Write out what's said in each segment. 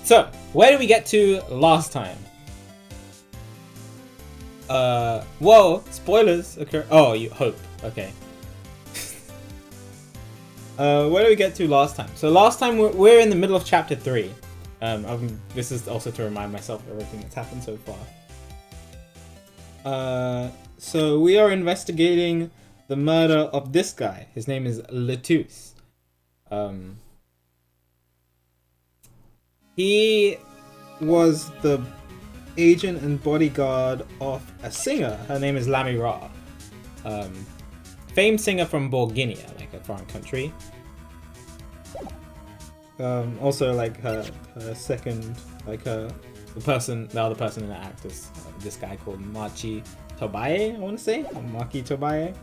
So, where did we get to last time? Whoa, spoilers occur. Oh, you hope. Okay. Where did we get to last time? So last time we're in the middle of chapter 3. This is also to remind myself of everything that's happened so far. So we are investigating the murder of this guy. His name is Latouche. He was the agent and bodyguard of a singer. Her name is Lamira. Famed singer from Borginia, like a foreign country. Also, like her second, like the other person in the act is this guy called Maki Tobaye, I want to say, or Maki Tobaye.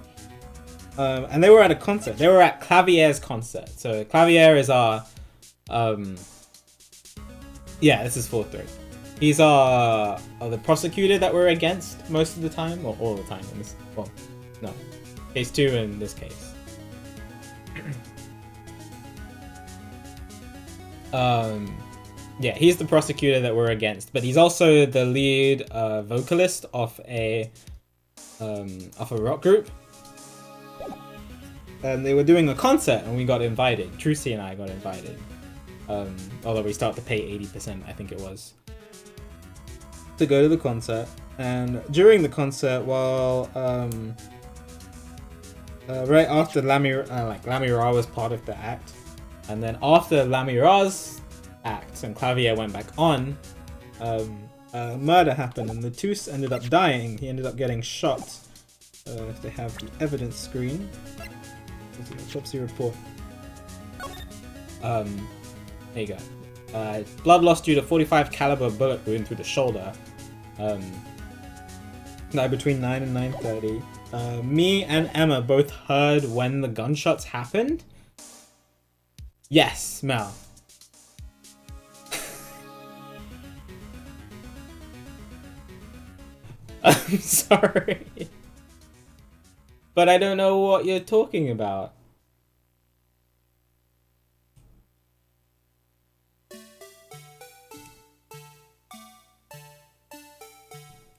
And they were at a concert. They were at Clavier's concert. So Clavier is our, yeah, this is 4-3. He's the prosecutor that we're against most of the time, or all the time in this. Well, no, case 2 in this case. Yeah, he's the prosecutor that we're against, but he's also the lead vocalist of a rock group. And they were doing a concert, and we got invited. Trucy and I got invited. Although we start to pay 80%, I think it was, to go to the concert. And during the concert, while right after Lamira was part of the act, and then after Lamira's act and Clavier went back on, murder happened, and Latouche ended up dying. He ended up getting shot. If they have the evidence screen, the autopsy report. There you go. Blood loss due to .45 caliber bullet wound through the shoulder. Died between 9 and 9:30. Me and Emma both heard when the gunshots happened. Yes, Mel. I'm sorry. But I don't know what you're talking about.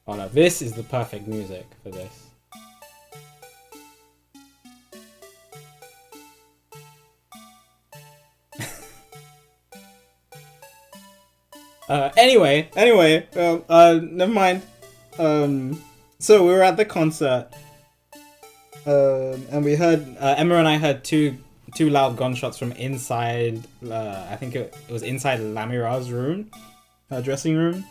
Oh no, this is the perfect music for this. Anyway, never mind. So we were at the concert, and we heard, Emma and I heard two loud gunshots from inside, I think it was inside Lamira's room, her dressing room.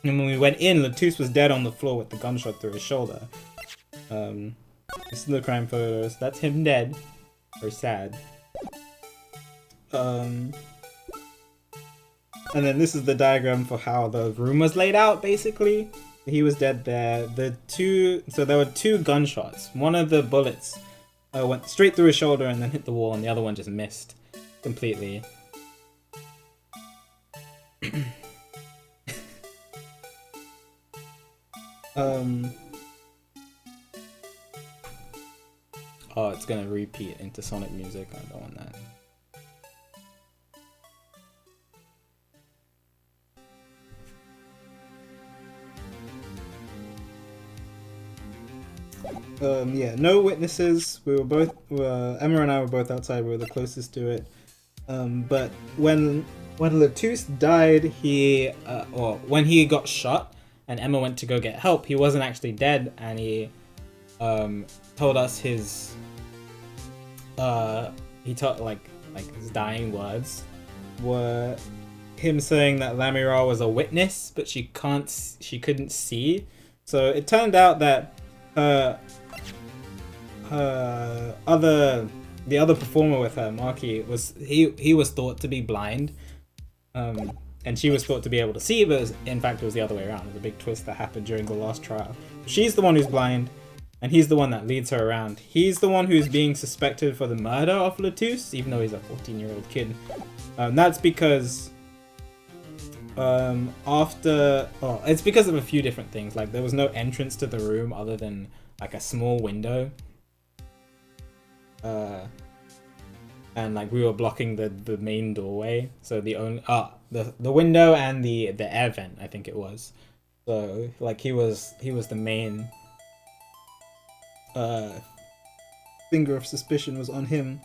And when we went in, Latouche was dead on the floor with the gunshot through his shoulder. This is the crime photos. That's him dead. Very sad. And then this is the diagram for how the room was laid out, basically. He was dead there. So there were 2 gunshots. One of the bullets went straight through his shoulder and then hit the wall, and the other one just missed completely. Oh, it's gonna repeat into Sonic music. I don't want that. Yeah, no witnesses. We were both, Emma and I were both outside. We were the closest to it. But when Latouche died, or when he got shot, and Emma went to go get help, he wasn't actually dead, and he told us his his dying words were him saying that Lamira was a witness, but she couldn't see. So it turned out that the other performer with her, Maki, he was thought to be blind, and she was thought to be able to see, but in fact it was the other way around. It was a big twist that happened during the last trial. She's the one who's blind, and he's the one that leads her around. He's the one who's being suspected for the murder of Latouche, even though he's a 14-year-old kid. That's because it's because of a few different things. Like, there was no entrance to the room other than like a small window, and like we were blocking the main doorway, so the the window and the air vent, I think it was. So like he was the main finger of suspicion was on him.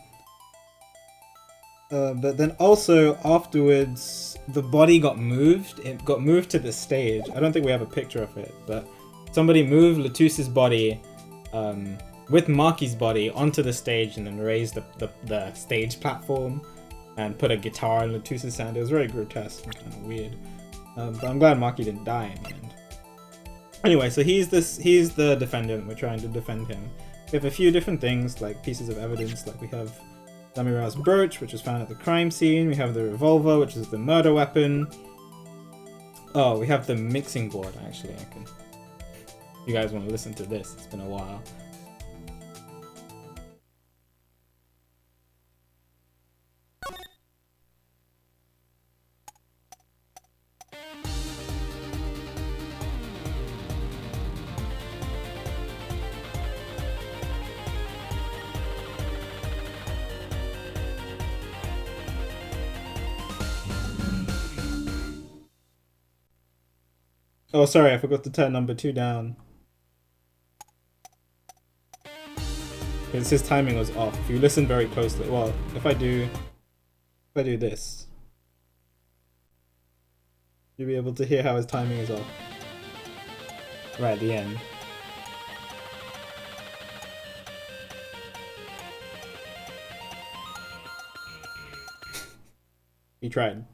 But then also afterwards, the body got moved. It got moved to the stage. I don't think we have a picture of it, but somebody moved Latouse's body with Marky's body onto the stage and then raised the stage platform and put a guitar in Latouse's hand. It was very grotesque and kind of weird. But I'm glad Marky didn't die in the end. Anyway, so he's the defendant. We're trying to defend him. We have a few different things, like pieces of evidence. Like we have Lamira's brooch, which was found at the crime scene. We have the revolver, which is the murder weapon. Oh, we have the mixing board, actually. If you guys want to listen to this, it's been a while. Oh, sorry, I forgot to turn number 2 down. Because his timing was off. If you listen very closely, well, if I do this, you'll be able to hear how his timing is off. Right at the end. He tried.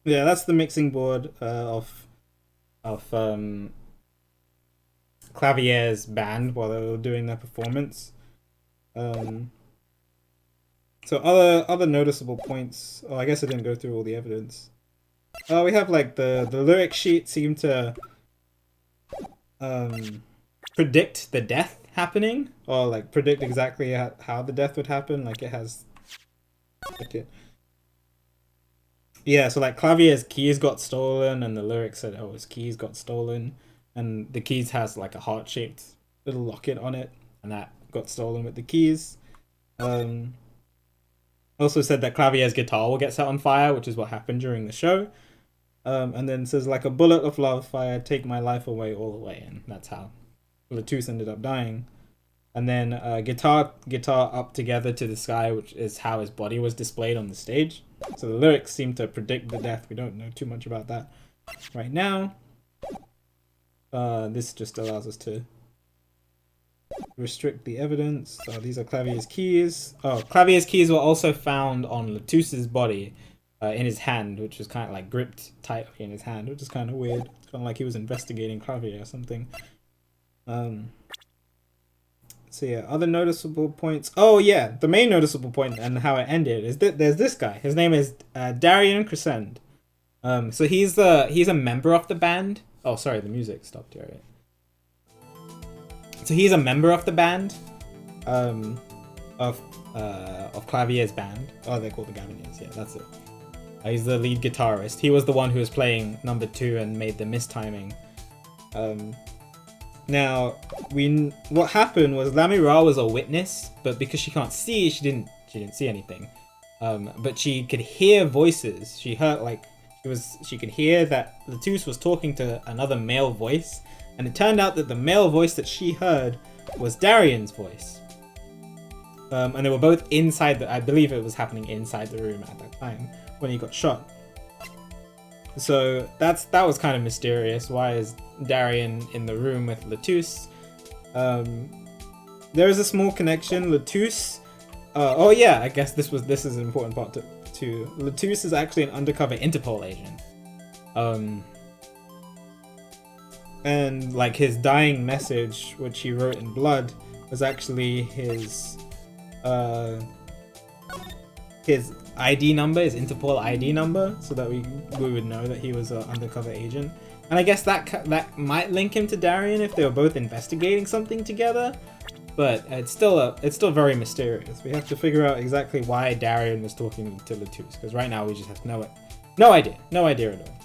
Yeah, that's the mixing board of Clavier's band while they were doing their performance. So other noticeable points. Oh, I guess I didn't go through all the evidence. We have like the lyric sheet seemed to predict the death happening, or like predict exactly how the death would happen. Like it has. Okay. Yeah, so like Clavier's keys got stolen, and the lyrics said, "Oh, his keys got stolen," and the keys has like a heart-shaped little locket on it, and that got stolen with the keys. Also said that Clavier's guitar will get set on fire, which is what happened during the show. And then says like a bullet of love fire, take my life away all the way, and that's how Latouse ended up dying. And then guitar up together to the sky, which is how his body was displayed on the stage. So the lyrics seem to predict the death. We don't know too much about that right now. This just allows us to restrict the evidence. These are Clavier's keys. Oh, Clavier's keys were also found on Latouse's body in his hand, which was kind of like gripped tightly in his hand, which is kind of weird. It's kind of like he was investigating Clavier or something. So yeah, other noticeable points. Oh yeah, the main noticeable point and how it ended is that there's this guy. His name is Darian Crescend. So he's a member of the band. Oh, sorry, the music stopped here. Right? So he's a member of the band, of Clavier's band. Oh, they're called the Gavinians. Yeah, that's it. He's the lead guitarist. He was the one who was playing number 2 and made the mistiming. Now, what happened was Lamira was a witness, but because she can't see, she didn't see anything. But she could hear voices. She heard she could hear that Latouse was talking to another male voice, and it turned out that the male voice that she heard was Darian's voice. And they were both inside I believe it was happening inside the room at that time when he got shot. So that was kind of mysterious. Why is Darian in the room with Latouse? There is a small connection. Latouse. Oh yeah, I guess this is an important part too. Latouse is actually an undercover Interpol agent. And like his dying message, which he wrote in blood, was actually his ID number, his Interpol ID number, so that we would know that he was an undercover agent. And I guess that might link him to Darian if they were both investigating something together. But it's still very mysterious. We have to figure out exactly why Darian was talking to Latouse, because right now we just have no idea at all.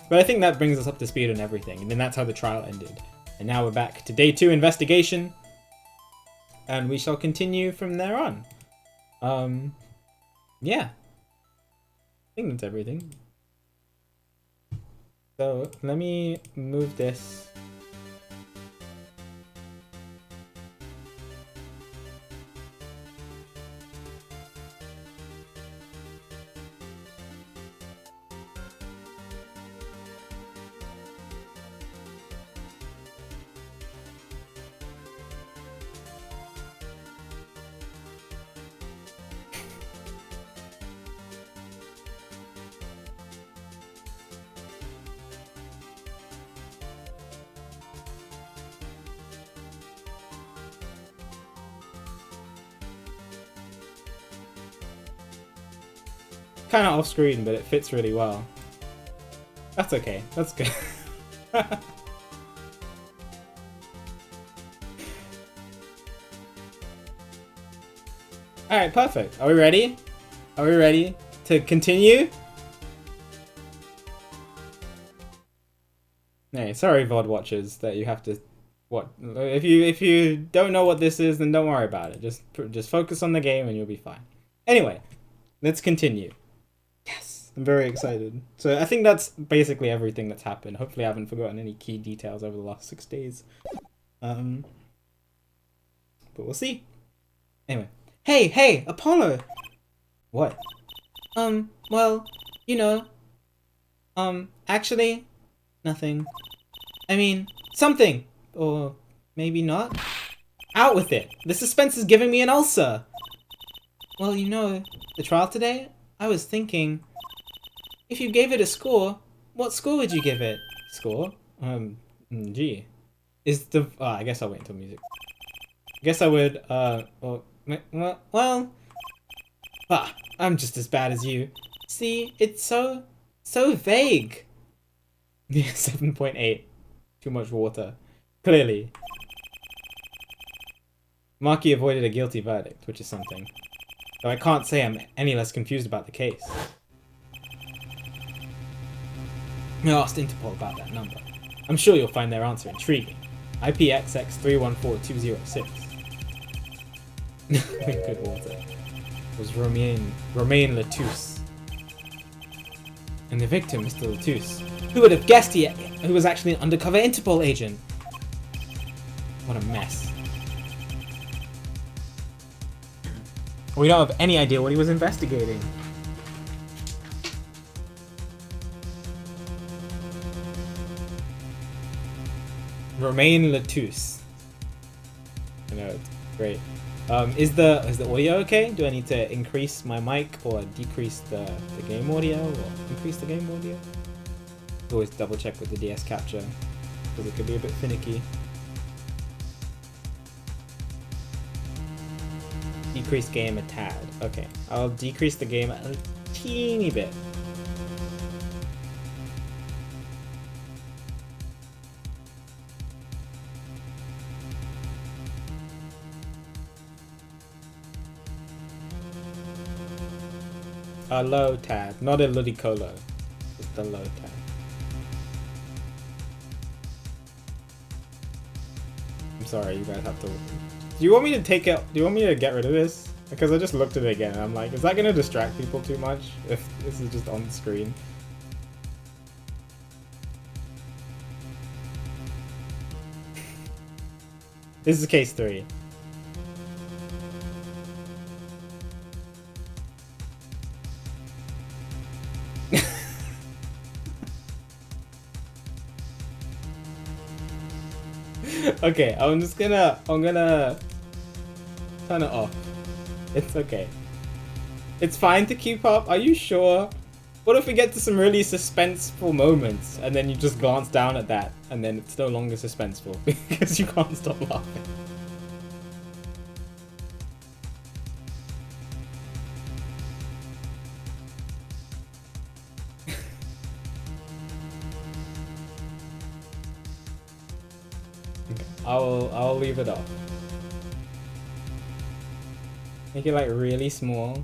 But I think that brings us up to speed on everything, and then that's how the trial ended. And now we're back to day 2 investigation, and we shall continue from there on. Yeah. think that's everything. So let me move this. Kind of off screen, but it fits really well. That's okay. That's good. Alright, perfect. Are we ready? Are we ready to continue? Hey, sorry VOD watchers that you have to if you don't know what this is, then don't worry about it. Just focus on the game and you'll be fine. Anyway, let's continue. Yes, I'm very excited. So I think that's basically everything that's happened. Hopefully I haven't forgotten any key details over the last 6 days. But we'll see. Anyway. Hey, Apollo! What? Well, you know. Actually, nothing. I mean, something! Or maybe not? Out with it! The suspense is giving me an ulcer! Well, you know, the trial today? I was thinking, if you gave it a score, what score would you give it? Score? Gee. Is the... Oh, I guess I'll wait until music. I guess I would, well... I'm just as bad as you. See, it's so vague. Yeah, 7.8. Too much water. Clearly. Marky avoided a guilty verdict, which is something. Though I can't say I'm any less confused about the case. I asked Interpol about that number. I'm sure you'll find their answer intriguing. IPXX314206. Good water. It was Romain Latouche. And the victim, Mr. Latouche. Who would have guessed who was actually an undercover Interpol agent? What a mess. We don't have any idea what he was investigating. Romain Latouche. I know, it's great. Is the audio okay? Do I need to increase my mic or decrease the game audio or increase the game audio? Always double check with the DS capture because it could be a bit finicky. Decrease game a tad. Okay, I'll decrease the game a teeny bit. A low tad, not a ludicolo. Just a low tad. I'm sorry, you guys have to. Do you want me to take it? Do you want me to get rid of this? Because I just looked at it again and I'm like, is that going to distract people too much if this is just on the screen? This is case 3. Okay, I'm gonna turn it off. It's okay. It's fine to keep up. Are you sure? What if we get to some really suspenseful moments and then you just glance down at that and then it's no longer suspenseful because you can't stop laughing? I'll leave it off. Make it like really small.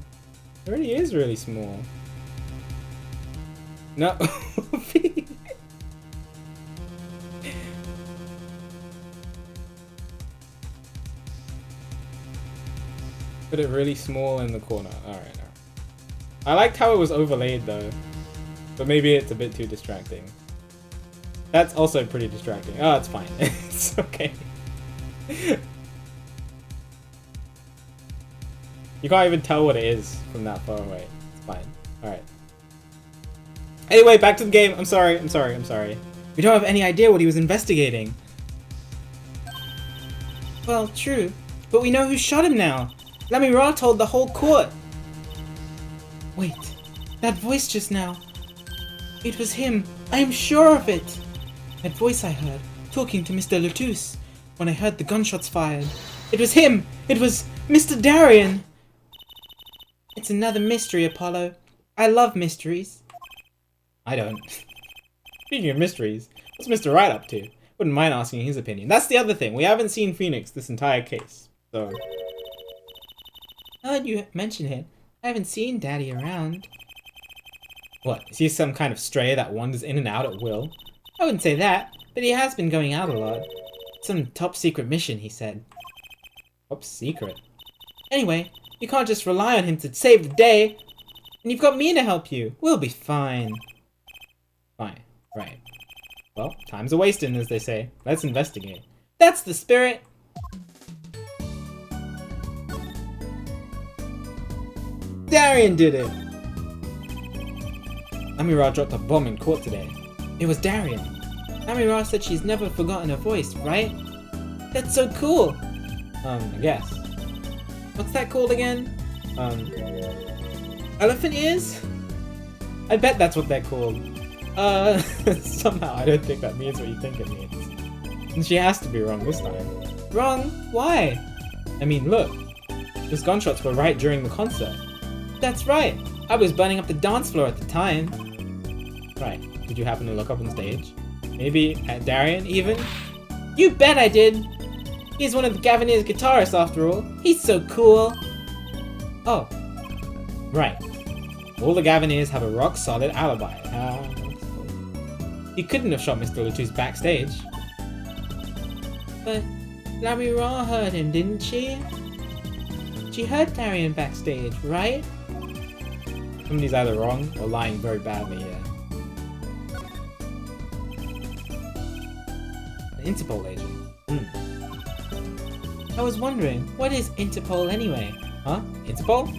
It already is really small. No. Put it really small in the corner. Alright. I liked how it was overlaid though. But maybe it's a bit too distracting. That's also pretty distracting. Oh, it's fine. It's okay. You can't even tell what it is from that far away. It's fine. Alright. Anyway, back to the game. I'm sorry. We don't have any idea what he was investigating. Well, true. But we know who shot him now. Lamira told the whole court. Wait. That voice just now. It was him. I am sure of it. That voice I heard, talking to Mr. Latouche, when I heard the gunshots fired. It was him! It was Mr. Darien! It's another mystery, Apollo. I love mysteries. I don't. Speaking of mysteries, what's Mr. Wright up to? Wouldn't mind asking his opinion. That's the other thing. We haven't seen Phoenix this entire case, so... Now that you mention it, I haven't seen Daddy around. What, is he some kind of stray that wanders in and out at will? I wouldn't say that, but he has been going out a lot. Some top secret mission, he said. Top secret? Anyway, you can't just rely on him to save the day. And you've got me to help you. We'll be fine. Fine, right. Well, time's a wasting, as they say. Let's investigate. That's the spirit! Darien did it! Amira dropped a bomb in court today. It was Darien. Amira said she's never forgotten her voice, right? That's so cool! I guess. What's that called again? Elephant ears? I bet that's what they're called. Somehow I don't think that means what you think it means. And she has to be wrong this time. Wrong? Why? I mean, look. Those gunshots were right during the concert. That's right. I was burning up the dance floor at the time. Right. Did you happen to look up on stage? Maybe at Darien, even? You bet I did! He's one of the Gaviniers' guitarists, after all. He's so cool! Oh. Right. All the Gaviniers have a rock-solid alibi. He couldn't have shot Mr. Latouche backstage. But Lamira heard him, didn't she? She heard Darien backstage, right? Somebody's either wrong or lying very badly here. An Interpol agent. I was wondering, what is Interpol anyway? Huh? Interpol?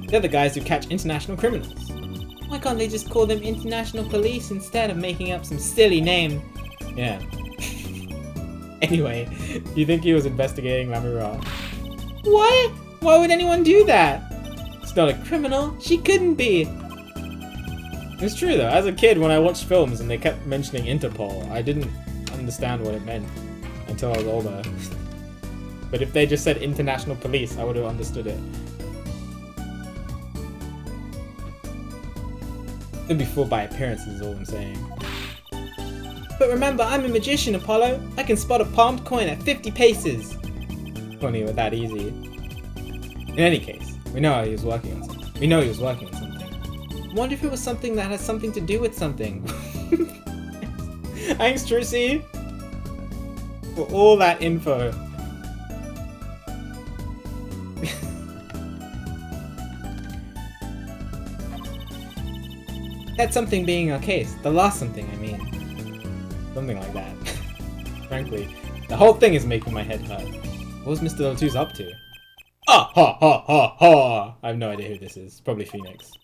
They're the guys who catch international criminals. Why can't they just call them International Police instead of making up some silly name? Yeah. Anyway, you think he was investigating Lamira? What? Why would anyone do that? She's not a criminal. She couldn't be. It's true though. As a kid, when I watched films and they kept mentioning Interpol, I didn't understand what it meant until I was older. But if they just said International Police, I would have understood it. Don't be fooled by appearances is all I'm saying. But remember, I'm a magician, Apollo. I can spot a palmed coin at 50 paces. Only with that easy. In any case, we know he was working on something. I wonder if it was something that has something to do with something. Thanks, Trucy, for all that info. That something being our case. The last something, I mean. Something like that. Frankly, the whole thing is making my head hurt. What was Mr. Latouche up to? Ah, ha, ha, ha, ha! I have no idea who this is. Probably Phoenix.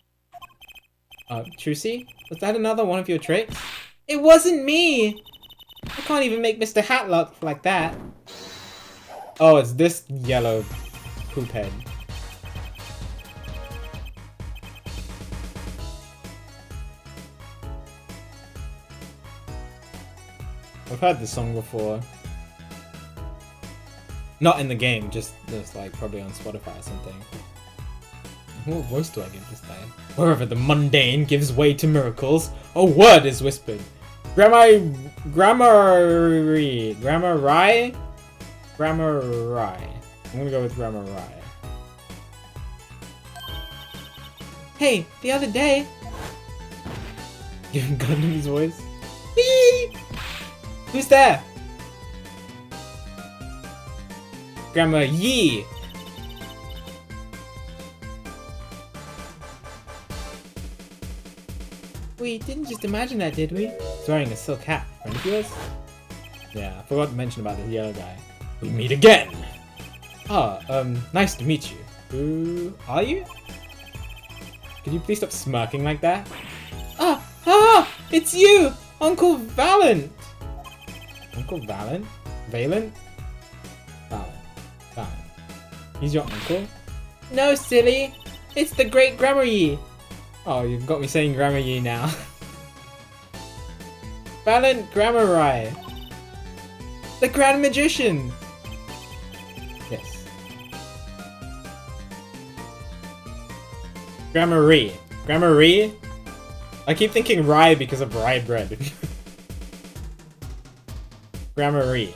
Trucy? Was that another one of your tricks? It wasn't me! I can't even make Mr. Hat look like that. Oh, it's this yellow poop head. I've heard this song before. Not in the game, just like probably on Spotify or something. What voice do I give this time? Wherever the mundane gives way to miracles, a word is whispered. Grammar. I'm gonna go with Grammar. Hey, the other day. Giving Gundam's voice. Beep! Who's there? Grandma Yee! We didn't just imagine that, did we? He's wearing a silk hat. Friend of yours? Yeah, I forgot to mention about this yellow guy. We meet again! Ah, nice to meet you. Who are you? Could you please stop smirking like that? It's you! Uncle Valent! Uncle Valent? Valent? Valent. He's your uncle? No, silly! It's the Great Gramarye! Oh, you've got me saying Gramarye now. Valent Gramarye! The Grand Magician! Yes. Gramarye. Gramarye? I keep thinking rye because of rye bread. Gramarye.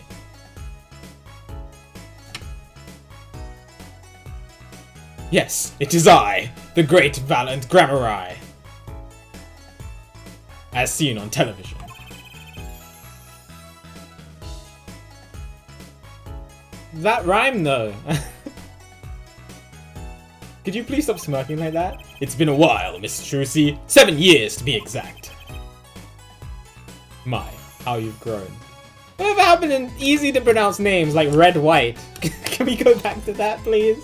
Yes, it is I, the great Valent Gramarye. As seen on television. That rhyme though. Could you please stop smirking like that? It's been a while, Miss Trucy. 7 years to be exact. My, how you've grown. Whatever happened in easy to pronounce names like Red White? Can we go back to that, please?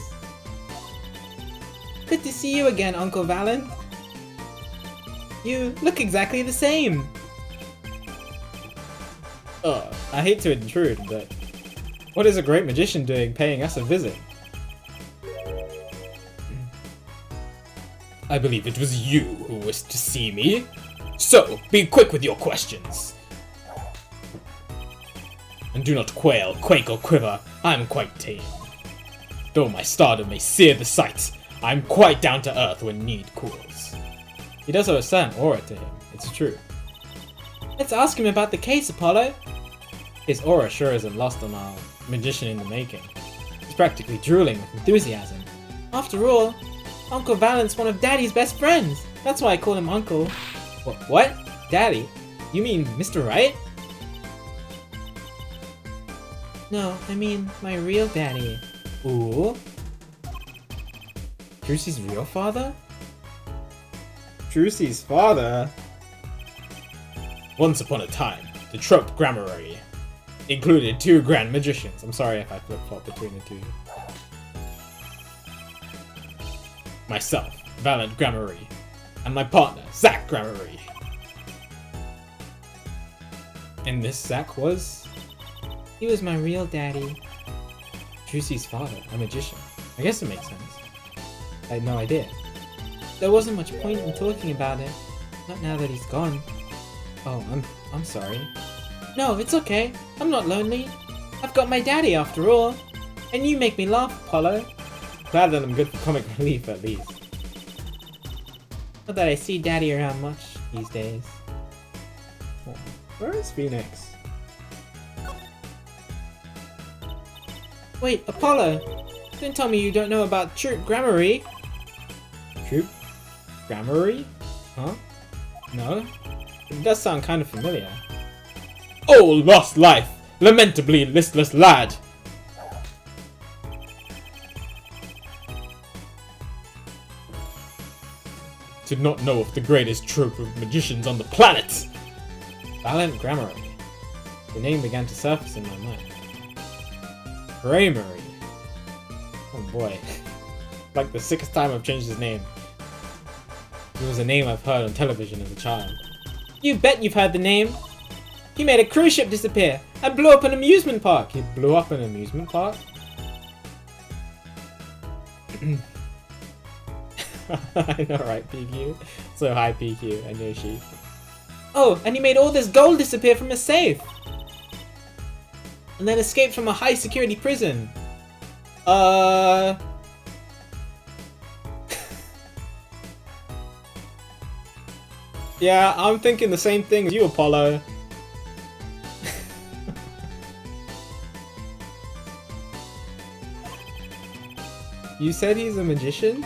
Good to see you again, Uncle Valent. You look exactly the same. I hate to intrude, but what is a great magician doing paying us a visit? I believe it was you who wished to see me. So, be quick with your questions. And do not quail, quake, or quiver. I am quite tame. Though my stardom may sear the sight, I am quite down to earth when need calls. He does have a certain aura to him, it's true. Let's ask him about the case, Apollo. His aura sure isn't lost on our magician in the making. He's practically drooling with enthusiasm. After all, Uncle Valent's one of Daddy's best friends. That's why I call him Uncle. What? Daddy? You mean Mr. Right? No, I mean my real daddy. Ooh? Trucy's real father? Trucy's father? Once upon a time, the trope Gramarye included 2 grand magicians. I'm sorry if I flip-flop between the two. Myself, Valent Gramarye, and my partner, Zach Gramarye. And this Zach was? He was my real daddy. Trucy's father, a magician. I guess it makes sense. I had no idea. There wasn't much point in talking about it. Not now that he's gone. Oh, I'm sorry. No, it's okay. I'm not lonely. I've got my daddy after all. And you make me laugh, Apollo. Glad that I'm good for comic relief at least. Not that I see Daddy around much these days. Oh, where is Phoenix? Wait, Apollo! Don't tell me you don't know about Troop Gramarye. Troop Gramarye? Huh? No? It does sound kind of familiar. Oh, lost life! Lamentably listless lad! Did not know of the greatest troop of magicians on the planet! Valent Gramarye. The name began to surface in my mind. Gramarye. Oh boy. Like the 6th time I've changed his name. It was a name I've heard on television as a child. You bet you've heard the name! He made a cruise ship disappear and blew up an amusement park! He blew up an amusement park? I know, right, PQ? So hi, PQ and Yoshi. Oh, and he made all this gold disappear from a safe! And then escaped from a high security prison. Yeah, I'm thinking the same thing as you, Apollo. You said he's a magician?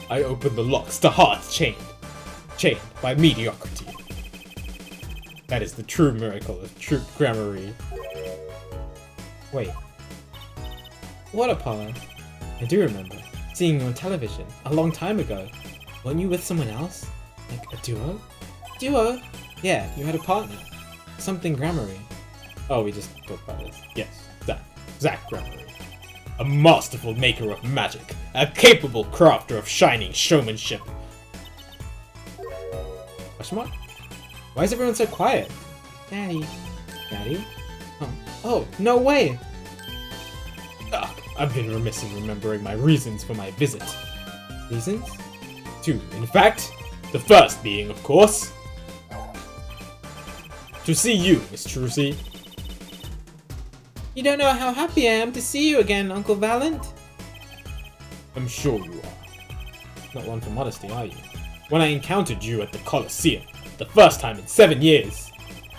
I opened the locks to hearts chained by mediocrity. That is the true miracle of Troop Gramarye. Wait. What, Apollo? I do remember seeing you on television a long time ago. Weren't you with someone else? Like a duo? Duo? Yeah, you had a partner. Something Gramarye. Oh, we just talked about this. Yes, Zack Gramarye. A masterful maker of magic. A capable crafter of shining showmanship. Question mark? Why is everyone so quiet? Daddy. Daddy? Oh, no way! Ugh, I've been remiss in remembering my reasons for my visit. Reasons? Two, in fact. The first being, of course, to see you, Miss Trucy. You don't know how happy I am to see you again, Uncle Valent. I'm sure you are. Not one for modesty, are you? When I encountered you at the Colosseum, the first time in 7 years,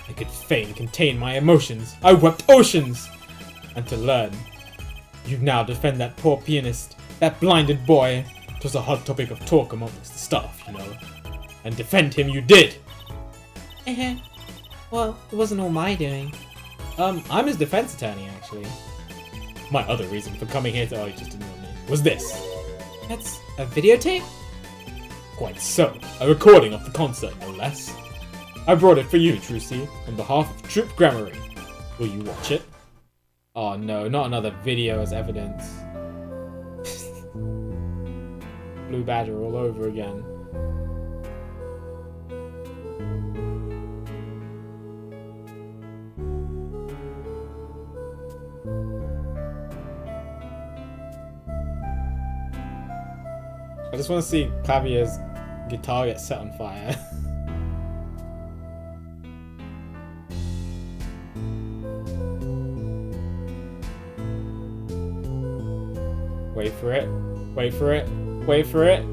I could fain contain my emotions. I wept oceans! And to learn, you now defend that poor pianist, that blinded boy. 'Twas a hot topic of talk amongst the staff, you know. And defend him you did! Well, it wasn't all my doing. I'm his defense attorney, actually. My other reason for coming here to- oh, you just ignored me. Was this. That's a videotape? Quite so. A recording of the concert, no less. I brought it for you, Trucy, on behalf of Troop Gramarye. Will you watch it? Oh no, not another video as evidence. Blue Badger all over again. I just want to see Clavier's guitar get set on fire. Wait for it. Wait for it. Wait for it.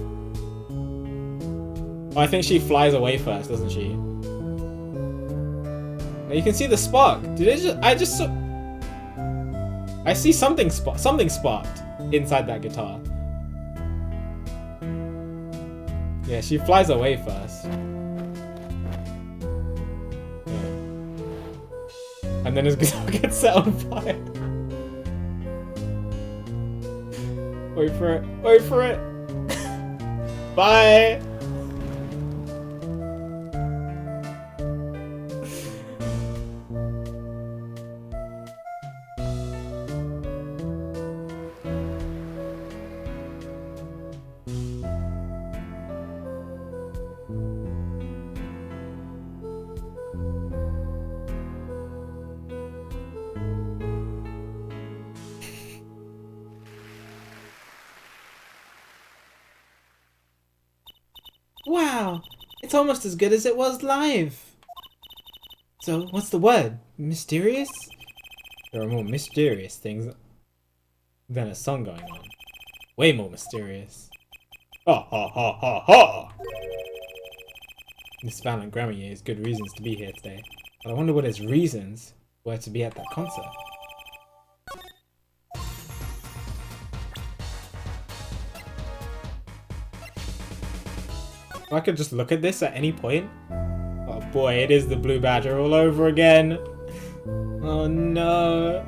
Oh, I think she flies away first, doesn't she? Now you can see the spark. Did it just? I just saw. I see something sparked inside that guitar. Yeah, she flies away first. Yeah. And then his guitar gets set on fire. Wait for it. Wait for it. Bye. Wow, it's almost as good as it was live. So, what's the word? Mysterious? There are more mysterious things than a song going on. Way more mysterious. Ha ha ha ha ha! Miss Valent Gramarye has good reasons to be here today, but I wonder what his reasons were to be at that concert. If I could just look at this at any point. Oh boy, it is the Blue Badger all over again. Oh no.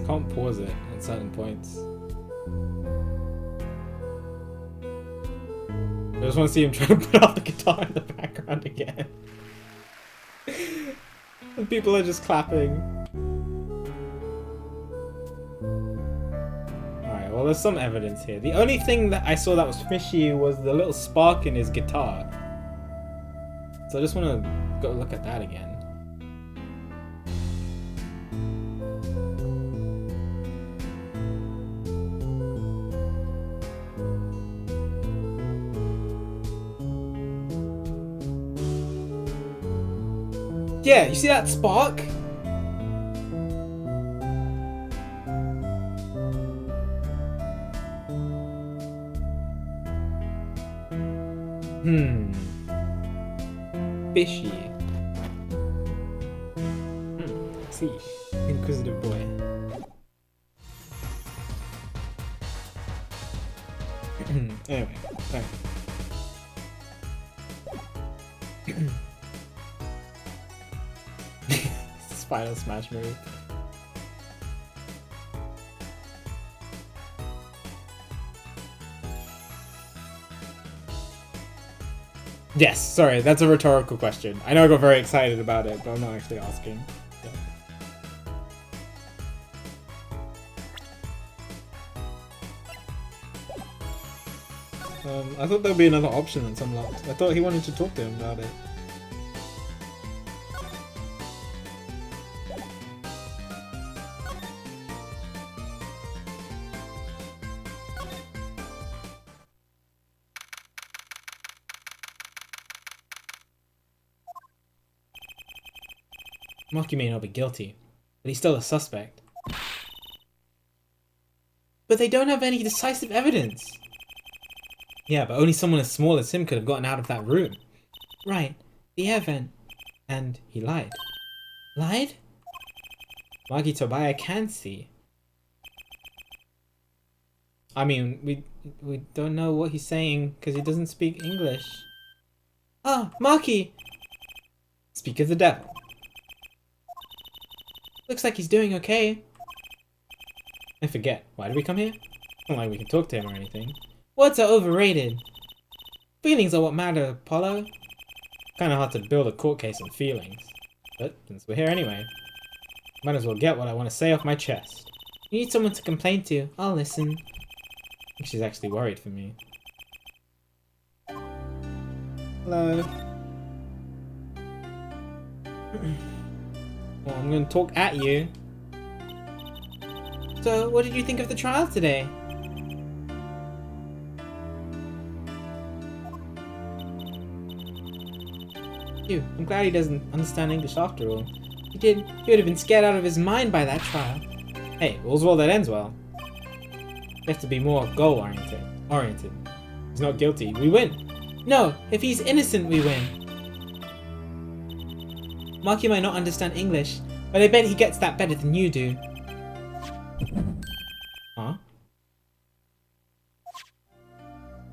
Can't pause it at certain points. I just want to see him try to put out the guitar in the background again. And people are just clapping. Alright, well there's some evidence here. The only thing that I saw that was fishy was the little spark in his guitar. So I just want to go look at that again. Yeah, you see that spark? Fishy. Let's see. Inquisitive boy. Anyway, sorry. Final smash move. Yes, sorry, that's a rhetorical question. I know I got very excited about it, but I'm not actually asking. Yeah. I thought there'd be another option that's unlocked. I thought he wanted to talk to him about it. Maki may not be guilty, but he's still a suspect. But they don't have any decisive evidence. Yeah, but only someone as small as him could have gotten out of that room. Right, the air vent. And he lied. Lied? Maki Tobaya can see. I mean, we don't know what he's saying because he doesn't speak English. Ah, Maki! Speak of the devil. Looks like he's doing okay. I forget. Why did we come here? Not like we can talk to him or anything. Words are overrated. Feelings are what matter, Apollo. Kinda hard to build a court case on feelings. But since we're here anyway, might as well get what I want to say off my chest. You need someone to complain to. I'll listen. I think she's actually worried for me. Hello. Well, I'm going to talk at you. So, what did you think of the trial today? Phew, I'm glad he doesn't understand English after all. He did, he would have been scared out of his mind by that trial. Hey, all's well that ends well. You have to be more goal-oriented. He's not guilty, we win. No, if he's innocent, we win. Maki might not understand English, but I bet he gets that better than you do. Huh?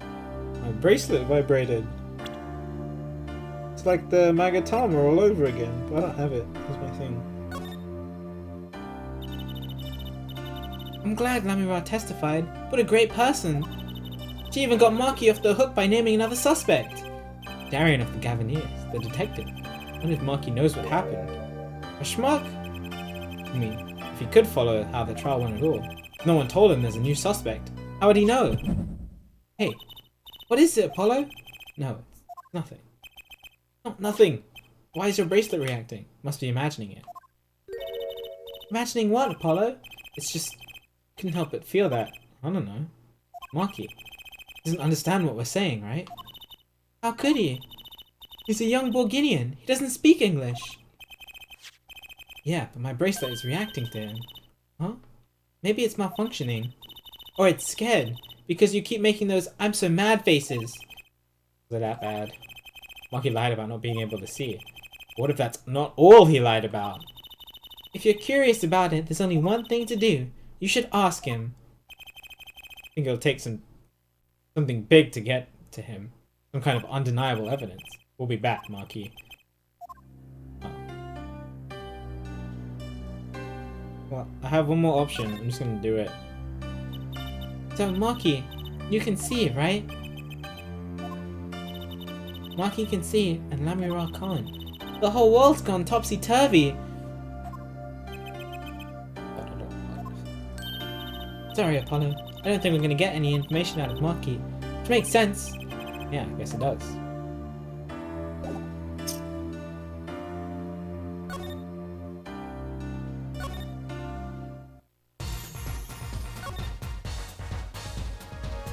My bracelet vibrated. It's like the Magatama all over again, but I don't have it. That's my thing. I'm glad Lamira testified. What a great person. She even got Maki off the hook by naming another suspect. Darien of the Gaviniers, the detective. What if Maki knows what happened? A schmuck? I mean, if he could follow how the trial went at all. No one told him there's a new suspect. How would he know? Hey, what is it, Apollo? No, it's nothing. No, nothing. Why is your bracelet reacting? Must be imagining it. Imagining what, Apollo? It's just... couldn't help but feel that. I don't know. Maki doesn't understand what we're saying, right? How could he? He's a young Borginian. He doesn't speak English. Yeah, but my bracelet is reacting to him. Huh? Maybe it's malfunctioning. Or it's scared, because you keep making those I'm so mad faces. Is it that bad? Maki lied about not being able to see. What if that's not all he lied about? If you're curious about it, there's only one thing to do. You should ask him. I think it'll take something big to get to him. Some kind of undeniable evidence. We'll be back, Maki. Oh. Well, I have one more option. I'm just gonna do it. So, Maki, you can see it, right? Maki can see it, and Lamira can't. The whole world's gone topsy-turvy. Sorry, Apollo. I don't think we're gonna get any information out of Maki. Which makes sense. Yeah, I guess it does.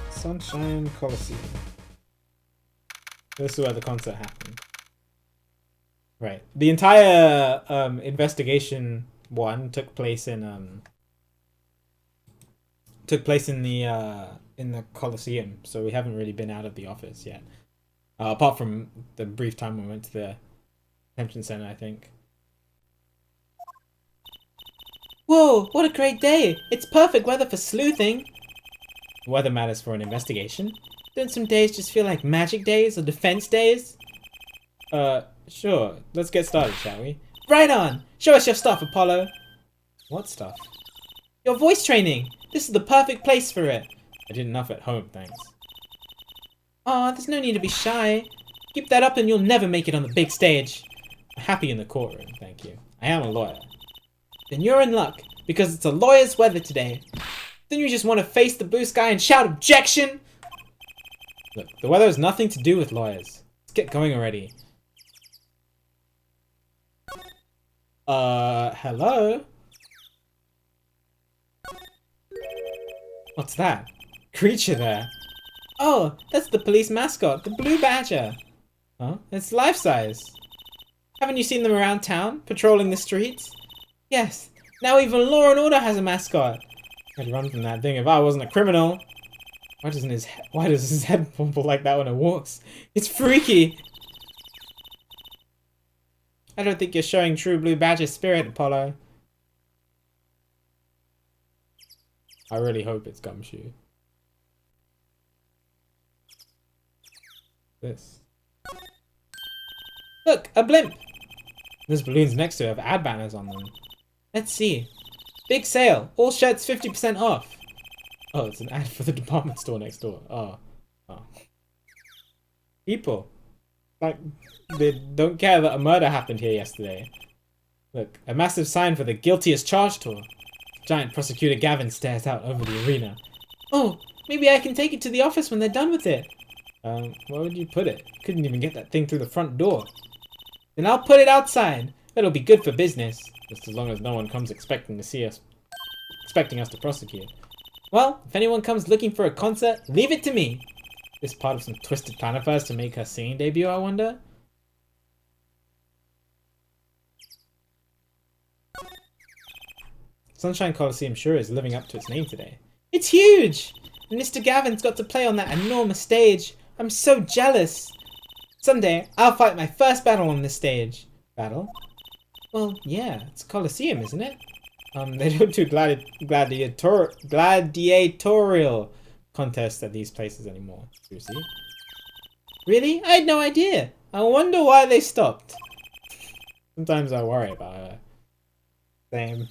Sunshine Coliseum. This is where the concert happened. Right. The entire investigation one took place in the Coliseum, so we haven't really been out of the office yet. Apart from the brief time we went to the detention center, I think. Whoa, what a great day! It's perfect weather for sleuthing! Weather matters for an investigation. Don't some days just feel like magic days or defense days? Sure. Let's get started, shall we? Right on! Show us your stuff, Apollo! What stuff? Your voice training! This is the perfect place for it! I did enough at home, thanks. Aw, there's no need to be shy. Keep that up and you'll never make it on the big stage. I'm happy in the courtroom, thank you. I am a lawyer. Then you're in luck, because it's a lawyer's weather today. Then you just want to face the blue sky and shout objection? Look, the weather has nothing to do with lawyers. Let's get going already. Hello? What's that? Creature there. Oh, that's the police mascot, the blue badger. Huh? It's life-size. Haven't you seen them around town, patrolling the streets? Yes, now even Law and Order has a mascot. I'd run from that thing if I wasn't a criminal. Why does his head bumble like that when it walks? It's freaky! I don't think you're showing true blue badger spirit, Apollo. I really hope it's Gumshoe. This. Look, a blimp! Those balloons next to it have ad banners on them. Let's see. Big sale! All shirts 50% off! Oh, it's an ad for the department store next door. Oh. People. Like, they don't care that a murder happened here yesterday. Look, a massive sign for the Guilty as Charged tour. Giant Prosecutor Gavin stares out over the arena. Oh, maybe I can take it to the office when they're done with it. Where would you put it? Couldn't even get that thing through the front door. Then I'll put it outside. It'll be good for business. Just as long as no one comes expecting us to prosecute. Well, if anyone comes looking for a concert, leave it to me. This part of some twisted plan of hers to make her singing debut, I wonder? Sunshine Coliseum sure is living up to its name today. It's huge! And Mr. Gavin's got to play on that enormous stage. I'm so jealous. Someday, I'll fight my first battle on this stage. Battle? Well, yeah, it's a Coliseum, isn't it? They don't do gladiatorial contests at these places anymore. Seriously? Really? I had no idea. I wonder why they stopped. Sometimes I worry about her. Same.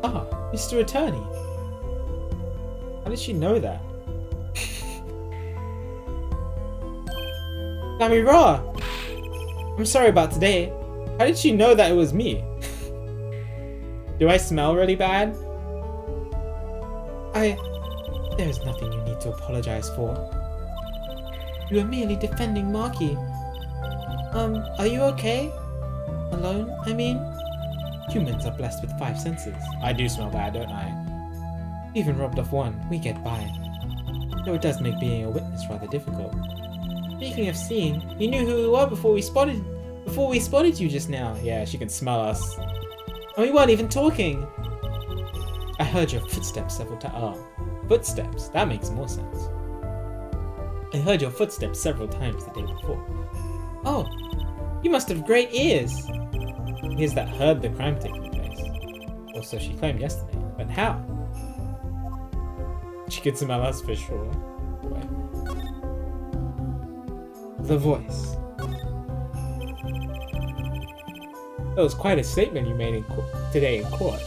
Ah, Mr. Attorney. How did she know that? Namira! I'm sorry about today. How did she know that it was me? Do I smell really bad? There's nothing you need to apologize for. You are merely defending Maki. Are you okay? Alone, I mean? Humans are blessed with 5 senses. I do smell bad, don't I? Even robbed off one, we get by. Though it does make being a witness rather difficult. Speaking of seeing, you knew who we were before we spotted you just now. Yeah, she can smell us. And we weren't even talking. I heard your footsteps several times. Oh, footsteps. That makes more sense. I heard your footsteps several times the day before. Oh, you must have great ears. Ears that heard the crime taking place. Or so she claimed yesterday. But how? She could smell us for sure. Wait. The voice. That was quite a statement you made today in court.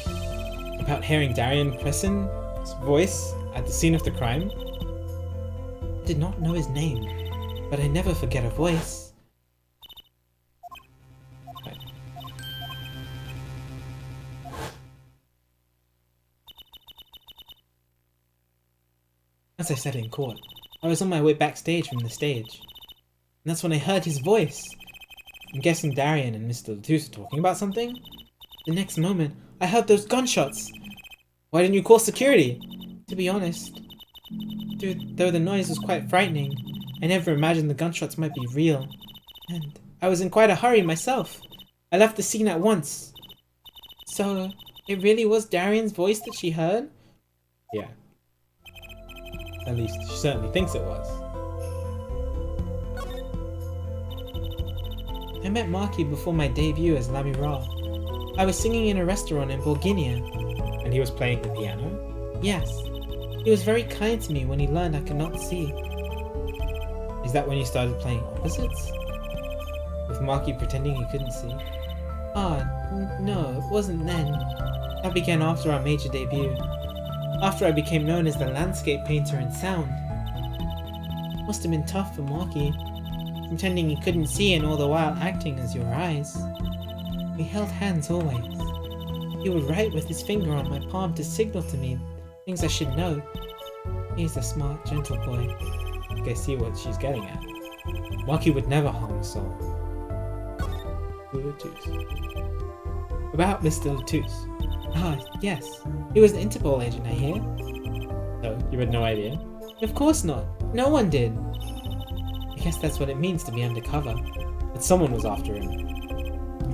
About hearing Darian Crescen's voice at the scene of the crime. I did not know his name, but I never forget a voice. Right. As I said in court, I was on my way backstage from the stage. And that's when I heard his voice. I'm guessing Darian and Mr. Latouche are talking about something? The next moment, I heard those gunshots. Why didn't you call security? To be honest, though the noise was quite frightening, I never imagined the gunshots might be real. And I was in quite a hurry myself. I left the scene at once. So, it really was Darian's voice that she heard? Yeah. At least she certainly thinks it was. I met Marky before my debut as Lamy Ra. I was singing in a restaurant in Bulginia. And he was playing the piano? Yes. He was very kind to me when he learned I could not see. Is that when you started playing opposites? With Marky pretending he couldn't see? No, it wasn't then. That began after our major debut. After I became known as the landscape painter in sound. Must have been tough for Marky, pretending he couldn't see and all the while acting as your eyes. We held hands always. He would write with his finger on my palm to signal to me things I should know. He's a smart, gentle boy. I see what she's getting at. Marky would never harm a soul. Latouche. About Mr. Latouche. Yes. He was an Interpol agent, I hear. So, you had no idea? Of course not. No one did. I guess that's what it means to be undercover. But someone was after him.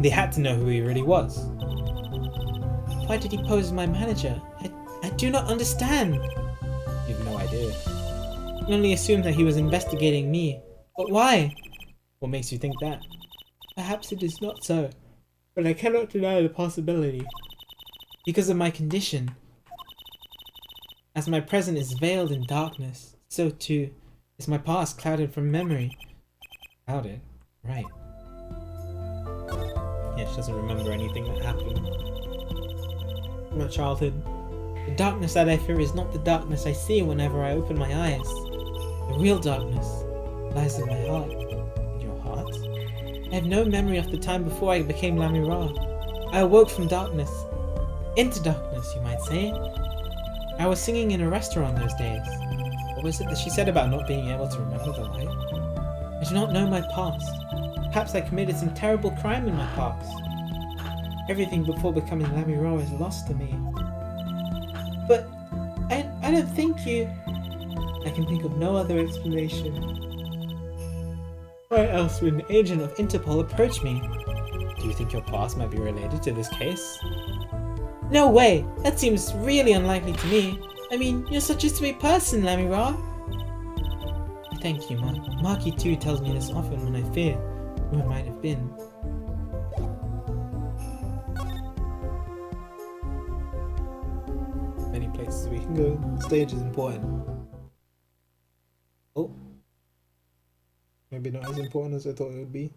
They had to know who he really was. Why did he pose as my manager? I do not understand. You have no idea. I only assumed that he was investigating me. But why? What makes you think that? Perhaps it is not so, but I cannot deny the possibility. Because of my condition. As my present is veiled in darkness, so too is my past clouded from memory. Clouded? Right. Yeah, she doesn't remember anything that happened in my childhood. The darkness that I fear is not the darkness I see whenever I open my eyes. The real darkness lies in my heart. In your heart? I have no memory of the time before I became Lamy Ra. I awoke from darkness. Into darkness, you might say. I was singing in a restaurant those days. What was it that she said about not being able to remember the light? I do not know my past. Perhaps I committed some terrible crime in my past. Everything before becoming Lamy Ra is lost to me. But I don't think you... I can think of no other explanation. Why else would an agent of Interpol approach me? Do you think your past might be related to this case? No way! That seems really unlikely to me. I mean, you're such a sweet person, Lamy Ra. Thank you, Marky too tells me this often when I fear who it might have been. Many places we can go. The stage is important. Oh. Maybe not as important as I thought it would be.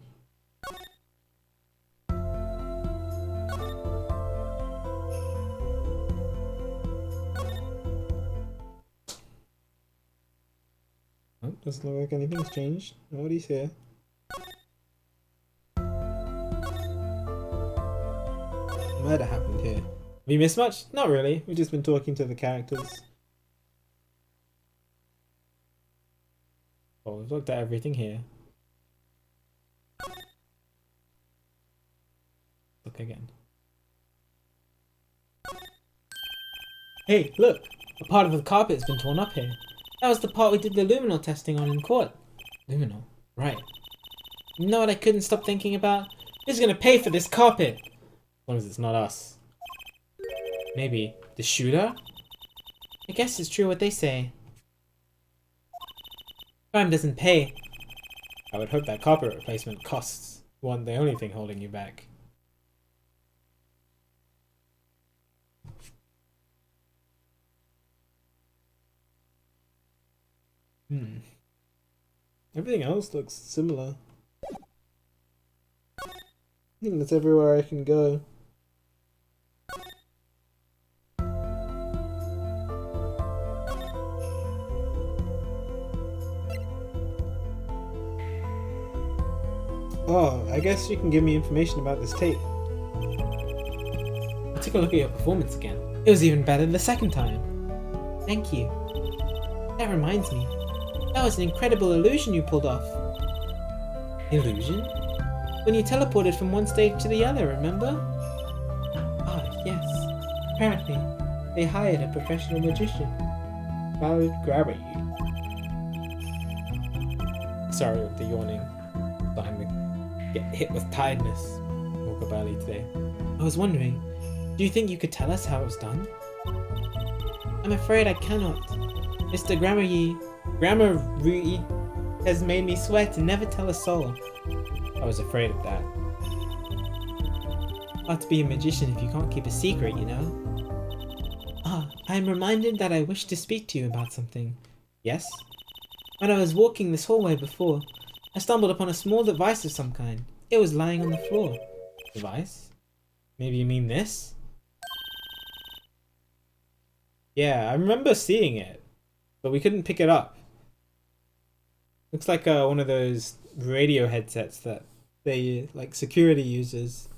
Oh, doesn't look like anything's changed. Nobody's here. Murder happened here. Have you missed much? Not really. We've just been talking to the characters. Oh, we've looked at everything here. Look again. Hey, look! A part of the carpet's been torn up here. That was the part we did the luminol testing on in court. Luminol? Right. You know what I couldn't stop thinking about? Who's gonna pay for this carpet? As long as it's not us. Maybe the shooter? I guess it's true what they say. Crime doesn't pay. I would hope that carpet replacement costs. One, the only thing holding you back. Everything else looks similar. I think that's everywhere I can go. Oh, I guess you can give me information about this tape. I took a look at your performance again. It was even better the second time. Thank you. That reminds me. That was an incredible illusion you pulled off. Illusion? When you teleported from one stage to the other, remember? Ah, yes. Apparently, they hired a professional magician. Valid grab at you. Sorry with the yawning behind the get hit with tiredness. Woke up early today. I was wondering, do you think you could tell us how it was done? I'm afraid I cannot. Mr. Gramarye has made me swear to never tell a soul. I was afraid of that. Hard to be a magician if you can't keep a secret, you know? Ah, I am reminded that I wish to speak to you about something. Yes? When I was walking this hallway before, I stumbled upon a small device of some kind. It was lying on the floor. Device? Maybe you mean this? Yeah, I remember seeing it, but we couldn't pick it up. Looks like one of those radio headsets that they, like, security uses.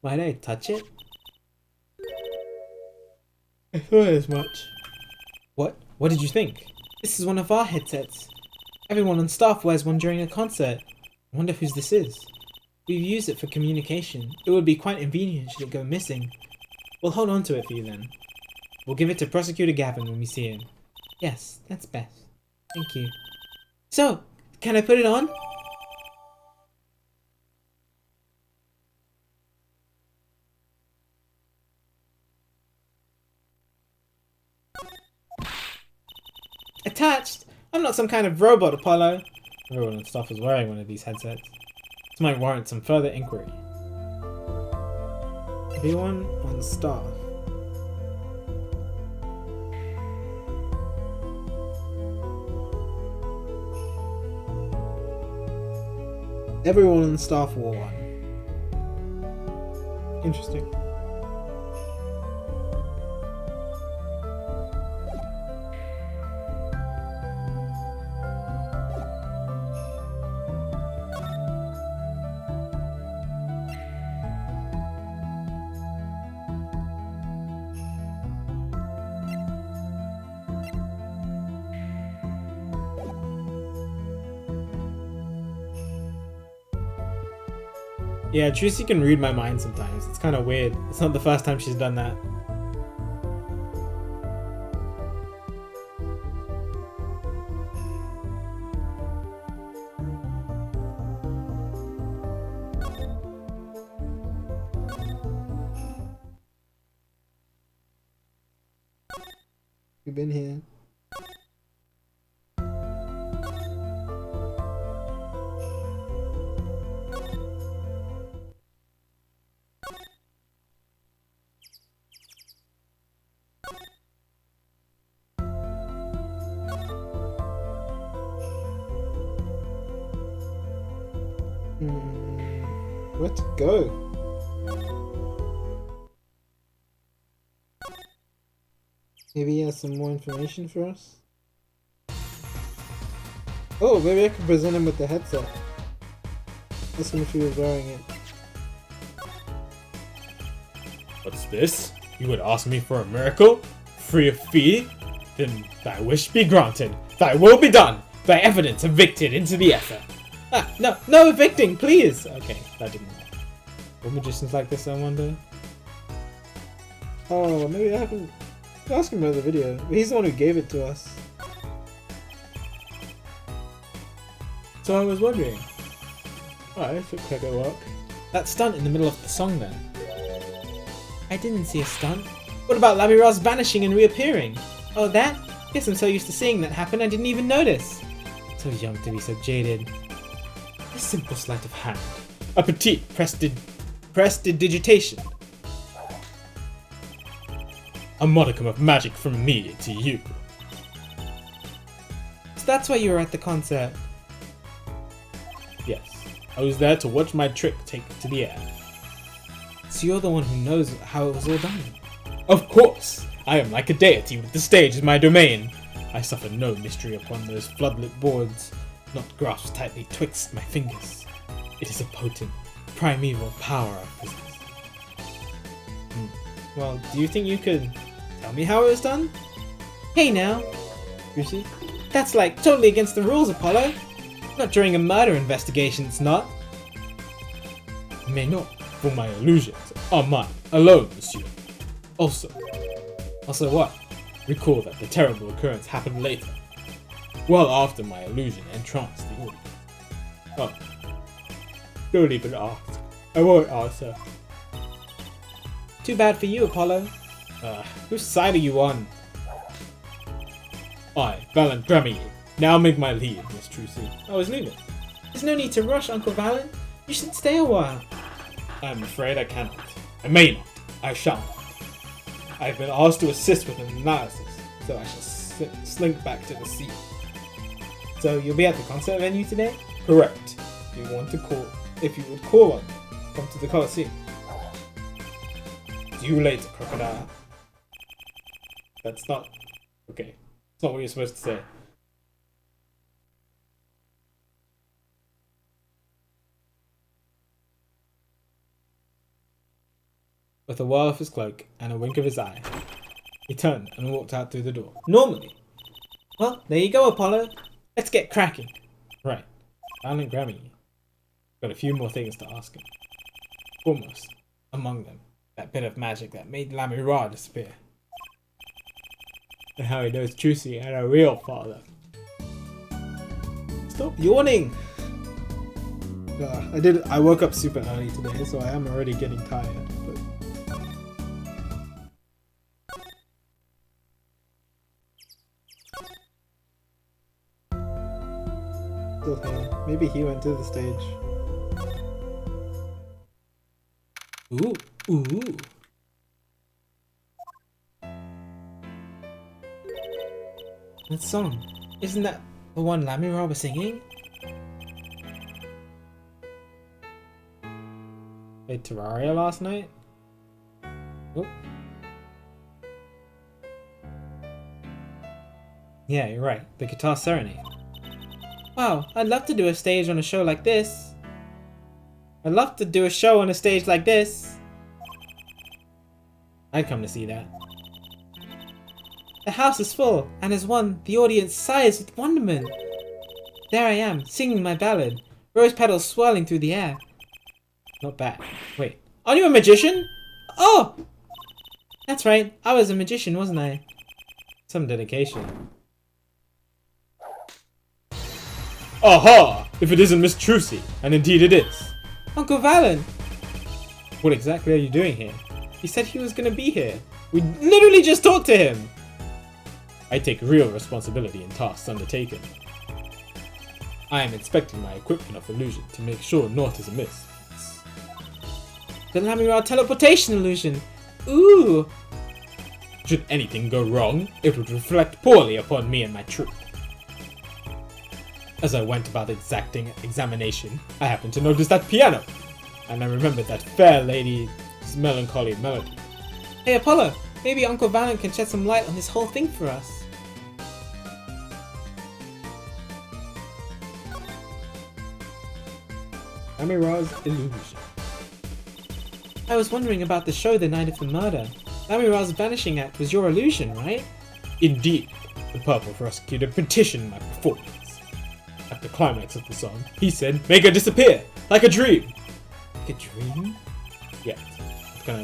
Might I touch it? I thought as much. What? What did you think? This is one of our headsets. Everyone on staff wears one during a concert. I wonder whose this is. We've used it for communication. It would be quite inconvenient should it go missing. We'll hold on to it for you then. We'll give it to Prosecutor Gavin when we see him. Yes, that's best. Thank you. So, can I put it on? Attached? I'm not some kind of robot, Apollo. Everyone on staff is wearing one of these headsets. This might warrant some further inquiry. Everyone on staff. Everyone on staff wore one. Interesting. Yeah, Tracy can read my mind sometimes. It's kind of weird. It's not the first time she's done that. You've been here. Where to go? Maybe he has some more information for us? Oh, maybe I could present him with the headset. Ask him if he was wearing it. What's this? You would ask me for a miracle? Free of fee? Then thy wish be granted. Thy will be done. Thy evidence evicted into the ether. Ah, no evicting, please! Okay, that didn't work. What magicians like this, I wonder? Oh, maybe I haven't... Ask him about the video. He's the one who gave it to us. So I was wondering. Alright, looks like it'll work. That stunt in the middle of the song then. I didn't see a stunt. What about Lamiraz vanishing and reappearing? Oh, that? Guess I'm so used to seeing that happen I didn't even notice. So young to be so jaded. A simple sleight of hand. A petite prestidigitation. A modicum of magic from me to you. So that's why you were at the concert? Yes. I was there to watch my trick take to the air. So you're the one who knows how it was all done? Of course! I am like a deity with the stage as my domain. I suffer no mystery upon those floodlit boards, not grasped tightly twixt my fingers. It is a potent, primeval power I possess. Well, do you think you could tell me how it was done? Hey now! Lucy? That's like totally against the rules, Apollo! Not during a murder investigation, it's not. May not, for my illusions are mine alone, monsieur. Also what? Recall that the terrible occurrence happened later, well after my illusion entranced the audience. Oh. Don't even ask. I won't answer. Too bad for you, Apollo. Whose side are you on? I, Valen Grammy, now make my leave, Miss Trucy. I was leaving. There's no need to rush, Uncle Valen. You should stay a while. I'm afraid I cannot. I may not. I shall not. I've been asked to assist with an analysis, so I shall slink back to the sea. So you'll be at the concert venue today? Correct. If you would call on me, come to the Colosseum. See you later, crocodile. That's not... Okay. That's not what you're supposed to say. With a whirl of his cloak and a wink of his eye, he turned and walked out through the door. Normally. Well, there you go, Apollo. Let's get cracking. Right. Valen Grammy. Got a few more things to ask him. Foremost, among them, that bit of magic that made Lamira disappear. And how he knows Trucy had a real father. Stop yawning! I woke up super early today, so I am already getting tired. But... Still here. Maybe he went to the stage. Ooh. That song. Isn't that the one Lamira was singing? Played Terraria last night? Oh. Yeah, you're right. The Guitar Serenade. Wow, I'd love to do a stage on a show like this. I'd love to do a show on a stage like this. I'd come to see that. The house is full, and as one, the audience sighs with wonderment. There I am, singing my ballad, rose petals swirling through the air. Not bad. Wait, are you a magician? Oh! That's right, I was a magician, wasn't I? some dedication. Aha! If it isn't Miss Trucy, and indeed it is. Uncle Valen! What exactly are you doing here? He said he was gonna be here. We literally just talked to him! I take real responsibility in tasks undertaken. I am inspecting my equipment of illusion to make sure naught is amiss. The Lamira teleportation illusion! Ooh! Should anything go wrong, it would reflect poorly upon me and my troop. As I went about exacting examination, I happened to notice that piano, and I remembered that fair lady's melancholy melody. Hey Apollo, maybe Uncle Valen can shed some light on this whole thing for us. Lamira's illusion. I was wondering about the show the night of the murder. Lamira's vanishing act was your illusion, right? Indeed, the purple prosecutor petitioned my performance. At the climax of the song, he said, "Make her disappear, like a dream." Like a dream? Yet, what can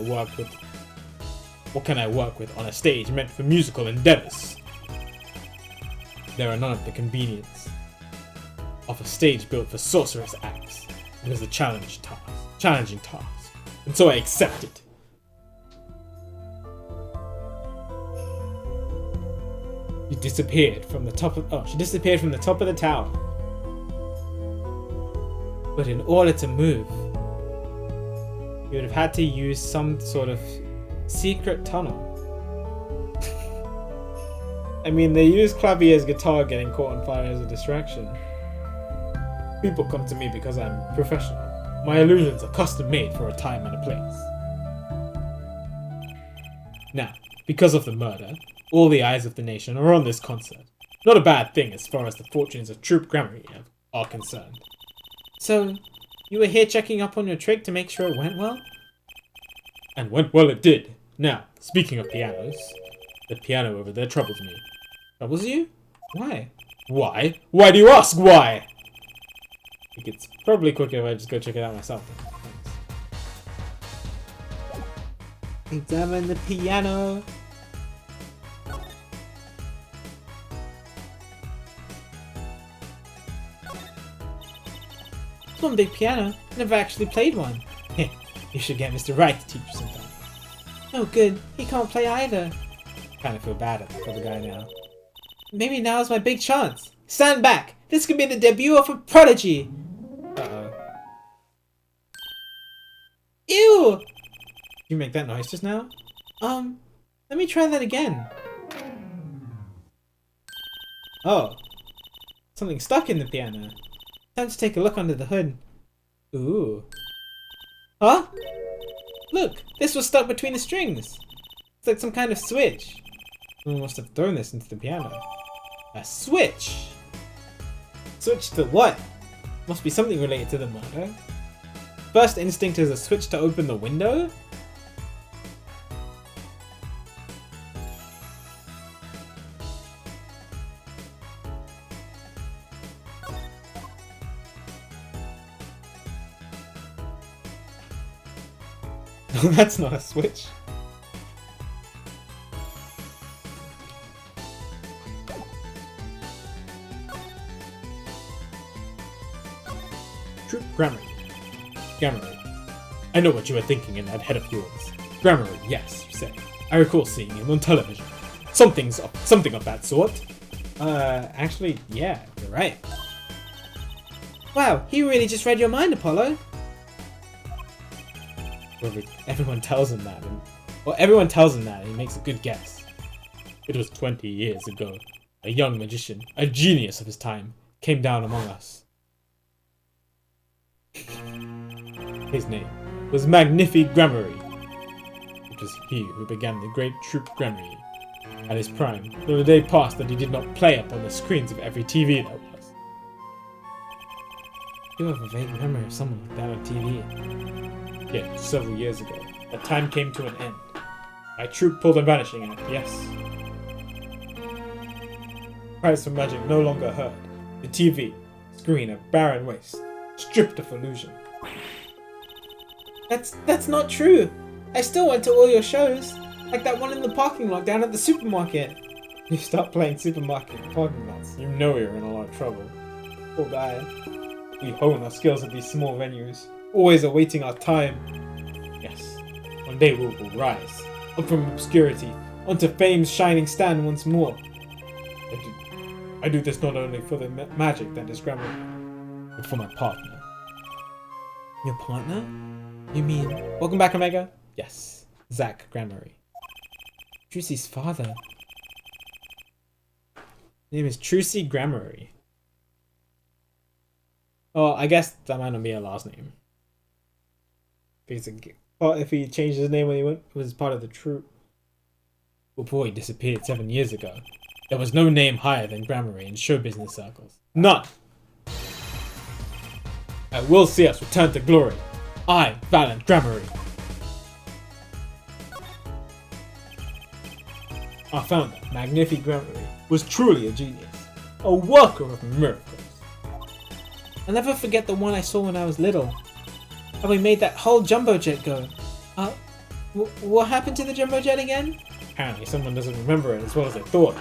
I work with on a stage meant for musical endeavors? There are none of the convenience of a stage built for sorcerous acts. It was a challenging task, and so I accepted. She disappeared from the top of the tower. But in order to move, you would have had to use some sort of secret tunnel. I mean, they use Clavier's guitar getting caught on fire as a distraction. People come to me because I'm professional. My illusions are custom made for a time and a place. Now, because of the murder, all the eyes of the nation are on this concert. Not a bad thing as far as the fortunes of Troop Gramarye are concerned. So, you were here checking up on your trick to make sure it went well? And went well it did. Now, speaking of pianos, the piano over there troubles me. Troubles you? Why? Why? Why do you ask why? I think it's probably quicker if I just go check it out myself. Examine the piano. One big piano. Never actually played one. You should get Mr. Wright to teach you sometime. Oh good, he can't play either. Kind of feel bad for the guy now. Maybe now's my big chance. Stand back! This could be the debut of a prodigy! Uh-oh. Ew! You make that noise just now? Let me try that again. Oh. Something stuck in the piano. Time to take a look under the hood. Ooh. Huh? Look, this was stuck between the strings. It's like some kind of switch. Someone must have thrown this into the piano. A switch? Switch to what? Must be something related to the murder. First instinct is a switch to open the window? No, that's not a switch. Troop Gramarye. Gramarye. I know what you were thinking in that head of yours. Gramarye, yes, you said. I recall seeing him on television. Something of that sort. Actually, yeah, you're right. Wow, he really just read your mind, Apollo. Everyone tells him that, everyone tells him that, and he makes a good guess. It was 20 years ago. A young magician, a genius of his time, came down among us. His name was Magnifi Gramarye. It was he who began the great Troop Gramarye. At his prime, not a day passed that he did not play upon the screens of every TV there was. You have a vague memory of someone like that on TV. Yet, several years ago, that time came to an end. My troop pulled a vanishing act, yes. Cries for magic no longer heard. The TV, screen a barren waste, stripped of illusion. That's not true. I still went to all your shows, like that one in the parking lot down at the supermarket. You stop playing supermarket parking lots, you know you're in a lot of trouble. Poor guy. We hone our skills at these small venues, always awaiting our time. Yes, one day we will rise, up from obscurity, onto fame's shining stand once more. I do this not only for the magic that is Gramarye, but for my partner. Your partner? You mean... Welcome back, Omega. Yes, Zach Gramarye. Trucy's father. His name is Trucy Gramarye. Oh, I guess that might not be a last name. If he changed his name when he was part of the troop. Before he disappeared 7 years ago, there was no name higher than Gramarye in show business circles. None! I will see us return to glory. I, Valiant Gramarye. Our founder, Magnifi Gramarye, was truly a genius. A worker of miracles. I'll never forget the one I saw when I was little. How we made that whole jumbo jet go. What happened to the jumbo jet again? Apparently someone doesn't remember it as well as they thought.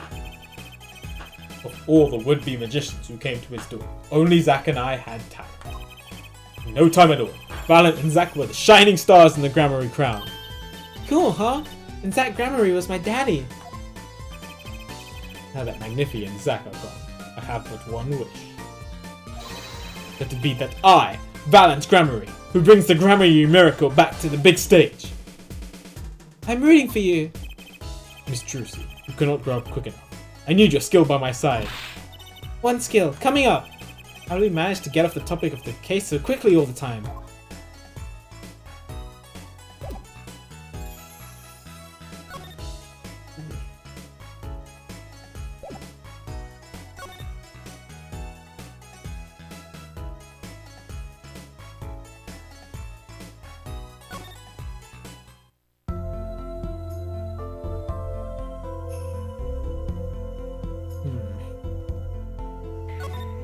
Of all the would-be magicians who came to his door, only Zack and I had talent. In no time at all, Valiant and Zack were the shining stars in the Gramarye crown. Cool, huh? And Zack Gramarye was my daddy. Now that Magnifi and Zack are gone, I have but one wish. Let it be that I, Valiant Gramarye, who brings the Gramarye miracle back to the big stage. I'm rooting for you. Miss Trucy, you cannot grow up quick enough. I need your skill by my side. One skill, coming up. How do we manage to get off the topic of the case so quickly all the time?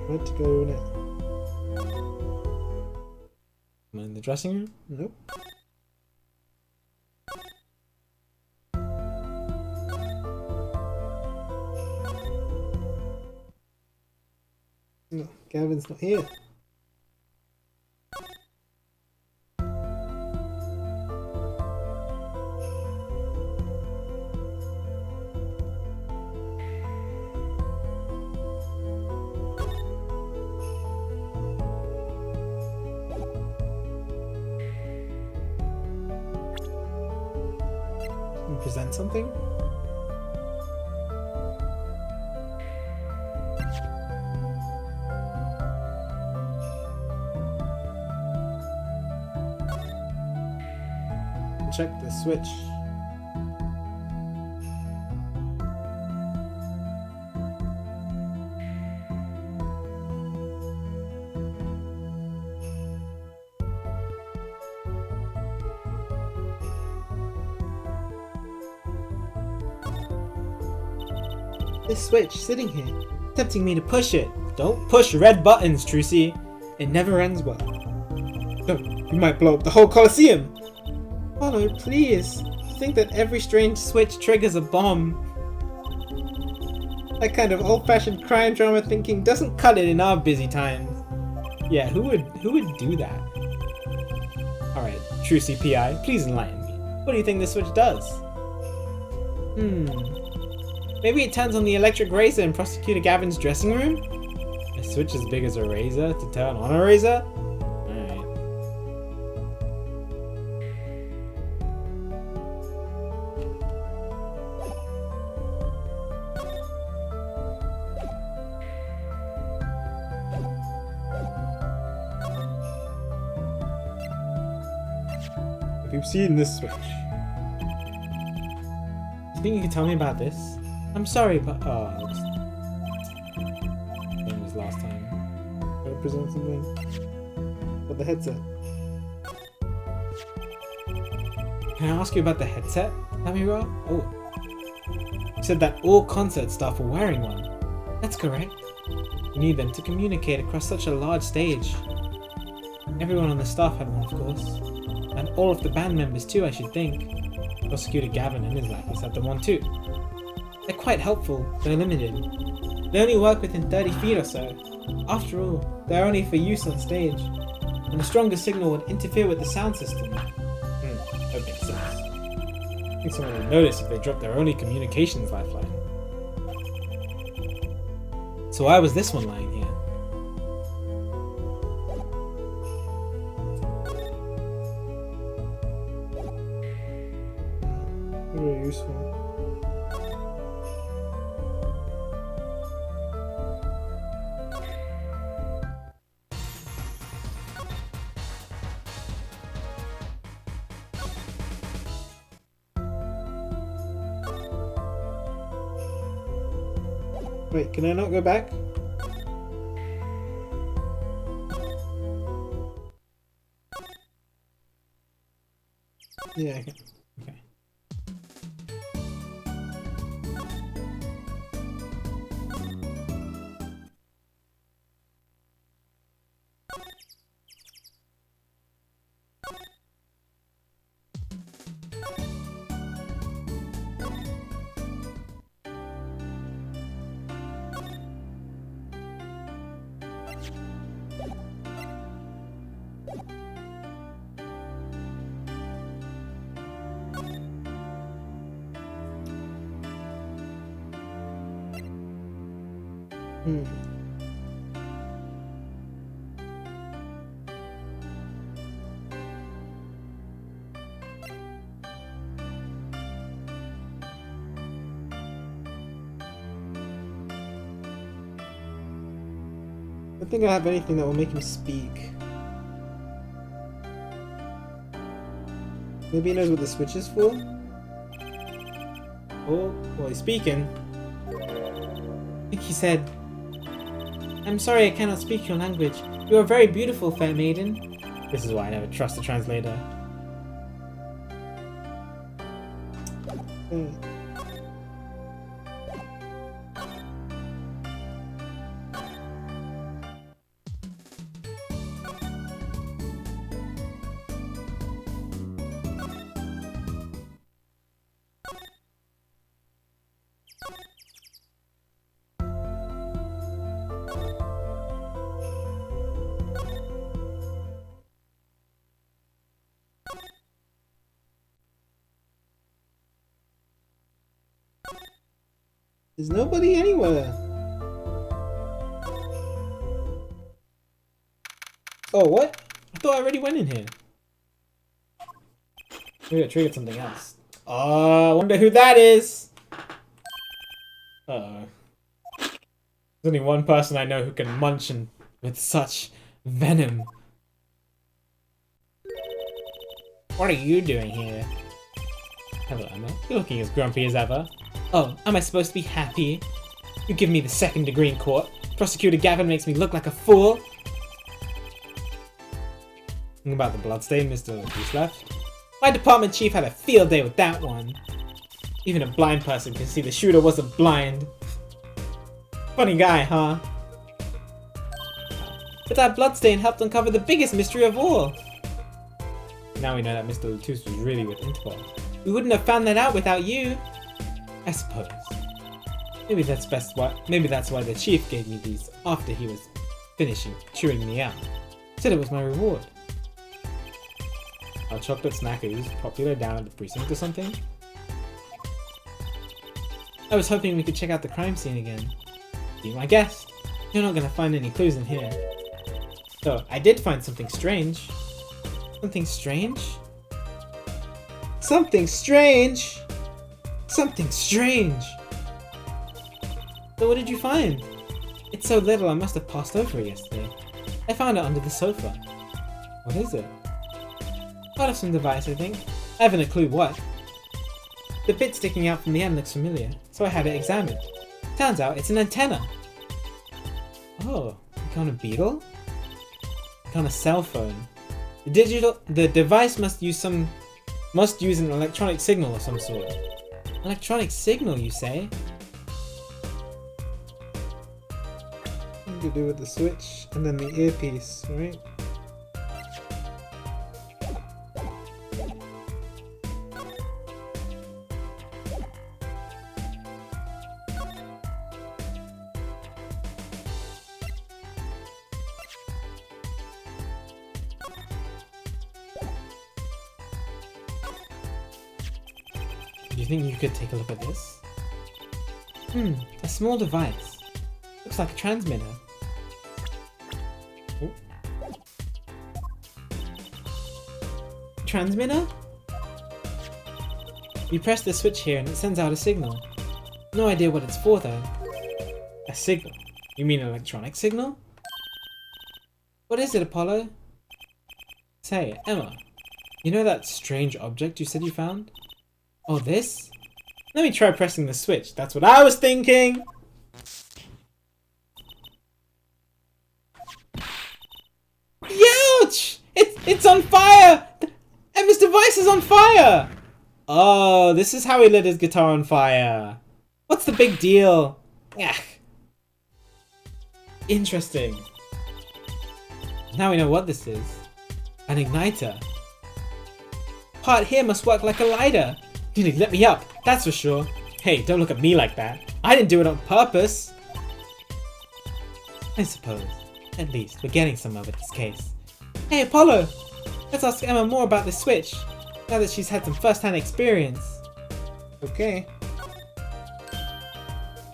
Where to go next? Am I in the dressing room? Nope. No, Gavin's not here. and present something? Check the switch. This switch sitting here, tempting me to push it. Don't push red buttons, Trucy. It never ends well. Oh, you might blow up the whole Colosseum. Follow, please. To think that every strange switch triggers a bomb. That kind of old-fashioned crime drama thinking doesn't cut it in our busy times. Yeah, who would do that? Alright, Trucy PI, please enlighten me. What do you think this switch does? Maybe it turns on the electric razor in Prosecutor Gavin's dressing room? A switch as big as a razor to turn on a razor? Alright. Have you seen this switch? You think you can tell me about this? I'm sorry, but Same as last time. Gotta present something. But the headset. can I ask you about the headset, Tamira? Oh. You said that all concert staff were wearing one. That's correct. You need them to communicate across such a large stage. Everyone on the staff had one, of course. And all of the band members too, I should think. Prosecutor Gavin and his lackeys had them one too. They're quite helpful, though limited. They only work within 30 feet or so. After all, they're only for use on stage. And a stronger signal would interfere with the sound system. That makes sense. I think someone would notice if they dropped their only communications lifeline. So why was this one lying here? Very useful. Wait, can I not go back? Yeah, I can. Okay. I don't think I have anything that will make him speak. Maybe he knows what the switch is for? Oh, well, he's speaking. I think he said, I'm sorry I cannot speak your language. You are very beautiful, fair maiden. This is why I never trust a translator. There's nobody anywhere. Oh, what? I thought I already went in here. Maybe I triggered something else. Oh, I wonder who that is. Uh-oh. There's only one person I know who can munch and with such venom. What are you doing here? Hello, Emma. You're looking as grumpy as ever. Oh, am I supposed to be happy? You give me the 2nd degree in court. Prosecutor Gavin makes me look like a fool. Think about the bloodstain Mr. Goose left. My department chief had a field day with that one. Even a blind person can see the shooter wasn't blind. Funny guy, huh? But that bloodstain helped uncover the biggest mystery of all. Now we know that Mr. Latus was really with Interpol. We wouldn't have found that out without you. I suppose. Maybe that's why the chief gave me these after he was finishing chewing me out. Said it was my reward. Are chocolate snackers popular down at the precinct or something? I was hoping we could check out the crime scene again. Be my guest. You're not gonna find any clues in here. Though I did find something strange. Something strange? Something strange! Something strange! So what did you find? It's so little I must have passed over it yesterday. I found it under the sofa. What is it? Part of some device, I think. I haven't a clue what. The bit sticking out from the end looks familiar, so I had it examined. Turns out it's an antenna. Oh, like on a beetle? Like on a cell phone. The device must use an electronic signal of some sort. Electronic signal, you say? Something to do with the switch and then the earpiece, right? Do you think you could take a look at this? A small device. Looks like a transmitter. Ooh. Transmitter? You press the switch here and it sends out a signal. No idea what it's for though. A signal? You mean an electronic signal? What is it, Apollo? Say, Emma, you know that strange object you said you found? Oh, this? Let me try pressing the switch. That's what I was thinking! Ouch! It's on fire! Emma's device is on fire! Oh, this is how he lit his guitar on fire. What's the big deal? Ugh. Interesting. Now we know what this is. An igniter. Part here must work like a lighter. You need to let me up, that's for sure. Hey, don't look at me like that. I didn't do it on purpose. I suppose. At least, we're getting somewhere with this case. Hey, Apollo! Let's ask Emma more about this switch, now that she's had some first-hand experience. Okay.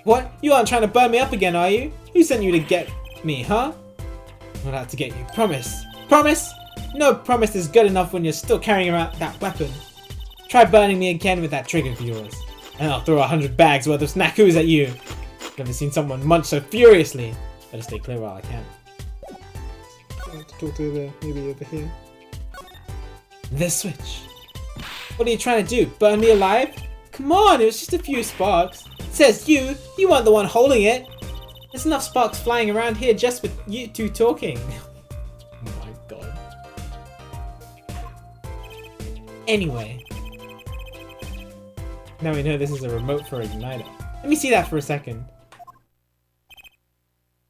What? You aren't trying to burn me up again, are you? Who sent you to get me, huh? I'm not out to get you. Promise. Promise? No promise is good enough when you're still carrying around that weapon. Try burning me again with that trigger of yours, and I'll throw 100 bags worth of snackoos at you. Never seen someone munch so furiously. Better stay clear while I can. I have to talk to the maybe over here. The switch. What are you trying to do? Burn me alive? Come on, it was just a few sparks. Says you weren't the one holding it. There's enough sparks flying around here just with you two talking. Oh my god. Anyway. Now we know this is a remote for Igniter. Let me see that for a second.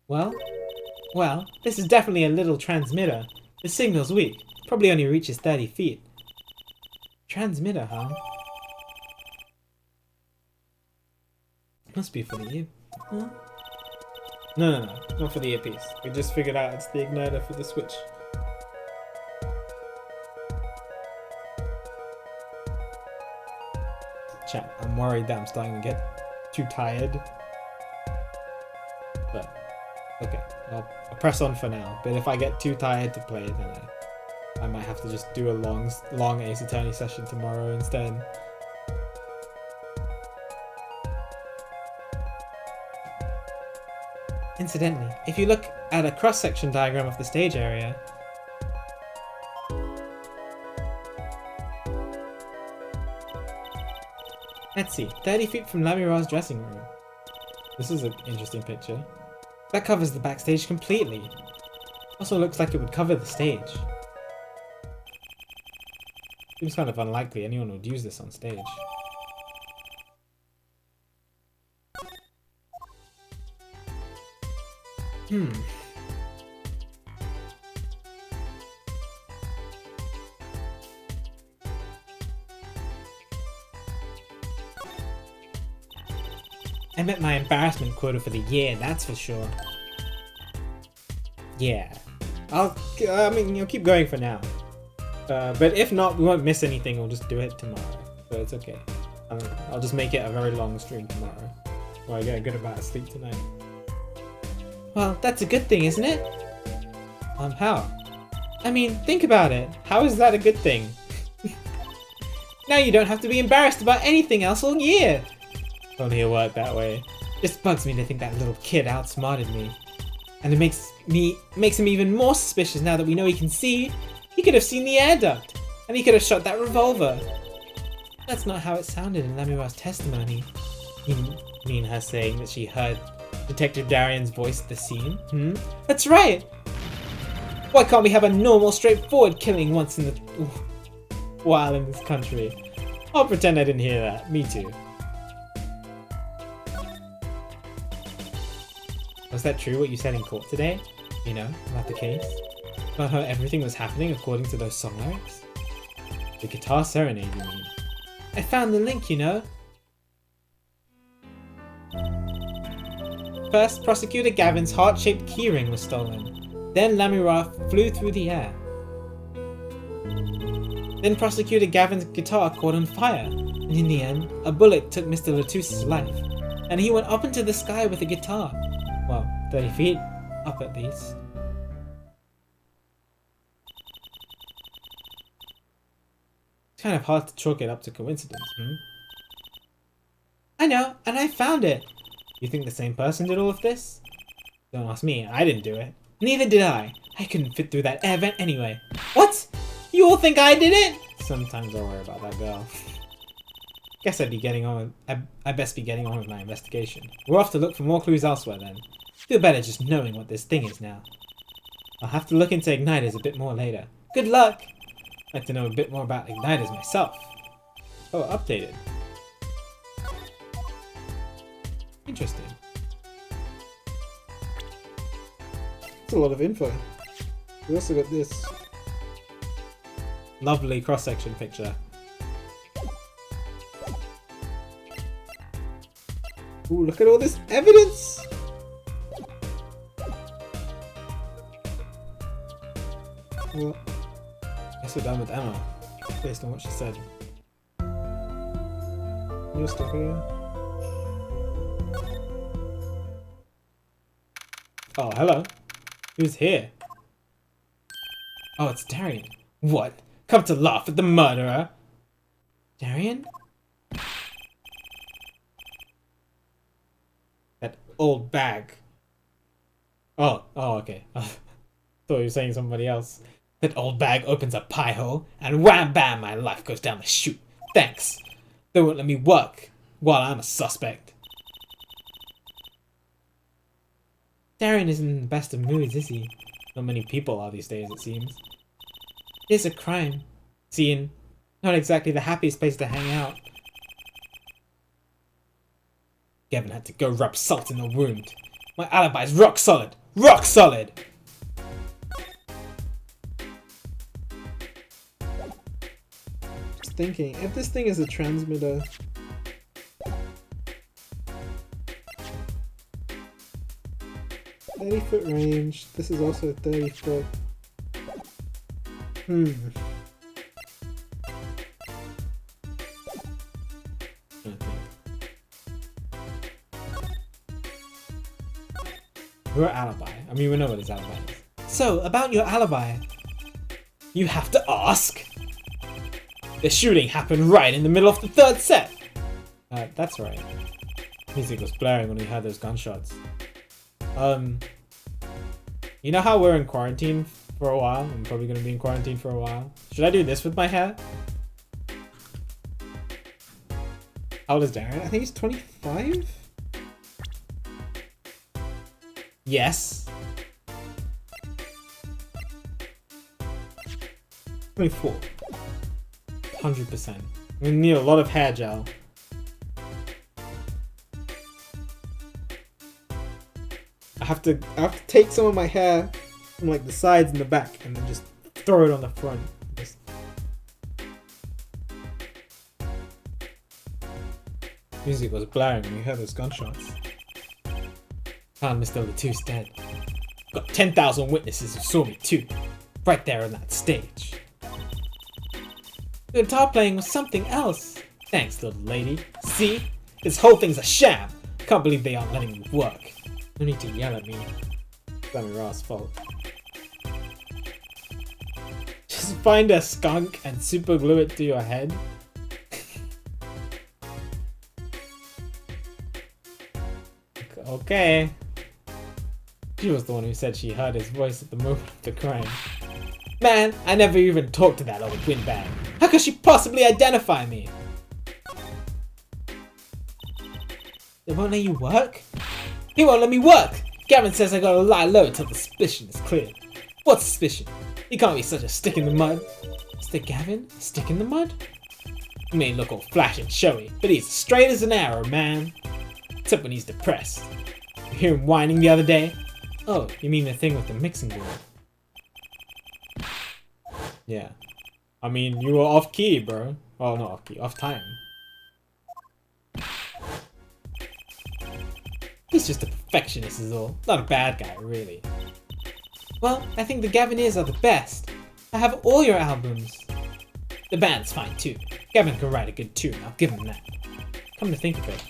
Well, this is definitely a little transmitter. The signal's weak. Probably only reaches 30 feet. Transmitter, huh? Must be for the ear. Huh? No, not for the earpiece. We just figured out it's the igniter for the switch. Chat, I'm worried that I'm starting to get too tired. But, okay, I'll press on for now. But if I get too tired to play, then I might have to just do a long Ace Attorney session tomorrow instead. Incidentally, if you look at a cross-section diagram of the stage area, let's see, 30 feet from Lamira's dressing room. This is an interesting picture. That covers the backstage completely. Also looks like it would cover the stage. Seems kind of unlikely anyone would use this on stage. I met my embarrassment quota for the year, that's for sure. Yeah. I mean, you'll keep going for now. But if not, we won't miss anything. We'll just do it tomorrow. So it's okay. I'll just make it a very long stream tomorrow. Or I get a good amount of sleep tonight. Well, that's a good thing, isn't it? How? I mean, think about it. How is that a good thing? Now you don't have to be embarrassed about anything else all year. Only it worked that way. Just bugs me to think that little kid outsmarted me. And it makes him even more suspicious now that we know he can see. He could have seen the air duct, and he could have shot that revolver. That's not how it sounded in Lamira's testimony. You mean her saying that she heard Detective Darian's voice at the scene? That's right! Why can't we have a normal, straightforward killing once in the while in this country? I'll pretend I didn't hear that. Me too. Was that true what you said in court today? You know, about the case? About how everything was happening according to those song lyrics? The guitar serenade, you mean? I found the link, you know. First, Prosecutor Gavin's heart-shaped keyring was stolen. Then Lamira flew through the air. Then Prosecutor Gavin's guitar caught on fire. And in the end, a bullet took Mr. Latus's life. And he went up into the sky with a guitar. Well, 30 feet up at least. It's kind of hard to chalk it up to coincidence, I know, and I found it. You think the same person did all of this? Don't ask me, I didn't do it. Neither did I. I couldn't fit through that air vent anyway. What? You all think I did it? Sometimes I worry about that girl. Guess I'd be getting on. I best be getting on with my investigation. We're off to look for more clues elsewhere then. Feel better just knowing what this thing is now. I'll have to look into igniters a bit more later. Good luck! I'd like to know a bit more about igniters myself. Oh, updated. Interesting. That's a lot of info. We also got this lovely cross-section picture. Ooh, look at all this evidence! Well, I guess we're done with Emma, based on what she said. You're still here? Oh, hello. Who's here? Oh, it's Darian. What? Come to laugh at the murderer? Darian? That old bag. Oh, okay. Thought you were saying somebody else. That old bag opens a pie hole, and wham bam, my life goes down the chute. Thanks. They won't let me work while I'm a suspect. Darian isn't in the best of moods, is he? Not many people are these days, it seems. It's a crime. Seeing, not exactly the happiest place to hang out. Gavin had to go rub salt in the wound. My alibi's rock solid. Rock solid! Just thinking, if this thing is a transmitter... 30-foot range. This is also 30-foot. Your alibi. I mean, we know what his alibi is. So, about your alibi. You have to ask? The shooting happened right in the middle of the third set. That's right. Music was blaring when we heard those gunshots. You know how we're in quarantine for a while? I'm probably gonna be in quarantine for a while. Should I do this with my hair? How old is Darren? I think he's 25? Yes. 24. 100%. We need a lot of hair gel. I have to take some of my hair from like the sides and the back and then just throw it on the front. Just... Music was blaring when you heard those gunshots. Found Mr. Latouche dead. Got 10,000 witnesses who saw me too. Right there on that stage. The guitar playing was something else. Thanks, little lady. See? This whole thing's a sham. Can't believe they aren't letting me work. No need to yell at me. Sammy Ra's fault. Just find a skunk and super glue it to your head. Okay. She was the one who said she heard his voice at the moment of the crime. Man, I never even talked to that old windbag. How could she possibly identify me? They won't let you work? He won't let me work! Gavin says I gotta lie low until the suspicion is clear. What suspicion? He can't be such a stick in the mud. Stick Gavin? A stick in the mud? He may look all flash and showy, but he's straight as an arrow, man. Except when he's depressed. You hear him whining the other day? Oh, you mean the thing with the mixing board? Yeah. I mean, you were off key, bro. Well, not off key, off time. He's just a perfectionist is all. Not a bad guy, really. Well, I think the Gavineers are the best. I have all your albums. The band's fine too. Gavin can write a good tune, I'll give him that. Come to think of it,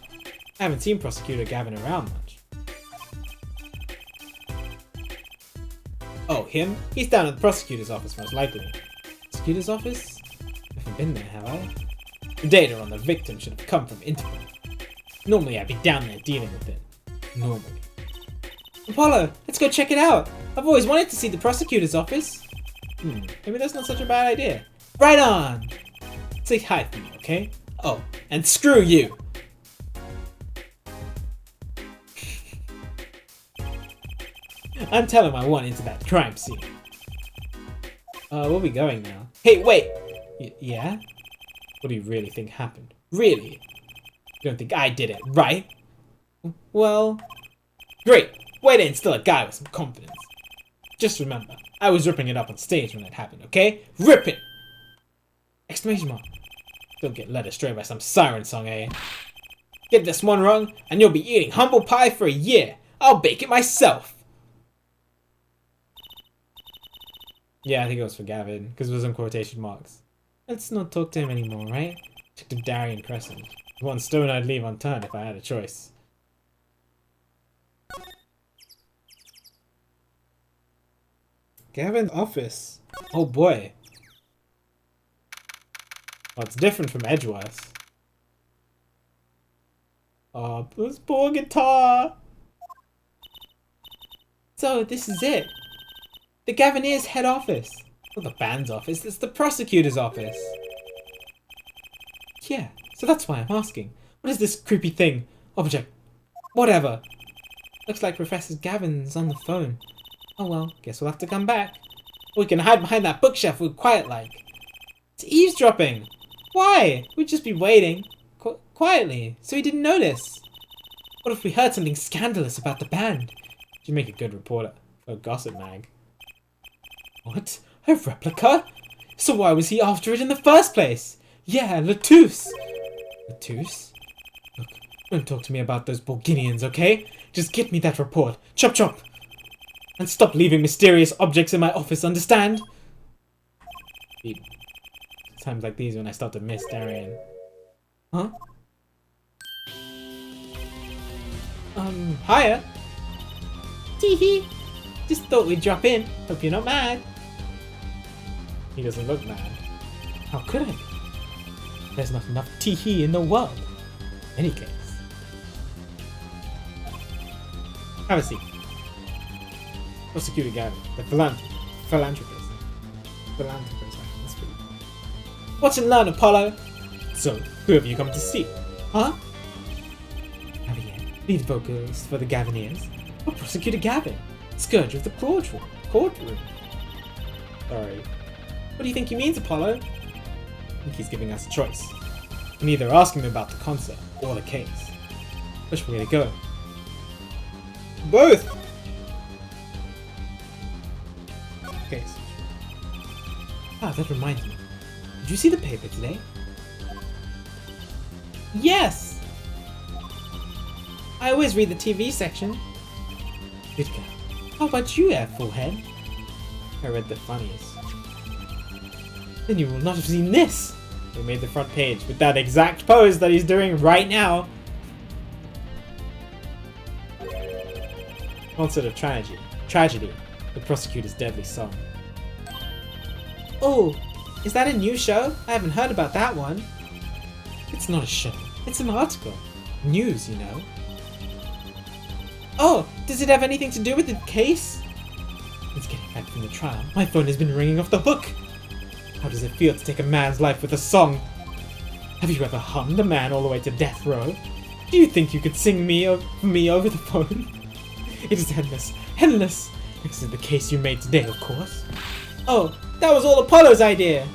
I haven't seen Prosecutor Gavin around much. Oh, him? He's down at the prosecutor's office most likely. Prosecutor's office? I haven't been there, have I? The data on the victim should have come from Interpol. Normally I'd be down there dealing with it. Normally. Apollo, let's go check it out. I've always wanted to see the prosecutor's office. Maybe that's not such a bad idea. Right on! Say hi for me, okay? Oh, and screw you! I'm telling I want into that crime scene. Where are we going now? Hey, wait! Yeah? What do you really think happened? Really? You don't think I did it, right? Well... Great! Wait to instill a guy with some confidence. Just remember, I was ripping it up on stage when that happened, okay? Rip it! Exclamation mark. Don't get led astray by some siren song, eh? Get this one wrong, and you'll be eating humble pie for a year! I'll bake it myself! Yeah, I think it was for Gavin, because it was in quotation marks. Let's not talk to him anymore, right? Check to Darien Crescent. One stone I'd leave unturned if I had a choice. Gavin's office. Oh boy. Well, it's different from Edgeworth. Oh, this poor guitar. So, this is it. The Gavineers' head office. Not the band's office, it's the prosecutor's office. Yeah, so that's why I'm asking. What is this creepy thing? Object. Whatever. Looks like Professor Gavin's on the phone. Oh well, guess we'll have to come back. We can hide behind that bookshelf with quiet like. It's eavesdropping. Why? We'd just be waiting. Quietly, so he didn't notice. What if we heard something scandalous about the band? You'd make a good reporter for a gossip mag. What? A replica? So why was he after it in the first place? Yeah, Latouche. Latouche? Look, don't talk to me about those Borginians, okay? Just get me that report. Chop chop! And stop leaving mysterious objects in my office, understand? Times like these when I start to miss Darien. Huh? Hiya! Teehee! Just thought we'd drop in. Hope you're not mad. He doesn't look mad. How could I? There's not enough teehee in the world. In any case. Have a seat. Prosecutor Gavin, the philanthropist. Philanthropist, that's pretty. Watch and learn, Apollo! So, who have you come to see? Huh? Javier, lead vocalist for the Gaviniers. Oh, Prosecutor Gavin, scourge of the courtroom. Sorry. What do you think he means, Apollo? I think he's giving us a choice. We can either ask him about the concert or the case. Which way to go? Both! Case. Ah, that reminds me. Did you see the paper today? Yes! I always read the TV section. Good girl. How about you, Forehead? I read the funniest. Then you will not have seen this! They made the front page with that exact pose that he's doing right now. Concert of Tragedy. The Prosecutor's Deadly Song. Oh, is that a new show? I haven't heard about that one. It's not a show. It's an article. News, you know. Oh, does it have anything to do with the case? It's getting back from the trial. My phone has been ringing off the hook. How does it feel to take a man's life with a song? Have you ever hummed a man all the way to death row? Do you think you could sing me over the phone? It is endless. This is the case you made today, of course. Oh, that was all Apollo's idea.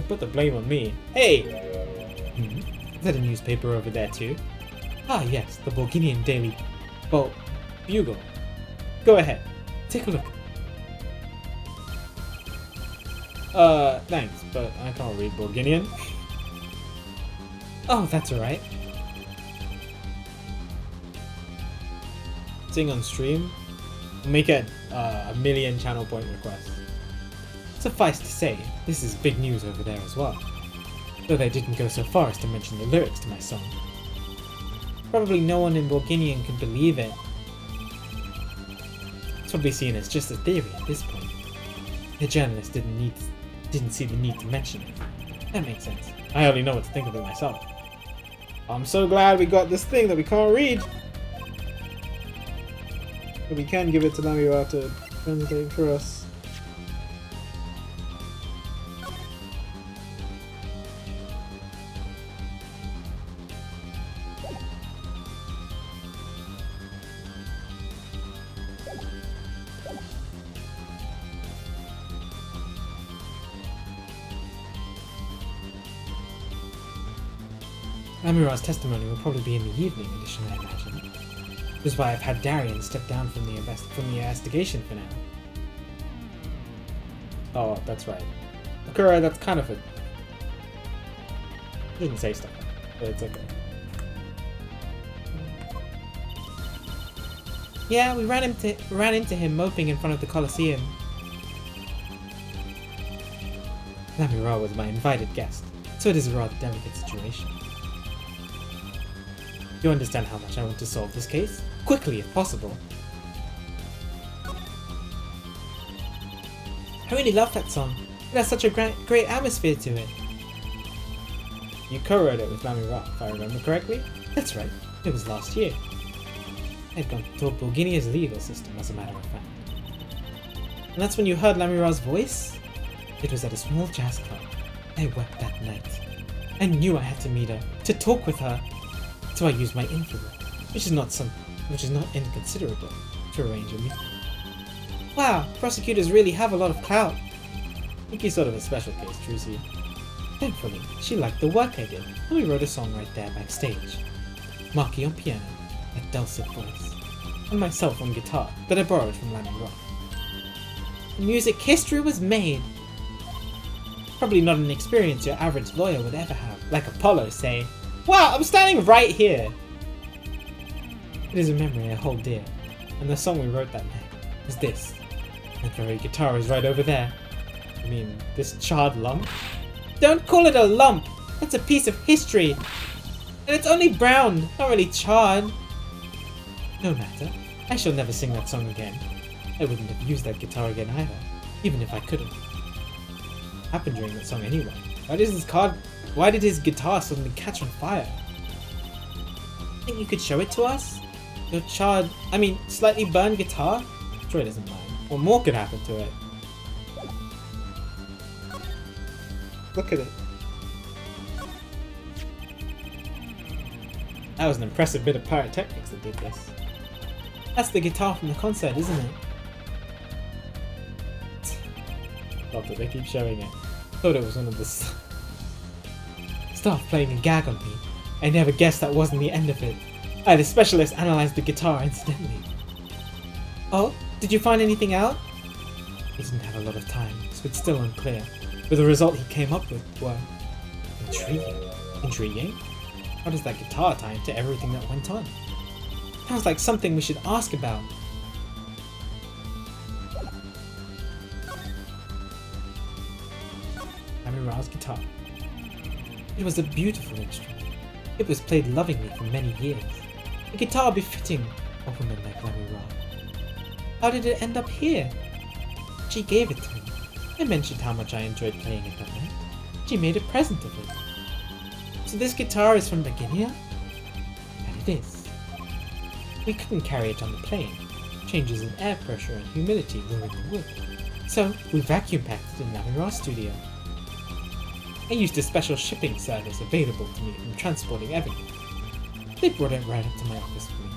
Put the blame on me. Hey! Is that a newspaper over there too? Ah yes, the Bulgarian Daily Bugle. Go ahead, take a look. Thanks, but I can't read Bulgarian. Oh, that's alright. Sing on stream. Make a million channel point requests. Suffice to say, this is big news over there as well. Though they didn't go so far as to mention the lyrics to my song. Probably no one in Bulgarian could believe it. It's probably seen as just a theory at this point. The journalist didn't see the need to mention it. That makes sense. I only know what to think of it myself. I'm so glad we got this thing that we can't read. But we can give it to Lamira to translate for us. Lamira's testimony will probably be in the evening edition, I imagine. Which is why I've had Darian step down from the investigation for now. Oh, that's right. Akura, that's kind of a... I didn't say stuff, but it's okay. Yeah, we ran into him moping in front of the Colosseum. Lamira was my invited guest, so it is a rather delicate situation. You understand how much I want to solve this case? Quickly, if possible. I really love that song. It has such a great atmosphere to it. You co-wrote it with Lamira, if I remember correctly? That's right. It was last year. I had gone to Bulgaria's legal system, as a matter of fact. And that's when you heard Lamira's voice? It was at a small jazz club. I wept that night. I knew I had to meet her, to talk with her. So I used my infrared, which is not inconsiderable, to arrange a meeting. Wow, prosecutors really have a lot of clout. I think he's sort of a special case, Trucy. Thankfully, she liked the work I did, and we wrote a song right there backstage. Maki on piano, a dulcet voice, and myself on guitar that I borrowed from Lamira. The music history was made. Probably not an experience your average lawyer would ever have, like Apollo saying, "Wow, I'm standing right here!" It is a memory I hold dear, and the song we wrote that night was this. That very guitar is right over there. I mean, this charred lump? Don't call it a lump! That's a piece of history! And it's only brown, not really charred. No matter, I shall never sing that song again. I wouldn't have used that guitar again either, even if I couldn't. What happened during that song anyway? Why did his guitar suddenly catch on fire? Think you could show it to us? Your slightly burned guitar? Troy doesn't mind. What more could happen to it? Look at it. That was an impressive bit of pyrotechnics that did this. That's the guitar from the concert, isn't it? Love that they keep showing it. Thought it was one of the Staff playing a gag on me. I never guessed that wasn't the end of it. I had a specialist analyze the guitar incidentally. Oh, did you find anything out? He didn't have a lot of time, so it's still unclear. But the result he came up with were intriguing. Intriguing? How does that guitar tie into everything that went on? Sounds like something we should ask about. Amira's guitar. It was a beautiful instrument. It was played lovingly for many years. A guitar befitting a woman like Amira. How did it end up here? She gave it to me. I mentioned how much I enjoyed playing it that night. She made a present of it. So this guitar is from Beginia? And it is. We couldn't carry it on the plane. Changes in air pressure and humidity ruined the wood. So we vacuum packed it in Namira's studio. I used a special shipping service available to me from transporting everything. They brought it right up to my office for me.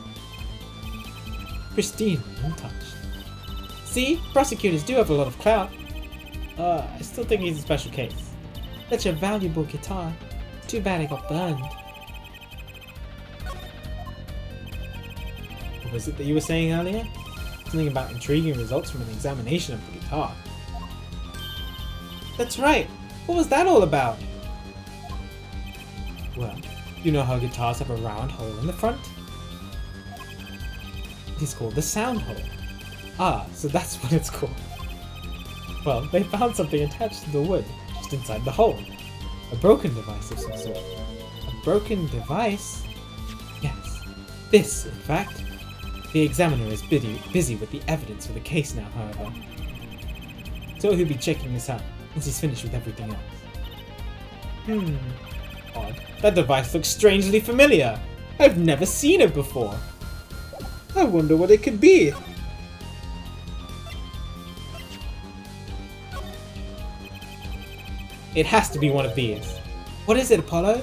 Pristine and untouched. See? Prosecutors do have a lot of clout. I still think he's a special case. Such a valuable guitar. Too bad it got burned. What was it that you were saying earlier? Something about intriguing results from an examination of the guitar. That's right. What was that all about? Well, you know how guitars have a round hole in the front? It is called the sound hole. Ah, so that's what it's called. Well, they found something attached to the wood, just inside the hole. A broken device of some sort. A broken device? Yes. This, in fact. The examiner is busy with the evidence for the case now, however. So he'll be checking this out once he's finished with everything else. Odd. That device looks strangely familiar. I've never seen it before. I wonder what it could be. It has to be one of these. What is it, Apollo?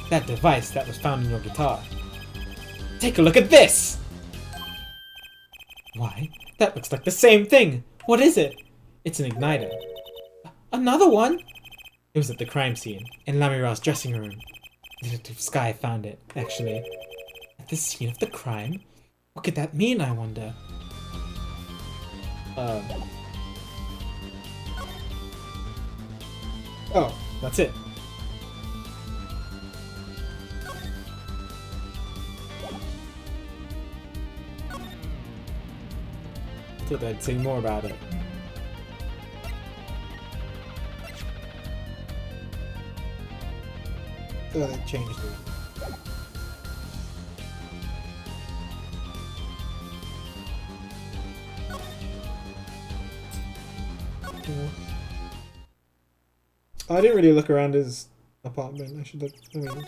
That device that was found in your guitar. Take a look at this! Why, that looks like the same thing! What is it? It's an igniter. Another one? It was at the crime scene, in Lamira's dressing room. Detective Sky found it, actually. At the scene of the crime? What could that mean, I wonder? Oh, that's it. I thought I'd say more about it. Oh, they changed it. Yeah. I didn't really look around his apartment. I should look. I mean,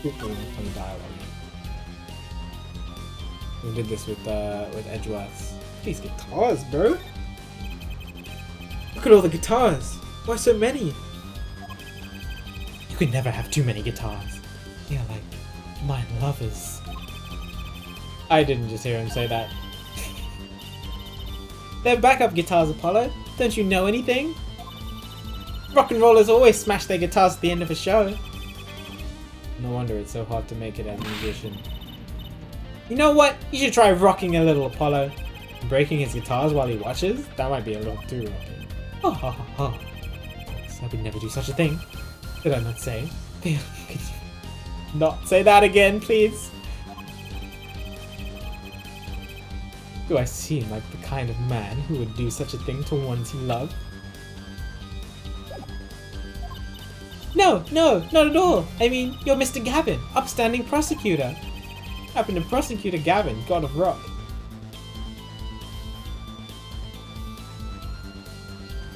funny dialogue. We did this with Edgeworths. These guitars, bro. Look at all the guitars. Why so many? You could never have too many guitars. They are like my lovers. I didn't just hear him say that. They're backup guitars, Apollo. Don't you know anything? Rock and rollers always smash their guitars at the end of a show. No wonder it's so hard to make it as a musician. You know what? You should try rocking a little, Apollo. Breaking his guitars while he watches? That might be a little too rocky. Oh, ha, ha, ha. Of course, I would never do such a thing. Did I not say? Could you not say that again, please? Do I seem like the kind of man who would do such a thing to ones he loved? No, not at all. I mean, you're Mr. Gavin, upstanding prosecutor. Happened to Prosecutor Gavin, God of Rock.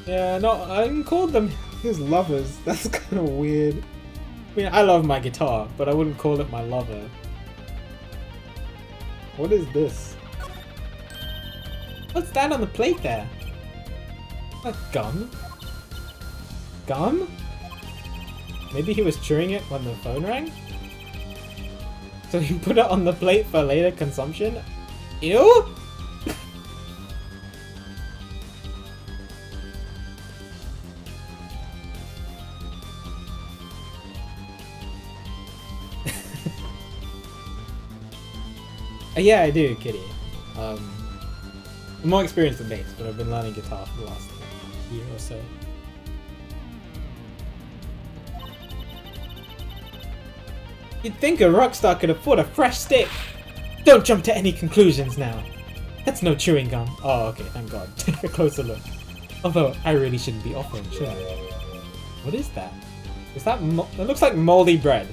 Yeah, no, I called them his lovers. That's kind of weird. I mean, I love my guitar, but I wouldn't call it my lover. What is this? What's that on the plate there? That gum? Gum? Maybe he was chewing it when the phone rang? So he put it on the plate for later consumption? Ew? Yeah, I do, Kitty. I'm more experienced than bass, but I've been learning guitar for the last year or so. You'd think a rock star could afford a fresh stick. Don't jump to any conclusions now. That's no chewing gum. Oh, okay, thank God. Take a closer look. Although, I really shouldn't be offering, should I? What is that? Is that it looks like moldy bread.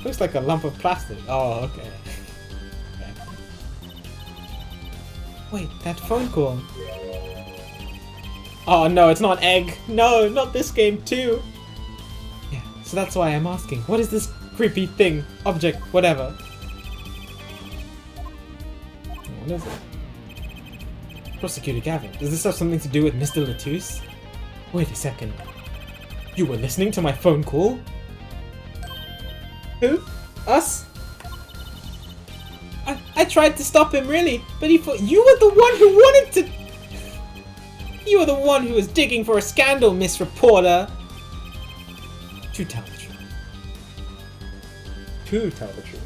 Looks like a lump of plastic. Oh, okay. Wait, that phone call. Oh no, it's not an egg. No, not this game too. Yeah, so that's why I'm asking. What is this creepy thing, object, whatever? What is it? Prosecutor Gavin, does this have something to do with Mr. Latouche? Wait a second. You were listening to my phone call? Who? Us? I tried to stop him, really, but he thought you were the one who wanted to. You were the one who was digging for a scandal, Miss Reporter. To tell the truth. To tell the truth.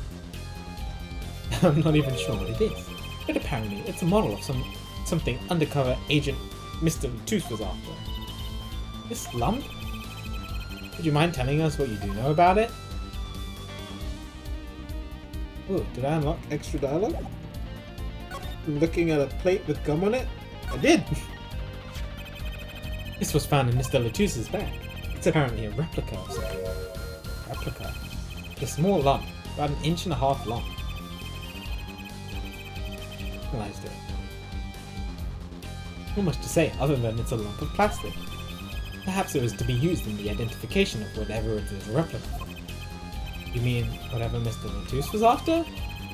I'm not even sure what it is, but apparently it's a model of something undercover agent Mr. Latouche was after. This lump? Would you mind telling us what you do know about it? Oh, did I unlock extra dialogue? Looking at a plate with gum on it? I did! This was found in Mr. Latouche's bag. It's apparently a replica of something. Replica? A small lump, about 1.5 inches long. Analyzed it. Not much to say other than it's a lump of plastic. Perhaps it was to be used in the identification of whatever it is a replica of. You mean whatever Mr. Latouche was after?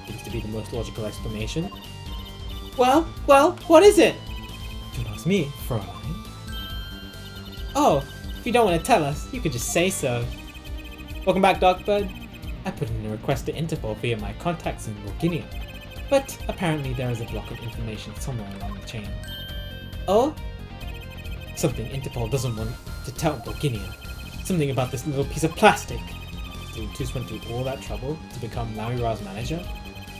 Seems to be the most logical explanation. Well, what is it? Don't ask me, Fräulein. Oh, if you don't want to tell us, you could just say so. Welcome back, Darkbird. I put in a request to Interpol via my contacts in Bulgaria, but apparently there is a block of information somewhere along the chain. Oh? Something Interpol doesn't want to tell Bulgaria. Something about this little piece of plastic. Latouche went through all that trouble to become Lamira's manager,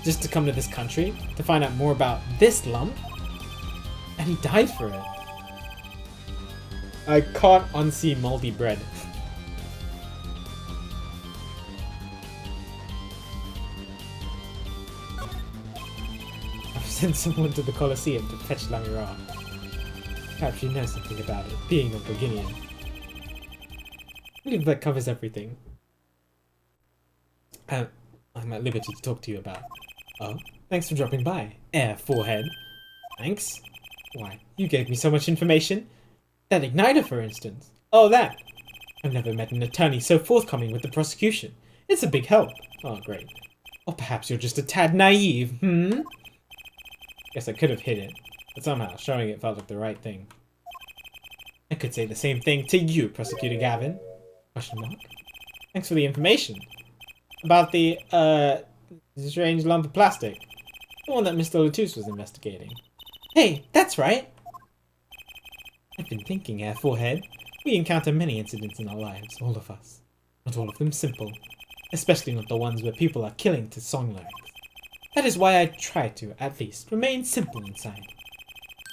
just to come to this country to find out more about this lump, and he died for it. I can't unsee moldy bread. I've sent someone to the Colosseum to fetch Lamira. Perhaps she knows something about it, being a Bulgarian. I believe that covers everything. I'm at liberty to talk to you about. Oh, thanks for dropping by, Air Forehead. Thanks? Why, you gave me so much information. That igniter, for instance. Oh, that. I've never met an attorney so forthcoming with the prosecution. It's a big help. Oh, great. Or perhaps you're just a tad naive, Guess I could have hid it, but somehow showing it felt like the right thing. I could say the same thing to you, Prosecutor Gavin. Question mark? Thanks for the information. About the, strange lump of plastic. The one that Mr. Latouche was investigating. Hey, that's right! I've been thinking, Air Forehead. We encounter many incidents in our lives, all of us. Not all of them simple. Especially not the ones where people are killing to song lyrics. That is why I try to, at least, remain simple inside.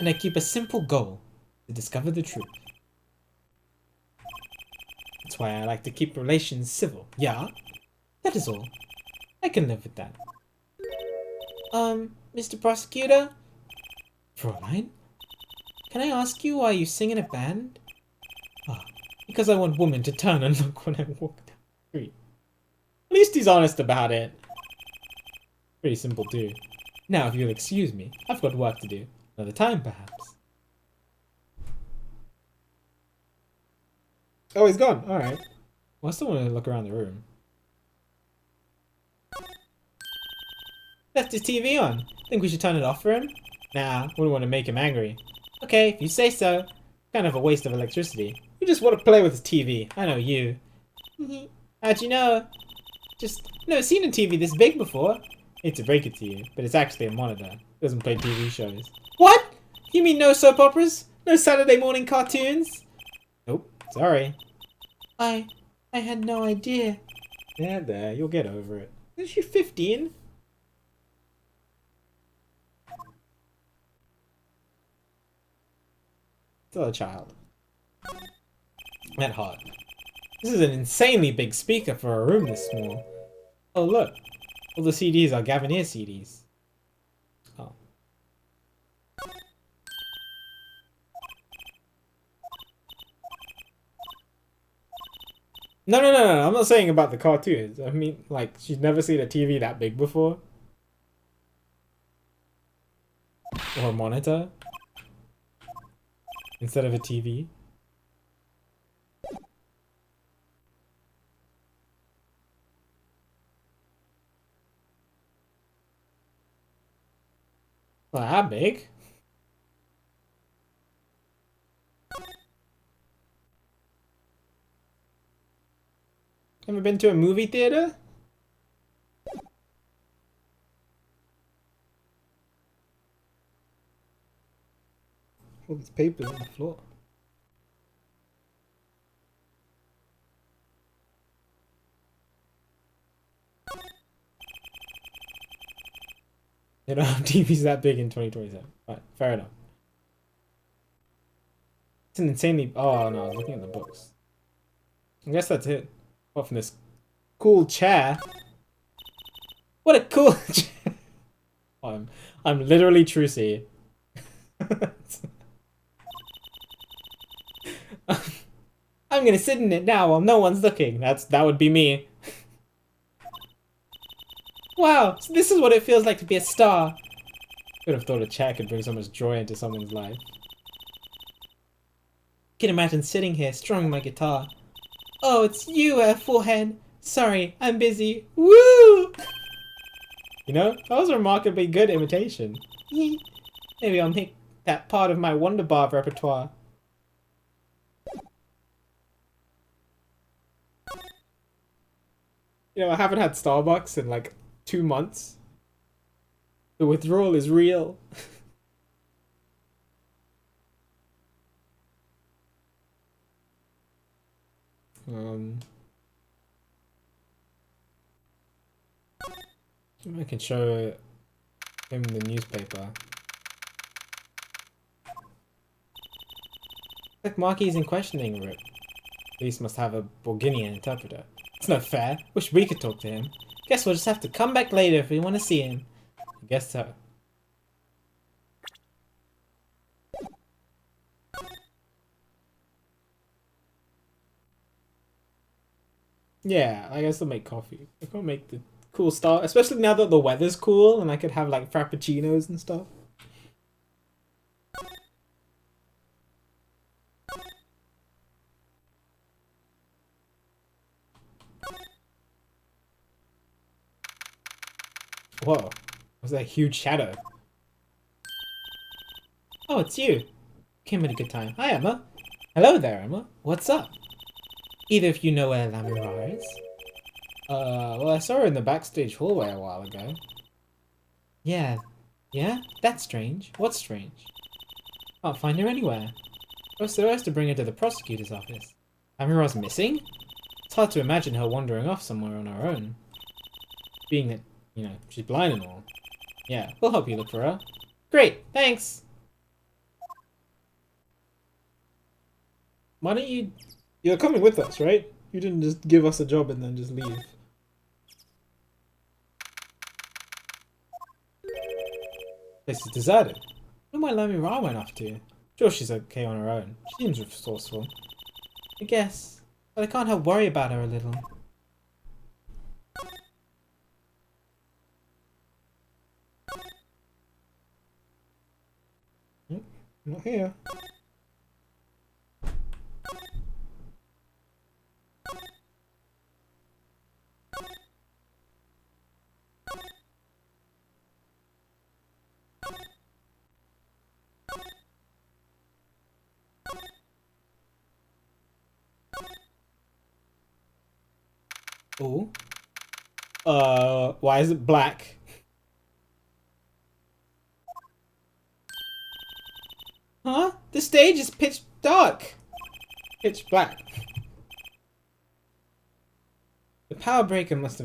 And I keep a simple goal. To discover the truth. That's why I like to keep relations civil. Yeah? That is all. I can live with that. Mr. Prosecutor? Fräulein? Can I ask you why you sing in a band? Ah, because I want women to turn and look when I walk down the street. At least he's honest about it. Pretty simple too. Now if you'll excuse me, I've got work to do. Another time perhaps. Oh, he's gone. Alright. Well, I still want to look around the room. Left his TV on. Think we should turn it off for him? Nah, wouldn't want to make him angry. Okay, if you say so. Kind of a waste of electricity. You just want to play with his TV. I know you. How'd you know? Just never seen a TV this big before. Hate to break it to you, but it's actually a monitor. It doesn't play TV shows. What? You mean no soap operas? No Saturday morning cartoons? Nope, sorry. I had no idea. Yeah, there, you'll get over it. Isn't she 15? Still a child. At heart. This is an insanely big speaker for a room this small. Oh look, all the CDs are Gavinier CDs. Oh. No, I'm not saying about the cartoons. I mean, like, she's never seen a TV that big before. Or a monitor. Instead of a TV. Not that big. Ever been to a movie theater? All these papers on the floor. They don't have TVs that big in 2027. Right, fair enough. It's an insanely... Oh no, I was looking at the books. I guess that's it. Apart from this cool chair. What a cool chair! I'm literally Trucy. I'm gonna sit in it now while no one's looking. That would be me. Wow, so this is what it feels like to be a star. Could have thought a chair could bring so much joy into someone's life. Can imagine sitting here strumming my guitar. Oh, it's you, forehead. Sorry, I'm busy. Woo! You know, that was a remarkably good imitation. Maybe I'll make that part of my Wonder Bar repertoire. You know, I haven't had Starbucks in like 2 months. The withdrawal is real. I can show him the newspaper. Like Marky's in questioning room. Police must have a Borginian interpreter. It's not fair. Wish we could talk to him. Guess we'll just have to come back later if we want to see him. I guess so. Yeah, I guess I'll make coffee. I can't make the cool stuff, especially now that the weather's cool and I could have like frappuccinos and stuff. Whoa, what's that huge shadow? Oh, it's you. Came at a good time. Hi, Emma. Hello there, Emma. What's up? Either of you know where Lamira is? Well, I saw her in the backstage hallway a while ago. Yeah. Yeah? That's strange. What's strange? Can't find her anywhere. I was supposed to bring her to the prosecutor's office. Amira's missing? It's hard to imagine her wandering off somewhere on her own. Being that, you know, she's blind and all. Yeah, we'll help you look for her. Great, thanks! Why don't you... You're coming with us, right? You didn't just give us a job and then just leave. This is deserted. Where might Lamira went off to? Sure, she's okay on her own. She seems resourceful. I guess. But I can't help worry about her a little. Not here. Oh. Why is it black? Huh? The stage is pitch dark. Pitch black. The power breaker must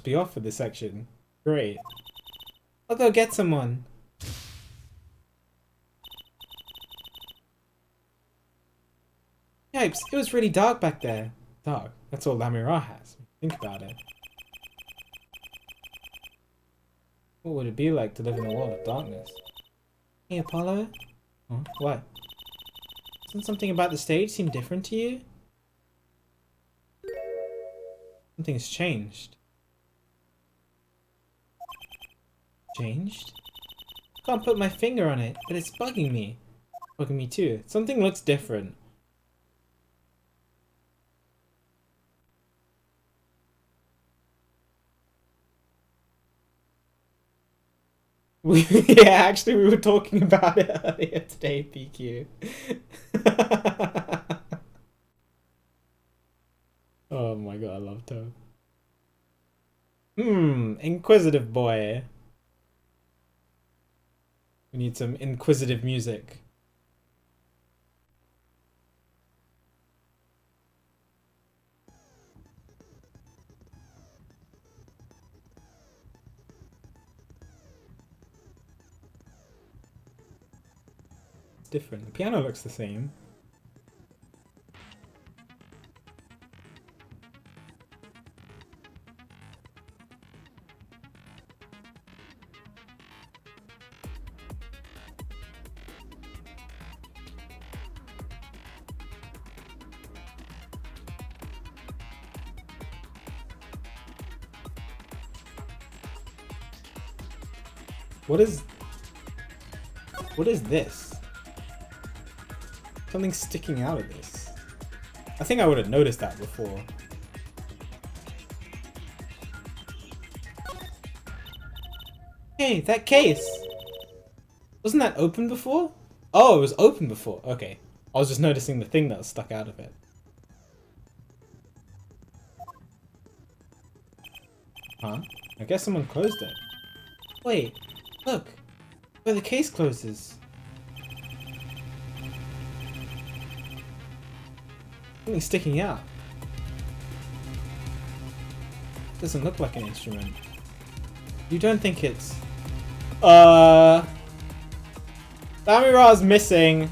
be off for this section. Great. I'll go get someone. Yipes, it was really dark back there. Dark. That's all Lamira has. Think about it. What would it be like to live in a world of darkness? Hey, Apollo? Huh? What? Doesn't something about the stage seem different to you? Something's changed. Changed? Can't put my finger on it, but it's bugging me. Bugging me too. Something looks different. Yeah, actually we were talking about it earlier today, PQ. Oh my god, I love Toad. Inquisitive boy. We need some inquisitive music. It's different. The piano looks the same. What is this? Something sticking out of this. I think I would have noticed that before. Hey, that case! Wasn't that open before? Oh, it was open before. Okay. I was just noticing the thing that was stuck out of it. Huh? I guess someone closed it. Wait, look. Where the case closes. Something sticking out. Doesn't look like an instrument. You don't think it's... Lamira's missing.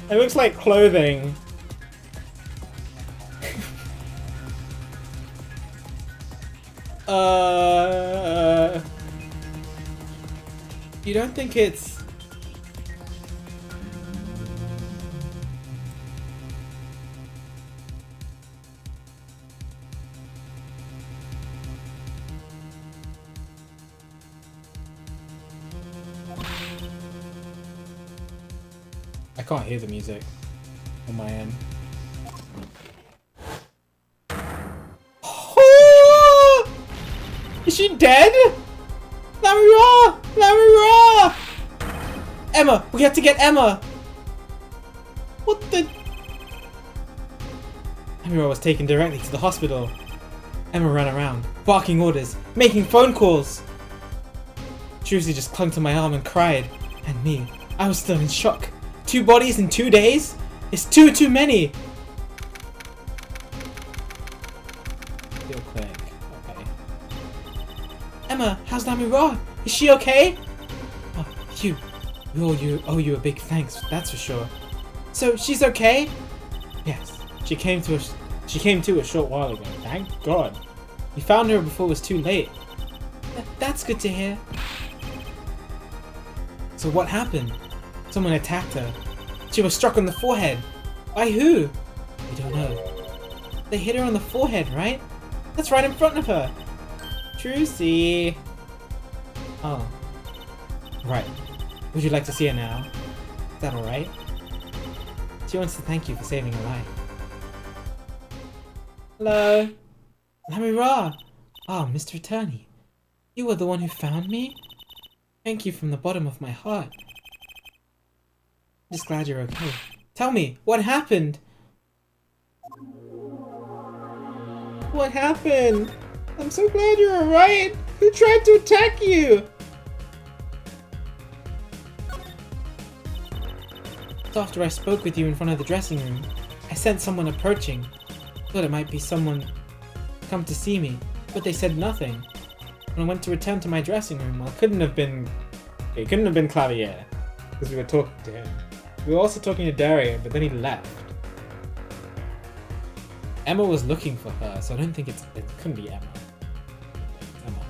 It looks like clothing. You don't think it's... I can't hear the music on my end. Is she dead? Lamira! Lamira! Emma! We have to get Emma! What the... Lamira was taken directly to the hospital. Emma ran around, barking orders, making phone calls. Trucy just clung to my arm and cried. And me, I was still in shock. 2 bodies in 2 days? It's too many! Real quick, okay. Emma, how's Lamira? Is she okay? Oh, we owe you a big thanks, that's for sure. So, she's okay? Yes, she came to a short while ago, thank God. We found her before it was too late. That's good to hear. So what happened? Someone attacked her. She was struck on the forehead. By who? We don't know. They hit her on the forehead, right? That's right in front of her. Trucy. Oh. Right. Would you like to see her now? Is that alright? She wants to thank you for saving her life. Hello? Lamira! Ah, Mr. Attorney. You were the one who found me? Thank you from the bottom of my heart. I'm just glad you're okay. Tell me, what happened? What happened? I'm so glad you're alright. Who tried to attack you? So after I spoke with you in front of the dressing room, I sensed someone approaching. Thought it might be someone come to see me, but they said nothing. When I went to return to my dressing room, Well, it couldn't have been Clavier, because we were talking to him. We were also talking to Darian, but then he left. Emma was looking for her, so I don't think it couldn't be Emma. Emma.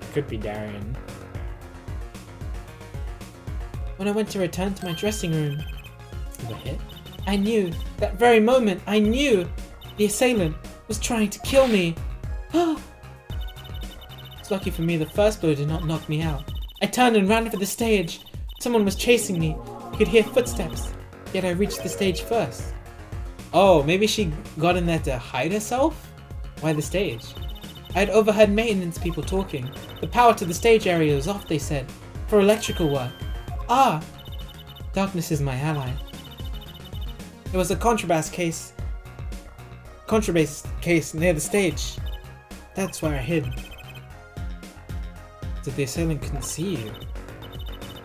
It could be Darian. when I went to return to my dressing room, You were hit? I knew, that very moment, I knew the assailant was trying to kill me. It's lucky for me the first blow did not knock me out. I turned and ran for the stage. Someone was chasing me. I could hear footsteps, yet I reached the stage first. Oh, maybe she got in there to hide herself? Why the stage? I had overheard maintenance people talking. The power to the stage area was off, they said, for electrical work. Ah! Darkness is my ally. There was a contrabass case near the stage. That's where I hid. So the assailant couldn't see you.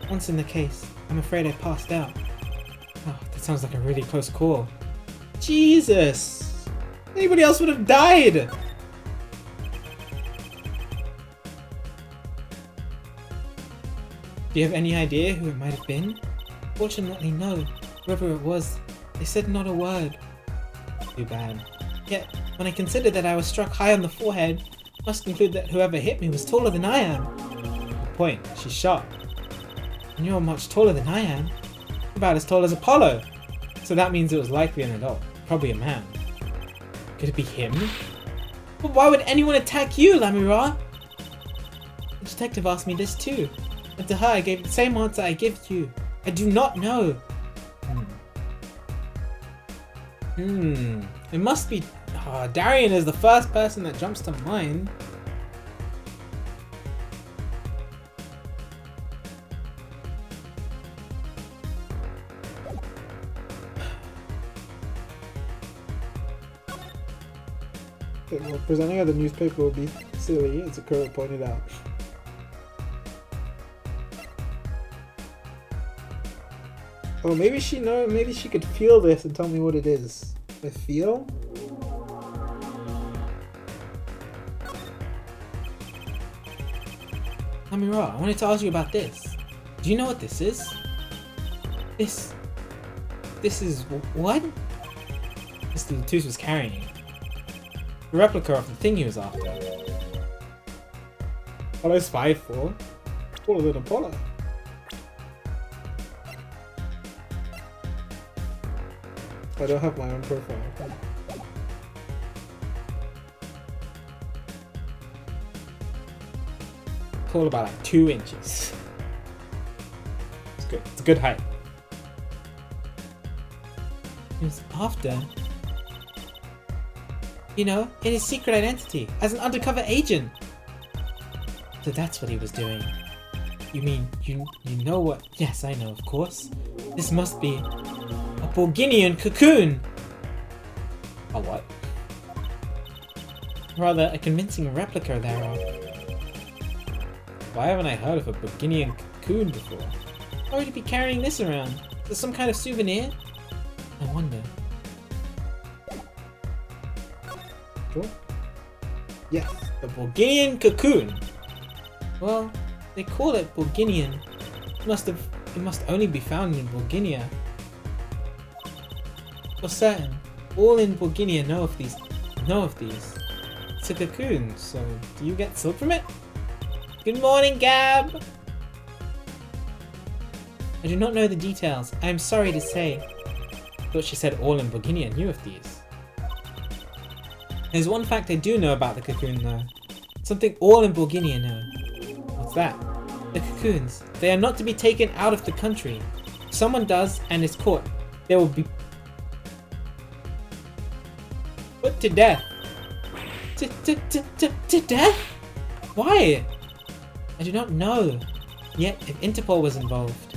Once in the case, I'm afraid I passed out. Oh, that sounds like a really close call. Jesus! Anybody else would have died! Do you have any idea who it might have been? Fortunately, no. Whoever it was, they said not a word. Too bad. Yet, when I considered that I was struck high on the forehead, I must conclude that whoever hit me was taller than I am. Good point. She's shot. And you're much taller than I am. About as tall as Apollo. So that means it was likely an adult. Probably a man. Could it be him? But why would anyone attack you, Lamira? The detective asked me this too. And to her I gave the same answer I give to you. I do not know. It must be... Darian is the first person that jumps to mind. Well, presenting at the newspaper will be silly, as Akira pointed out. Oh, maybe she could feel this and tell me what it is. I feel? Lamira, I wanted to ask you about this. Do you know what this is? This is what? Mr. Latouche was carrying it. A replica of the thing he was after. Apollo's 5'4". Taller than Apollo. I don't have my own profile. Tall about like 2 inches. It's good. It's a good height. He was after, you know, in his secret identity as an undercover agent. So that's what he was doing. You mean you know what? Yes, I know, of course. This must be a Borginian cocoon. A what? Rather, a convincing replica thereof. Why haven't I heard of a Borginian cocoon before? Why would he be carrying this around? Is this some kind of souvenir? I wonder. Sure. Yes. The Borginian cocoon. Well, they call it Borginian. It must only be found in Borginia. For certain, all in Borginia know of these. It's a cocoon, so do you get silk from it? Good morning, Gab! I do not know the details. I am sorry to say. I thought she said all in Borginia knew of these. There's one fact I do know about the cocoon though. Something all in Borginia know. What's that? The cocoons. They are not to be taken out of the country. If someone does and is caught, they will be put to death. To death? Why? I do not know. Yet, if Interpol was involved,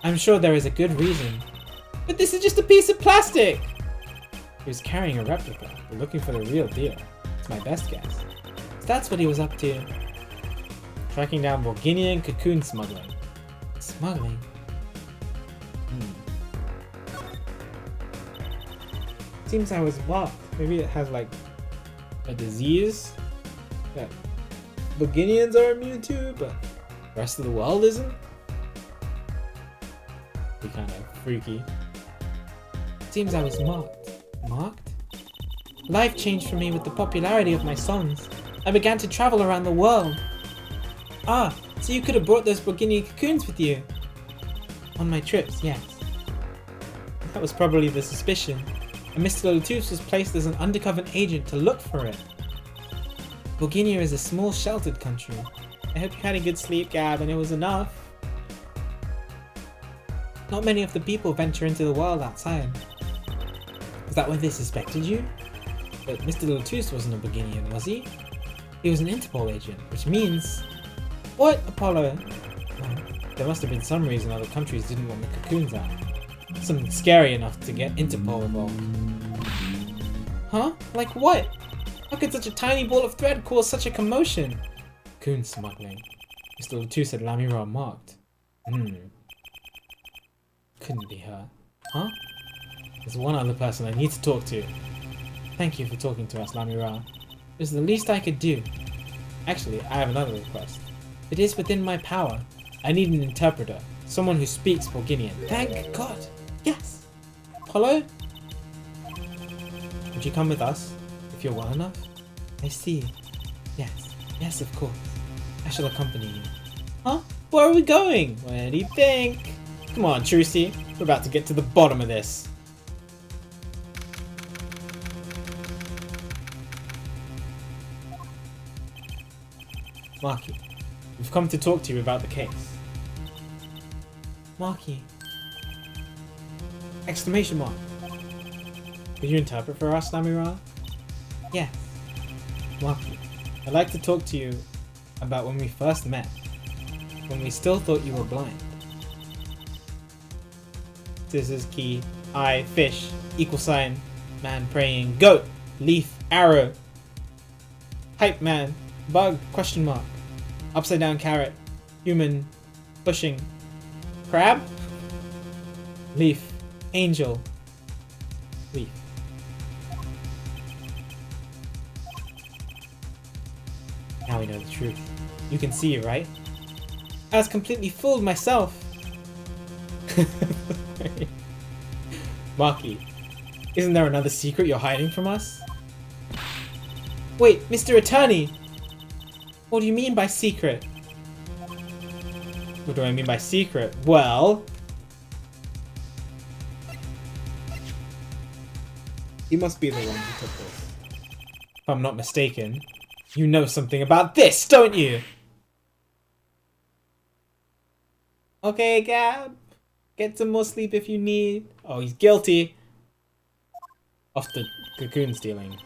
I'm sure there is a good reason. But this is just a piece of plastic! He was carrying a replica, but looking for the real deal. It's my best guess. So that's what he was up to. Tracking down Borginian cocoon smuggling. Smuggling? Seems I was blocked. Maybe it has like a disease that Beginians are immune to, but the rest of the world isn't. Be kind of freaky. Seems I was marked. Marked? Life changed for me with the popularity of my songs. I began to travel around the world. Ah, so you could have brought those Borginian cocoons with you? On my trips, yes. That was probably the suspicion, and Mr. Little Tooth was placed as an undercover agent to look for it. Borginia is a small, sheltered country. I hope you had a good sleep, Gab, and it was enough. Not many of the people venture into the world outside. Was that why they suspected you? But Mr. Little Tooth wasn't a Borginian, was he? He was an Interpol agent, which means... What, Apollo? Well, there must have been some reason other countries didn't want the cocoons out. Something scary enough to get Interpol involved. Huh? Like what? How could such a tiny ball of thread cause such a commotion? Cocoon smuggling. Mr. Little Tooth said Lamira marked. Couldn't be her. Huh? There's one other person I need to talk to. Thank you for talking to us, Lamira. It was the least I could do. Actually, I have another request. It is within my power. I need an interpreter. Someone who speaks Borginian. Thank God! Yes! Apollo? Would you come with us? If you're well enough? I see. Yes. Yes, of course. I shall accompany you. Huh? Where are we going? Where do you think? Come on, Trucy. We're about to get to the bottom of this. Marky, we've come to talk to you about the case. Marky. Exclamation mark. Could you interpret for us, Lamira? Yes. Marky, I'd like to talk to you about when we first met. When we still thought you were blind. Scissors, key, eye, fish, equal sign, man praying, goat, leaf, arrow, hype man, bug, question mark, upside down carrot, human, pushing, crab, leaf, angel, leaf. Now we know the truth. You can see, right? I was completely fooled myself. Marky, isn't there another secret you're hiding from us? Wait, Mr. Attorney! What do you mean by secret? What do I mean by secret? Well... He must be the one who took this. If I'm not mistaken, you know something about this, don't you? Okay, Gab. Get some more sleep if you need. Oh, he's guilty. Of the cocoon stealing.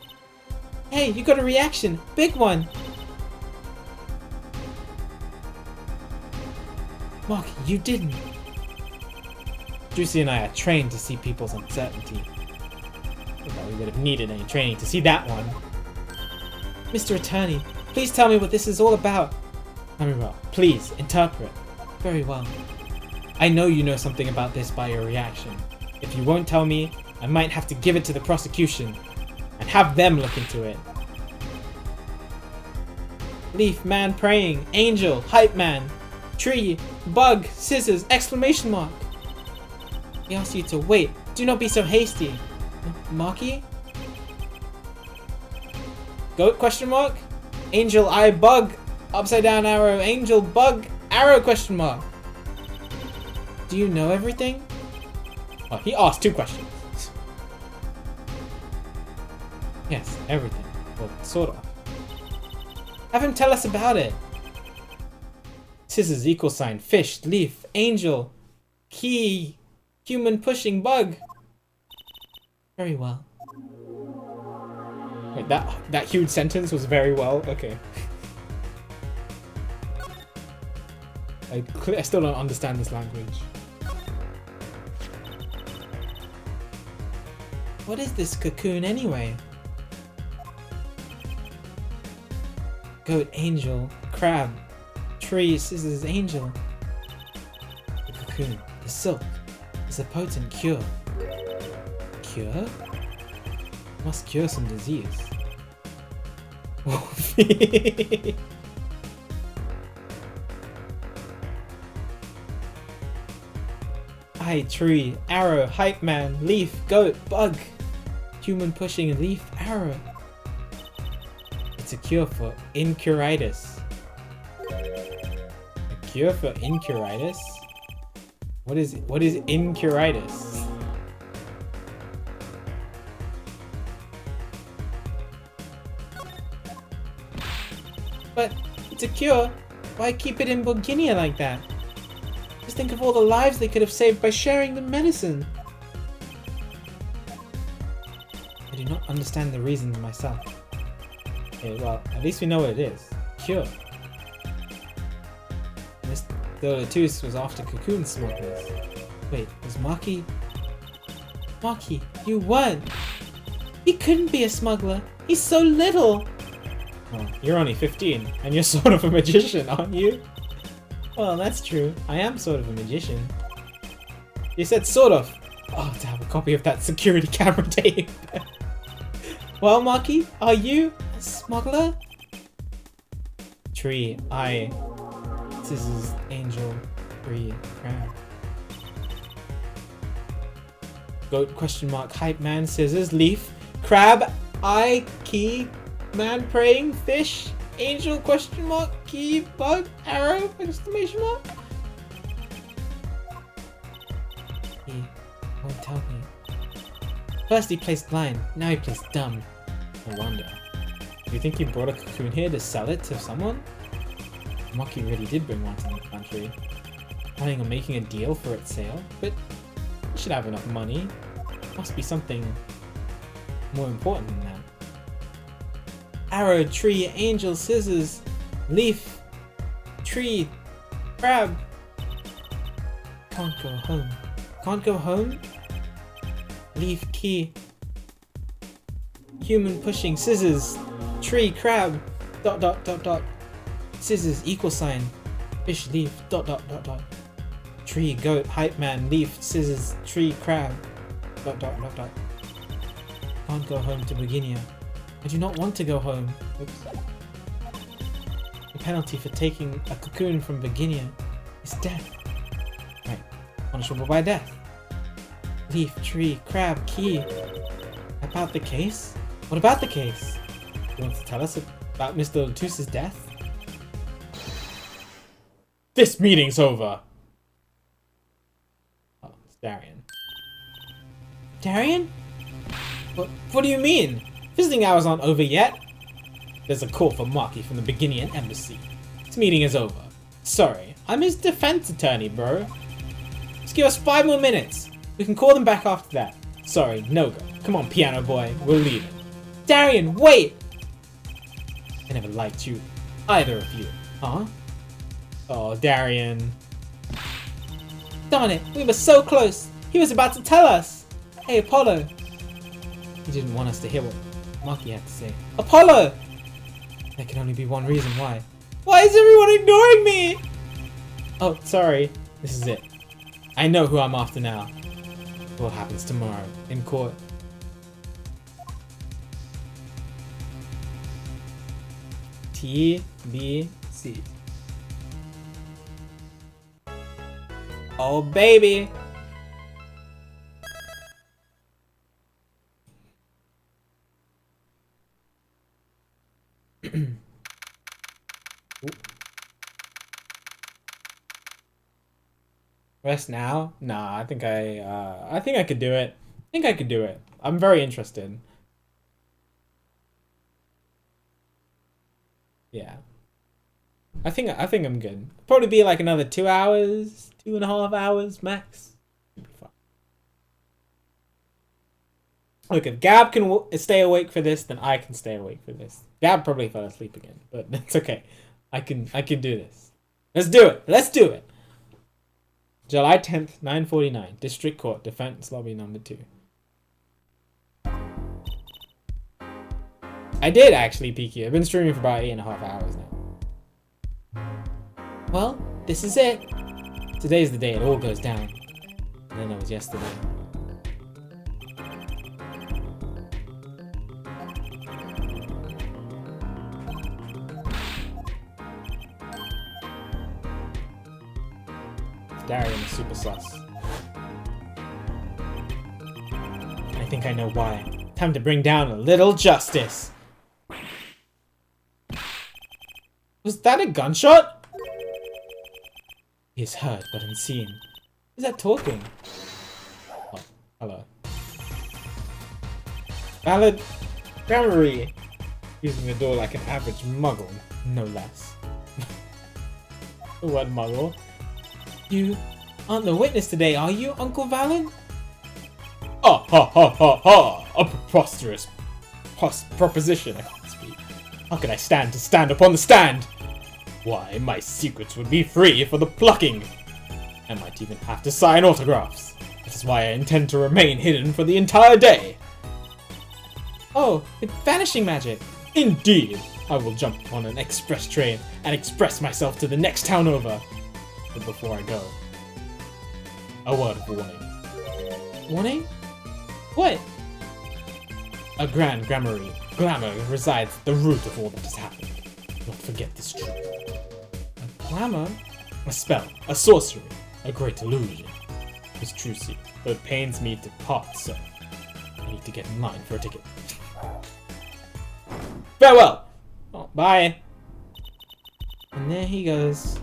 Hey, you got a reaction. Big one. Mark, you didn't. Juicy and I are trained to see people's uncertainty. I thought we would have needed any training to see that one. Mr. Attorney, please tell me what this is all about. Lamira, please, interpret. Very well. I know you know something about this by your reaction. If you won't tell me, I might have to give it to the prosecution and have them look into it. Leaf, man praying, angel, hype man, tree, bug, scissors, exclamation mark. He asks you to wait. Do not be so hasty. Marky? Goat question mark? Angel, eye, bug, upside down arrow, angel, bug, arrow question mark. Do you know everything? Oh, he asked 2 questions. Yes, everything. Well, sort of. Have him tell us about it. Scissors, equal sign, fish, leaf, angel, key, human pushing bug. Very well. Wait, that huge sentence was very well? Okay. I still don't understand this language. What is this cocoon anyway? Goat, angel, crab, tree, scissors, angel. The cocoon, the silk, is a potent cure. Cure? Must cure some disease. Eye, tree, arrow, hype man, leaf, goat, bug. Human pushing leaf, arrow. It's a cure for incuritis. A cure for incuritis? What is incuritis? But it's a cure. Why keep it in Borginia like that? Just think of all the lives they could have saved by sharing the medicine. I do not understand the reasons myself. Okay, well, at least we know what it is. Cure. Mr. Latus was after cocoon smugglers. Wait, was Maki? Maki, you weren't! He couldn't be a smuggler! He's so little! Oh, you're only 15, and you're sort of a magician, aren't you? Well, that's true. I am sort of a magician. You said sort of. Oh, to have a copy of that security camera tape. Well, Maki, are you a smuggler? Tree, eye, scissors, angel, tree, crab. Goat, question mark, hype man, scissors, leaf, crab, eye, key, man praying, fish, angel, question mark, key, bug, arrow, exclamation mark. He won't tell me. First he placed blind, now he plays dumb. No wonder. Do you think he brought a cocoon here to sell it to someone? Maki really did bring one to the country, planning on making a deal for its sale, but he should have enough money. Must be something more important than that. Arrow, tree, angel, scissors, leaf, tree, crab. Can't go home. Can't go home? Leaf, key. Human pushing, scissors, tree, crab, dot dot dot dot. Scissors, equal sign. Fish, leaf, dot dot dot dot. Tree, goat, hype man, leaf, scissors, tree, crab, dot dot dot dot. Can't go home to Borginia. I do not want to go home. Oops. The penalty for taking a cocoon from Borginia is death. Right. Punishable by death. Leaf, tree, crab, key. About the case? What about the case? You want to tell us about Mr. Latus's death? This meeting's over! Oh, it's Darian. Darian? What do you mean? Visiting hours aren't over yet. There's a call for Maki from the Borginian embassy. This meeting is over. Sorry, I'm his defense attorney, bro. Just give us 5 more minutes. We can call them back after that. Sorry, no go. Come on, piano boy, we're leaving. Darian, wait! I never liked you, either of you, huh? Oh, Darian. Darn it, we were so close. He was about to tell us. Hey, Apollo. He didn't want us to hear what Maki had to say. Apollo! There can only be one reason why. Why is everyone ignoring me? Oh, sorry. This is it. I know who I'm after now. What happens tomorrow in court? TBC. Oh, baby. Rest now? Nah, I think I could do it. I think I could do it. I'm very interested. Yeah. I think I'm good. Probably be like another 2 hours, 2.5 hours max. Should be fine. Look, if Gab can stay awake for this, then I can stay awake for this. Gab probably fell asleep again, but it's okay. I can do this. Let's do it. Let's do it. July 10th, 9:49, District Court, Defense Lobby number 2. I did actually, Peaky. I've been streaming for about 8.5 hours now. Well, this is it. Today's the day it all goes down. And then it was yesterday. Darian is super sus. I think I know why. Time to bring down a little justice. Was that a gunshot? He is heard but unseen. Who's that talking? Oh, hello. Valid Gramarye. Using the door like an average muggle, no less. The word muggle. You aren't the witness today, are you, Uncle Valen? Ah, ha, ha, ha, ha! A preposterous proposition, I can't speak. How could I stand upon the stand? Why, my secrets would be free for the plucking. I might even have to sign autographs. That is why I intend to remain hidden for the entire day. Oh, it's vanishing magic. Indeed, I will jump upon an express train and express myself to the next town over. But before I go, a word of warning. Warning? What? A grand Gramarye glamour resides at the root of all that has happened. Do not forget this truth. Glamour? A spell, a sorcery, a great illusion. It is true, see, though it pains me to part so. I need to get in line for a ticket. Farewell! Oh, bye! And there he goes.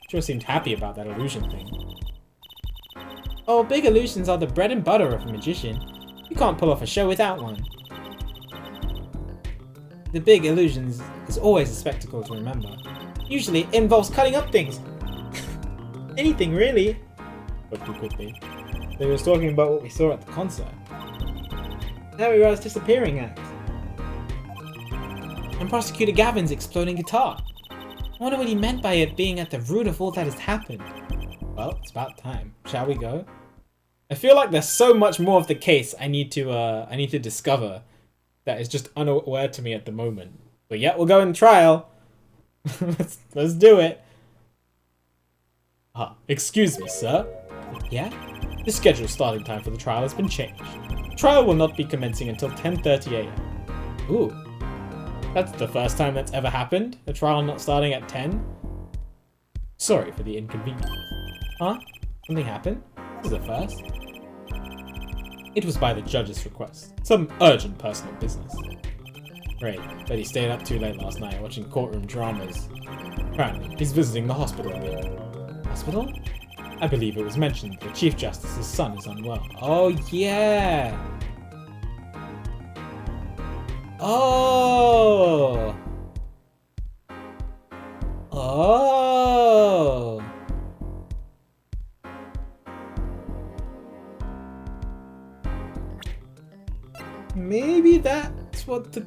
Sure seemed happy about that illusion thing. Oh, big illusions are the bread and butter of a magician. You can't pull off a show without one. The big illusions is always a spectacle to remember. Usually it involves cutting up things. Anything, really. But too quickly. They was talking about what we saw at the concert. Harry Rose's disappearing act. And Prosecutor Gavin's exploding guitar. I wonder what he meant by it being at the root of all that has happened. Well, it's about time. Shall we go? I feel like there's so much more of the case I need to discover that is just unaware to me at the moment. But yeah, we'll go in trial. let's do it. Ah, excuse me, sir. Yeah? The scheduled starting time for the trial has been changed. The trial will not be commencing until 10:30 a.m. Ooh. That's the first time that's ever happened. The trial not starting at 10. Sorry for the inconvenience. Huh? Something happened? This is a first. It was by the judge's request. Some urgent personal business. Great, but he stayed up too late last night watching courtroom dramas. Apparently, he's visiting the hospital again. Hospital? I believe it was mentioned the Chief Justice's son is unwell. Oh, yeah! Oh! Oh! Maybe that's what the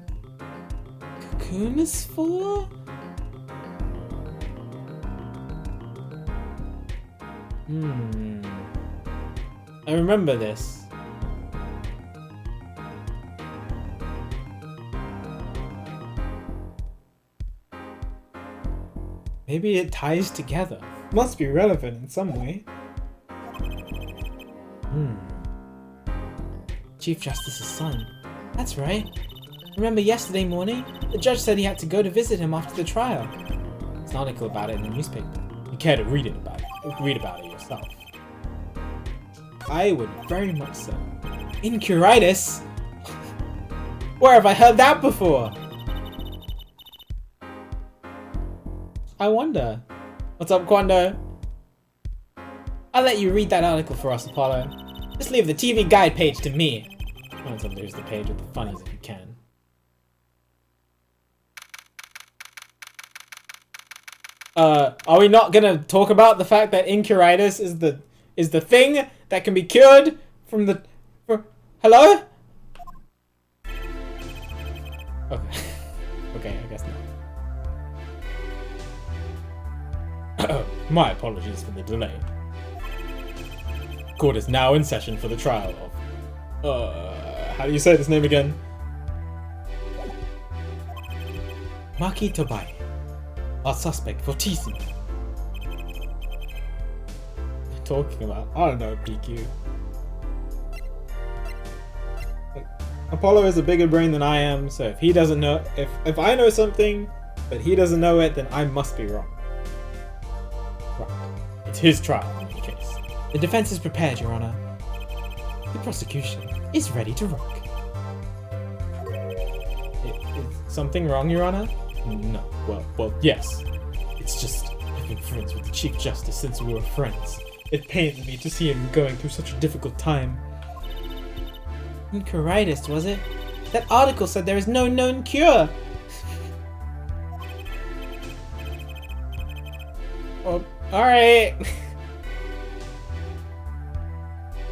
Cocoon is for? I remember this. Maybe it ties together. Must be relevant in some way. Chief Justice's son. That's right. Remember yesterday morning? The judge said he had to go to visit him after the trial. There's an article about it in the newspaper. You care to read about it yourself. I would very much so. Incuritis? Where have I heard that before? I wonder. What's up, Quando? I'll let you read that article for us, Apollo. Just leave the TV guide page to me. I want to lose the page with the funnies if you can. Are we not gonna talk about the fact that incuritis is the thing that can be cured from the... Hello? Okay. Okay, I guess not. My apologies for the delay. Court is now in session for the trial of... how do you say this name again? Maki Tobai, our suspect for treason. Talking about? I don't know, PQ. Apollo is a bigger brain than I am, so if he doesn't know, if I know something, but he doesn't know it, then I must be wrong. Right. It's his trial in any case. The defense is prepared, Your Honor. The prosecution is ready to rock. Is something wrong, Your Honor? No. Well, yes. It's just, I've been friends with the Chief Justice since we were friends. It pains me to see him going through such a difficult time. Enchiritis, was it? That article said there is no known cure! Well, alright.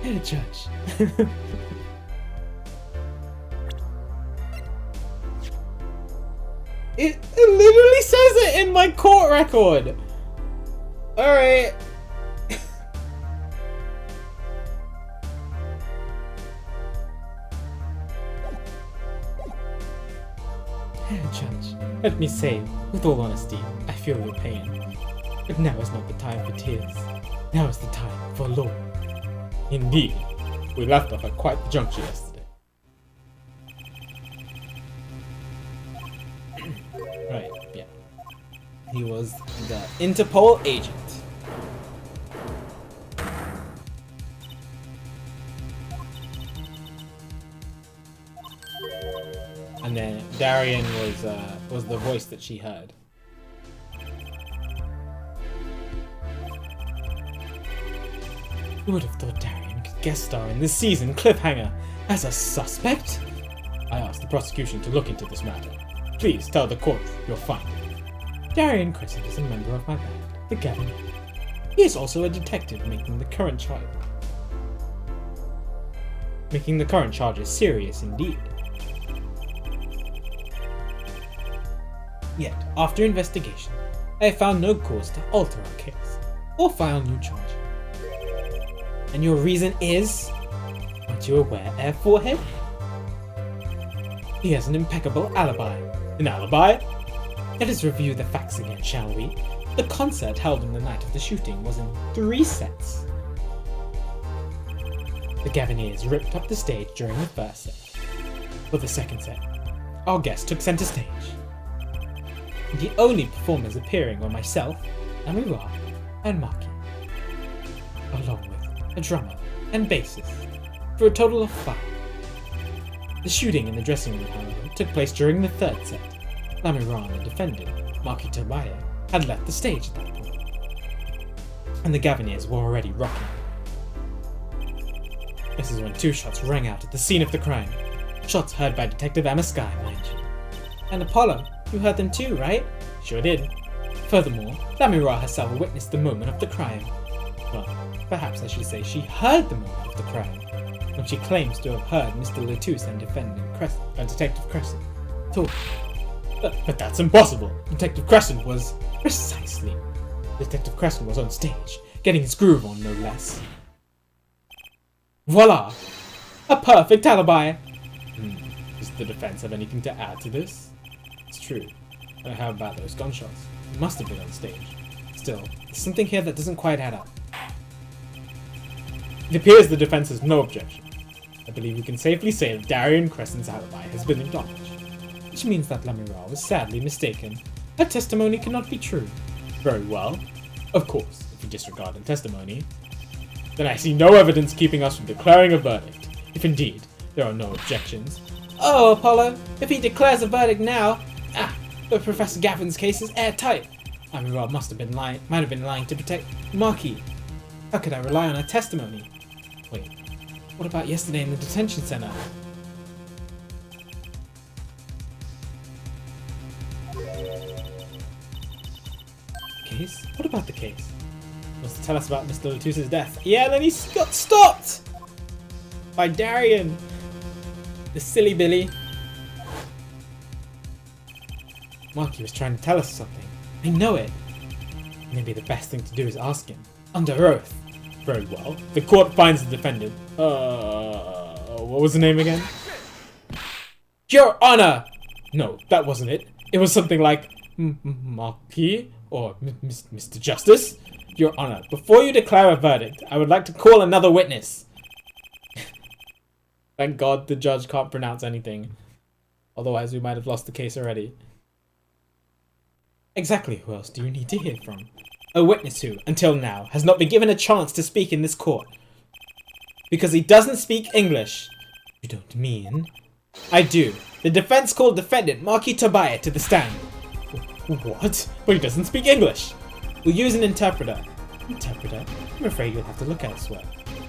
Hey, Judge. It literally says it in my court record! Alright. Judge, let me say, with all honesty, I feel your pain. But now is not the time for tears. Now is the time for law. Indeed. We left off at quite the juncture yesterday. Right, yeah. He was the Interpol agent. And then Darian was the voice that she heard. Who would have thought Darian could guest star in this season cliffhanger as a suspect? I asked the prosecution to look into this matter. Please tell the court your finding. Darian Crescent is a member of my band, the Gavin. He is also a detective making the current charges serious indeed. Yet, after investigation, I have found no cause to alter our case or file new charges. And your reason is? Aren't you aware, Air Forehead? He has an impeccable alibi. An alibi? Let us review the facts again, shall we? The concert held on the night of the shooting was in 3 sets. The Gaviniers ripped up the stage during the first set. For the second set, our guest took center stage. The only performers appearing were myself, Amira, and Maki, along with a drummer and bassist, for a total of 5. The shooting in the dressing room, however, took place during the third set. Amira, the defendant, Maki Tobiah, had left the stage at that point, and the Gaviniers were already rocking. This is when 2 shots rang out at the scene of the crime. Shots heard by Detective Emma Sky, mind you. And Apollo, you heard them too, right? Sure did. Furthermore, Lamira herself witnessed the moment of the crime. Well, perhaps I should say she heard the moment of the crime, when she claims to have heard Mr. Latouche and Detective Crescent talk. But that's impossible. Detective Crescent was... Precisely. Detective Crescent was on stage, getting his groove on, no less. Voila! A perfect alibi! Does the defense have anything to add to this? It's true. But how about those gunshots? He must have been on stage. Still, There's something here that doesn't quite add up. it appears the defense has no objection. I believe we can safely say that Darian Crescent's alibi has been acknowledged. Which means that Lamira was sadly mistaken. Her testimony cannot be true. Very well. Of course, if we disregard the testimony, then I see no evidence keeping us from declaring a verdict, if indeed there are no objections. Oh, Apollo, if he declares a verdict now... but Professor Gavin's case is airtight. Lamira might have been lying to protect Maki. How could I rely on her testimony? Wait, what about yesterday in the detention center? Case? What about the case? Wants to tell us about Mr. Latouche's death. Yeah, and then he got stopped by Darian, the silly Billy. Maki was trying to tell us something. I know it. Maybe the best thing to do is ask him. Under oath. Very well. The court finds the defendant. What was the name again? Your Honor! No, that wasn't it. It was something like, Marquis or Mr. Justice? Your Honor, before you declare a verdict, I would like to call another witness. Thank God the judge can't pronounce anything. Otherwise, we might have lost the case already. Exactly who else do you need to hear from? A witness who, until now, has not been given a chance to speak in this court. Because he doesn't speak English. You don't mean? I do. The defense called defendant Marquis Tobias to the stand. What? But he doesn't speak English. We'll use an interpreter. Interpreter? I'm afraid you'll have to look elsewhere.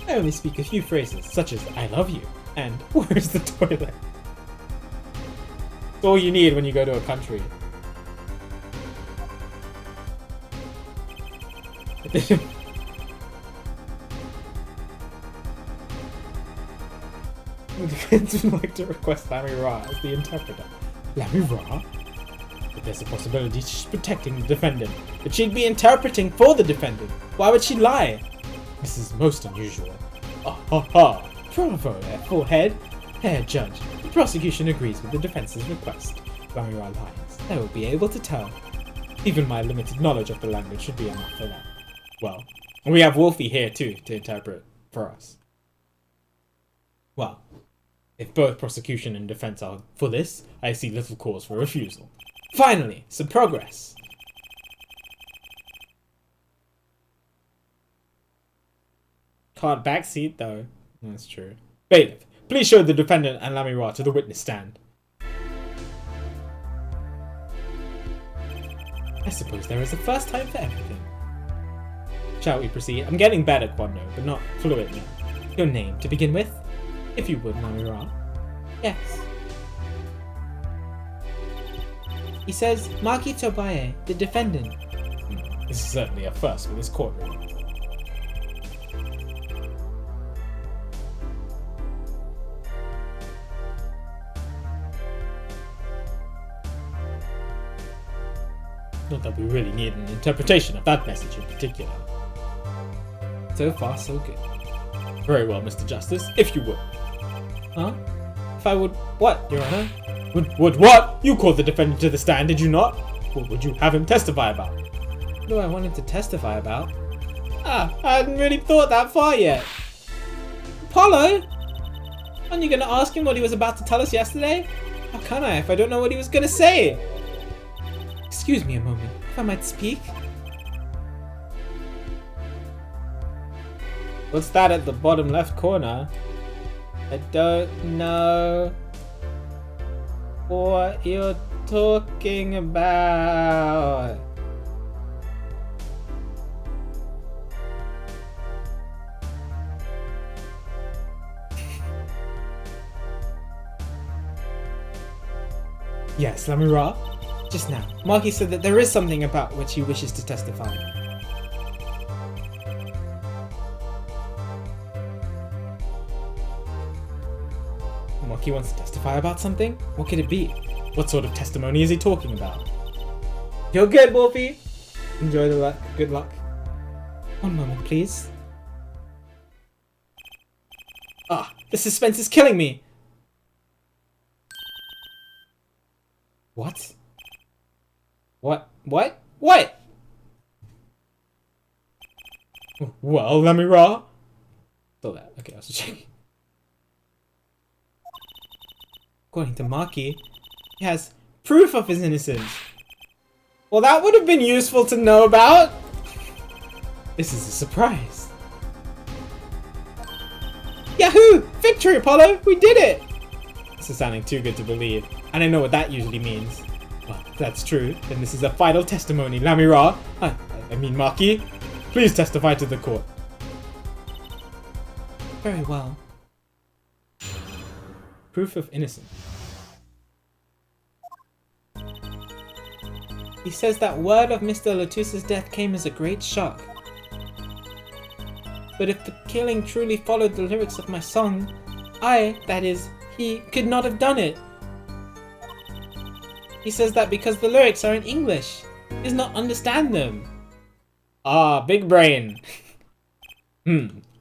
I only speak a few phrases, such as I love you and where's the toilet? That's all you need when you go to a country. The defense would like to request Lamy Ra as the interpreter. Lamy Ra? But there's a possibility she's protecting the defendant. But she'd be interpreting for the defendant. Why would she lie? This is most unusual. Ah ha ha! Bravo there, full head. Herr Judge, the prosecution agrees with the defense's request. Lamy Ra lies. I will be able to tell. Even my limited knowledge of the language should be enough for that. Well, we have Wolfie here too to interpret for us. Well, if both prosecution and defense are for this, I see little cause for refusal. Finally, some progress. Card backseat though. That's true. Bailiff, please show the defendant and Lamy Ra to the witness stand. I suppose there is a first time for everything. Shall we proceed? I'm getting better, Quando, but not fluent yet. Your name, to begin with? If you would, Lamy Ra. Yes. He says Marquis Tobias, the defendant. This is certainly a first for this courtroom. Not that we really need an interpretation of that message in particular. So far, so good. Very well, Mr. Justice, if you would. Huh? If I would what, Your Honor? Would what? You called the defendant to the stand, did you not? What would you have him testify about? What do I want him to testify about? Ah, I hadn't really thought that far yet. Apollo? Aren't you going to ask him what he was about to tell us yesterday? How can I if I don't know what he was going to say? Excuse me a moment, if I might speak. What's that at the bottom left corner? I don't know what you're talking about. Yes, Lamy Ra? Just now, Marquis said that there is something about which he wishes to testify. Marquis wants to testify about something? What could it be? What sort of testimony is he talking about? You're good, Wolfie! Enjoy the luck. Good luck. One moment, please. Ah, the suspense is killing me! What? What? What? What? Well, Lamy Ra? Saw that. Okay, I was just checking. According to Marquis, he has proof of his innocence. Well, that would have been useful to know about. This is a surprise. Yahoo! Victory, Apollo! We did it! This is sounding too good to believe, and I know what that usually means. Well, if that's true, then this is a final testimony. Lamy Ra, I mean Marquis, please testify to the court. Very well. Proof of innocence. He says that word of Mr. Lotusa's death came as a great shock. But if the killing truly followed the lyrics of my song, I, that is, he, could not have done it. He says that because the lyrics are in English, he does not understand them. Ah, big brain.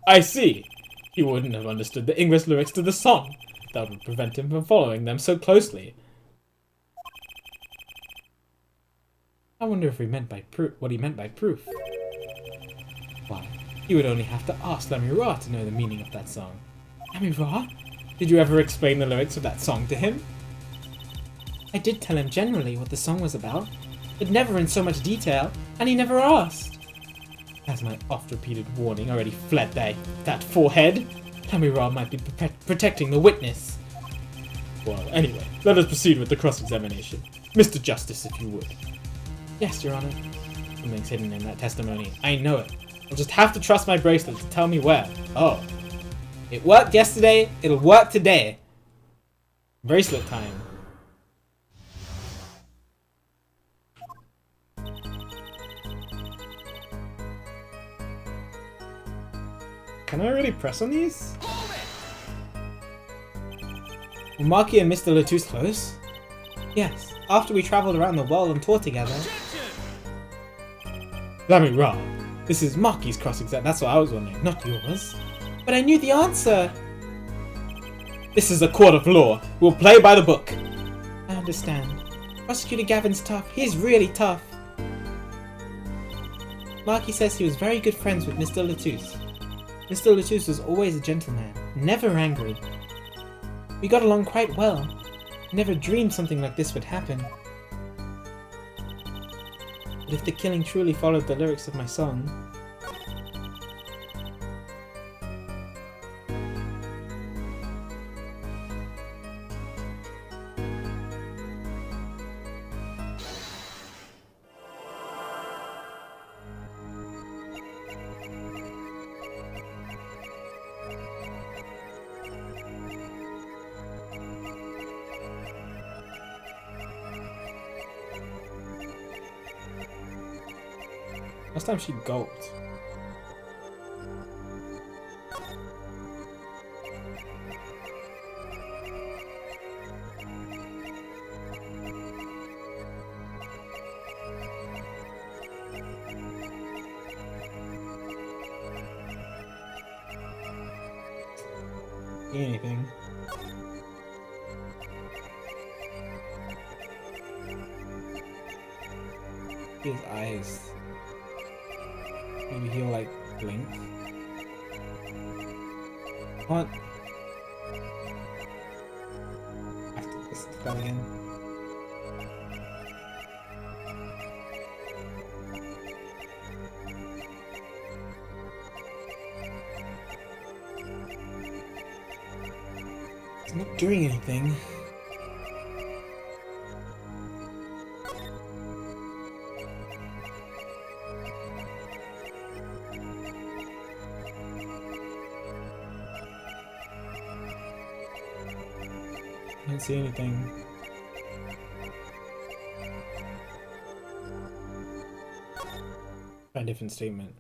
I see. He wouldn't have understood the English lyrics to the song. That would prevent him from following them so closely. I wonder if he meant by what he meant by proof. Why, you would only have to ask Lamira to know the meaning of that song. Lamira? Did you ever explain the lyrics of that song to him? I did tell him generally what the song was about, but never in so much detail, and he never asked. Has my oft-repeated warning already fled that forehead? Lamira might be protecting the witness. Well, anyway, let us proceed with the cross-examination. Mr. Justice, if you would. Yes, Your Honor. Something's hidden in that testimony. I know it. I'll just have to trust my bracelet to tell me where. Oh. It worked yesterday, it'll work today. Bracelet time. Can I really press on these? Were Maki and Mr. Letouce close? Yes, after we travelled around the world and toured together. Lamira, this is Maki's cross-exam. That's what I was wondering, not yours. But I knew the answer! This is a court of law. We'll play by the book. I understand. Prosecutor Gavin's tough. He's really tough. Maki says he was very good friends with Mr. Letouce. Mr. Letouce was always a gentleman, never angry. We got along quite well. I never dreamed something like this would happen. But if the killing truly followed the lyrics of my song... Last time she gulped. Anything. His eyes. Maybe he'll like blink. What? I have to listen to that again. It's not doing anything. I don't see anything. A different statement.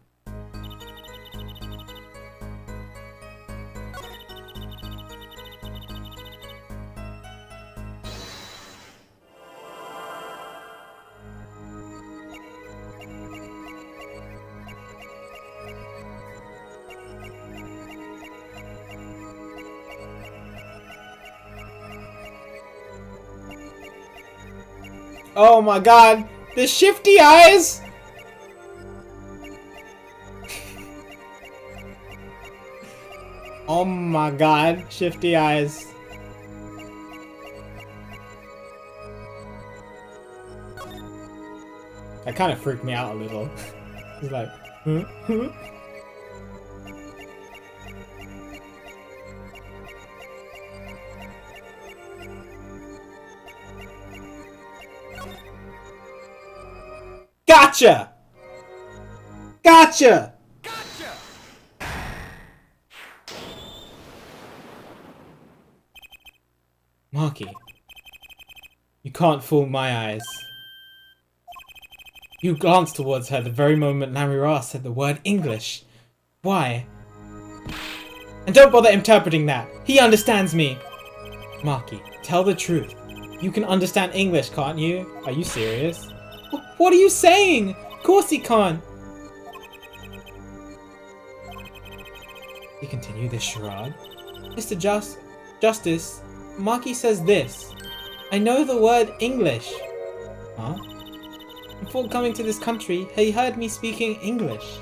Oh my god! The shifty eyes! Oh my god, shifty eyes. That kind of freaked me out a little. He's like, huh? Huh? Gotcha! Gotcha! Maki, you can't fool my eyes. You glanced towards her the very moment Lamira said the word English. Why? And don't bother interpreting that. He understands me. Maki, tell the truth. You can understand English, can't you? Are you serious? What are you saying? Of course he can't. You continue this charade. Mr. Justice, Maki says this. I know the word English. Huh? Before coming to this country, he heard me speaking English.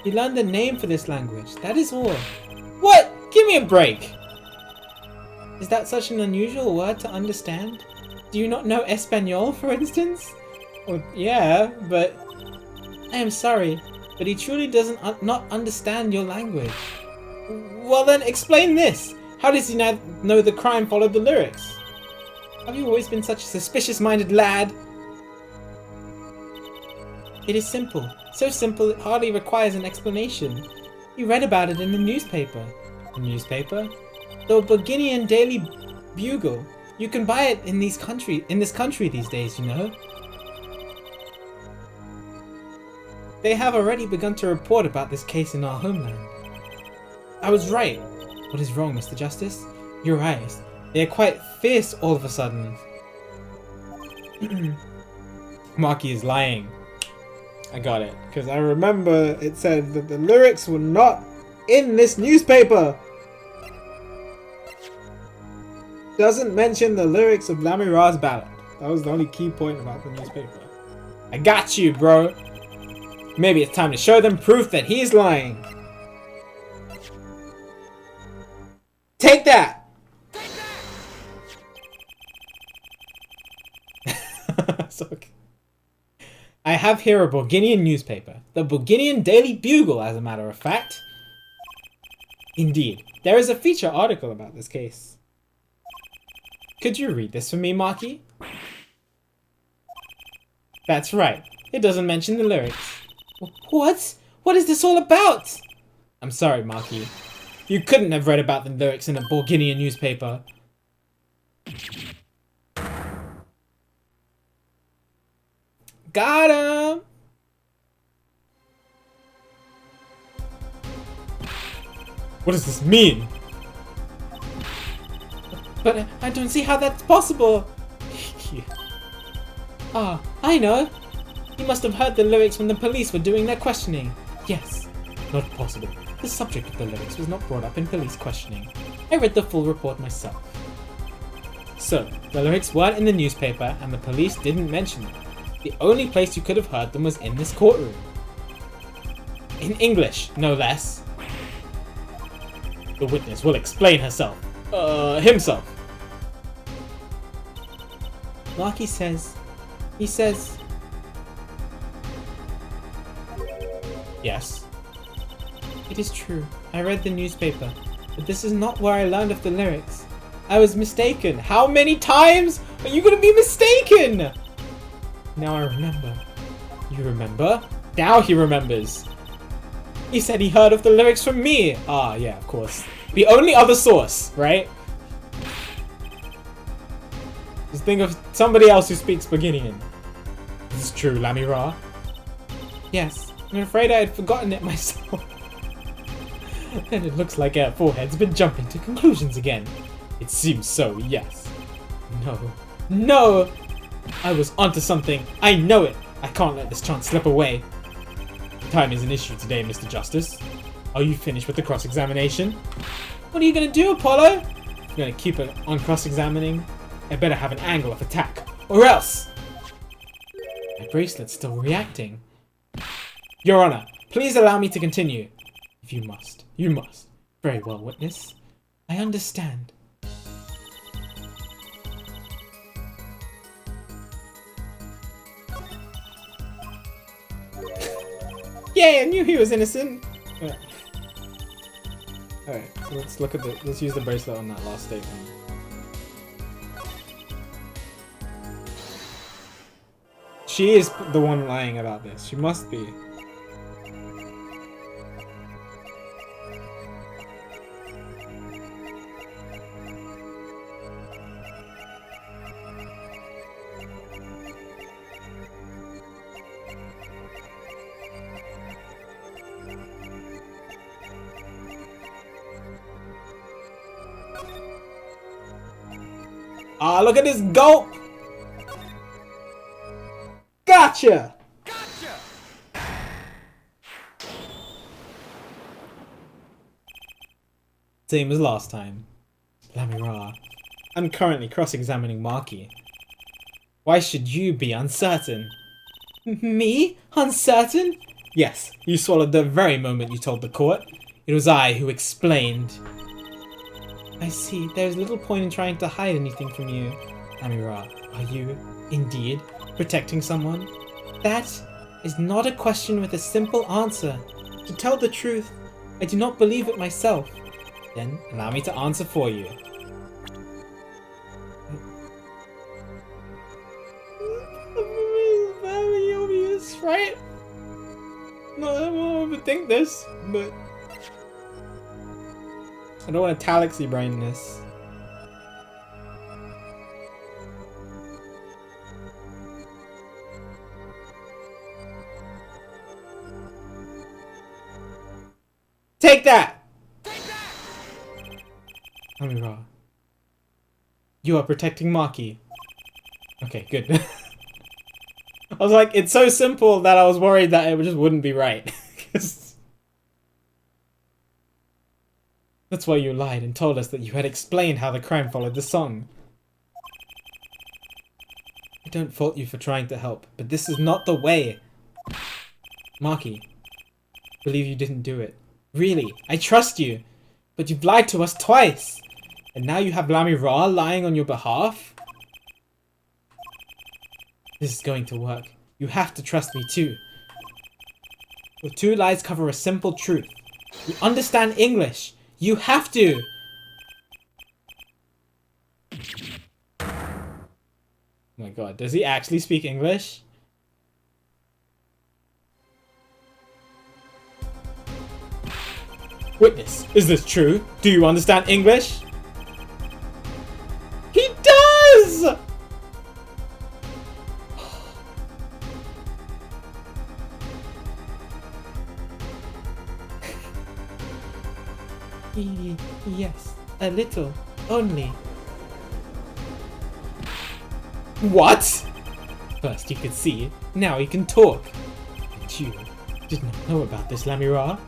He learned the name for this language, that is all. What? Give me a break! Is that such an unusual word to understand? Do you not know Espanol, for instance? Well, yeah, but... I am sorry, but he truly doesn't not understand your language. Well then, explain this! How does he know the crime followed the lyrics? Have you always been such a suspicious-minded lad? It is simple. So simple it hardly requires an explanation. You read about it in the newspaper. The newspaper? The Burgundian Daily Bugle. You can buy it in this country these days, you know. They have already begun to report about this case in our homeland. I was right. What is wrong, Mr. Justice? Your eyes. They are quite fierce all of a sudden. Maki is lying. I got it. Because I remember it said that the lyrics were not in this newspaper. Doesn't mention the lyrics of Lamira's ballad. That was the only key point about the newspaper. I got you, bro. Maybe it's time to show them proof that he's lying. Take that! So, I have here a Burgundian newspaper. The Burgundian Daily Bugle, as a matter of fact. Indeed, there is a feature article about this case. Could you read this for me, Maki? That's right. It doesn't mention the lyrics. What? What is this all about? I'm sorry, Maki. You couldn't have read about the lyrics in a Burgundian newspaper. Got him! What does this mean? But I don't see how that's possible. Ah, I know. He must have heard the lyrics when the police were doing their questioning. Yes, Not possible. The subject of the lyrics was not brought up in police questioning. I read the full report myself. So, the lyrics weren't in the newspaper and the police didn't mention them. The only place you could have heard them was in this courtroom. In English, no less. The witness will explain herself. Himself. Maki says... He says... Yes. It is true. I read the newspaper. But this is not where I learned of the lyrics. I was mistaken. How many times are you gonna be mistaken? Now I remember. You remember? Now he remembers. He said he heard of the lyrics from me. Ah, yeah, of course. The only other source, right? Just think of somebody else who speaks Burgundian. This is true, Lamira. Yes. I'm afraid I had forgotten it myself. And it looks like our forehead's been jumping to conclusions again. It seems so, yes. No. No! I was onto something. I know it. I can't let this chance slip away. Time is an issue today, Mr. Justice. Are you finished with the cross-examination? What are you gonna do, Apollo? You're gonna keep it on cross-examining? I better have an angle of attack, or else! My bracelet's still reacting. Your Honor, please allow me to continue. If you must, you must. Very well, witness. I understand. Yay, I knew he was innocent! Alright, so let's use the bracelet on that last statement. She is the one lying about this. She must be. Ah, look at this gulp! Gotcha! Same as last time. Lamira. I'm currently cross-examining Maki. Why should you be uncertain? Me? Uncertain? Yes, you swallowed the very moment you told the court. It was I who explained. I see. There's little point in trying to hide anything from you. Amira, Are you, indeed, protecting someone? That is not a question with a simple answer. To tell the truth, I do not believe it myself. then allow me to answer for you. Very obvious, right? No, I won't overthink this, but I don't want to galaxy brain this. Take that! Amira, you are protecting Maki. Okay, good. I was like, it's so simple that I was worried that it just wouldn't be right. 'Cause that's why you lied and told us that you had explained how the crime followed the song. I don't fault you for trying to help, but this is not the way. Maki, I believe you didn't do it. Really, I trust you. But you've lied to us twice. And now you have Lamira lying on your behalf? This is going to work. You have to trust me too. Your two lies cover a simple truth. You understand English. You have to! Oh my god, does he actually speak English? Witness, is this true? Do you understand English? He does! Yes, a little, only. What? First he could see, now he can talk. And you did not know about this, Lamira?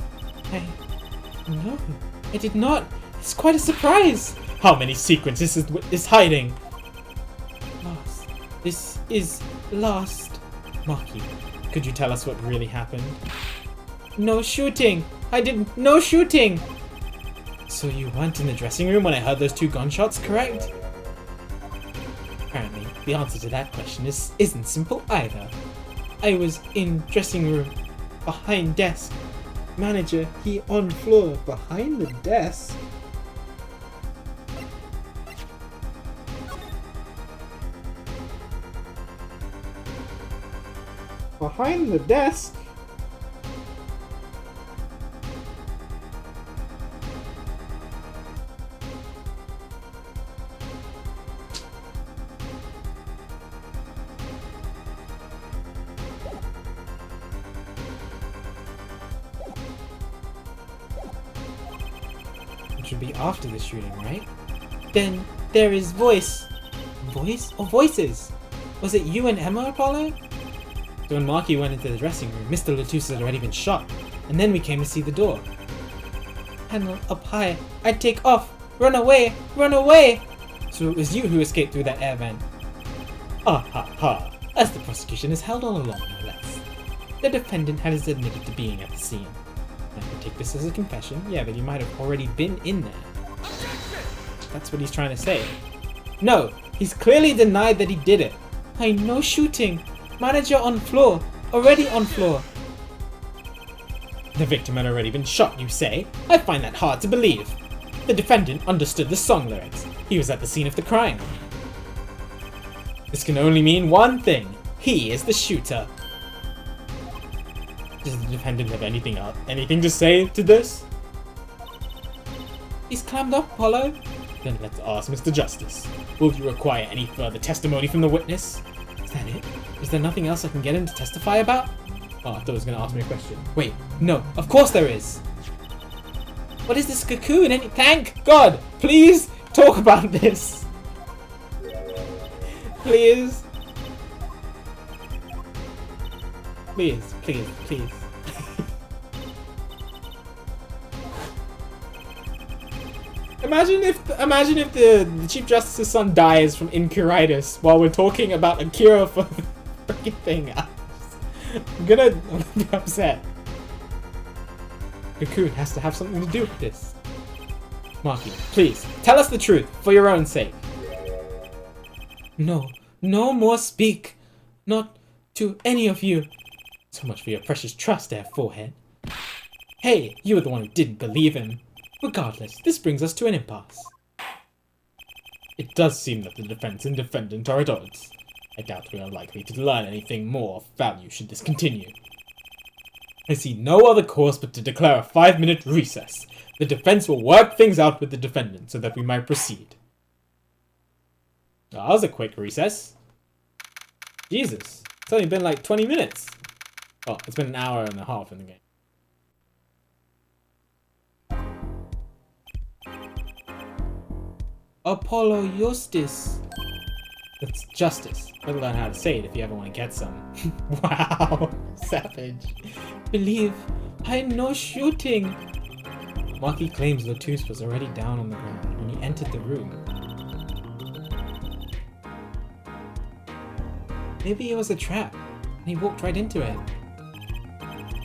No, I did not. It's quite a surprise. How many secrets is hiding? Lost. This is lost. Maki, could you tell us what really happened? No shooting. No shooting. So you weren't in the dressing room when I heard those two gunshots, correct? Apparently, the answer to that question isn't simple either. I was in dressing room, behind desk. Manager, he on floor, behind the desk. Behind the desk? It should be after the shooting, right? Then there is voice. Voice or voices? Was it you and Emma, Apollo? So when Maki went into the dressing room, Mr. Latus had already been shot, and then we came to see the door. Panel up high. I'd take off. Run away. Run away. So it was you who escaped through that air vent. Ah ha ha, as the prosecution has held all along, no less. The defendant has admitted to being at the scene. I could take this as a confession, yeah, but he might have already been in there. That's what he's trying to say. No, he's clearly denied that he did it. I no shooting. Manager on floor. Already on floor. The victim had already been shot, you say? I find that hard to believe. The defendant understood the song lyrics. He was at the scene of the crime. This can only mean one thing. He is the shooter. Does the defendant have anything to say to this? He's climbed up, Apollo. Then let's ask Mr. Justice. Will you require any further testimony from the witness? Is that it? Is there nothing else I can get him to testify about? Oh, I thought he was going to ask me a question. Wait, no, of course there is. What is this cocoon? Thank God! Please talk about this! Please. Please, please, please. Imagine if the Chief Justice's son dies from incuritis while we're talking about a cure for the freaking thing. I'm gonna be upset. Cocoon has to have something to do with this. Maki, please, tell us the truth, for your own sake. No, no more speak. Not to any of you. So much for your precious trust there, forehead. Hey, you were the one who didn't believe him. Regardless, this brings us to an impasse. It does seem that the defense and defendant are at odds. I doubt we are likely to learn anything more of value should this continue. I see no other course but to declare a 5-minute recess. The defense will work things out with the defendant so that we might proceed. Oh, that was a quick recess. Jesus, it's only been like 20 minutes. Oh, it's been an hour and a half in the game. Apollo Justice. That's justice. Better learn how to say it if you ever want to get some. Wow, savage. Believe I no shooting. Maki claims Lotus was already down on the ground when he entered the room. Maybe it was a trap, and he walked right into it.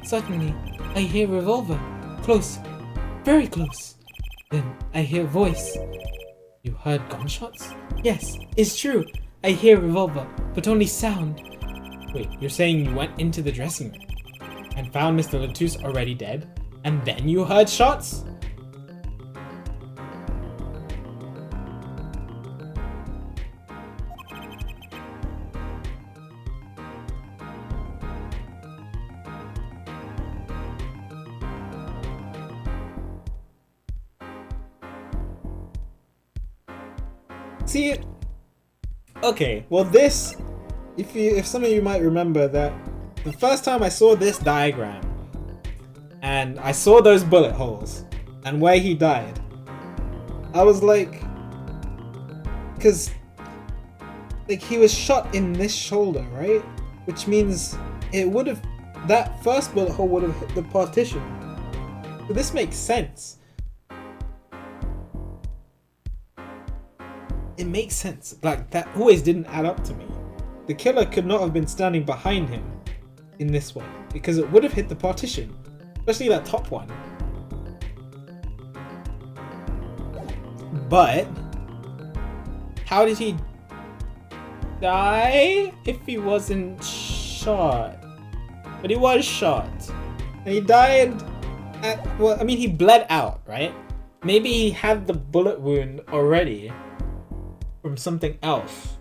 Suddenly, I hear revolver. Close. Very close. Then I hear voice. You heard gunshots? Yes, it's true. I hear revolver, but only sound. Wait, you're saying you went into the dressing room and found Mr. Lotus already dead, and then you heard shots? See, okay, well this, if some of you might remember that the first time I saw this diagram and I saw those bullet holes and where he died, I was like, because like he was shot in this shoulder, right? Which means it would have, that first bullet hole would have hit the partition. So this makes sense. It makes sense. Like, that always didn't add up to me. The killer could not have been standing behind him in this way, because it would have hit the partition, especially that top one. But how did he die if he wasn't shot? But he was shot, and he died at, well, I mean, he bled out, right? Maybe he had the bullet wound already from something else.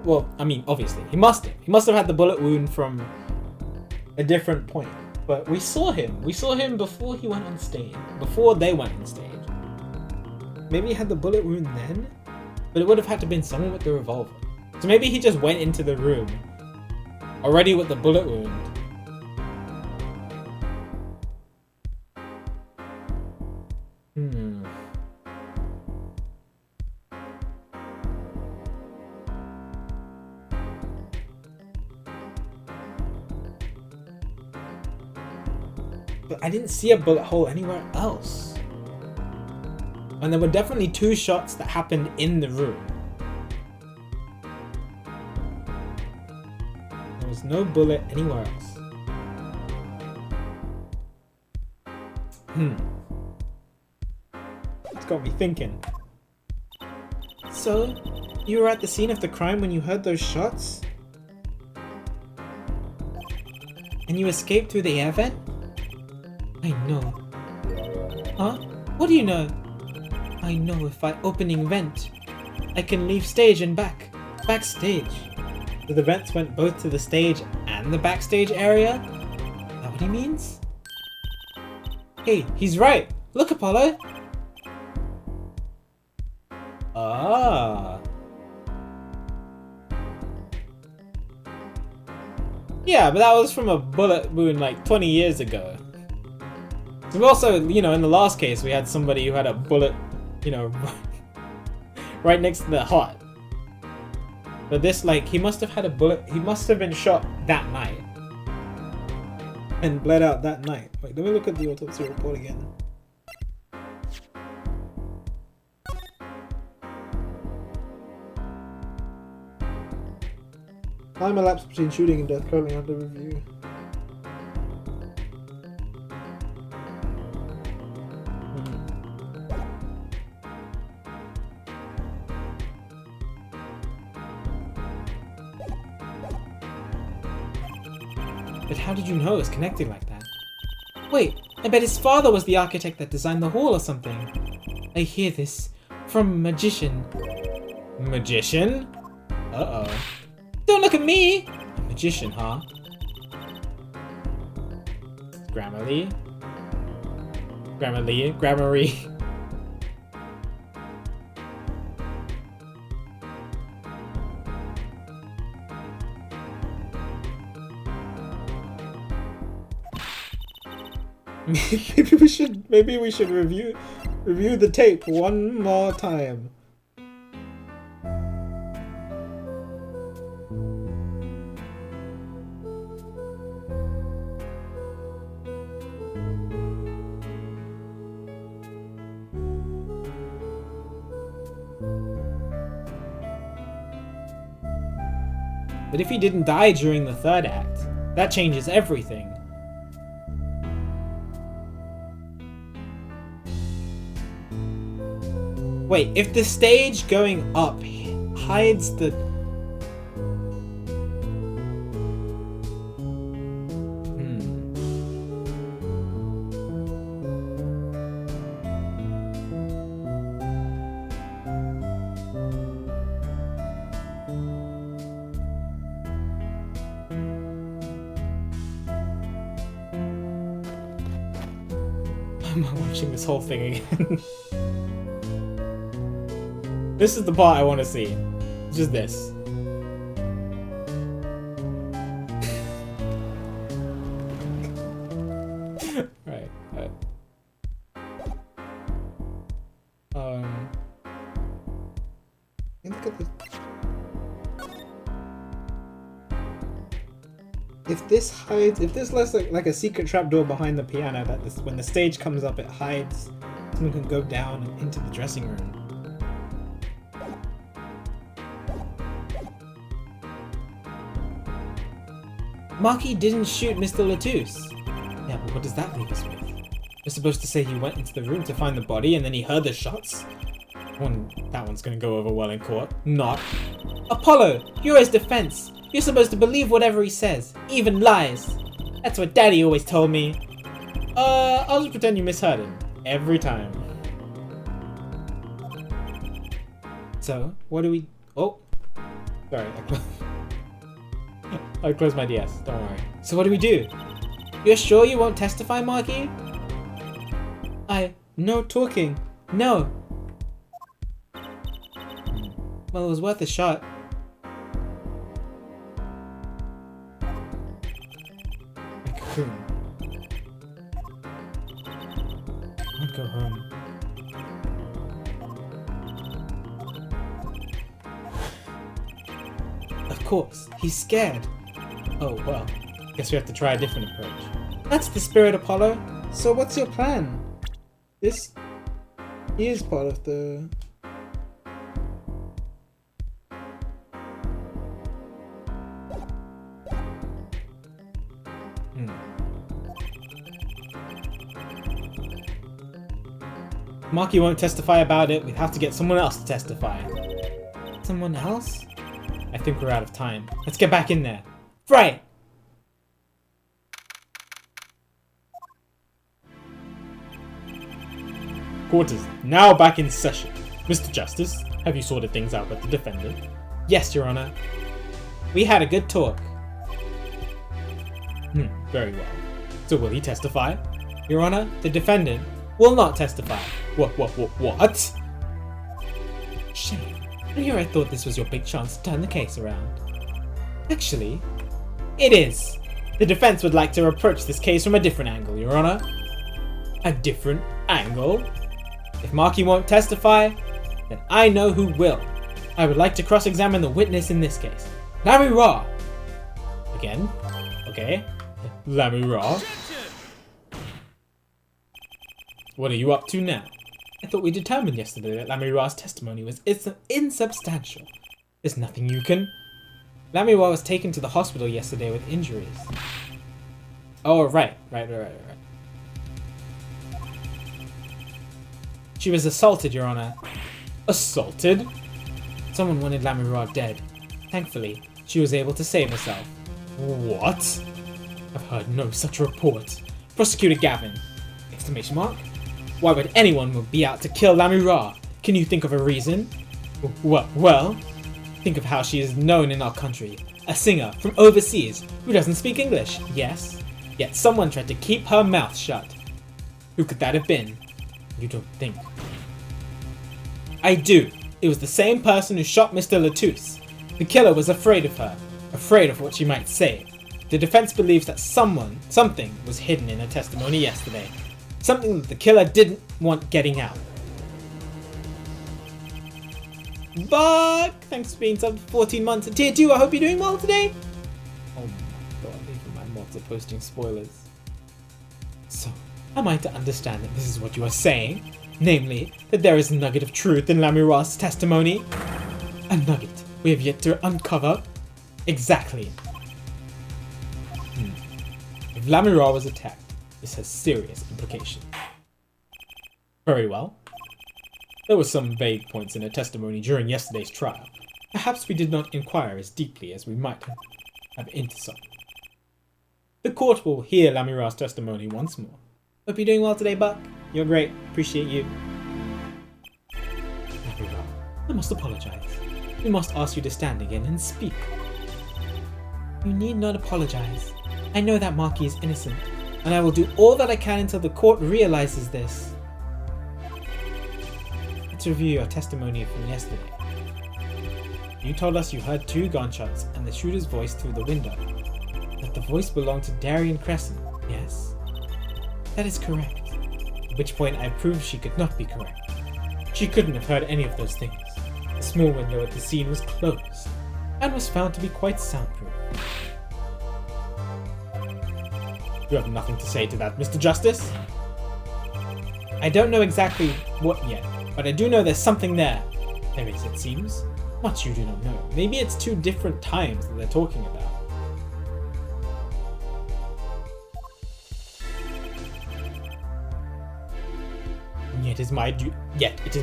Well, I mean, obviously, he must have. He must have had the bullet wound from a different point. But we saw him. We saw him before he went on stage. Before they went on stage. Maybe he had the bullet wound then? But it would have had to have been someone with the revolver. So maybe he just went into the room already with the bullet wound. But I didn't see a bullet hole anywhere else. And there were definitely 2 shots that happened in the room. There was no bullet anywhere else. It's got me thinking. So, you were at the scene of the crime when you heard those shots? And you escaped through the air vent? I know. Huh? What do you know? I know if by opening vent, I can leave stage and backstage. So the vents went both to the stage and the backstage area? Is that what he means? Hey, he's right. Look, Apollo. Ah. Yeah, but that was from a bullet wound like 20 years ago. We also, you know, in the last case, we had somebody who had a bullet, you know, right next to the heart. But this, like, he must have had a bullet, he must have been shot that night. And bled out that night. Wait, let me look at the autopsy report again. Time elapsed between shooting and death currently under review. But how did you know it was connected like that? Wait, I bet his father was the architect that designed the hall or something. I hear this from a magician. Magician? Uh-oh. Don't look at me! A magician, huh? Grammarly? Grammary? Maybe we should review the tape one more time. But if he didn't die during the third act, that changes everything. Wait, if the stage going up hides the... I'm watching this whole thing again. This is the part I want to see. It's just this. Right. Look at this. If this lets like a secret trapdoor behind the piano, that when the stage comes up, it hides. Someone can go down and into the dressing room. Marky didn't shoot Mr. Latouche. Yeah, but what does that leave us with? We're supposed to say he went into the room to find the body and then he heard the shots? That one's gonna go over well in court. Not. Apollo, you're his defense. You're supposed to believe whatever he says, even lies. That's what Daddy always told me. I'll just pretend you misheard him. Every time. So, what do we... Oh. Sorry, I closed my DS, don't worry. So what do we do? You're sure you won't testify, Marky? No talking. No. Well, it was worth a shot. I'll go home. Of course, he's scared. Oh, well. Guess we have to try a different approach. That's the spirit, Apollo. So what's your plan? This is part of the... Marky won't testify about it. We have to get someone else to testify. Someone else? I think we're out of time. Let's get back in there. Right. Court is now back in session. Mr. Justice, have you sorted things out with the defendant? Yes, Your Honor. We had a good talk. Very well. So will he testify? Your Honor, the defendant will not testify. What? Shame. And here I thought this was your big chance to turn the case around. Actually, it is. The defense would like to approach this case from a different angle, Your Honor. A different angle? If Marky won't testify, then I know who will. I would like to cross-examine the witness in this case, Larry Raw. Again? Okay. Larry Raw. What are you up to now? I thought we determined yesterday that Larry Raw's testimony was insubstantial. There's nothing you can... Lamiwa was taken to the hospital yesterday with injuries. Oh, right. She was assaulted, Your Honor. Assaulted? Someone wanted Lamira dead. Thankfully, she was able to save herself. What? I've heard no such report. Prosecutor Gavin! Exclamation mark. Why would anyone be out to kill Lamira? Can you think of a reason? Well, think of how she is known in our country. A singer from overseas who doesn't speak English, yes? Yet someone tried to keep her mouth shut. Who could that have been? You don't think. I do. It was the same person who shot Mr. Latouche. The killer was afraid of her, afraid of what she might say. The defense believes that something was hidden in her testimony yesterday. Something that the killer didn't want getting out. Buck! Thanks for being subbed for 14 months at Tier 2. I hope you're doing well today. Oh my god, even my mods are posting spoilers. So, am I to understand that this is what you are saying? Namely, that there is a nugget of truth in Lamira's testimony? A nugget we have yet to uncover? Exactly. If Lamira was attacked, this has serious implications. Very well. There were some vague points in her testimony during yesterday's trial. Perhaps we did not inquire as deeply as we might have into some. The court will hear Lamira's testimony once more. Hope you're doing well today, Buck. You're great. Appreciate you. Lamira, I must apologize. We must ask you to stand again and speak. You need not apologize. I know that Maki is innocent, and I will do all that I can until the court realizes this. Let's review your testimony from yesterday. You told us you heard 2 gunshots and the shooter's voice through the window. That the voice belonged to Darian Crescent, yes? That is correct. At which point I proved she could not be correct. She couldn't have heard any of those things. The small window at the scene was closed, and was found to be quite soundproof. You have nothing to say to that, Mr. Justice? I don't know exactly what yet, but I do know there's something there. There is, it seems. Much you do not know. Maybe it's 2 different times that they're talking about. And yet it is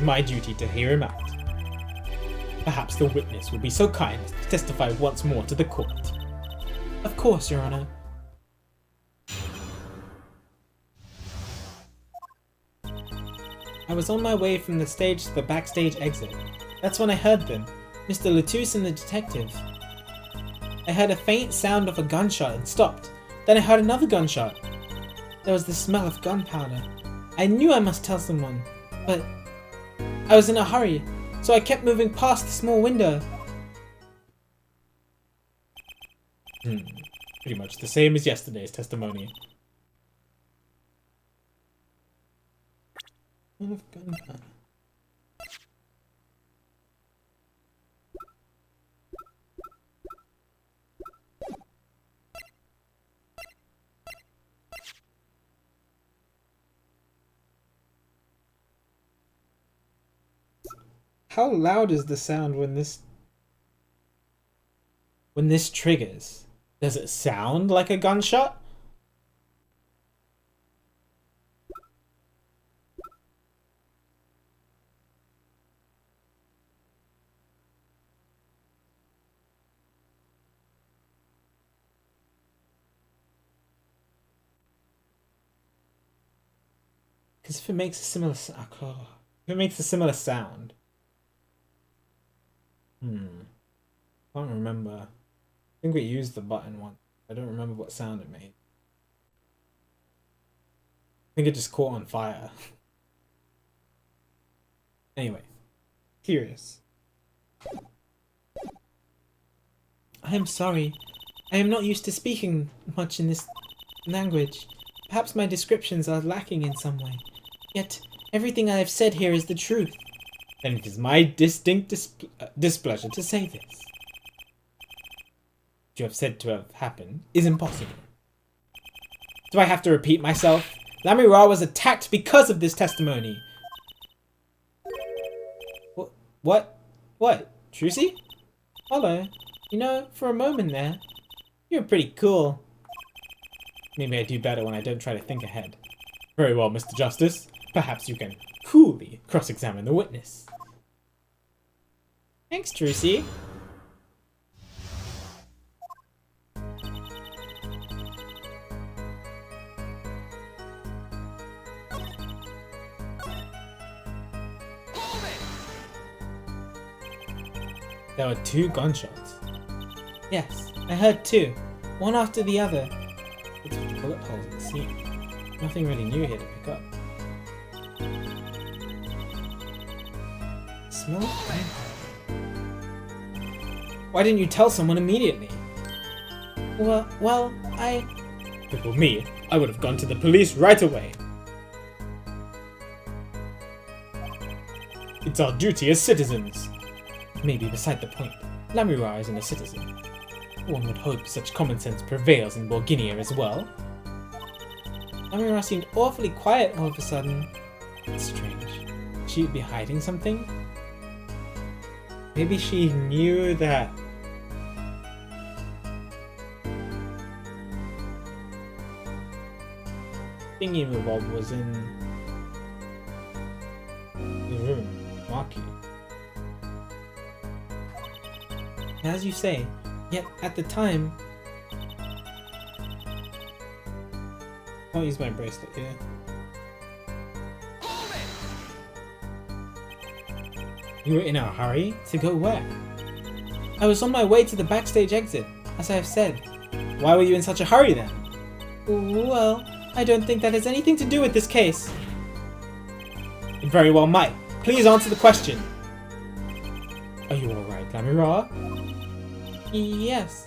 my duty to hear him out. Perhaps the witness will be so kind as to testify once more to the court. Of course, Your Honor. I was on my way from the stage to the backstage exit. That's when I heard them, Mr. Latouche and the detective. I heard a faint sound of a gunshot and stopped. Then I heard another gunshot. There was the smell of gunpowder. I knew I must tell someone, but I was in a hurry, so I kept moving past the small window. Pretty much the same as yesterday's testimony. How loud is the sound when this triggers? Does it sound like a gunshot? Because if it makes a similar sound, can't remember. I think we used the button once. I don't remember what sound it made. I think it just caught on fire. Anyway, curious. I am sorry. I am not used to speaking much in this language. Perhaps my descriptions are lacking in some way. Yet, everything I have said here is the truth. Then it is my distinct displeasure to say this. What you have said to have happened is impossible. Do I have to repeat myself? Lamira was attacked because of this testimony. What? Trucy? Hello. You know, for a moment there, you were pretty cool. Maybe I do better when I don't try to think ahead. Very well, Mr. Justice. Perhaps you can coolly cross-examine the witness. Thanks, Trucy. There were 2 gunshots. Yes, I heard 2. One after the other. It's with the bullet holes at the scene. Nothing really new here to pick up. Smell of gunpowder. Why didn't you tell someone immediately? Well, If it were me, I would have gone to the police right away. It's our duty as citizens. Maybe beside the point. Lamira isn't a citizen. One would hope such common sense prevails in Borginia as well. Lamira seemed awfully quiet all of a sudden. It's strange. She'd be hiding something? Maybe she knew that Thingy-Mabob was in the room. Maki. As you say, yet at the time... I'll use my bracelet here. You were in a hurry? To go where? I was on my way to the backstage exit, as I have said. Why were you in such a hurry then? Well, I don't think that has anything to do with this case. It very well might. Please answer the question. Are you alright, Lamira? Yes,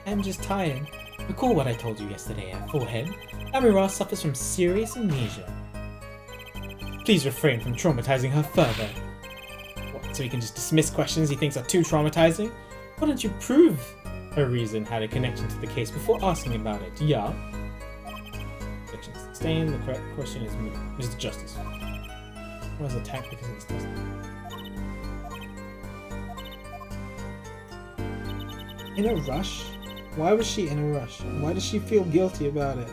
I'm just tired. Recall what I told you yesterday at Forehead. Lamira suffers from serious amnesia. Please refrain from traumatizing her further. What, so he can just dismiss questions he thinks are too traumatizing? Why don't you prove her reason had a connection to the case before asking about it? Yeah. Objection sustained. The correct question is Mr. Justice. Was attacked because of this test. In a rush? Why was she in a rush? Why does she feel guilty about it?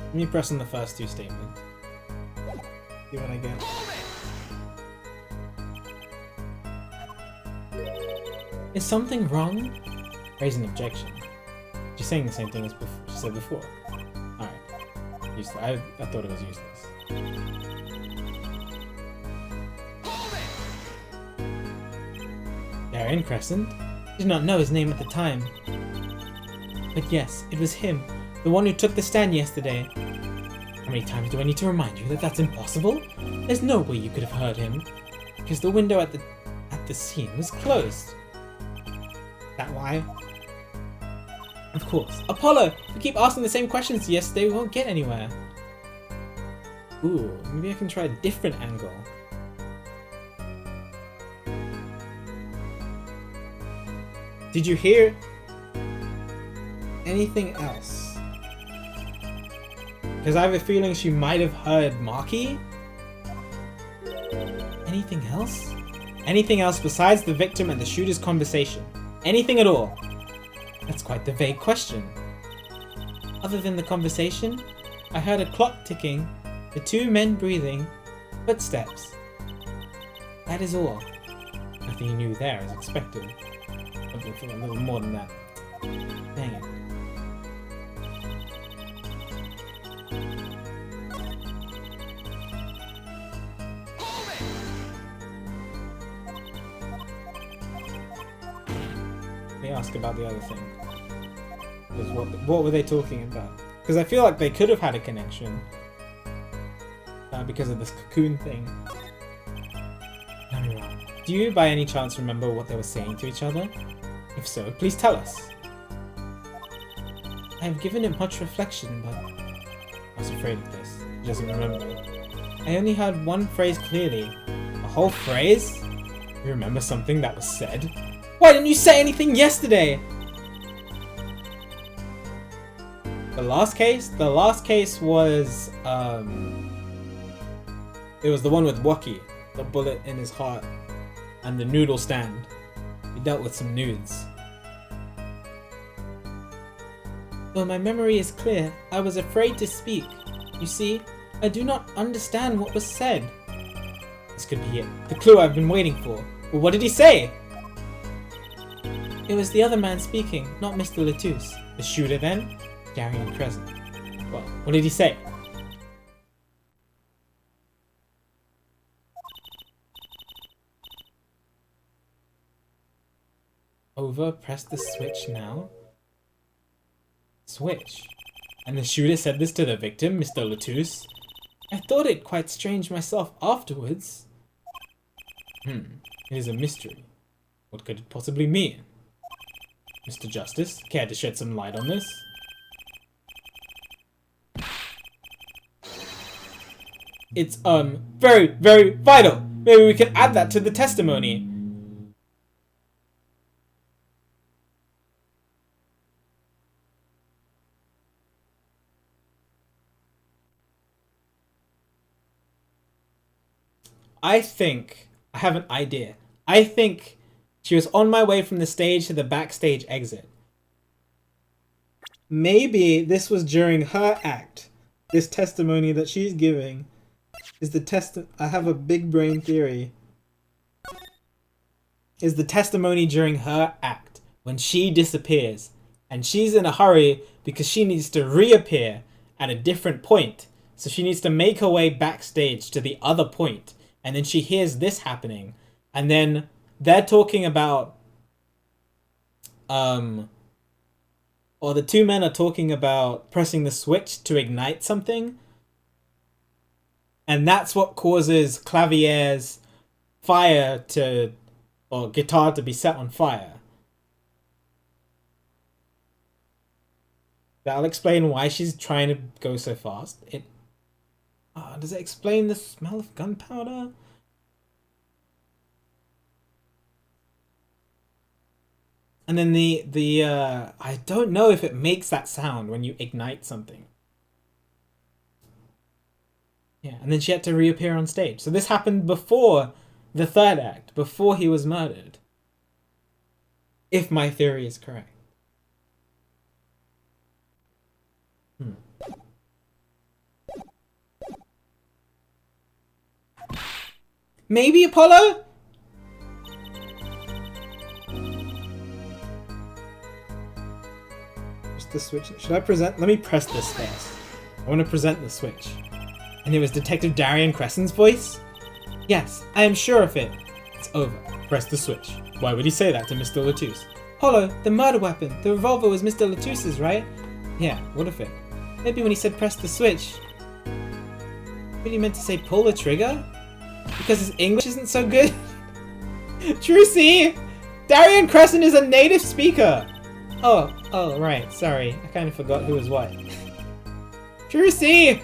Let me press on the first 2 statements. See what I get. Is something wrong? Raise an objection. She's saying the same thing as she said before. Alright. I thought it was useless. Darien Crescent? Did not know his name at the time. But yes, it was him. The one who took the stand yesterday. How many times do I need to remind you that that's impossible? There's no way you could have heard him, because the window at the scene was closed. That why? Of course. Apollo! If we keep asking the same questions yesterday, we won't get anywhere. Ooh, maybe I can try a different angle. Did you hear anything else? Because I have a feeling she might have heard Maki. Anything else? Anything else besides the victim and the shooter's conversation? Anything at all? That's quite the vague question. Other than the conversation, I heard a clock ticking, the 2 men breathing, footsteps. That is all. Nothing new there as expected. Looking for a little more than that. Dang it. Let me ask about the other thing. Because what were they talking about? Because I feel like they could have had a connection. Because of this cocoon thing. Lamira, Do you by any chance remember what they were saying to each other? If so, please tell us. I have given it much reflection, but I was afraid of this. He doesn't remember. I only heard one phrase clearly. A whole phrase? You remember something that was said? Why didn't you say anything yesterday? The last case was, it was the one with Wookie, the bullet in his heart, and the noodle stand. We dealt with some nudes. Though my memory is clear, I was afraid to speak. You see, I do not understand what was said. This could be it. The clue I've been waiting for. Well, what did he say? It was the other man speaking, not Mr. Latouche. The shooter then? Darian Crescent. Well, what did he say? Over, press the switch now. Switch. And the shooter said this to the victim, Mr. Latouche. I thought it quite strange myself afterwards. It is a mystery. What could it possibly mean? Mr. Justice, care to shed some light on this? It's, very, very vital. Maybe we can add that to the testimony. I have an idea. I think she was on my way from the stage to the backstage exit. Maybe this was during her act. This testimony that she's giving is the I have a big brain theory. Is the testimony during her act when she disappears and she's in a hurry because she needs to reappear at a different point. So she needs to make her way backstage to the other point. And then she hears this happening. And then they're talking about... or the two men are talking about pressing the switch to ignite something. And that's what causes Clavier's fire to... or guitar to be set on fire. That'll explain why she's trying to go so fast. Does it explain the smell of gunpowder? And then I don't know if it makes that sound when you ignite something. Yeah, and then she had to reappear on stage. So this happened before the third act, before he was murdered. If my theory is correct. Maybe, Apollo? Press the switch. Should I present? Let me press this first. I want to present the switch. And it was Detective Darian Crescent's voice? Yes, I am sure of it. It's over. Press the switch. Why would he say that to Mr. Latouche? Apollo, the murder weapon. The revolver was Mr. Latouche's, right? Yeah, what of it? Maybe when he said press the switch. Maybe he meant to say pull the trigger? Because his English isn't so good? Trucy! Darian Crescent is a native speaker! Oh, right, sorry. I kind of forgot who was what. Trucy!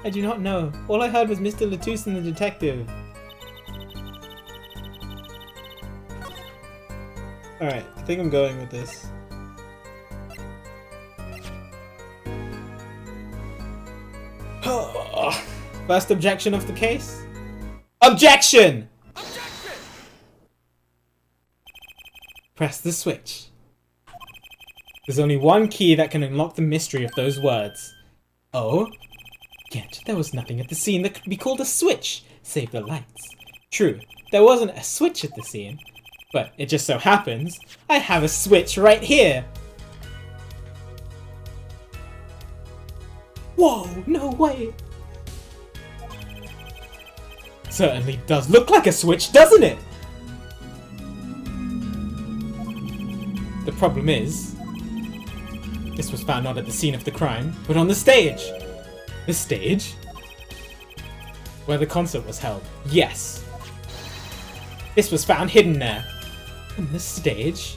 I do not know. All I heard was Mr. Latouche and the detective. Alright, I think I'm going with this. First objection of the case? Objection! Objection! Press the switch. There's only one key that can unlock the mystery of those words. Oh? Yet there was nothing at the scene that could be called a switch, save the lights. True, there wasn't a switch at the scene, but it just so happens I have a switch right here. Whoa, no way! Certainly does look like a switch, doesn't it? The problem is, this was found not at the scene of the crime, but on the stage. The stage? Where the concert was held. Yes. This was found hidden there. On the stage?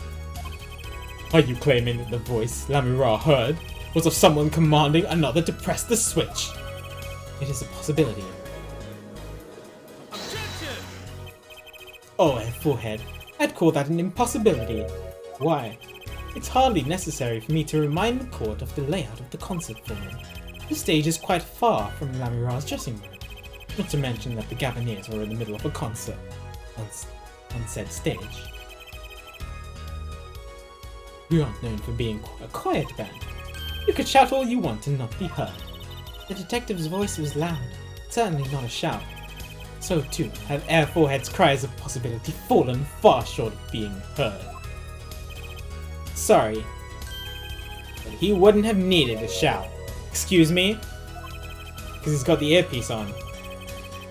Are you claiming that the voice Lamira heard was of someone commanding another to press the switch? It is a possibility. Objection! Oh, forehead. I'd call that an impossibility. Why? It's hardly necessary for me to remind the court of the layout of the concert forum. The stage is quite far from Lamira's dressing room, not to mention that the Gaviniers were in the middle of a concert on said stage. We aren't known for being a quiet band. You could shout all you want and not be heard. The detective's voice was loud, certainly not a shout. So too have Air Forehead's cries of possibility fallen far short of being heard. Sorry, but he wouldn't have needed a shout. Excuse me? Because he's got the earpiece on.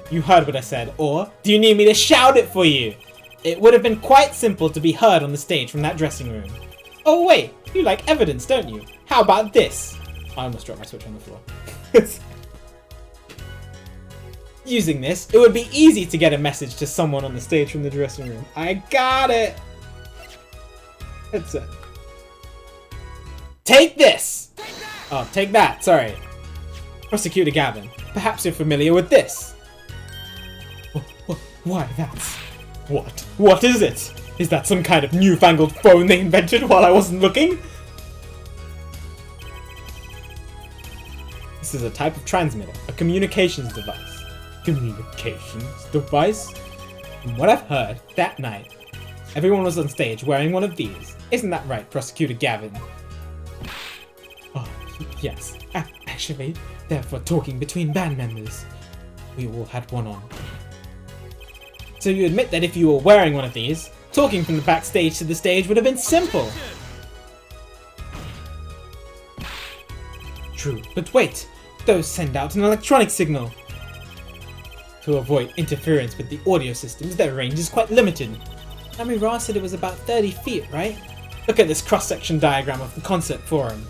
You heard what I said, or do you need me to shout it for you? It would have been quite simple to be heard on the stage from that dressing room. Oh wait, you like evidence, don't you? How about this? I almost dropped my switch on the floor. Using this, it would be easy to get a message to someone on the stage from the dressing room. I got it! Headset. Take this! Oh, take that, sorry. Prosecutor Gavin, perhaps you're familiar with this. Why, that's... What? What is it? Is that some kind of newfangled phone they invented while I wasn't looking? This is a type of transmitter, a communications device. Communications device? From what I've heard, that night, everyone was on stage wearing one of these. Isn't that right, Prosecutor Gavin? Oh, yes. Actually, they're for talking between band members. We all had one on. So you admit that if you were wearing one of these, talking from the backstage to the stage would have been simple. True, but wait. Those send out an electronic signal. To avoid interference with the audio systems, their range is quite limited. Lamira said it was about 30 feet, right? Look at this cross-section diagram of the concert forum.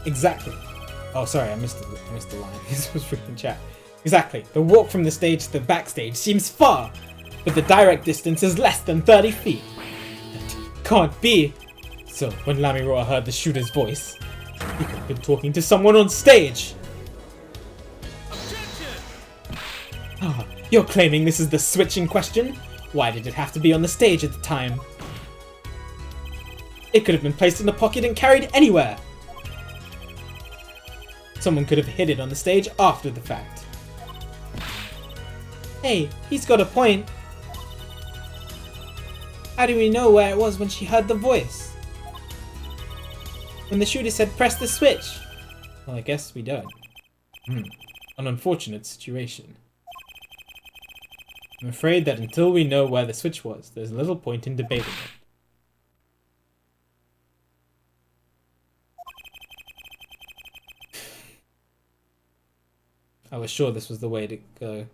Exactly. Oh, sorry, I missed the line. This was freaking chat. Exactly. The walk from the stage to the backstage seems far, but the direct distance is less than 30 feet. That can't be. So, when Lamira heard the shooter's voice, he could have been talking to someone on stage. Ah, you're claiming this is the switch in question? Why did it have to be on the stage at the time? It could have been placed in a pocket and carried anywhere. Someone could have hid it on the stage after the fact. Hey, he's got a point. How do we know where it was when she heard the voice? When the shooter said press the switch? Well, I guess we don't. An unfortunate situation. I'm afraid that until we know where the switch was, there's little point in debating it. I was sure this was the way to go.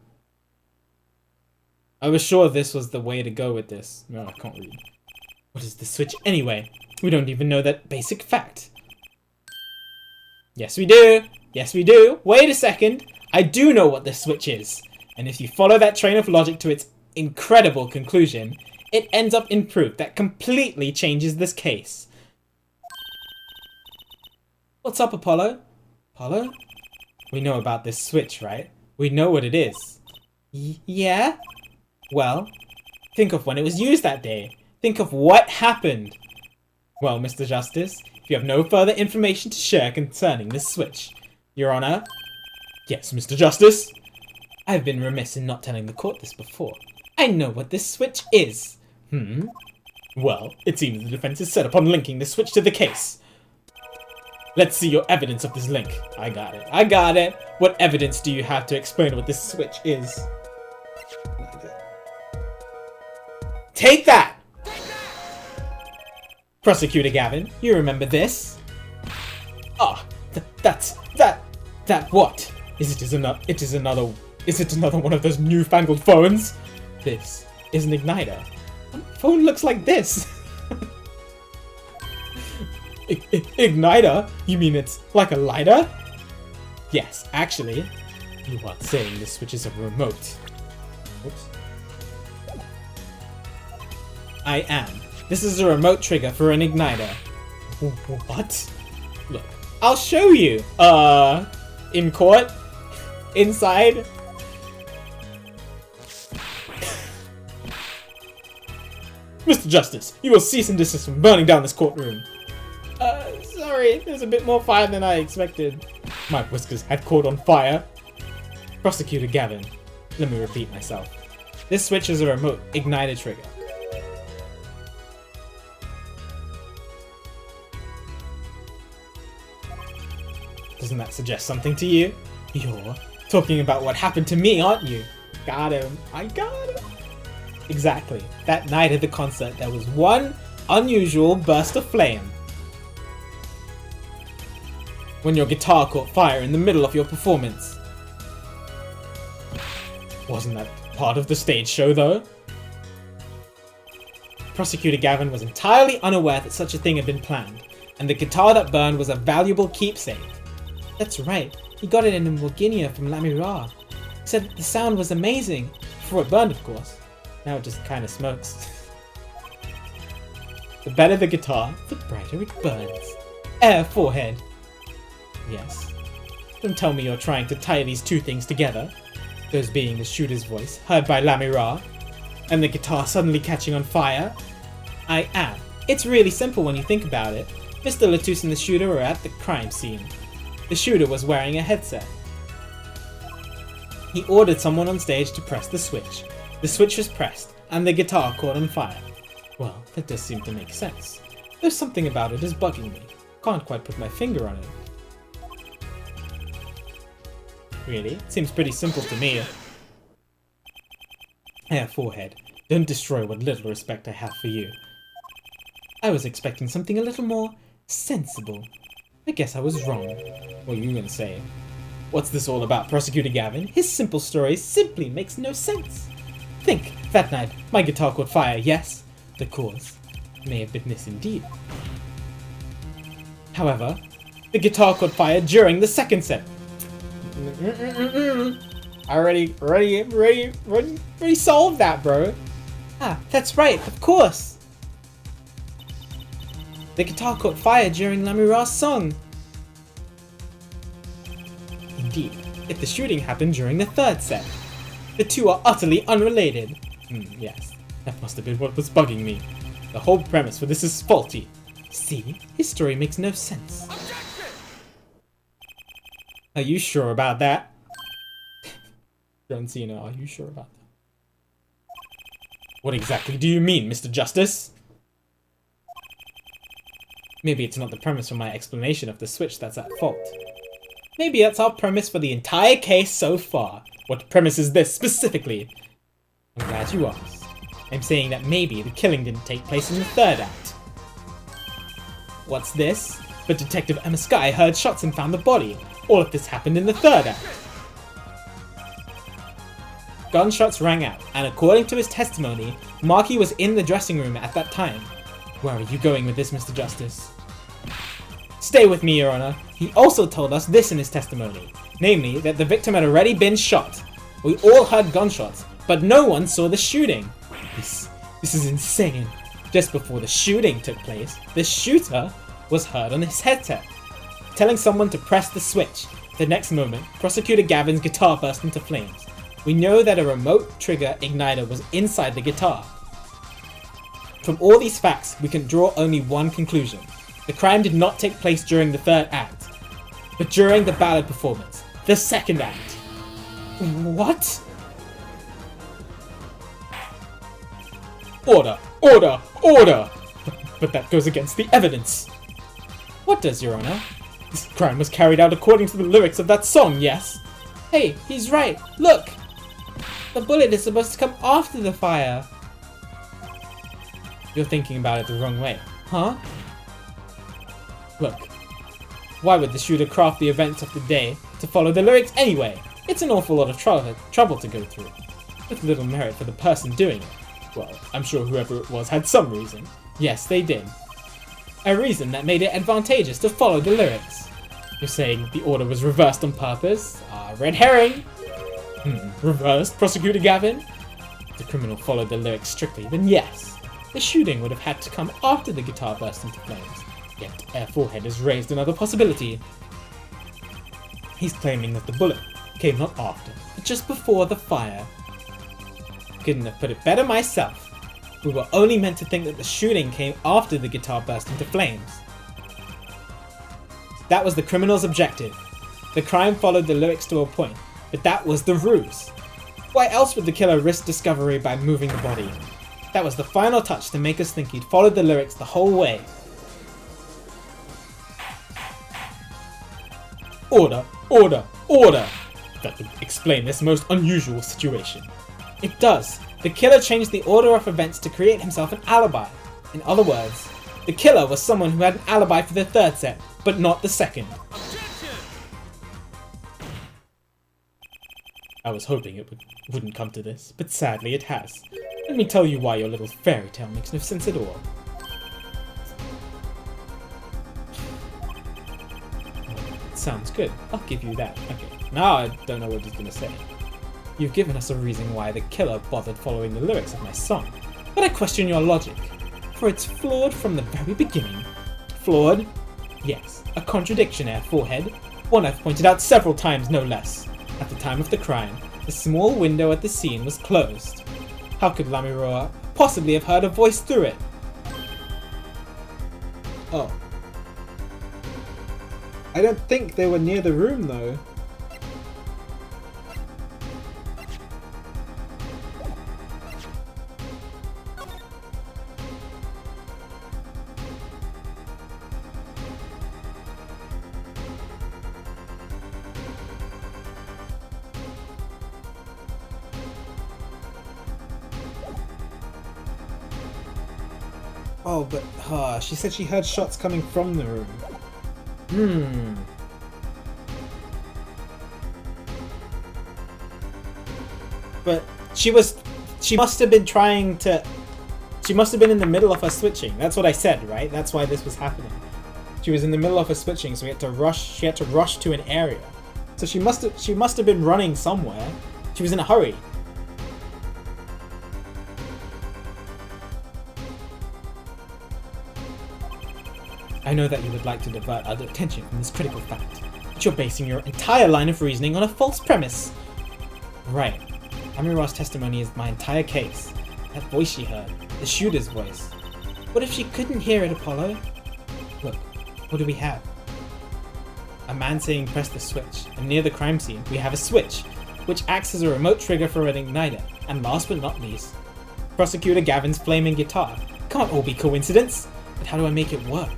I was sure this was the way to go with this. No, I can't read. What is the switch anyway? We don't even know that basic fact. Yes, we do. Yes, we do. Wait a second. I do know what the switch is. And if you follow that train of logic to its incredible conclusion, it ends up in proof that completely changes this case. What's up, Apollo? Apollo? We know about this switch, right? We know what it is. Yeah? Well, think of when it was used that day. Think of what happened. Well, Mr. Justice, if you have no further information to share concerning this switch, Your Honor. Yes, Mr. Justice. I've been remiss in not telling the court this before. I know what this switch is. Well, it seems the defense is set upon linking this switch to the case. Let's see your evidence of this link. I got it. I got it. What evidence do you have to explain what this switch is? Take that! Prosecutor Gavin, you remember this? Ah, that what? Is it another one of those newfangled phones? This is an igniter. What phone looks like this? Igniter? You mean it's like a lighter? Yes, actually, you are saying this switch is a remote. Whoops. I am. This is a remote trigger for an igniter. What? Look, I'll show you. In court? Inside? Mr. Justice, you will cease and desist from burning down this courtroom. Sorry, there's a bit more fire than I expected. My whiskers had caught on fire. Prosecutor Gavin, let me repeat myself. This switch is a remote igniter trigger. Doesn't that suggest something to you? You're talking about what happened to me, aren't you? Got him. I got him. Exactly. That night at the concert, there was one unusual burst of flame. When your guitar caught fire in the middle of your performance. Wasn't that part of the stage show, though? Prosecutor Gavin was entirely unaware that such a thing had been planned, and the guitar that burned was a valuable keepsake. That's right, he got it in a Morginia from Lamira. He said that the sound was amazing, before it burned, of course. Now it just kind of smokes. The better the guitar, the brighter it burns. Forehead. Yes. Don't tell me you're trying to tie these two things together. Those being the shooter's voice, heard by Lamira, and the guitar suddenly catching on fire. I am. It's really simple when you think about it. Mr. Latouche and the shooter were at the crime scene. The shooter was wearing a headset. He ordered someone on stage to press the switch. The switch was pressed, and the guitar caught on fire. Well, that does seem to make sense. There's something about it is bugging me. Can't quite put my finger on it. Really? It seems pretty simple to me. Forehead, don't destroy what little respect I have for you. I was expecting something a little more sensible. I guess I was wrong. What are you gonna say? What's this all about, Prosecutor Gavin? His simple story simply makes no sense. Think, that night, my guitar caught fire, yes? The cause may have been this indeed. However, the guitar caught fire during the second set. I already solved that, bro. Ah, that's right, of course. The guitar caught fire during Lamira's song. Indeed, if the shooting happened during the third set. The two are utterly unrelated. Yes, that must have been what was bugging me. The whole premise for this is faulty. See, his story makes no sense. Objection! Are you sure about that? John Cena, are you sure about that? What exactly do you mean, Mr. Justice? Maybe it's not the premise for my explanation of the switch that's at fault. Maybe that's our premise for the entire case so far. What premise is this specifically? I'm glad you asked. I'm saying that maybe the killing didn't take place in the third act. What's this? But Detective Emma Skye heard shots and found the body. All of this happened in the third act. Gunshots rang out, and according to his testimony, Marky was in the dressing room at that time. Where are you going with this, Mr. Justice? Stay with me, Your Honor. He also told us this in his testimony, namely that the victim had already been shot. We all heard gunshots, but no one saw the shooting. This is insane. Just before the shooting took place, the shooter was heard on his headset, telling someone to press the switch. The next moment, Prosecutor Gavin's guitar burst into flames. We know that a remote trigger igniter was inside the guitar. From all these facts, we can draw only one conclusion. The crime did not take place during the third act, but during the ballad performance, the second act. What? Order! Order! Order! But that goes against the evidence. What does, Your Honor? This crime was carried out according to the lyrics of that song, yes? Hey, he's right. Look! The bullet is supposed to come after the fire. You're thinking about it the wrong way, huh? Look, why would the shooter craft the events of the day to follow the lyrics anyway? It's an awful lot of trouble to go through, with little merit for the person doing it. Well, I'm sure whoever it was had some reason. Yes, they did. A reason that made it advantageous to follow the lyrics. You're saying the order was reversed on purpose? Red herring! Reversed, Prosecutor Gavin? If the criminal followed the lyrics strictly, then yes. The shooting would have had to come after the guitar burst into flames. Yet Air Forehead has raised another possibility. He's claiming that the bullet came not after, but just before the fire. Couldn't have put it better myself. We were only meant to think that the shooting came after the guitar burst into flames. That was the criminal's objective. The crime followed the lyrics to a point, but that was the ruse. Why else would the killer risk discovery by moving the body? That was the final touch to make us think he'd followed the lyrics the whole way. Order, order, order! That would explain this most unusual situation. It does. The killer changed the order of events to create himself an alibi. In other words, the killer was someone who had an alibi for the third set, but not the second. I was hoping it wouldn't come to this, but sadly it has. Let me tell you why your little fairy tale makes no sense at all. Sounds good. I'll give you that. Okay, now I don't know what he's gonna say. You've given us a reason why the killer bothered following the lyrics of my song, but I question your logic, for it's flawed from the very beginning. Flawed? Yes, a contradiction, Air Forehead. One I've pointed out several times, no less. At the time of the crime, the small window at the scene was closed. How could Lamiroa possibly have heard a voice through it? Oh. I don't think they were near the room though. Oh, but she said she heard shots coming from the room. But she must have been trying to, she must have been in the middle of her switching. That's what I said, right? That's why this was happening. She was in the middle of her switching, so she had to rush to an area. So she must have been running somewhere. She was in a hurry. I know that you would like to divert our attention from this critical fact, but you're basing your entire line of reasoning on a false premise. Right. Lamiroa's testimony is my entire case. That voice she heard, the shooter's voice. What if she couldn't hear it, Apollo? Look, what do we have? A man saying press the switch, and near the crime scene we have a switch, which acts as a remote trigger for an igniter, and last but not least, Prosecutor Gavin's flaming guitar. Can't all be coincidence, but how do I make it work?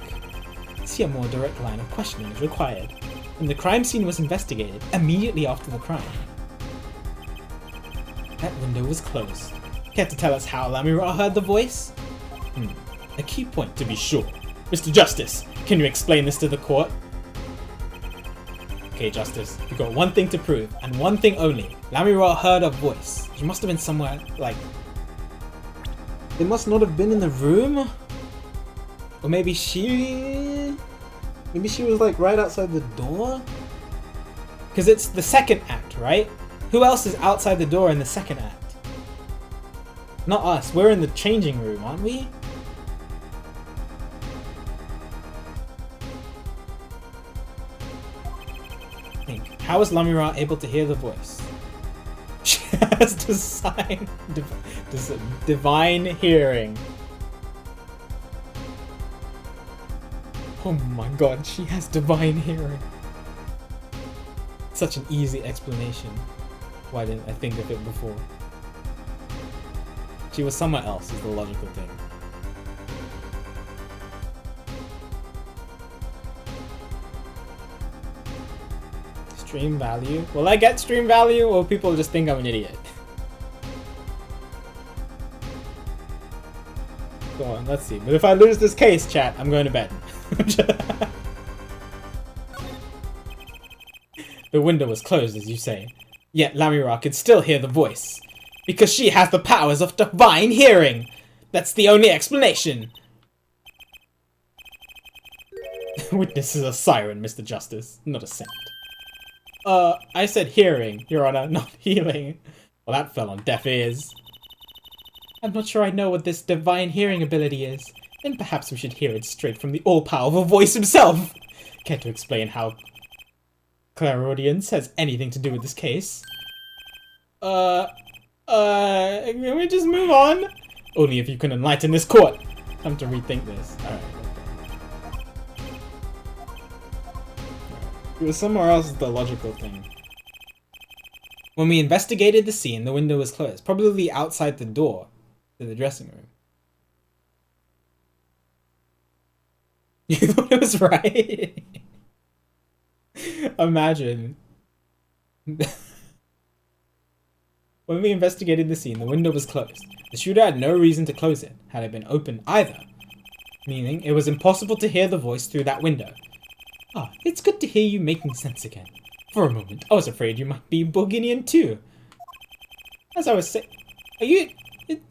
See, a more direct line of questioning is required, and the crime scene was investigated immediately after the crime. That window was closed. Care to tell us how Lamiroa heard the voice? A key point to be sure. Mr. Justice, can you explain this to the court? Okay, Justice, you've got one thing to prove, and one thing only. Lamiroa heard a voice. She must have been somewhere, like... They must not have been in the room? Or maybe she was like right outside the door? Because it's the second act, right? Who else is outside the door in the second act? Not us. We're in the changing room, aren't we? Think. How is Lamiroa able to hear the voice? She has divine hearing. Oh my god, she has divine hearing. Such an easy explanation. Why didn't I think of it before? She was somewhere else is the logical thing. Stream value? Will I get stream value, or people just think I'm an idiot? Go on, let's see. But if I lose this case, chat, I'm going to bed. The window was closed, as you say. Yet Lamiroa can still hear the voice. Because she has the powers of divine hearing! That's the only explanation! Witness is a siren, Mr. Justice, not a saint. I said hearing, Your Honor, not healing. Well, that fell on deaf ears. I'm not sure I know what this divine hearing ability is. Then perhaps we should hear it straight from the all-powerful voice himself. Care to explain how clairaudience has anything to do with this case? Can we just move on? Only if you can enlighten this court. Time to rethink this. Alright. It was somewhere else, the logical thing. When we investigated the scene, the window was closed, probably outside the door to the dressing room. You thought it was right? Imagine. When we investigated the scene, the window was closed. The shooter had no reason to close it, had it been open either. Meaning, it was impossible to hear the voice through that window. Ah, it's good to hear you making sense again. For a moment, I was afraid you might be Borginian too. As I was saying... Are you... Did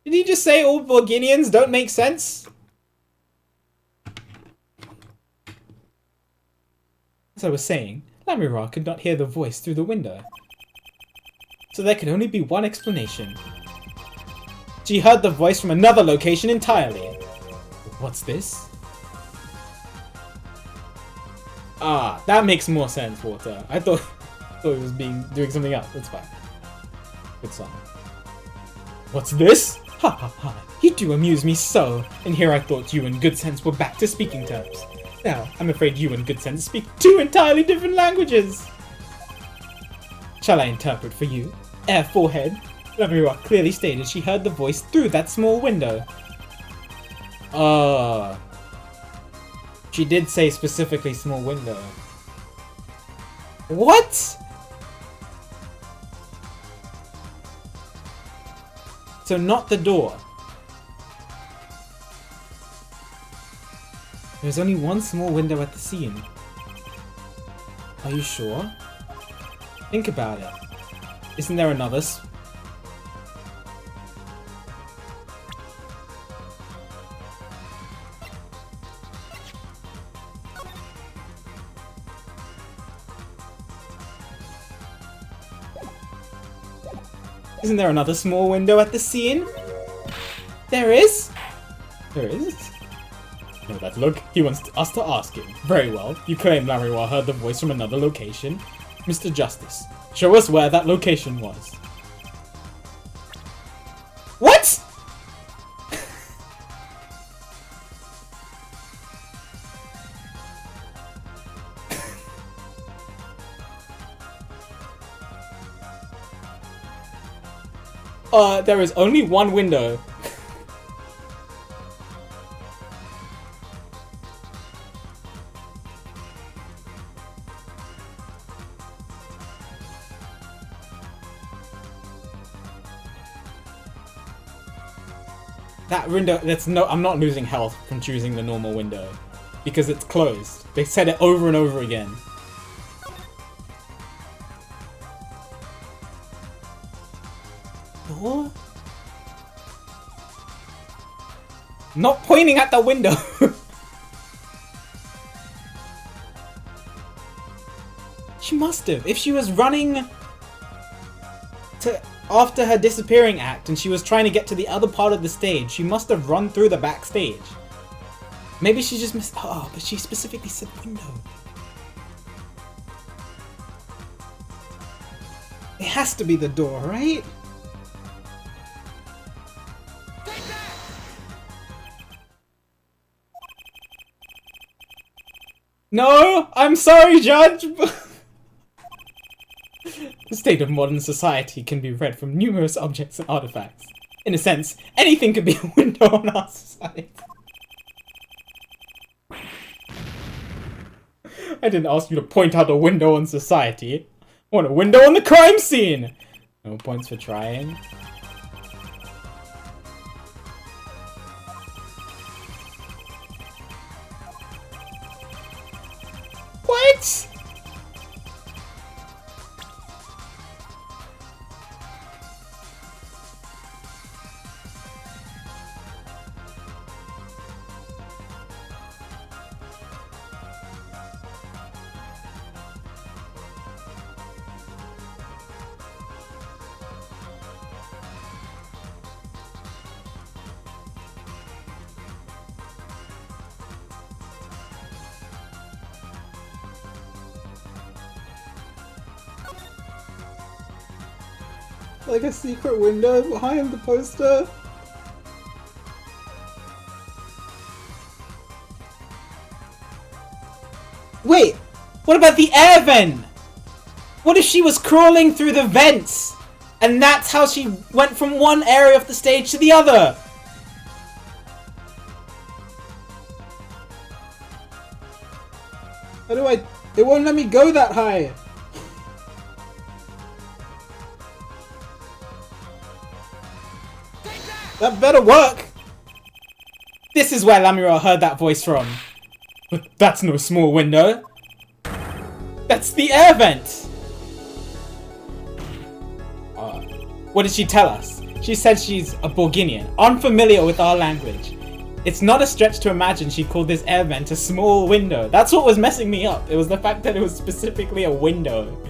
he just say all Borginians don't make sense? As I was saying, Lamira could not hear the voice through the window. So there could only be one explanation. She heard the voice from another location entirely. What's this? Ah, that makes more sense, Water. I thought he was doing something else. That's fine. Good song. What's this? Ha ha ha. You do amuse me so. And here I thought you and Good Sense were back to speaking terms. Now, I'm afraid you and Good Sense speak two entirely different languages. Shall I interpret for you? Air forehead. Lamira clearly stated she heard the voice through that small window. She did say specifically small window. What? So not the door. There's only one small window at the scene. Are you sure? Think about it. Isn't there another Isn't there another small window at the scene? There is? There is? No, that look. He wants us to ask him. Very well. You claim Lamira heard the voice from another location. Mr. Justice, show us where that location was. What?! There is only one window. That window, I'm not losing health from choosing the normal window. Because it's closed. They said it over and over again. Door? Not pointing at the window! She must have. If she was running after her disappearing act and she was trying to get to the other part of the stage, she must have run through the backstage. Maybe she just missed. Oh, but she specifically said window. It has to be the door, right? No! I'm sorry, Judge! The state of modern society can be read from numerous objects and artifacts. In a sense, anything could be a window on our society. I didn't ask you to point out a window on society. I want a window on the crime scene! No points for trying. What? Like a secret window behind the poster? Wait! What about the air vent? What if she was crawling through the vents? And that's how she went from one area of the stage to the other? How do I... It won't let me go that high! That better work! This is where Lamira heard that voice from. But that's no small window. That's the air vent! What did she tell us? She said she's a Borginian, unfamiliar with our language. It's not a stretch to imagine she called this air vent a small window. That's what was messing me up. It was the fact that it was specifically a window.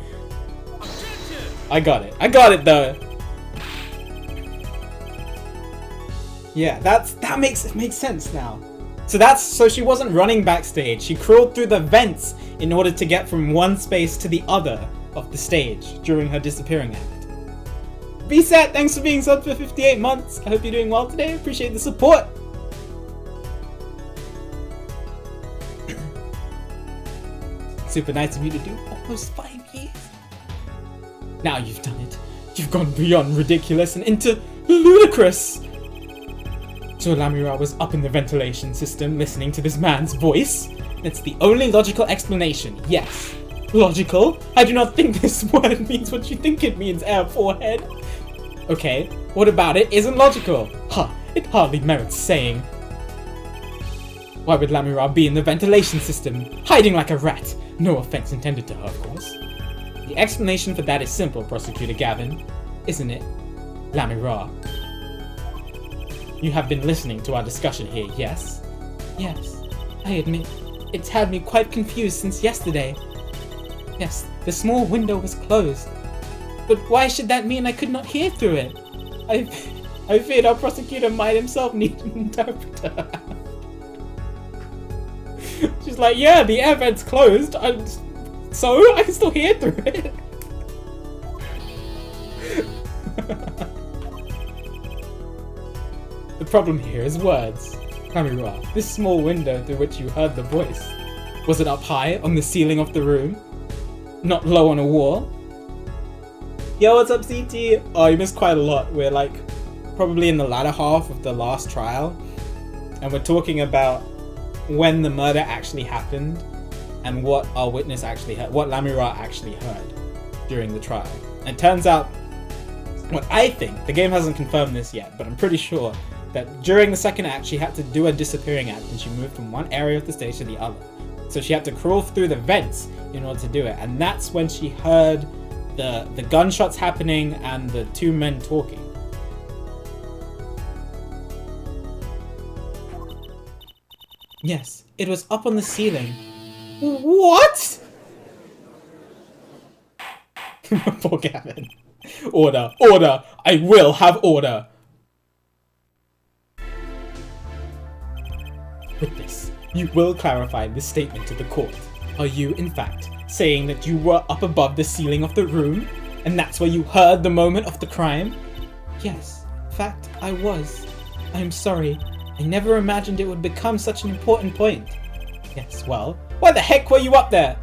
I got it. I got it though. Yeah, that makes sense now. So she wasn't running backstage. She crawled through the vents in order to get from one space to the other of the stage during her disappearing act. BSat, thanks for being subbed for 58 months. I hope you're doing well today. Appreciate the support. Super nice of you to do almost 5 years. Now you've done it. You've gone beyond ridiculous and into ludicrous. So Lamira was up in the ventilation system listening to this man's voice? That's the only logical explanation, yes. Logical? I do not think this word means what you think it means, Air Forehead. Okay, what about it isn't logical? Huh, it hardly merits saying. Why would Lamira be in the ventilation system, hiding like a rat? No offense intended to her, of course. The explanation for that is simple, Prosecutor Gavin. Isn't it? Lamira. You have been listening to our discussion here, yes? Yes, I admit, it's had me quite confused since yesterday. Yes, the small window was closed. But why should that mean I could not hear through it? I feared our prosecutor might himself need an interpreter. She's like, yeah, the air vent's closed, so I can still hear through it. The problem here is words. Lamira, this small window through which you heard the voice, was it up high on the ceiling of the room? Not low on a wall? Yo, what's up, CT? Oh, you missed quite a lot. We're like probably in the latter half of the last trial, and we're talking about when the murder actually happened and what our witness actually heard, what Lamira actually heard during the trial. And it turns out, what I think, the game hasn't confirmed this yet, but I'm pretty sure that during the second act she had to do a disappearing act and she moved from one area of the stage to the other. So she had to crawl through the vents in order to do it, and that's when she heard the gunshots happening and the two men talking. Yes, it was up on the ceiling. What? Poor Gavin. Order, order! I will have order! Witness, you will clarify this statement to the court. Are you, in fact, saying that you were up above the ceiling of the room, and that's where you heard the moment of the crime? Yes, in fact, I was. I am sorry. I never imagined it would become such an important point. Yes, well, why the heck were you up there?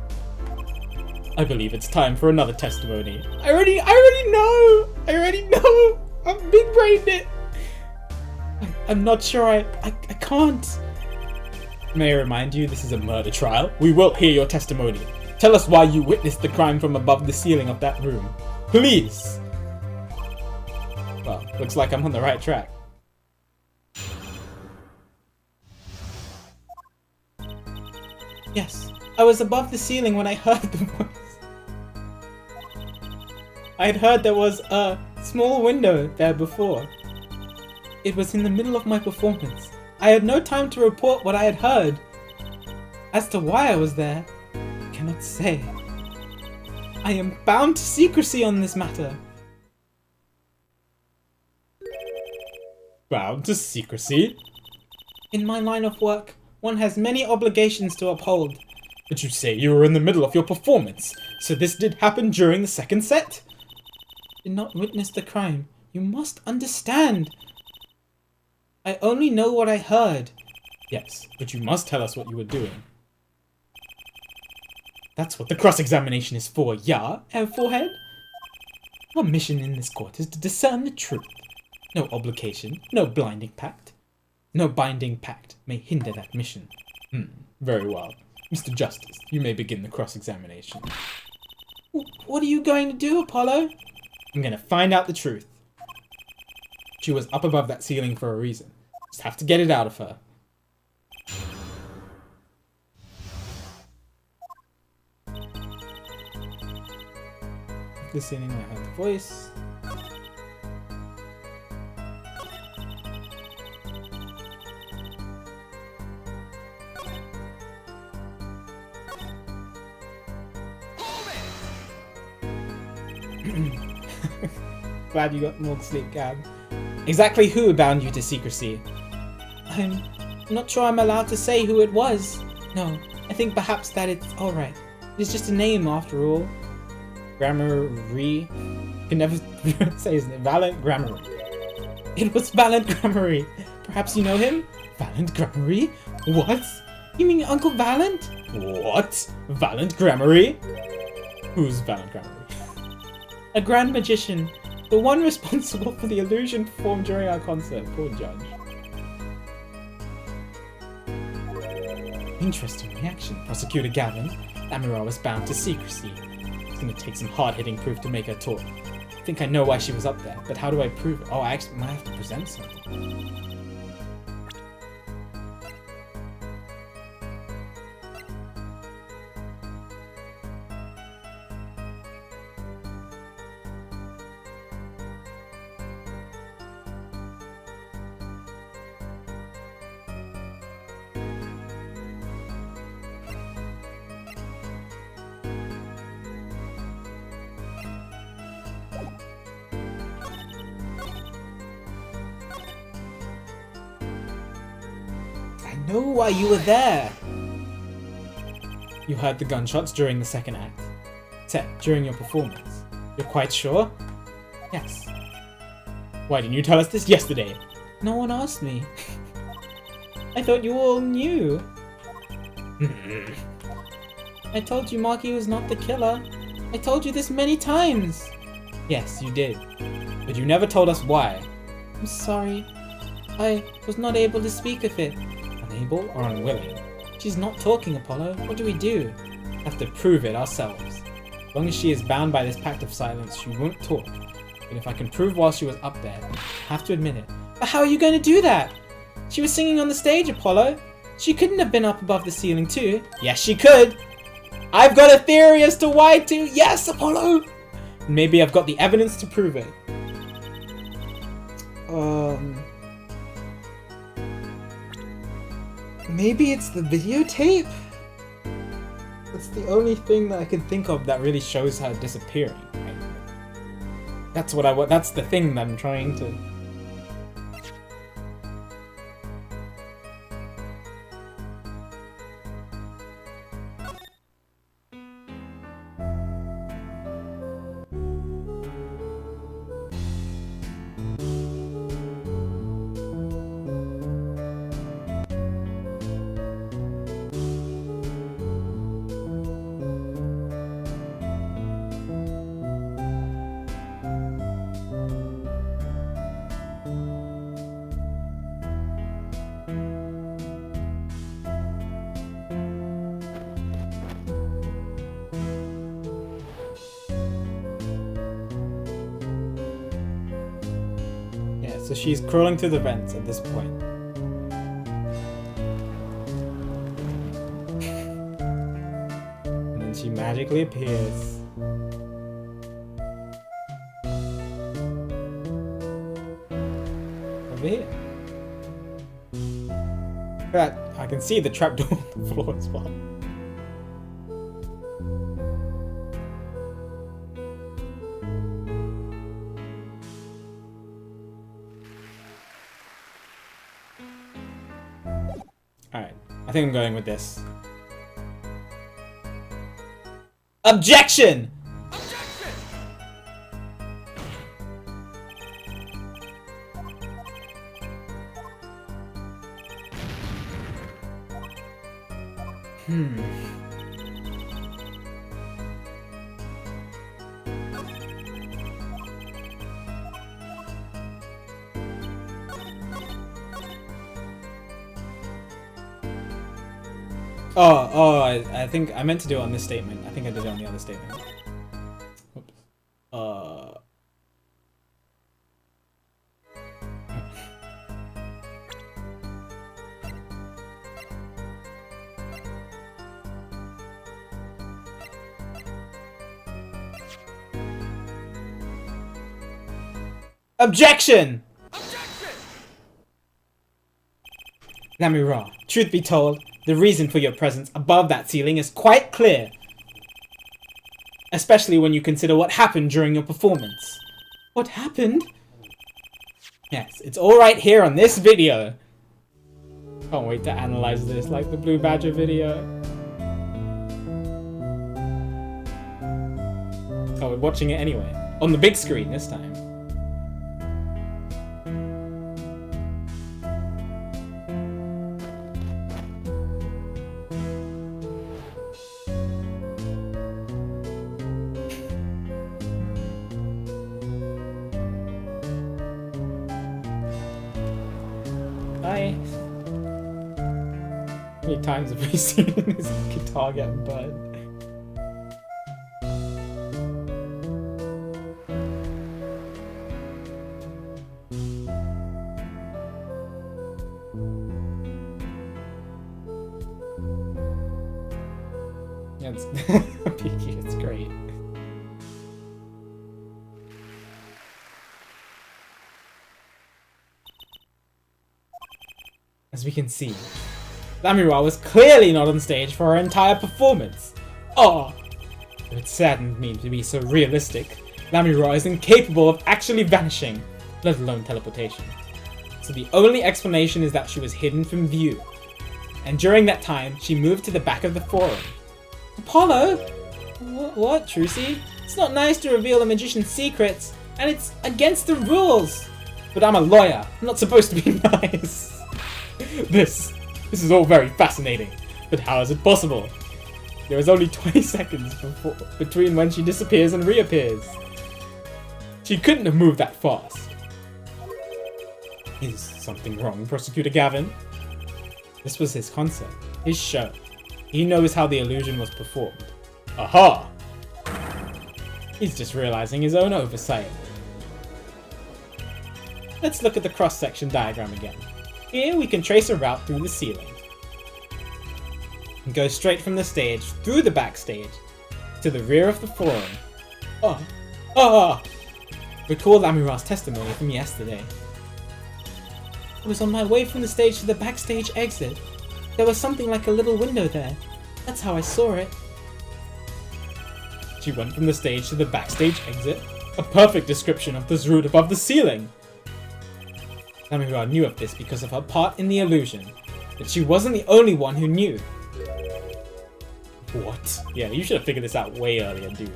I believe it's time for another testimony. I already know! I'm big-brained it! I'm not sure I can't. May I remind you, this is a murder trial. We will hear your testimony. Tell us why you witnessed the crime from above the ceiling of that room. Please! Well, looks like I'm on the right track. Yes, I was above the ceiling when I heard the voice. I had heard there was a small window there before. It was in the middle of my performance. I had no time to report what I had heard. As to why I was there, I cannot say. I am bound to secrecy on this matter. Bound to secrecy? In my line of work, one has many obligations to uphold. But you say you were in the middle of your performance, so this did happen during the second set? did not witness the crime. You must understand. I only know what I heard. Yes, but you must tell us what you were doing. That's what the cross-examination is for, yeah, Forehead? Our mission in this court is to discern the truth. No obligation, no blinding pact. No binding pact may hinder that mission. Very well. Mr. Justice, you may begin the cross-examination. What are you going to do, Apollo? I'm gonna find out the truth. She was up above that ceiling for a reason. Just have to get it out of her. The ceiling I heard the voice. Glad you got more sleep, Gab. Exactly who bound you to secrecy? I'm not sure I'm allowed to say who it was. No, I think perhaps that it's alright. It's just a name after all. Gramarye. Can never say his name. Valent Gramarye. It was Valent Gramarye. Perhaps you know him? Valent Gramarye? What? You mean Uncle Valent? What? Valent Gramarye? Who's Valent Gramarye? A grand magician. The one responsible for the illusion performed during our concert. Poor judge. Interesting reaction, Prosecutor Gavin. Lamira was bound to secrecy. It's gonna take some hard-hitting proof to make her talk. I think I know why she was up there, but how do I prove it? Oh, I actually might have to present something. I know why you were there. You heard the gunshots during the second act. Ted, during your performance. You're quite sure? Yes. Why didn't you tell us this yesterday? No one asked me. I thought you all knew. I told you Marky was not the killer. I told you this many times. Yes, you did. But you never told us why. I'm sorry. I was not able to speak of it. Unable or unwilling? She's not talking, Apollo. What do we do? Have to prove it ourselves. As long as she is bound by this pact of silence, she won't talk. But if I can prove while she was up there, I have to admit it. But how are you going to do that? She was singing on the stage, Apollo. She couldn't have been up above the ceiling too. Yes, she could! I've got a theory as to why too! Yes, Apollo! Maybe I've got the evidence to prove it. Maybe it's the videotape? That's the only thing that I can think of that really shows her disappearing. Right? That's the thing that I'm trying to... So she's crawling through the vents at this point. And then she magically appears. Over here. But I can see the trapdoor on the floor as well. Alright, I think I'm going with this. Objection! I think I meant to do it on this statement. I think I did it on the other statement. Oops. Objection! Lamira, truth be told, the reason for your presence above that ceiling is quite clear. Especially when you consider what happened during your performance. What happened? Yes, it's all right here on this video. Can't wait to analyze this like the Blue Badger video. Oh, we're watching it anyway. On the big screen this time. Hi. How many times have we seen this guitar getting burned? Yeah, it's it's great. As we can see, Lamira was clearly not on stage for her entire performance. Oh, it saddened me to be so realistic. Lamira is incapable of actually vanishing, let alone teleportation. So the only explanation is that she was hidden from view. And during that time, she moved to the back of the forum. Apollo? What, Trucy? It's not nice to reveal a magician's secrets, and it's against the rules. But I'm a lawyer. I'm not supposed to be nice. This is all very fascinating, but how is it possible? There is only 20 seconds between when she disappears and reappears. She couldn't have moved that fast. Is something wrong, Prosecutor Gavin? This was his concert, his show. He knows how the illusion was performed. Aha! He's just realizing his own oversight. Let's look at the cross-section diagram again. Here we can trace a route through the ceiling. And go straight from the stage, through the backstage, to the rear of the forum. Recall Lamira's testimony from yesterday. I was on my way from the stage to the backstage exit. There was something like a little window there. That's how I saw it. She went from the stage to the backstage exit? A perfect description of this route above the ceiling! Lamira knew of this because of her part in the illusion, but she wasn't the only one who knew. What? Yeah, you should have figured this out way earlier, dude.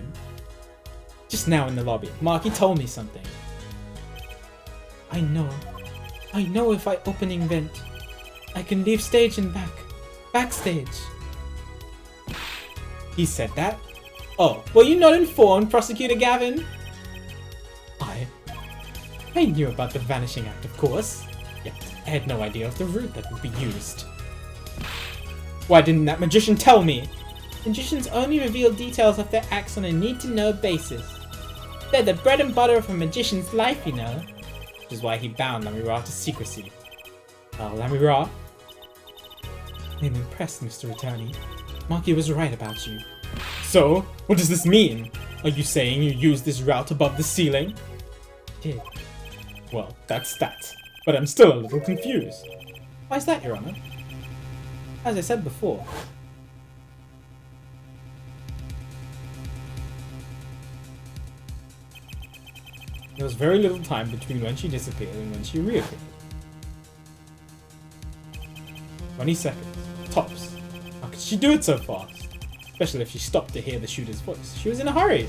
Just now in the lobby, Marky told me something. I know if I opening vent, I can leave stage and backstage. He said that? Oh, were you not informed, Prosecutor Gavin? I knew about the Vanishing Act, of course, yet I had no idea of the route that would be used. Why didn't that magician tell me? Magicians only reveal details of their acts on a need-to-know basis. They're the bread and butter of a magician's life, you know. Which is why he bound Lamira to secrecy. Lamira? I'm impressed, Mr. Attorney. Marky was right about you. So, what does this mean? Are you saying you used this route above the ceiling? Did. Well, that's that. But I'm still a little confused. Why is that, Your Honor? As I said before. There was very little time between when she disappeared and when she reappeared. 20 seconds. Tops. How could she do it so fast? Especially if she stopped to hear the shooter's voice. She was in a hurry.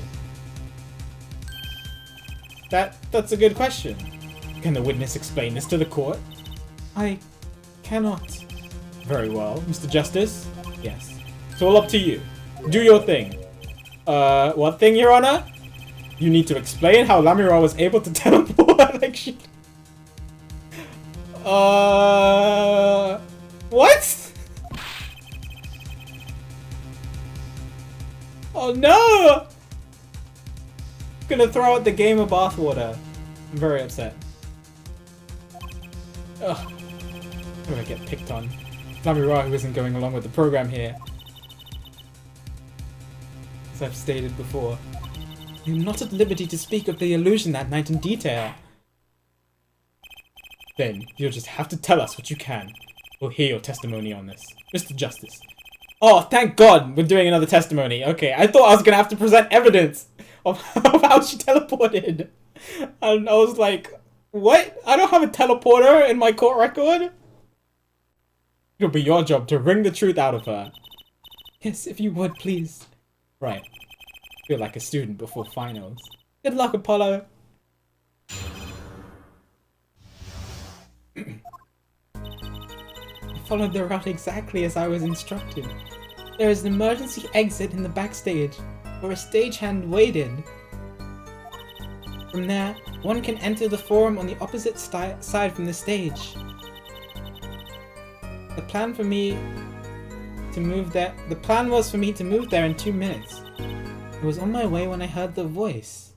That's a good question. Can the witness explain this to the court? I cannot. Very well, Mr. Justice. Yes. It's all up to you. Do your thing. What thing, Your Honor? You need to explain how Lamira was able to teleport like she... What? Oh no! I'm gonna throw out the game of bathwater. I'm very upset. Ugh. I'm gonna get picked on. Lamira, who isn't going along with the program here. As I've stated before. I'm not at liberty to speak of the illusion that night in detail. Then, you'll just have to tell us what you can. We'll hear your testimony on this. Mr. Justice. Oh, thank God we're doing another testimony. Okay, I thought I was gonna have to present evidence of how she teleported. And I was like, what? I don't have a teleporter in my court record? It'll be your job to wring the truth out of her. Yes, if you would, please. Right. Feel like a student before finals. Good luck, Apollo. I followed the route exactly as I was instructed. There is an emergency exit in the backstage, where a stagehand waited. From there, one can enter the forum on the opposite side from the stage. The plan was for me to move there in 2 minutes. I was on my way when I heard the voice.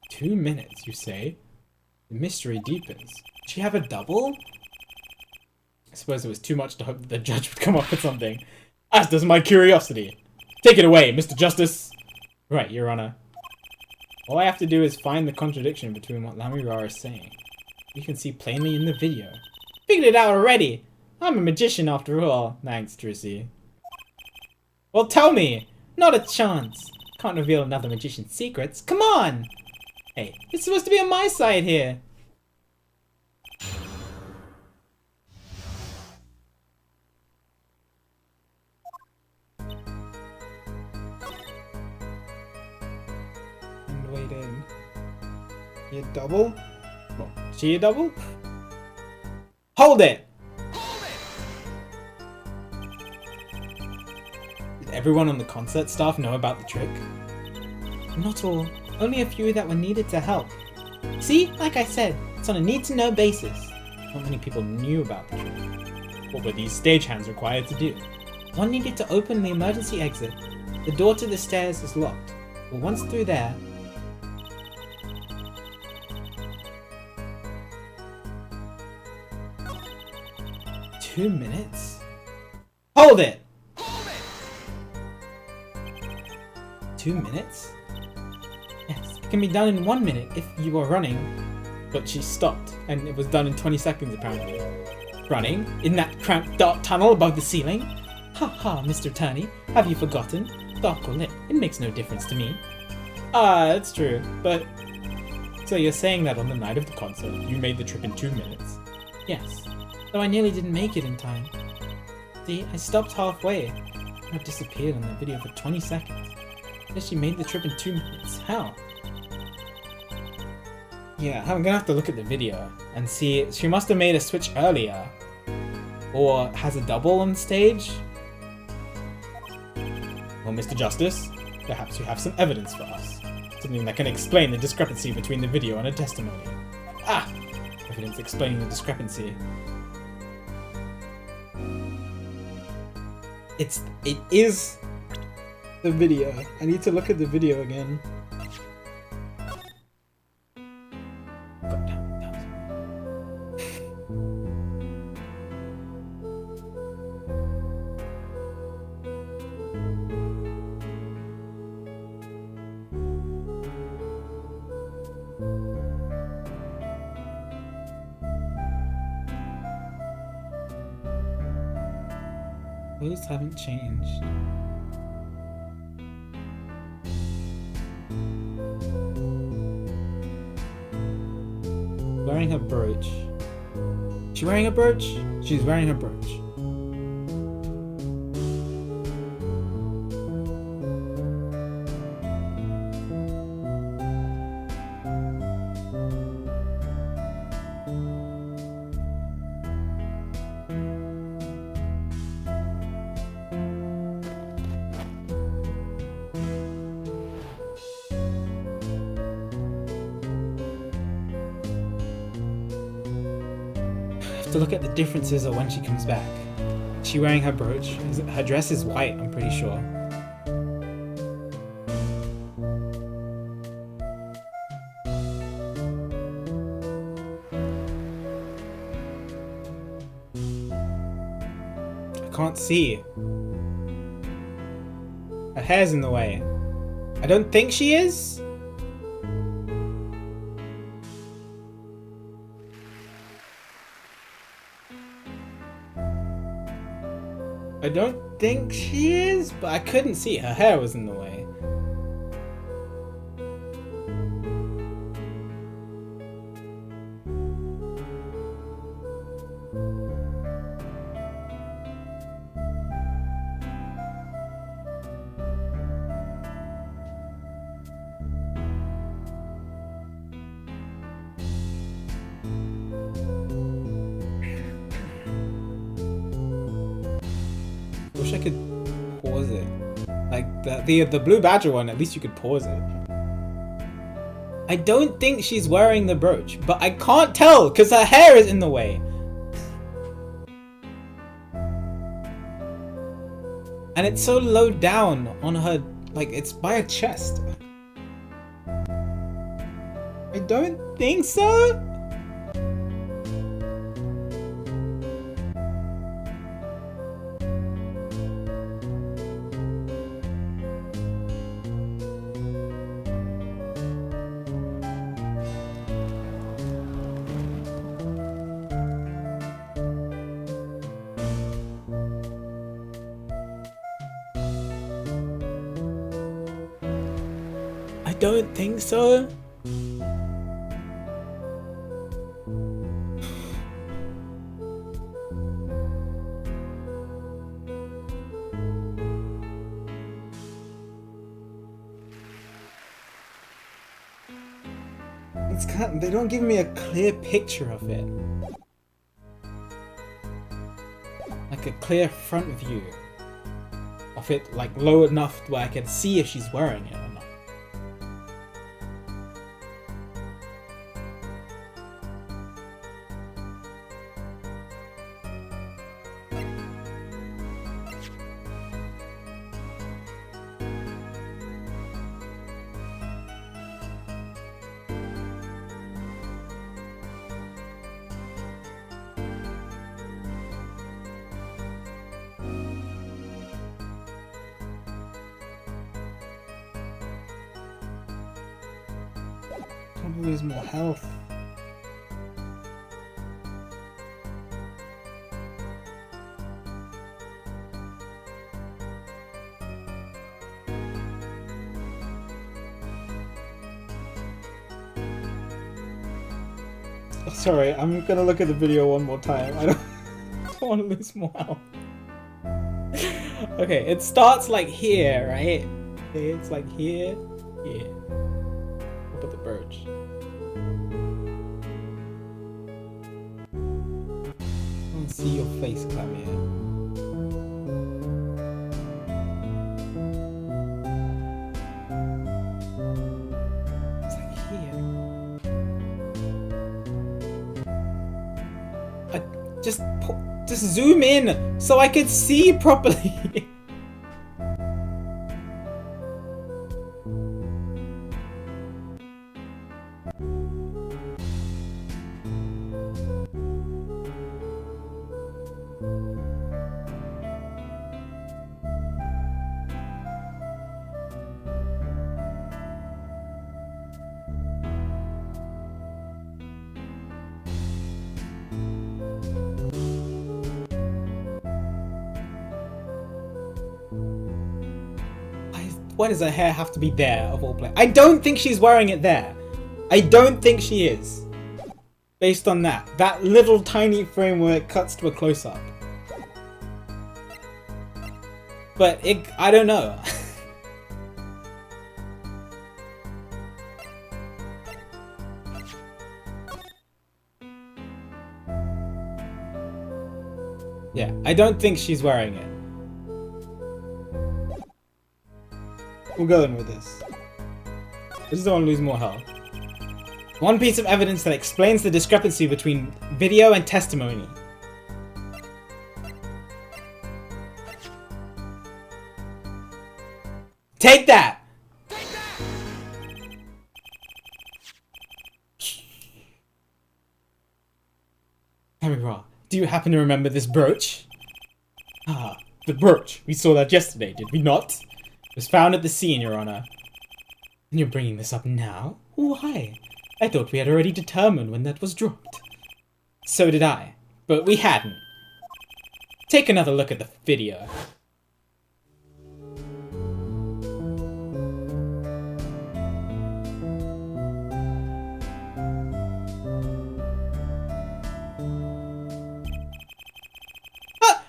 2 minutes, you say? The mystery deepens. Did she have a double? I suppose it was too much to hope that the judge would come up with something. As does my curiosity. Take it away, Mr. Justice. Right, Your Honor. All I have to do is find the contradiction between what Lamira is saying. You can see plainly in the video. Figured it out already! I'm a magician after all. Thanks, Drissy. Well, tell me! Not a chance! Can't reveal another magician's secrets. Come on! Hey, it's supposed to be on my side here! And wait in. You double? What, she a double? Hold it! Did everyone on the concert staff know about the trick? Not all. Only a few that were needed to help. See? Like I said, it's on a need-to-know basis. Not many people knew about the trick. What were these stagehands required to do? One needed to open the emergency exit. The door to the stairs is locked. But once through there... "2 minutes? Hold it! 2 minutes? Yes, it can be done in 1 minute if you are running." But she stopped, and it was done in 20 seconds apparently. Running? In that cramped dark tunnel above the ceiling? Ha ha, Mr. Turney, have you forgotten? Dark or lit, it makes no difference to me. Ah, that's true, but... So you're saying that on the night of the concert, you made the trip in 2 minutes? Yes, though I nearly didn't make it in time. See, I stopped halfway. I disappeared on the video for 20 seconds. Guess she made the trip in 2 minutes. How? Yeah, I'm gonna have to look at the video and see. She must have made a switch earlier. Or has a double on stage. Well, Mr. Justice, perhaps you have some evidence for us. Something that can explain the discrepancy between the video and a testimony. Ah! Evidence explaining the discrepancy. It is the video. I need to look at the video again. God damn, that was... Clothes haven't changed. Wearing her brooch. She wearing a brooch? She's wearing a brooch. to look at the differences of when she comes back. Is she wearing her brooch? Her dress is white, I'm pretty sure. I can't see. Her hair's in the way. I don't think she is. I don't think she is, but I couldn't see. Her hair was in the way. Wish I could pause it. Like the Blue Badger one, at least you could pause it. I don't think she's wearing the brooch, but I can't tell because her hair is in the way. And it's so low down on her, like it's by her chest. I don't think so. I don't think so. It's kind of, they don't give me a clear picture of it. Like a clear front view of it, like low enough where I can see if she's wearing it or not. Don't lose more health. Sorry, I'm gonna look at the video one more time. I don't want to lose more health. Okay, it starts like here, right? Okay, it's like here, here. Up at the birch. I want to see your face, Clamia. It's like here. Just zoom in so I could see properly. Why does her hair have to be there of all places? I don't think she's wearing it there. I don't think she is. Based on that little tiny frame where it cuts to a close-up. But I don't know. Yeah, I don't think she's wearing it. We're going with this. I just don't want to lose more health. One piece of evidence that explains the discrepancy between video and testimony. Take that! Lamira, do you happen to remember this brooch? Ah, the brooch. We saw that yesterday, did we not? It was found at the scene, Your Honor. And you're bringing this up now? Why? I thought we had already determined when that was dropped. So did I, but we hadn't. Take another look at the video.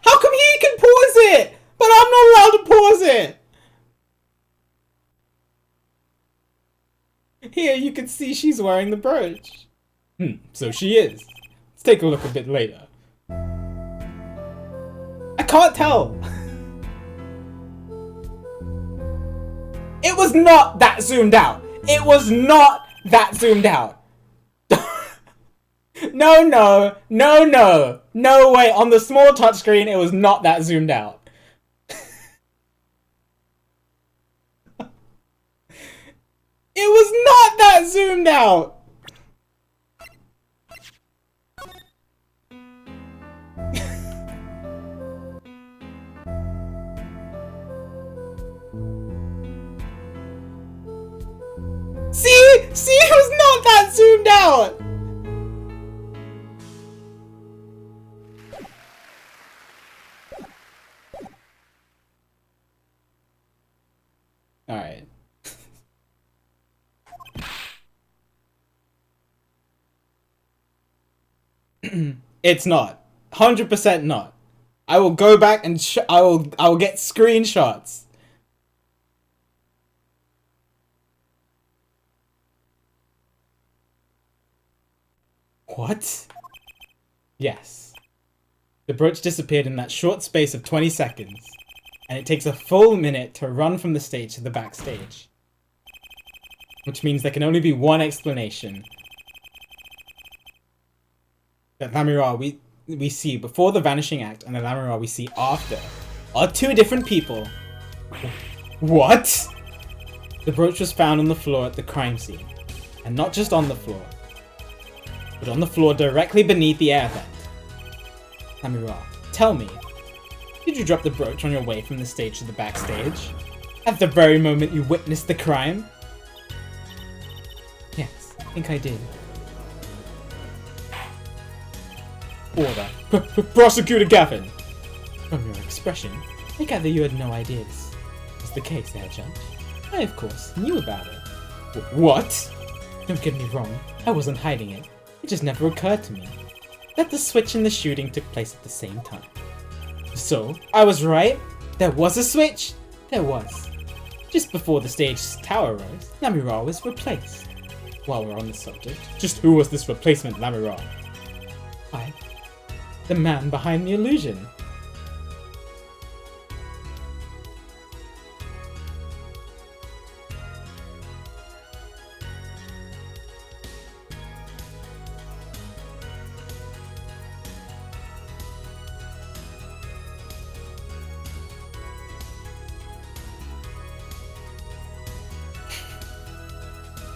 How come he can pause it, but I'm not allowed to pause it? Here you can see she's wearing the brooch. So she is. Let's take a look a bit later. I can't tell. It was not that zoomed out. It was not that zoomed out. No, no, no, no. No way. On the small touchscreen, it was not that zoomed out. It was not that zoomed out! See? See, it was not that zoomed out! Alright. It's not. 100% not. I will go back and I will get screenshots. What? Yes. The brooch disappeared in that short space of 20 seconds, and it takes a full minute to run from the stage to the backstage. Which means there can only be one explanation. That Lamira we see before the Vanishing Act and the Lamira we see after are two different people. What? The brooch was found on the floor at the crime scene. And not just on the floor, but on the floor directly beneath the air vent. Lamira, tell me, did you drop the brooch on your way from the stage to the backstage? At the very moment you witnessed the crime? Yes, I think I did. Order. Prosecutor Gavin! From your expression, I gather you had no idea this was the case there, Judge. I, of course, knew about it. What? Don't get me wrong, I wasn't hiding it. It just never occurred to me that the switch and the shooting took place at the same time. So, I was right? There was a switch? There was. Just before the stage's tower rose, Lamira was replaced. While we're on the subject, just who was this replacement Lamira? The man behind the illusion.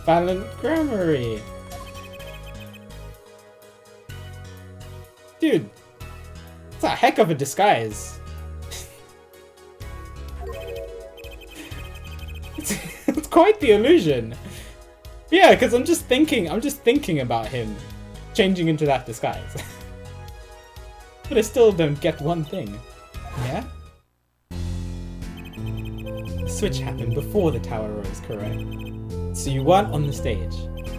Violent Grammary. Dude, it's a heck of a disguise. It's quite the illusion. Yeah, because I'm just thinking about him changing into that disguise. But I still don't get one thing. Yeah? The switch happened before the tower rose, correct? So you weren't on the stage.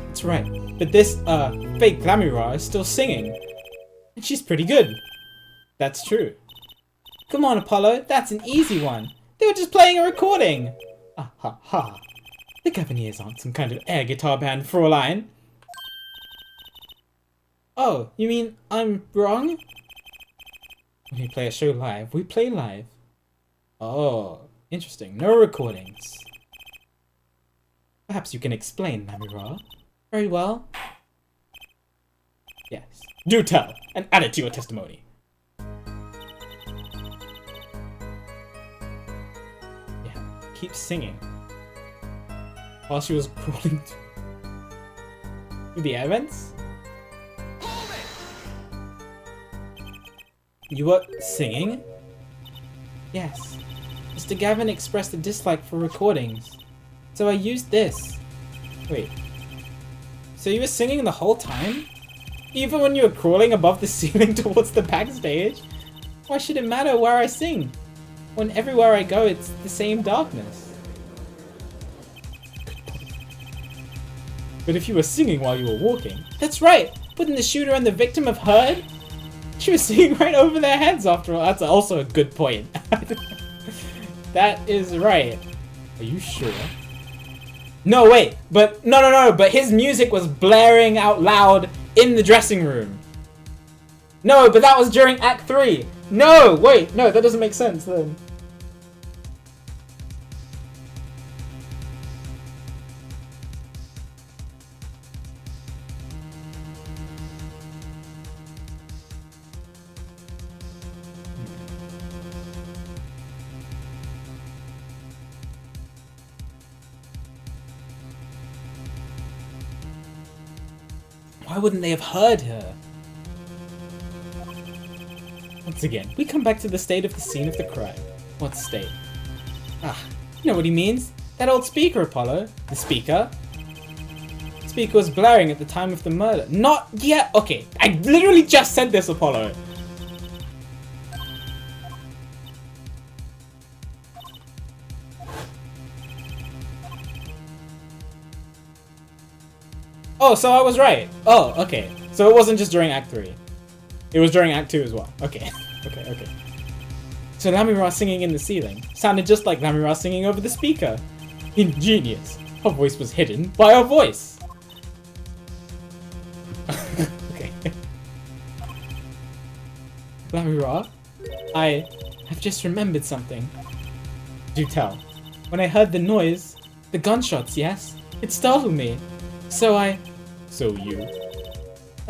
That's right. But this, fake Lamira is still singing. And she's pretty good. That's true. Come on, Apollo, that's an easy one. They were just playing a recording. Ah ha ha. The Gaviniers aren't some kind of air guitar band, Fraulein. Oh, you mean I'm wrong? When we play a show live, we play live. Oh, interesting. No recordings. Perhaps you can explain, Lamira. Very well. Yes. Do tell, and add it to your testimony. Yeah, keep singing. While she was crawling to the air vents? You were singing? Yes. Mr. Gavin expressed a dislike for recordings, so I used this. Wait. So you were singing the whole time? Even when you were crawling above the ceiling towards the backstage? Why should it matter where I sing, when everywhere I go it's the same darkness? But if you were singing while you were walking... That's right! Wouldn't the shooter and the victim have heard? She was singing right over their heads after all. That's also a good point. That is right. Are you sure? No, wait. But no. But his music was blaring out loud in the dressing room. No, but that was during Act 3. No, wait. No, that doesn't make sense then. Why wouldn't they have heard her? Once again, we come back to the state of the scene of the crime. What state? Ah, you know what he means? That old speaker, Apollo. The speaker? The speaker was blaring at the time of the murder. Not yet! Okay, I literally just said this, Apollo. Oh, so I was right. Oh, okay. So it wasn't just during Act 3. It was during Act 2 as well. Okay. Okay. So Lamira singing in the ceiling sounded just like Lamira singing over the speaker. Ingenious. Her voice was hidden by her voice. Okay. Lamira, I have just remembered something. Do tell. When I heard the noise, the gunshots, yes, it startled me. So I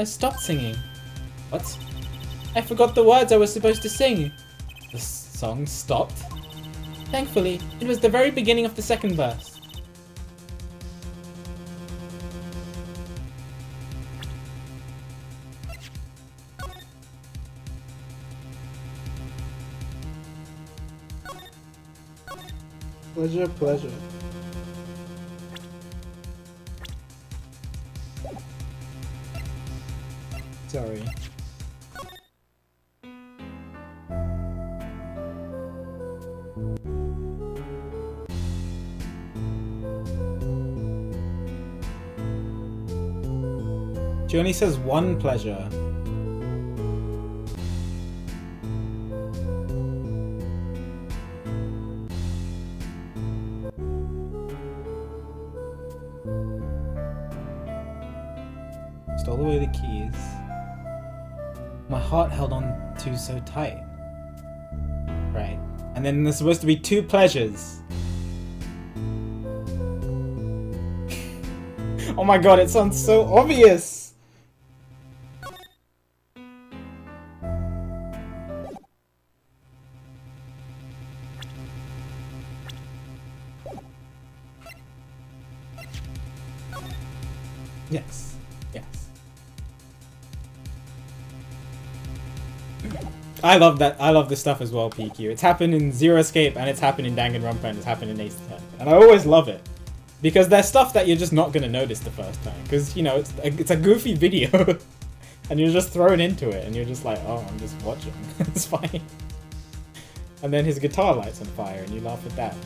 stopped singing. What? I forgot the words I was supposed to sing. The song stopped? Thankfully, it was the very beginning of the second verse. Pleasure. Sorry. She only says one pleasure. Stole away the keys. My heart held on to so tight. Right. And then there's supposed to be two pleasures. Oh my god, it sounds so obvious! Yes. I love that. I love this stuff as well, PQ. It's happened in Zero Escape, and it's happened in Danganronpa, and it's happened in Ace 10. And I always love it. Because there's stuff that you're just not going to notice the first time. Because, you know, it's a goofy video. And you're just thrown into it, and you're just like, oh, I'm just watching. It's fine. And then his guitar lights on fire, and you laugh at that.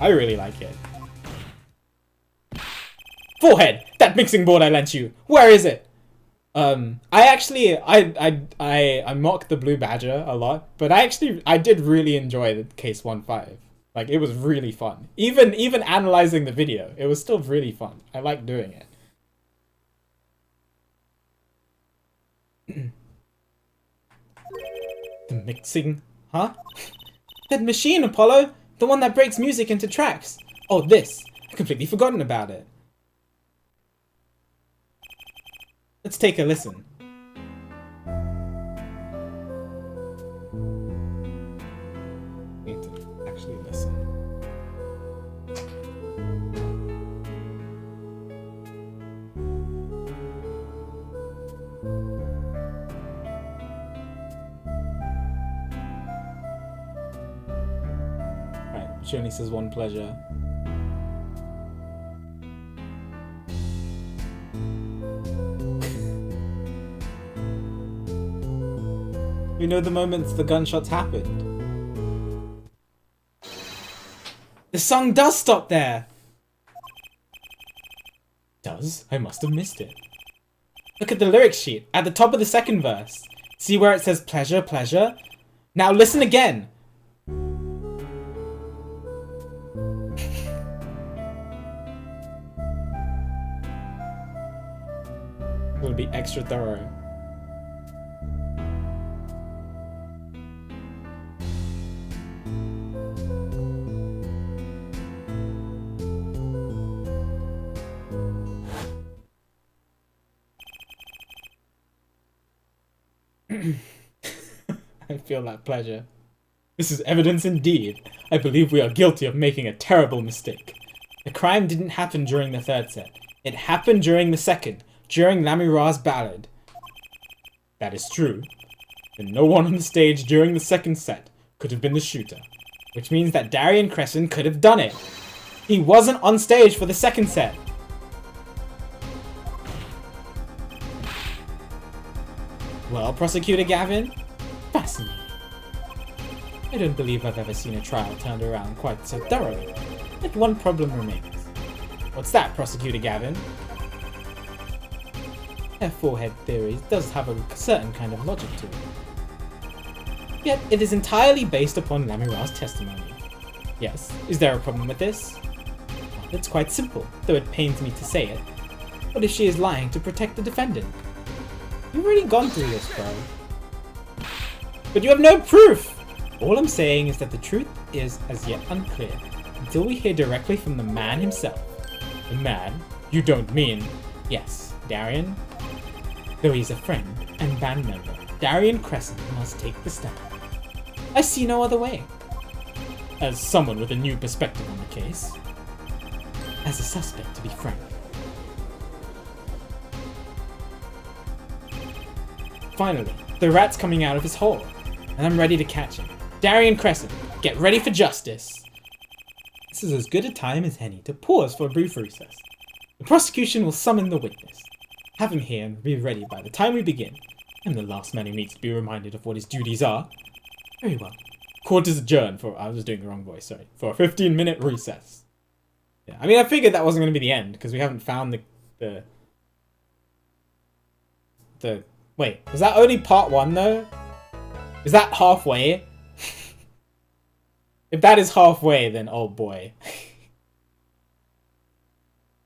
I really like it. Forehead! That mixing board I lent you! Where is it? I actually, I mock the Blue Badger a lot, but I did really enjoy the Case 1-5. Like, it was really fun. Even analyzing the video, it was still really fun. I like doing it. The mixing, huh? That machine, Apollo! The one that breaks music into tracks! Oh, this! I've completely forgotten about it. Let's take a listen. Need to actually listen. Right, she only says one pleasure. We know the moments the gunshots happened. The song does stop there! Does? I must have missed it. Look at the lyric sheet at the top of the second verse. See where it says pleasure, pleasure? Now listen again. We'll be extra thorough. I feel that pleasure. This is evidence indeed. I believe we are guilty of making a terrible mistake. The crime didn't happen during the third set. It happened during the second, during Lamira's ballad. That is true. Then no one on the stage during the second set could have been the shooter, which means that Darian Crescent could have done it. He wasn't on stage for the second set. Well, Prosecutor Gavin, fascinating. I don't believe I've ever seen a trial turned around quite so thoroughly. But one problem remains. What's that, Prosecutor Gavin? Their forehead theory does have a certain kind of logic to it. Yet, it is entirely based upon Lamira's testimony. Yes, is there a problem with this? Well, it's quite simple, though it pains me to say it. What if she is lying to protect the defendant? You've already gone through this, bro. But you have no proof! All I'm saying is that the truth is as yet unclear, until we hear directly from the man himself. The man? You don't mean... Yes, Darian. Though he's a friend and band member, Darian Crescent must take the stand. I see no other way. As someone with a new perspective on the case. As a suspect, to be frank. Finally, the rat's coming out of his hole, and I'm ready to catch him. Darian Crescent, get ready for justice! This is as good a time as any to pause for a brief recess. The prosecution will summon the witness. Have him here and be ready by the time we begin. I'm the last man who needs to be reminded of what his duties are. Very well. Court is adjourned for... I was doing the wrong voice, sorry. For a 15-minute recess. Yeah, I mean, I figured that wasn't going to be the end, because we haven't found the... Wait, is that only part one, though? Is that halfway? If that is halfway, then oh boy.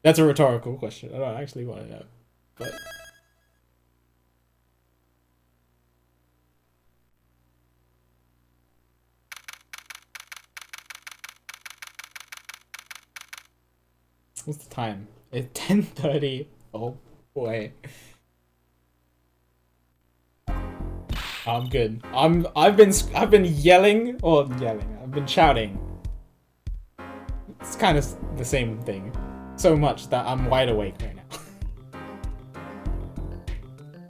That's a rhetorical question. I don't actually want to know. But... what's the time? It's 10:30. Oh boy. I'm good. I've been yelling I've been shouting. It's kind of the same thing. So much that I'm wide awake right now.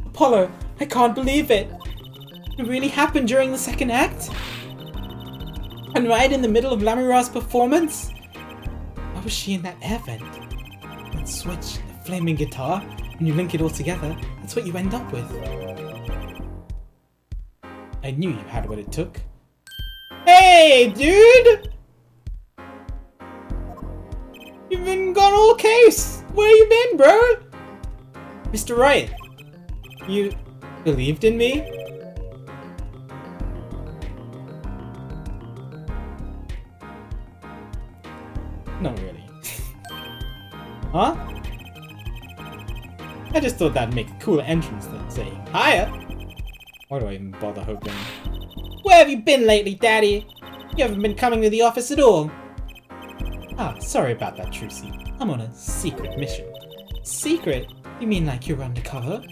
Apollo, I can't believe it. It really happened during the second act? And right in the middle of Lamira's performance? Why was she in that air vent? That switch, the flaming guitar, and you link it all together, that's what you end up with. I knew you had what it took. Hey, dude! You've been gone all case! Where you been, bro? Mr. Wright, you believed in me? Not really. Huh? I just thought that'd make a cooler entrance than saying, hiya! Why do I even bother hoping? Where have you been lately, Daddy? You haven't been coming to the office at all. Ah, sorry about that, Trucy. I'm on a secret mission. Secret? You mean like you're undercover?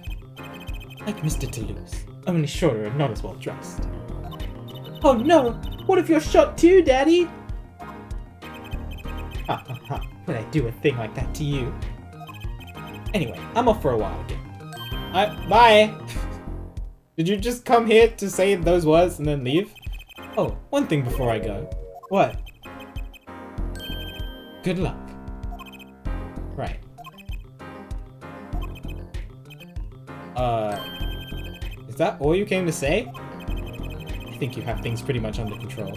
Like Mr. Toulouse, only shorter and not as well dressed. Oh no! What if you're shot too, Daddy? Ha ha ha, would I do a thing like that to you? Anyway, I'm off for a while again. Bye! Did you just come here to say those words and then leave? Oh, one thing before I go. What? Good luck. Right. Is that all you came to say? I think you have things pretty much under control.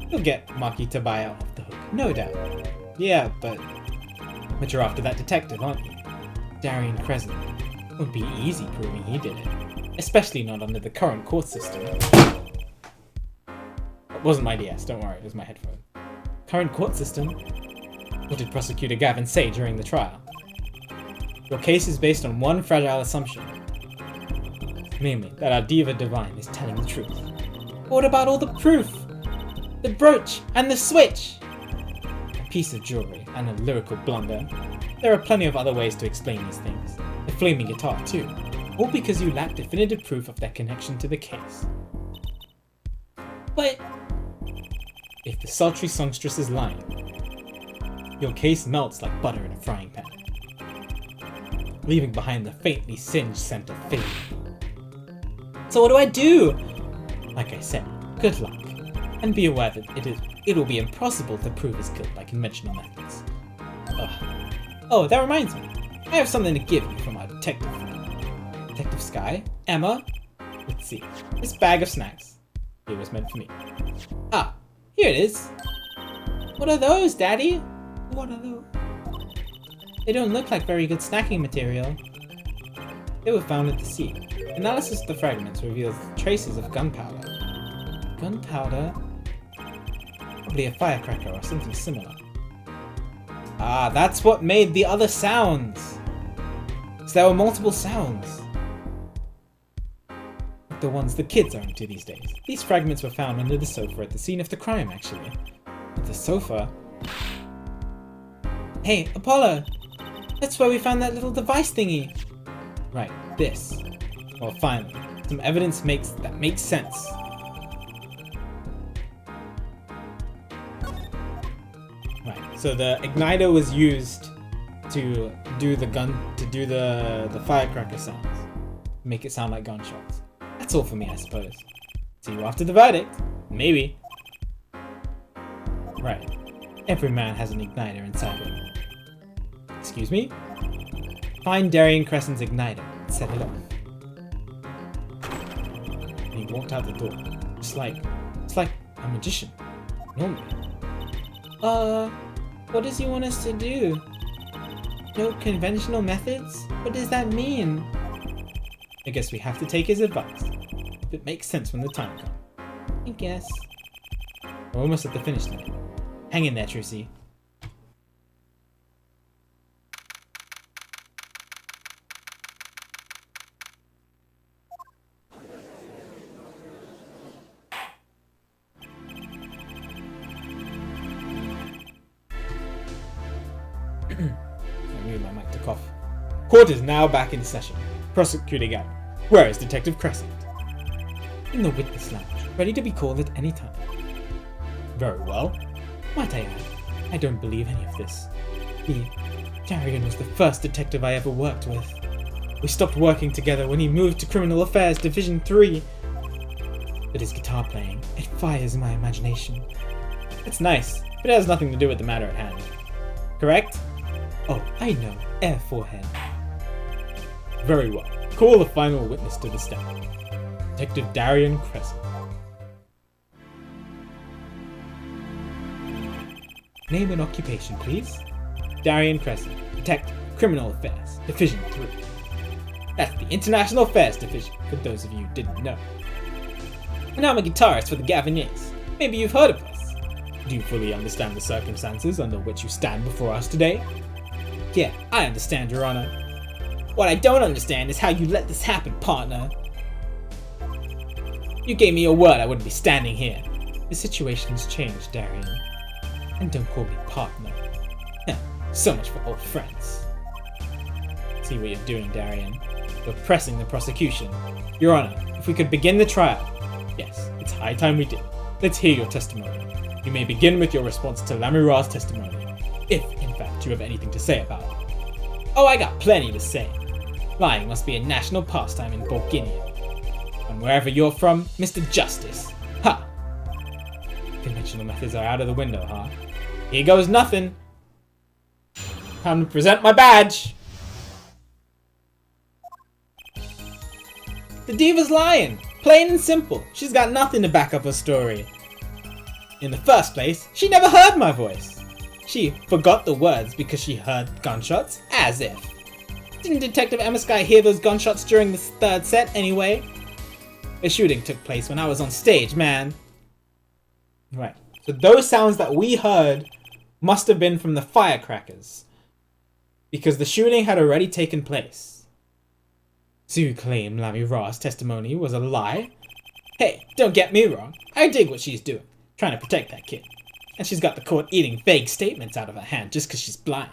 You'll get Maki Tabaya off the hook, no doubt. Yeah, but you're after that detective, aren't you? Darien Crescent. Won't be easy proving he did it. Especially not under the current court system. It wasn't my DS, don't worry, it was my headphone. Current court system? What did Prosecutor Gavin say during the trial? Your case is based on one fragile assumption. Namely, that our Diva Divine is telling the truth. What about all the proof? The brooch and the switch? A piece of jewelry and a lyrical blunder. There are plenty of other ways to explain these things. The flaming guitar too. All because you lack definitive proof of their connection to the case. But if the sultry songstress is lying, your case melts like butter in a frying pan, leaving behind the faintly singed scent of failure. so what do I do? Like I said, good luck, and be aware that it will be impossible to prove his guilt by conventional methods. Ugh. Oh, that reminds me. I have something to give you from our detective friend. Detective Sky? Emma? Let's see. This bag of snacks. It was meant for me. Ah, here it is. What are those, Daddy? What are those? They don't look like very good snacking material. They were found at the scene. Analysis of the fragments reveals traces of gunpowder. Gunpowder? Probably a firecracker or something similar. Ah, that's what made the other sounds! So there were multiple sounds. Like the ones the kids are into these days. These fragments were found under the sofa at the scene of the crime, actually. But the sofa? Hey, Apollo! That's where we found that little device thingy! Right, this. Well, finally, some evidence that makes sense. Right, so the igniter was used to do the firecracker sounds. Make it sound like gunshots. That's all for me, I suppose. See you after the verdict. Maybe. Right. Every man has an igniter inside him. Excuse me? Find Darien Crescent's igniter and set it off. And he walked out the door. It's like a magician. Normally. What does he want us to do? No conventional methods? What does that mean? I guess we have to take his advice. It makes sense when the time comes. I guess. We're almost at the finish line. Hang in there, Trucy. I moved my mic to cough. Court is now back in session. Prosecutor Gavin. Where is Detective Crescent? In the witness lounge, ready to be called at any time. Very well. Might I add, I don't believe any of this. Darien was the first detective I ever worked with. We stopped working together when he moved to Criminal Affairs Division 3. But his guitar playing, it fires my imagination. It's nice, but it has nothing to do with the matter at hand. Correct? Oh, I know. Air forehead. Very well. Call the final witness to the stand. Detective Darien Crescent. Name and occupation, please. Darien Crescent, Detective, Criminal Affairs, Division 3. That's the International Affairs Division, for those of you who didn't know. And I'm a guitarist for the Gaviniers. Maybe you've heard of us. Do you fully understand the circumstances under which you stand before us today? Yeah, I understand, Your Honor. What I don't understand is how you let this happen, partner. You gave me your word I wouldn't be standing here. The situation's changed, Darien. And don't call me partner. So much for old friends. So exactly what you're doing, Darien. You're pressing the prosecution. Your Honor, if we could begin the trial. Yes, it's high time we did. Let's hear your testimony. You may begin with your response to Lamira's testimony, if, in fact, you have anything to say about it. Oh, I got plenty to say. Lying must be a national pastime in Bulgaria. And wherever you're from, Mr. Justice. Ha! Conventional methods are out of the window, huh? Here goes nothing. Time to present my badge. The diva's lying. Plain and simple. She's got nothing to back up her story. In the first place, she never heard my voice. She forgot the words because she heard gunshots, as if. Didn't Detective Emma Sky hear those gunshots during the third set anyway? The shooting took place when I was on stage, man. Right. So those sounds that we heard must have been from the firecrackers. Because the shooting had already taken place. So you claim Lamira's testimony was a lie? Hey, don't get me wrong. I dig what she's doing. Trying to protect that kid. And she's got the court eating vague statements out of her hand just because she's blind.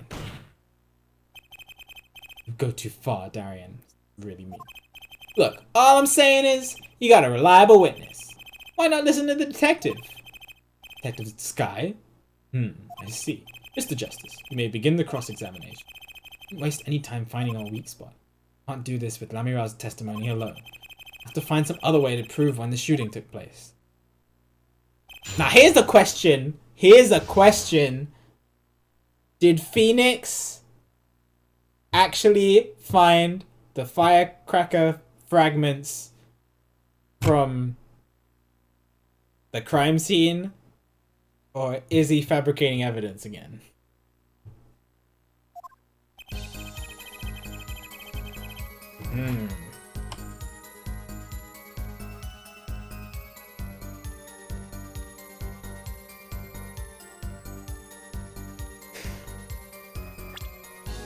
You go too far, Darien. Really mean. Look, all I'm saying is, you got a reliable witness. Why not listen to the detective? Detective Sky? I see. Mr. Justice, you may begin the cross-examination. Don't waste any time finding our weak spot. Can't do this with Lamira's testimony alone. Have to find some other way to prove when the shooting took place. Now here's the question. Did Phoenix actually find the firecracker fragments from the crime scene? Or is he fabricating evidence again?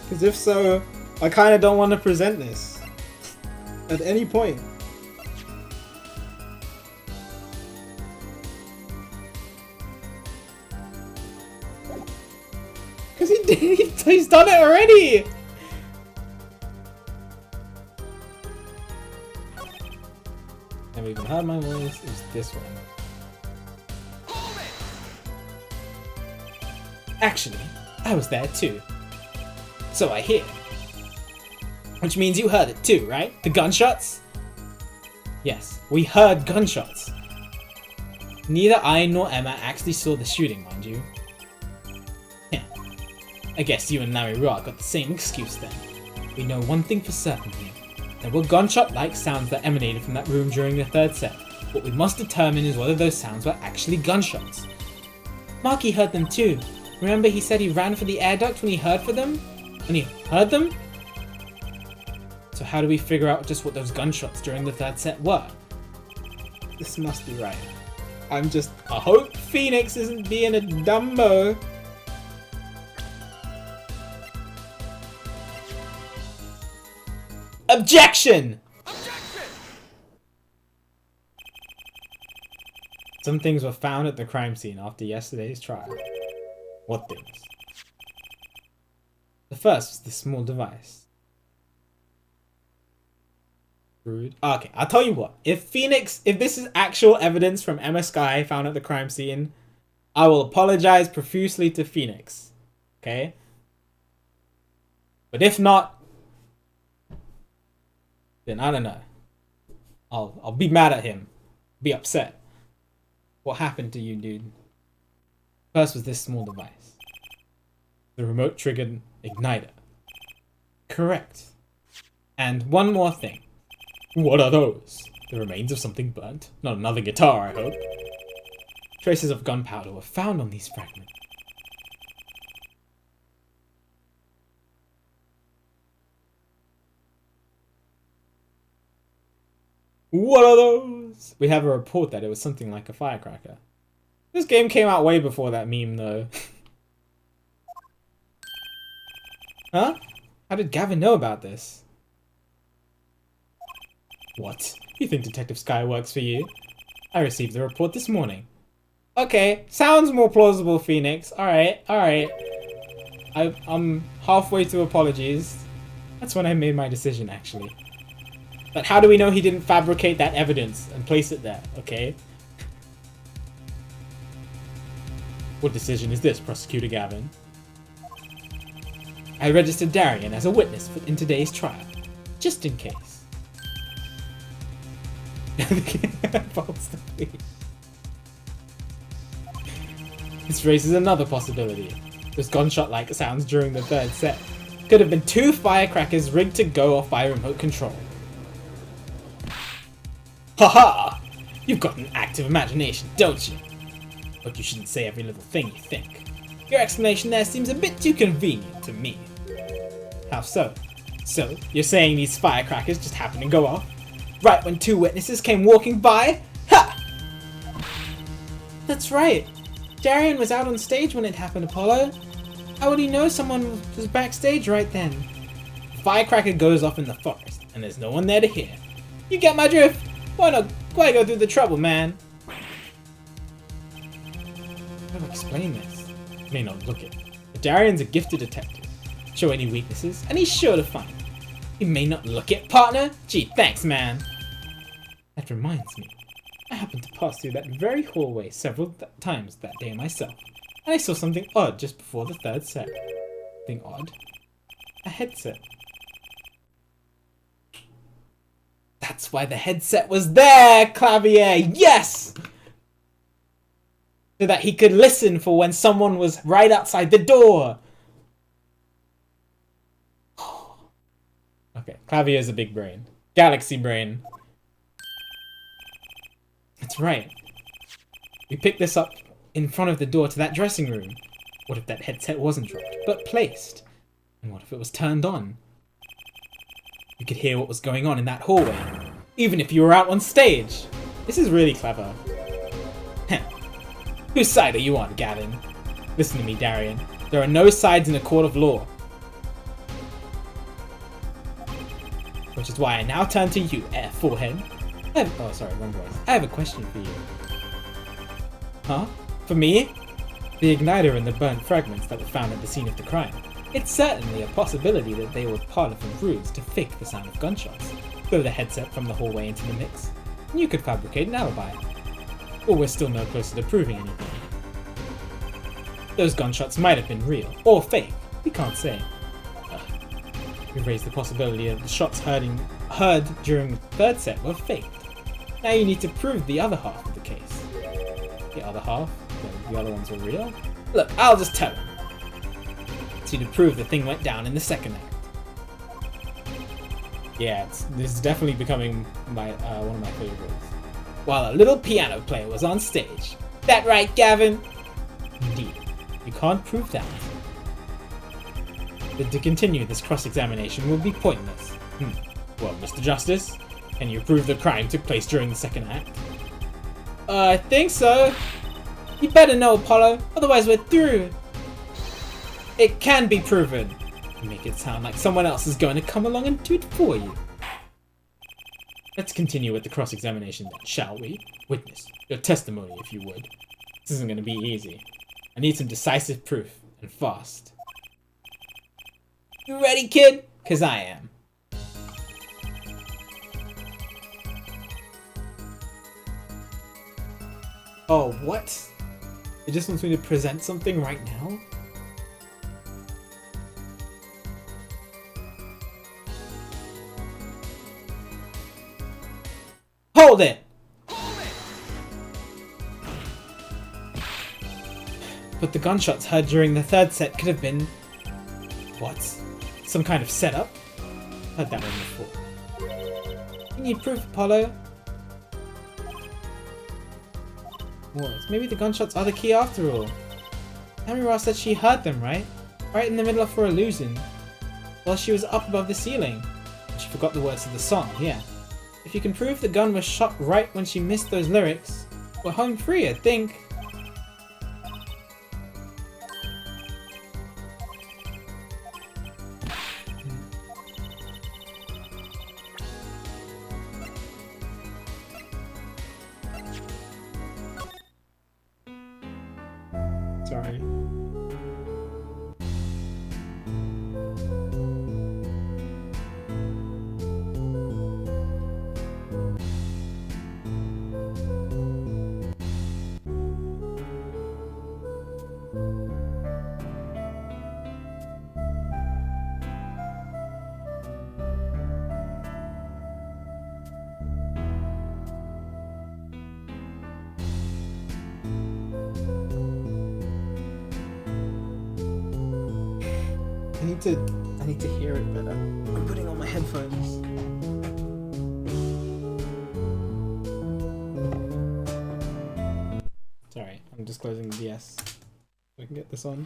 Because if so, I kind of don't want to present this at any point. Because he's done it already! Never even heard my voice, it's this one. Actually, I was there too. So I hear. Which means you heard it too, right? The gunshots? Yes, we heard gunshots. Neither I nor Emma actually saw the shooting, mind you. Yeah. I guess you and Lamira got the same excuse then. We know one thing for certain here. There were gunshot-like sounds that emanated from that room during the third set. What we must determine is whether those sounds were actually gunshots. Marky heard them too. Remember he said he ran for the air duct when he heard them? So how do we figure out just what those gunshots during the third set were? This must be right. I hope Phoenix isn't being a dumbo. Objection! Some things were found at the crime scene after yesterday's trial. What things? The first was this small device. Rude. Okay, I'll tell you what. If this is actual evidence from Emma Sky found at the crime scene, I will apologize profusely to Phoenix. Okay? But if not, then I don't know. I'll be mad at him. Be upset. What happened to you, dude? First was this small device. The remote triggered igniter. Correct. And one more thing. What are those? The remains of something burnt? Not another guitar, I hope. Traces of gunpowder were found on these fragments. What are those? We have a report that it was something like a firecracker. This game came out way before that meme, though. Huh? How did Gavin know about this? What? You think Detective Sky works for you? I received the report this morning. Okay, sounds more plausible, Phoenix. Alright. I'm halfway to apologies. That's when I made my decision, actually. But how do we know he didn't fabricate that evidence and place it there, okay? What decision is this, Prosecutor Gavin? I registered Darian as a witness in today's trial, just in case. False defeat. This raises another possibility. Those gunshot-like sounds during the third set could have been 2 firecrackers rigged to go off by remote control. Haha! You've got an active imagination, don't you? But you shouldn't say every little thing you think. Your explanation there seems a bit too convenient to me. How so? So, you're saying these firecrackers just happened to go off? Right when 2 witnesses came walking by? Ha! That's right. Darian was out on stage when it happened, Apollo. How would he know someone was backstage right then? The firecracker goes off in the forest, and there's no one there to hear. You get my drift? Why go through the trouble, man? How do I explain this? You may not look it, but Darian's a gifted detective. Show any weaknesses, and he's sure to find them. You may not look it, partner? Gee, thanks, man. That reminds me. I happened to pass through that very hallway several times that day myself, and I saw something odd just before the third set. Something odd? A headset. That's why the headset was there, Clavier! Yes! So that he could listen for when someone was right outside the door. Okay, Clavier's a big brain. Galaxy brain. That's right. We picked this up in front of the door to that dressing room. What if that headset wasn't dropped, but placed? And what if it was turned on? You could hear what was going on in that hallway, even if you were out on stage. This is really clever. Whose side are you on, Gavin? Listen to me, Darian. There are no sides in a court of law. Which is why I now turn to you, forehead. Oh, sorry, wrong voice. I have a question for you. Huh? For me? The igniter and the burnt fragments that were found at the scene of the crime. It's certainly a possibility that they were part of a ruse to fake the sound of gunshots. Throw the headset from the hallway into the mix, and you could fabricate an alibi. But we're still no closer to proving anything. Those gunshots might have been real, or fake. We can't say. We raised the possibility that the shots heard during the third set were faked. Now you need to prove the other half of the case. The other half? The other ones were real? Look, I'll just tell him. So to prove the thing went down in the second act. Yeah, this is definitely becoming my one of my favorites. While a little piano player was on stage. That right, Gavin? Indeed. You can't prove that. Then to continue this cross-examination will be pointless. Well, Mr. Justice, can you prove the crime took place during the second act? I think so. You better know, Apollo, otherwise we're through. It can be proven. You make it sound like someone else is going to come along and do it for you. Let's continue with the cross-examination then, shall we? Witness, your testimony, if you would. This isn't going to be easy. I need some decisive proof, and fast. You ready, kid? 'Cause I am. Oh, what? It just wants me to present something right now? Hold it! But the gunshots heard during the third set could have been... What? Some kind of setup? Heard that one before. You need proof, Apollo. What? Maybe the gunshots are the key after all. Amira said she heard them, right? Right in the middle of her illusion. While she was up above the ceiling. She forgot the words of the song, yeah. If you can prove the gun was shot right when she missed those lyrics, we're home free, I think. Sorry. need to hear it better. I'm putting on my headphones. Sorry, I'm just closing the DS so I can get this on.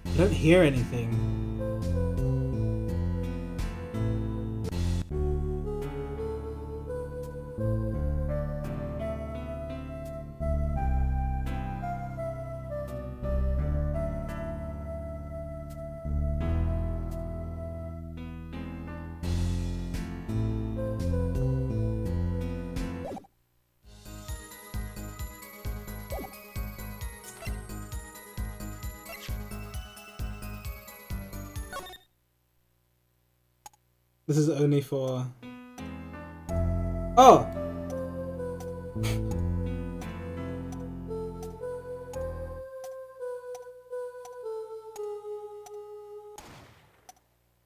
I don't hear anything. This is only for... Oh!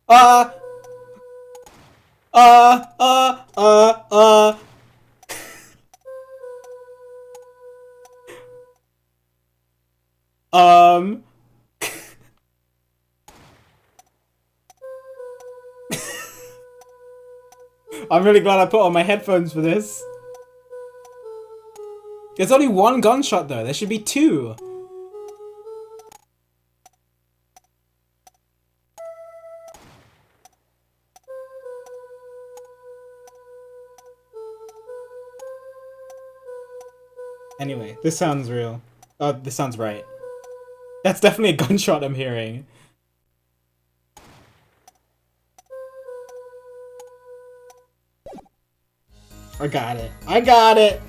Uh... I'm really glad I put on my headphones for this. There's only one gunshot though, there should be two. Anyway, this sounds real. Oh, this sounds right. That's definitely a gunshot I'm hearing. I got it. I got it!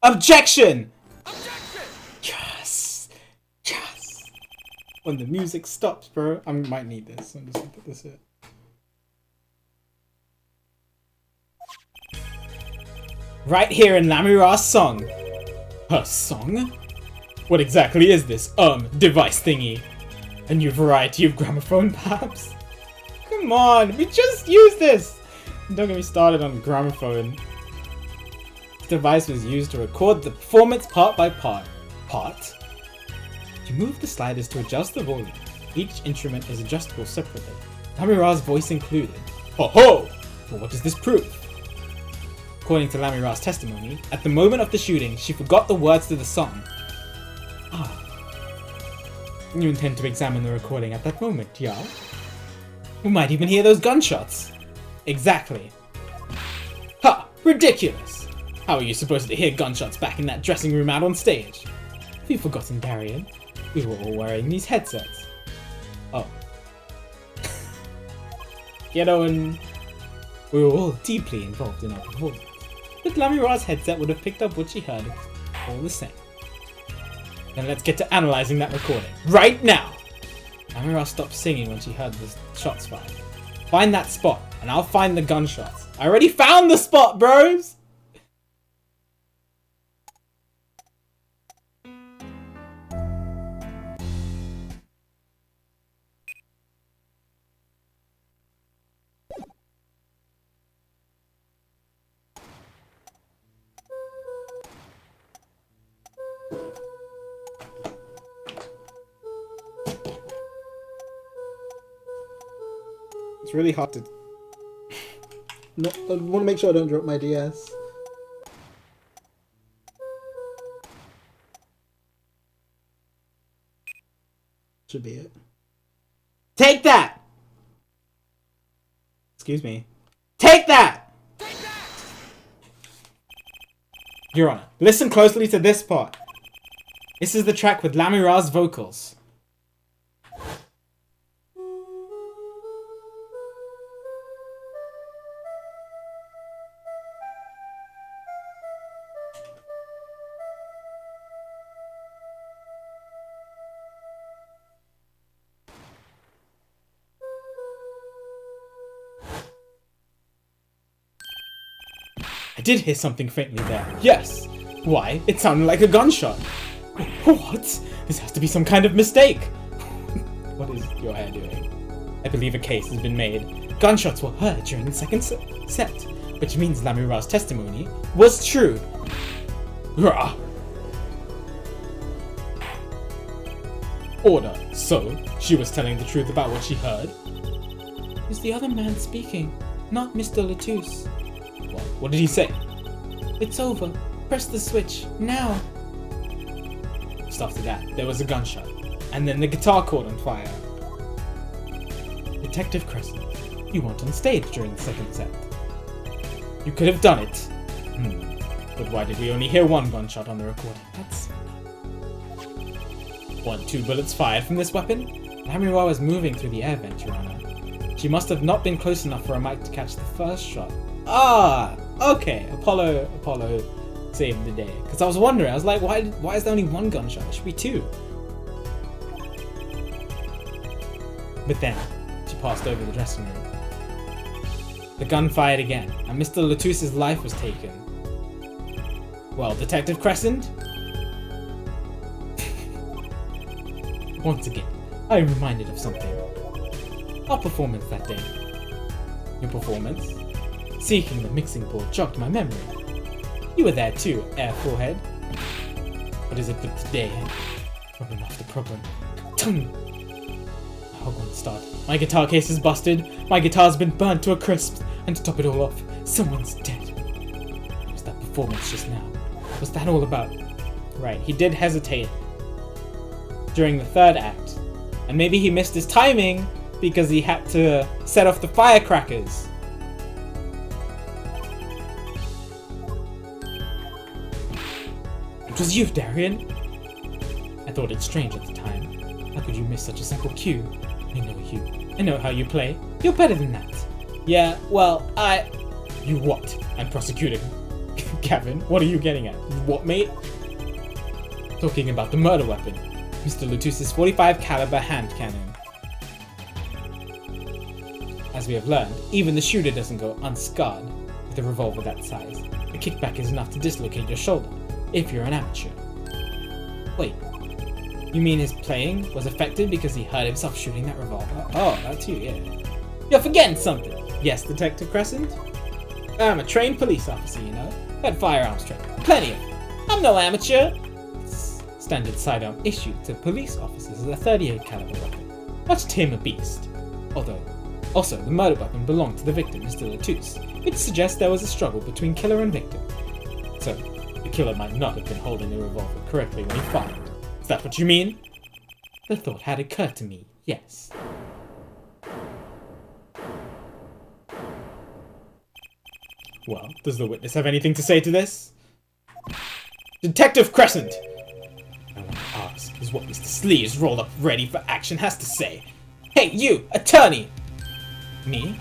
Objection! Yes! Yes! When the music stops, bro. I might need this. I'm just gonna put this here. Right here in Lamira's song. Her song? What exactly is this, device thingy? A new variety of gramophone, perhaps? Come on, we just used this! Don't get me started on gramophone. This device was used to record the performance part by part. Part? You move the sliders to adjust the volume. Each instrument is adjustable separately, Lamira's voice included. Ho ho! But what does this prove? According to Lamira's testimony, at the moment of the shooting, she forgot the words to the song. Ah. You intend to examine the recording at that moment, yeah? We might even hear those gunshots. Exactly. Ha! Ridiculous! How are you supposed to hear gunshots back in that dressing room out on stage? Have you forgotten, Darian? We were all wearing these headsets. Oh. Geto and... we were all deeply involved in our performance. But Lamira's headset would have picked up what she heard all the same. Then let's get to analysing that recording. Right now! Lamira stopped singing when she heard the shots fired. Find that spot, and I'll find the gunshots. I already found the spot, bros! It's really hard to... No, I want to make sure I don't drop my DS. Should be it. Take that! Excuse me. Take that! Take that! Your Honor, listen closely to this part. This is the track with Lamira's vocals. did hear something faintly there. Yes. Why? It sounded like a gunshot. What? This has to be some kind of mistake. What is your hair doing? I believe a case has been made. Gunshots were heard during the second set, which means Lamura's testimony was true. Rah! Order. So, she was telling the truth about what she heard? Is the other man speaking, not Mr. Latouche. What did he say? It's over. Press the switch, now. Just after that, there was a gunshot, and then the guitar caught on fire. Detective Crescent, you weren't on stage during the second set. You could have done it. But why did we only hear one gunshot on the recording? That's... 2 bullets fired from this weapon? Lamura was moving through the air vent, Your Honor. She must have not been close enough for a mic to catch the first shot. Ah, okay. Apollo saved the day. Because I was wondering, I was like, why is there only one gunshot? There should be 2. But then, she passed over the dressing room. The gun fired again, and Mr. Latouche's life was taken. Well, Detective Crescent? Once again, I am reminded of something. Our performance that day. Your performance? Seeking the mixing board jogged my memory. You were there too, Air Forehead. What is it with today? Problem after problem. Hold on, start. My guitar case is busted. My guitar's been burnt to a crisp. And to top it all off, someone's dead. What was that performance just now? What was that all about? Right, he did hesitate during the third act. And maybe he missed his timing because he had to set off the firecrackers. It was you, Darian. I thought it strange at the time. How could you miss such a simple cue? I know you. I know how you play. You're better than that. Yeah, well, You what? I'm prosecuting. Gavin, what are you getting at? What, mate? Talking about the murder weapon. Mr. Latouche's 45 caliber hand cannon. As we have learned, even the shooter doesn't go unscarred with a revolver that size. A kickback is enough to dislocate your shoulder, if you're an amateur. Wait, you mean his playing was affected because he hurt himself shooting that revolver? Oh, that too, yeah. You're forgetting something! Yes, Detective Crescent? I'm a trained police officer, you know. Had firearms training. Plenty of them. I'm no amateur! Standard sidearm issued to police officers is a 38 caliber weapon. Much tame a beast. Also, the murder weapon belonged to the victim, Mr. Latouche, which suggests there was a struggle between killer and victim. So, the killer might not have been holding the revolver correctly when he fired. Is that what you mean? The thought had occurred to me, yes. Well, does the witness have anything to say to this? Detective Crescent! I want to ask is what Mr. Sleeves rolled up ready for action has to say. Hey, you, attorney! Me?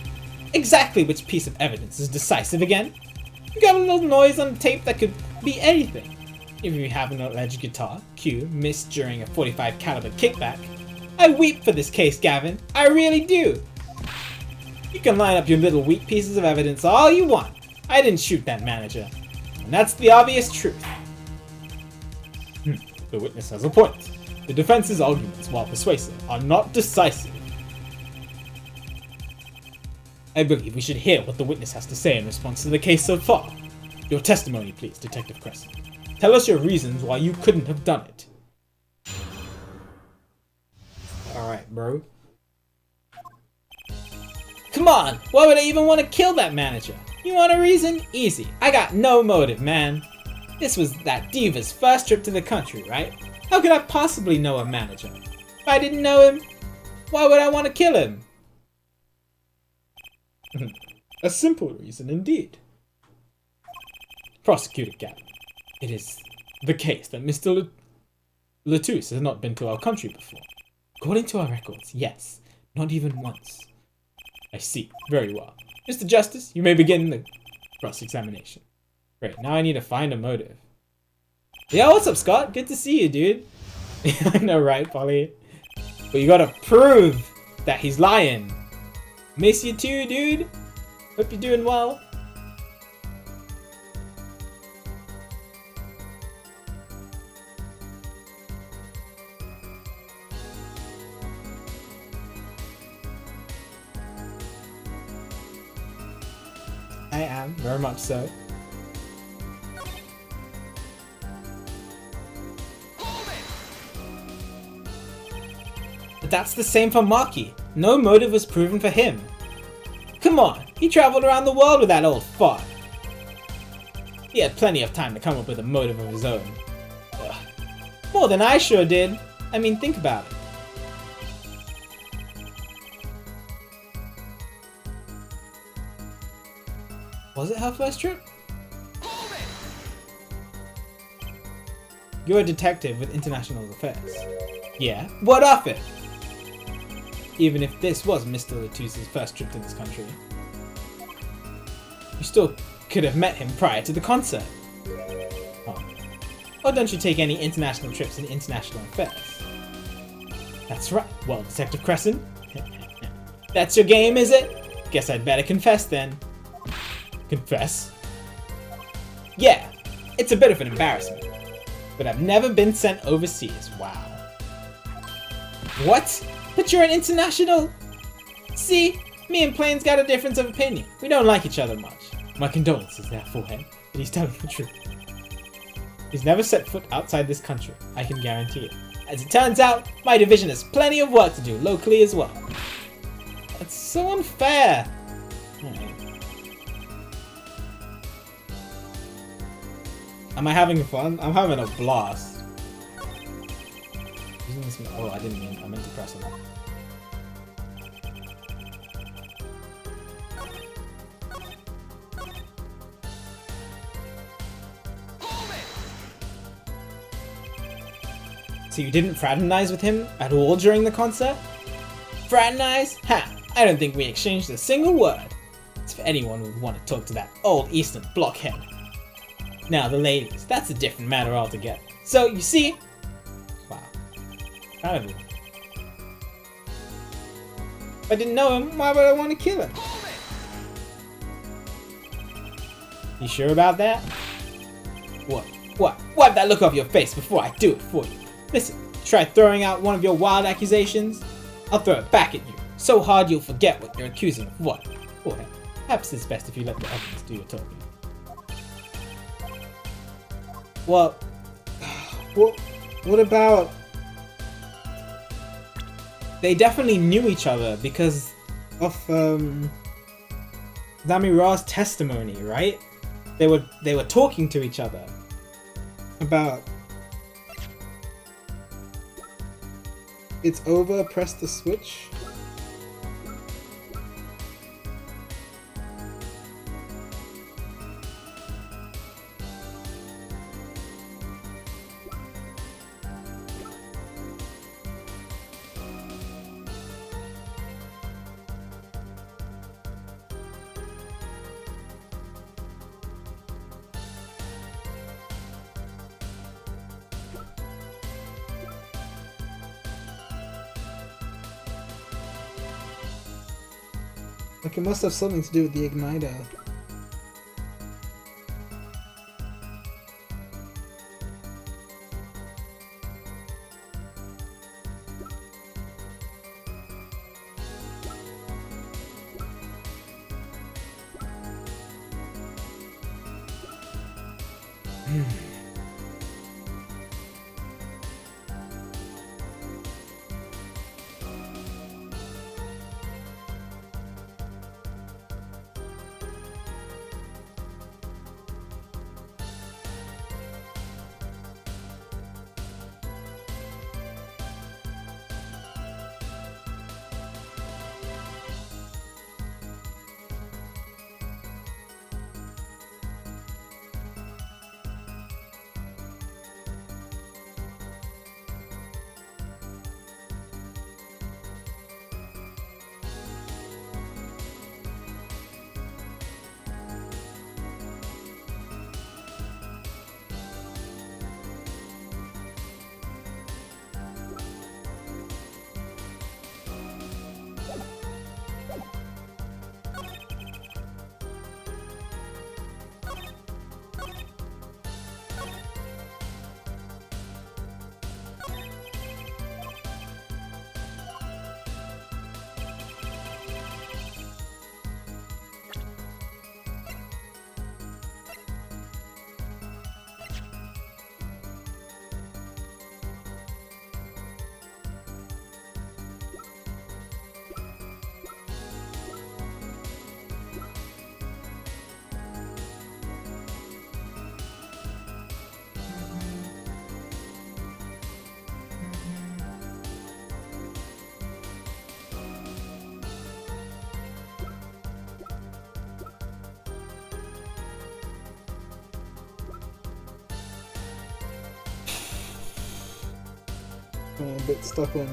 Exactly which piece of evidence is decisive again? You got a little noise on the tape that could be anything. If you have an alleged guitar, cue, missed during a 45 caliber kickback. I weep for this case, Gavin. I really do. You can line up your little weak pieces of evidence all you want. I didn't shoot that manager. And that's the obvious truth. The witness has a point. The defense's arguments, while persuasive, are not decisive. I believe we should hear what the witness has to say in response to the case so far. Your testimony, please, Detective Crescent. Tell us your reasons why you couldn't have done it. Alright, bro. Come on! Why would I even want to kill that manager? You want a reason? Easy. I got no motive, man. This was that diva's first trip to the country, right? How could I possibly know a manager? If I didn't know him, why would I want to kill him? A simple reason indeed. Prosecutor Gavin, it is the case that Mr. Latouche has not been to our country before. According to our records, yes, not even once. I see. Very well. Mr. Justice, you may begin the cross-examination. Great, now I need to find a motive. Yeah, what's up, Scott? Good to see you, dude. I know, right, Polly? But you gotta prove that he's lying. Miss you too, dude. Hope you're doing well. am, very much so. But that's the same for Maki. No motive was proven for him. Come on, he traveled around the world with that old fart. He had plenty of time to come up with a motive of his own. Ugh. More than I sure did. I mean, think about it. Was it her first trip? You're a detective with international affairs. Yeah, what of it? Even if this was Mr. Latus's first trip to this country, you still could have met him prior to the concert. Oh. Or don't you take any international trips in international affairs? That's right. Well, Detective Crescent, that's your game, is it? Guess I'd better confess then. Confess? Yeah, it's a bit of an embarrassment, but I've never been sent overseas. Wow. What? But you're an international? See, me and Plains got a difference of opinion. We don't like each other much. My condolences there, Forehead, but he's telling the truth. He's never set foot outside this country, I can guarantee it. As it turns out, my division has plenty of work to do locally as well. That's so unfair. Am I having fun? I'm having a blast. Oh, I didn't mean, I meant to press on that. So you didn't fraternize with him at all during the concert? Fraternize? Ha! I don't think we exchanged a single word. It's for anyone who would want to talk to that old Eastern blockhead. Now the ladies, that's a different matter altogether. So, you see... Wow. Proud of you. If I didn't know him, why would I want to kill him? You sure about that? What? What? Wipe that look off your face before I do it for you. Listen, try throwing out one of your wild accusations. I'll throw it back at you. So hard you'll forget what you're accusing of what. Or perhaps it's best if you let the evidence do your talking. Well, what about... They definitely knew each other because of Lamira's testimony, right? They were talking to each other about it's over, press the switch. Like, it must have something to do with the igniter. I'm a bit stuck on.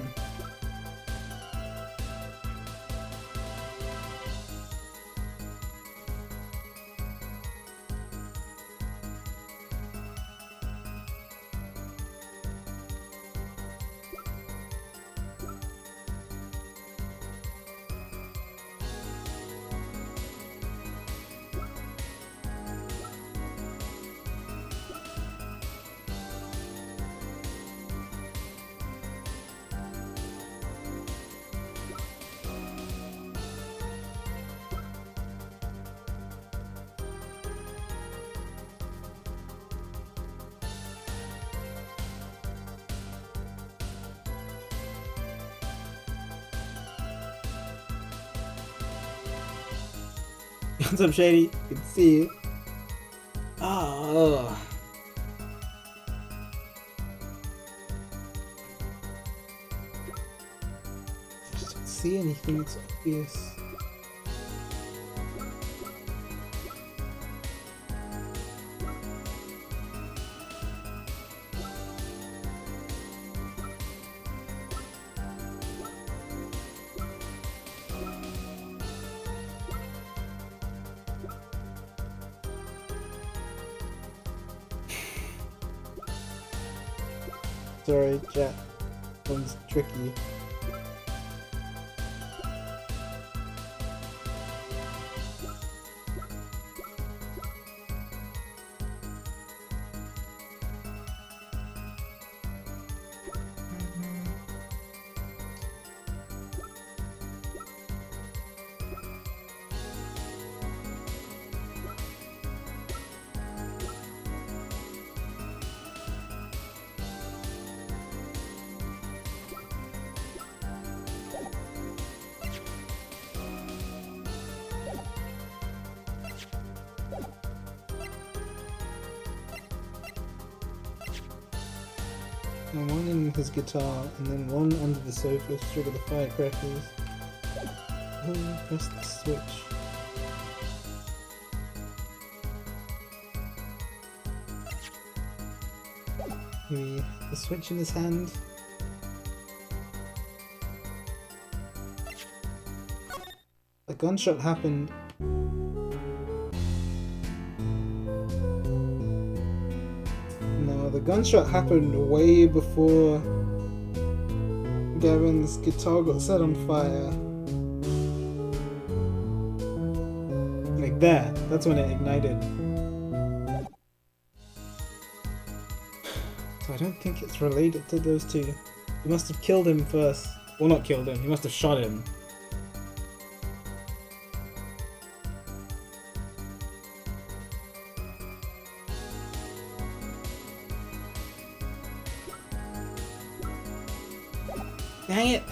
What's up, Shady? Good to see you. Oh. Just don't see anything that's obvious. Sorry, chat. One's tricky. And one in his guitar, and then one under the sofa to trigger the firecrackers. Oh, press the switch. He had the switch in his hand. A gunshot happened. No, the gunshot happened way before Gavin's guitar got set on fire. Like there, that's when it ignited. So I don't think it's related to those two. He must have killed him first. Well, not killed him, he must have shot him. Dang it!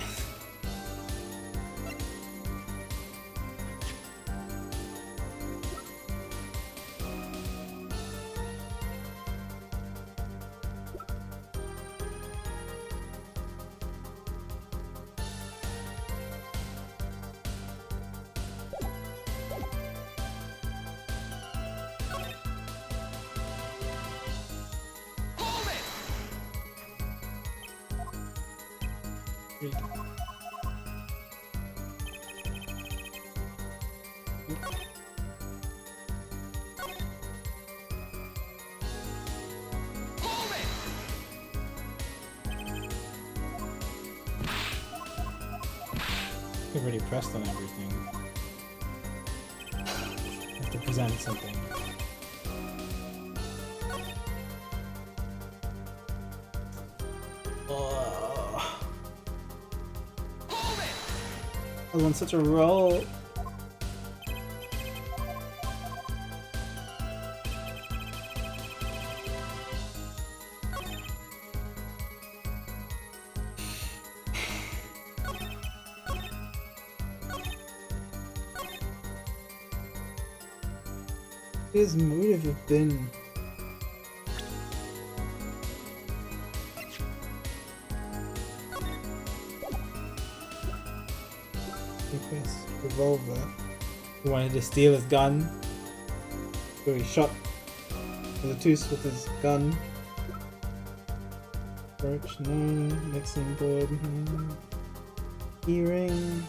I've already pressed on everything. I have to present something. I was on such a roll. His motive have been revolver. He wanted to steal his gun, so he shot Latus with his gun. Brooch, no. Mixing board, no. Earring,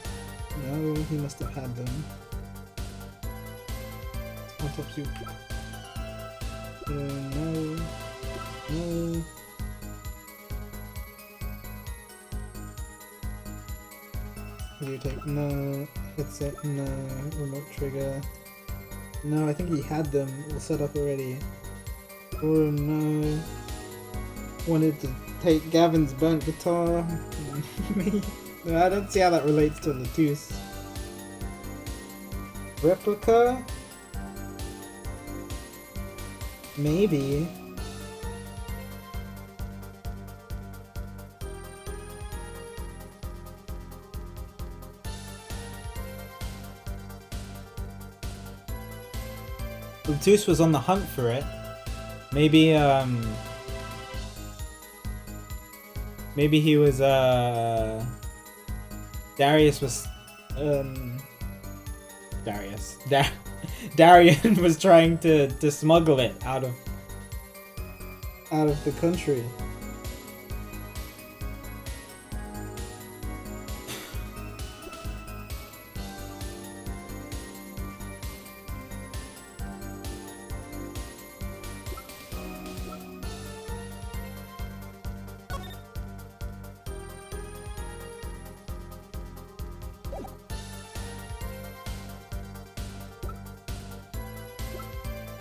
no. He must have had them. On top soup. No. No. Videotape, no. Headset, no. Remote trigger. No, I think he had them all set up already. Or no. Wanted to take Gavin's burnt guitar. No, I don't see how that relates to Latus. Replica? Maybe. Latus was on the hunt for it. Maybe maybe he was Darius was Darian was trying to smuggle it out of the country.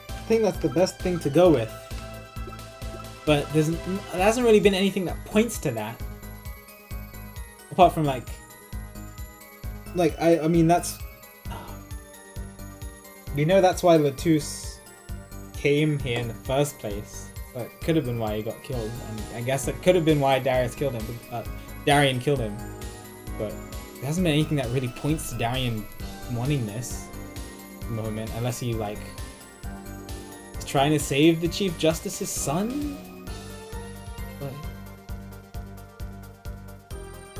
I think that's the best thing to go with. But there hasn't really been anything that points to that. Apart from like I mean that's, you know, that's why Latus came here in the first place. So it could have been why he got killed, and I guess it could have been why Darian killed him. Darian killed him, but there hasn't been anything that really points to Darian wanting this moment, unless he like is trying to save the Chief Justice's son. But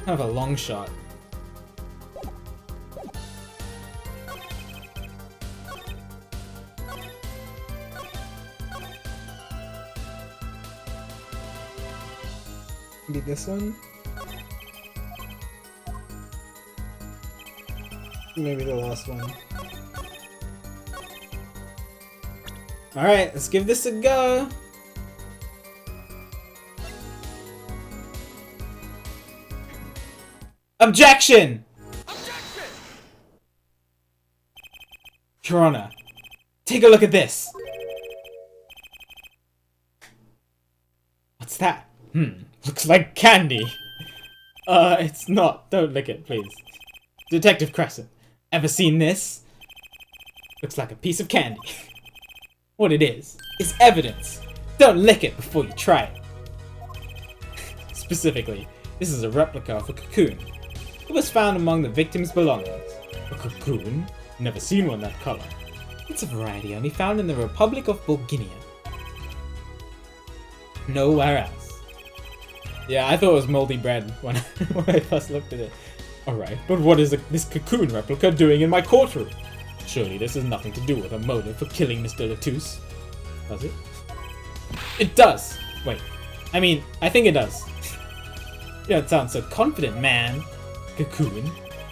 kind of a long shot. Maybe this one? Maybe the last one. Alright, let's give this a go! Objection! Your Honor, take a look at this! What's that? Looks like candy. It's not. Don't lick it, please. Detective Crescent, ever seen this? Looks like a piece of candy. What it is evidence. Don't lick it before you try it. Specifically, this is a replica of a cocoon. It was found among the victim's belongings. A cocoon? Never seen one that color. It's a variety only found in the Republic of Bulgaria. Nowhere else. Yeah, I thought it was moldy bread when I first looked at it. Alright, but what is this cocoon replica doing in my courtroom? Surely this has nothing to do with a motive for killing Mr. Latus. Does it? It does! Wait, I mean, I think it does. You don't sound so confident, man. Cocoon?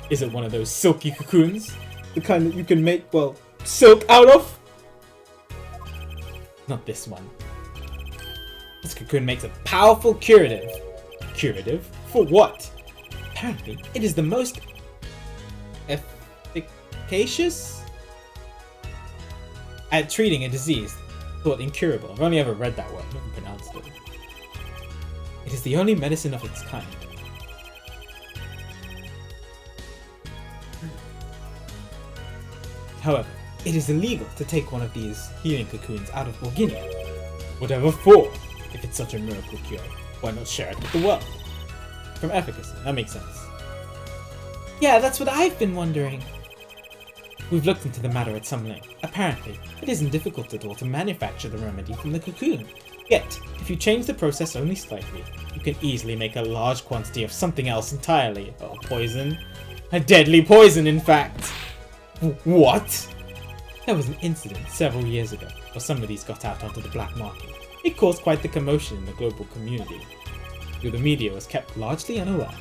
Is it one of those silky cocoons? The kind that you can make, well, silk out of? Not this one. This cocoon makes a powerful curative. Curative? For what? Apparently, it is the most efficacious at treating a disease thought incurable. I've only ever read that word, never pronounced it. It is the only medicine of its kind. However, it is illegal to take one of these healing cocoons out of Bulgaria. Whatever for? If it's such a miracle cure, why not share it with the world? From efficacy, that makes sense. Yeah, that's what I've been wondering. We've looked into the matter at some length. Apparently, it isn't difficult at all to manufacture the remedy from the cocoon. Yet, if you change the process only slightly, you can easily make a large quantity of something else entirely. Oh, poison. A deadly poison, in fact. What? There was an incident several years ago where some of these got out onto the black market. It caused quite the commotion in the global community. who the media was kept largely unaware.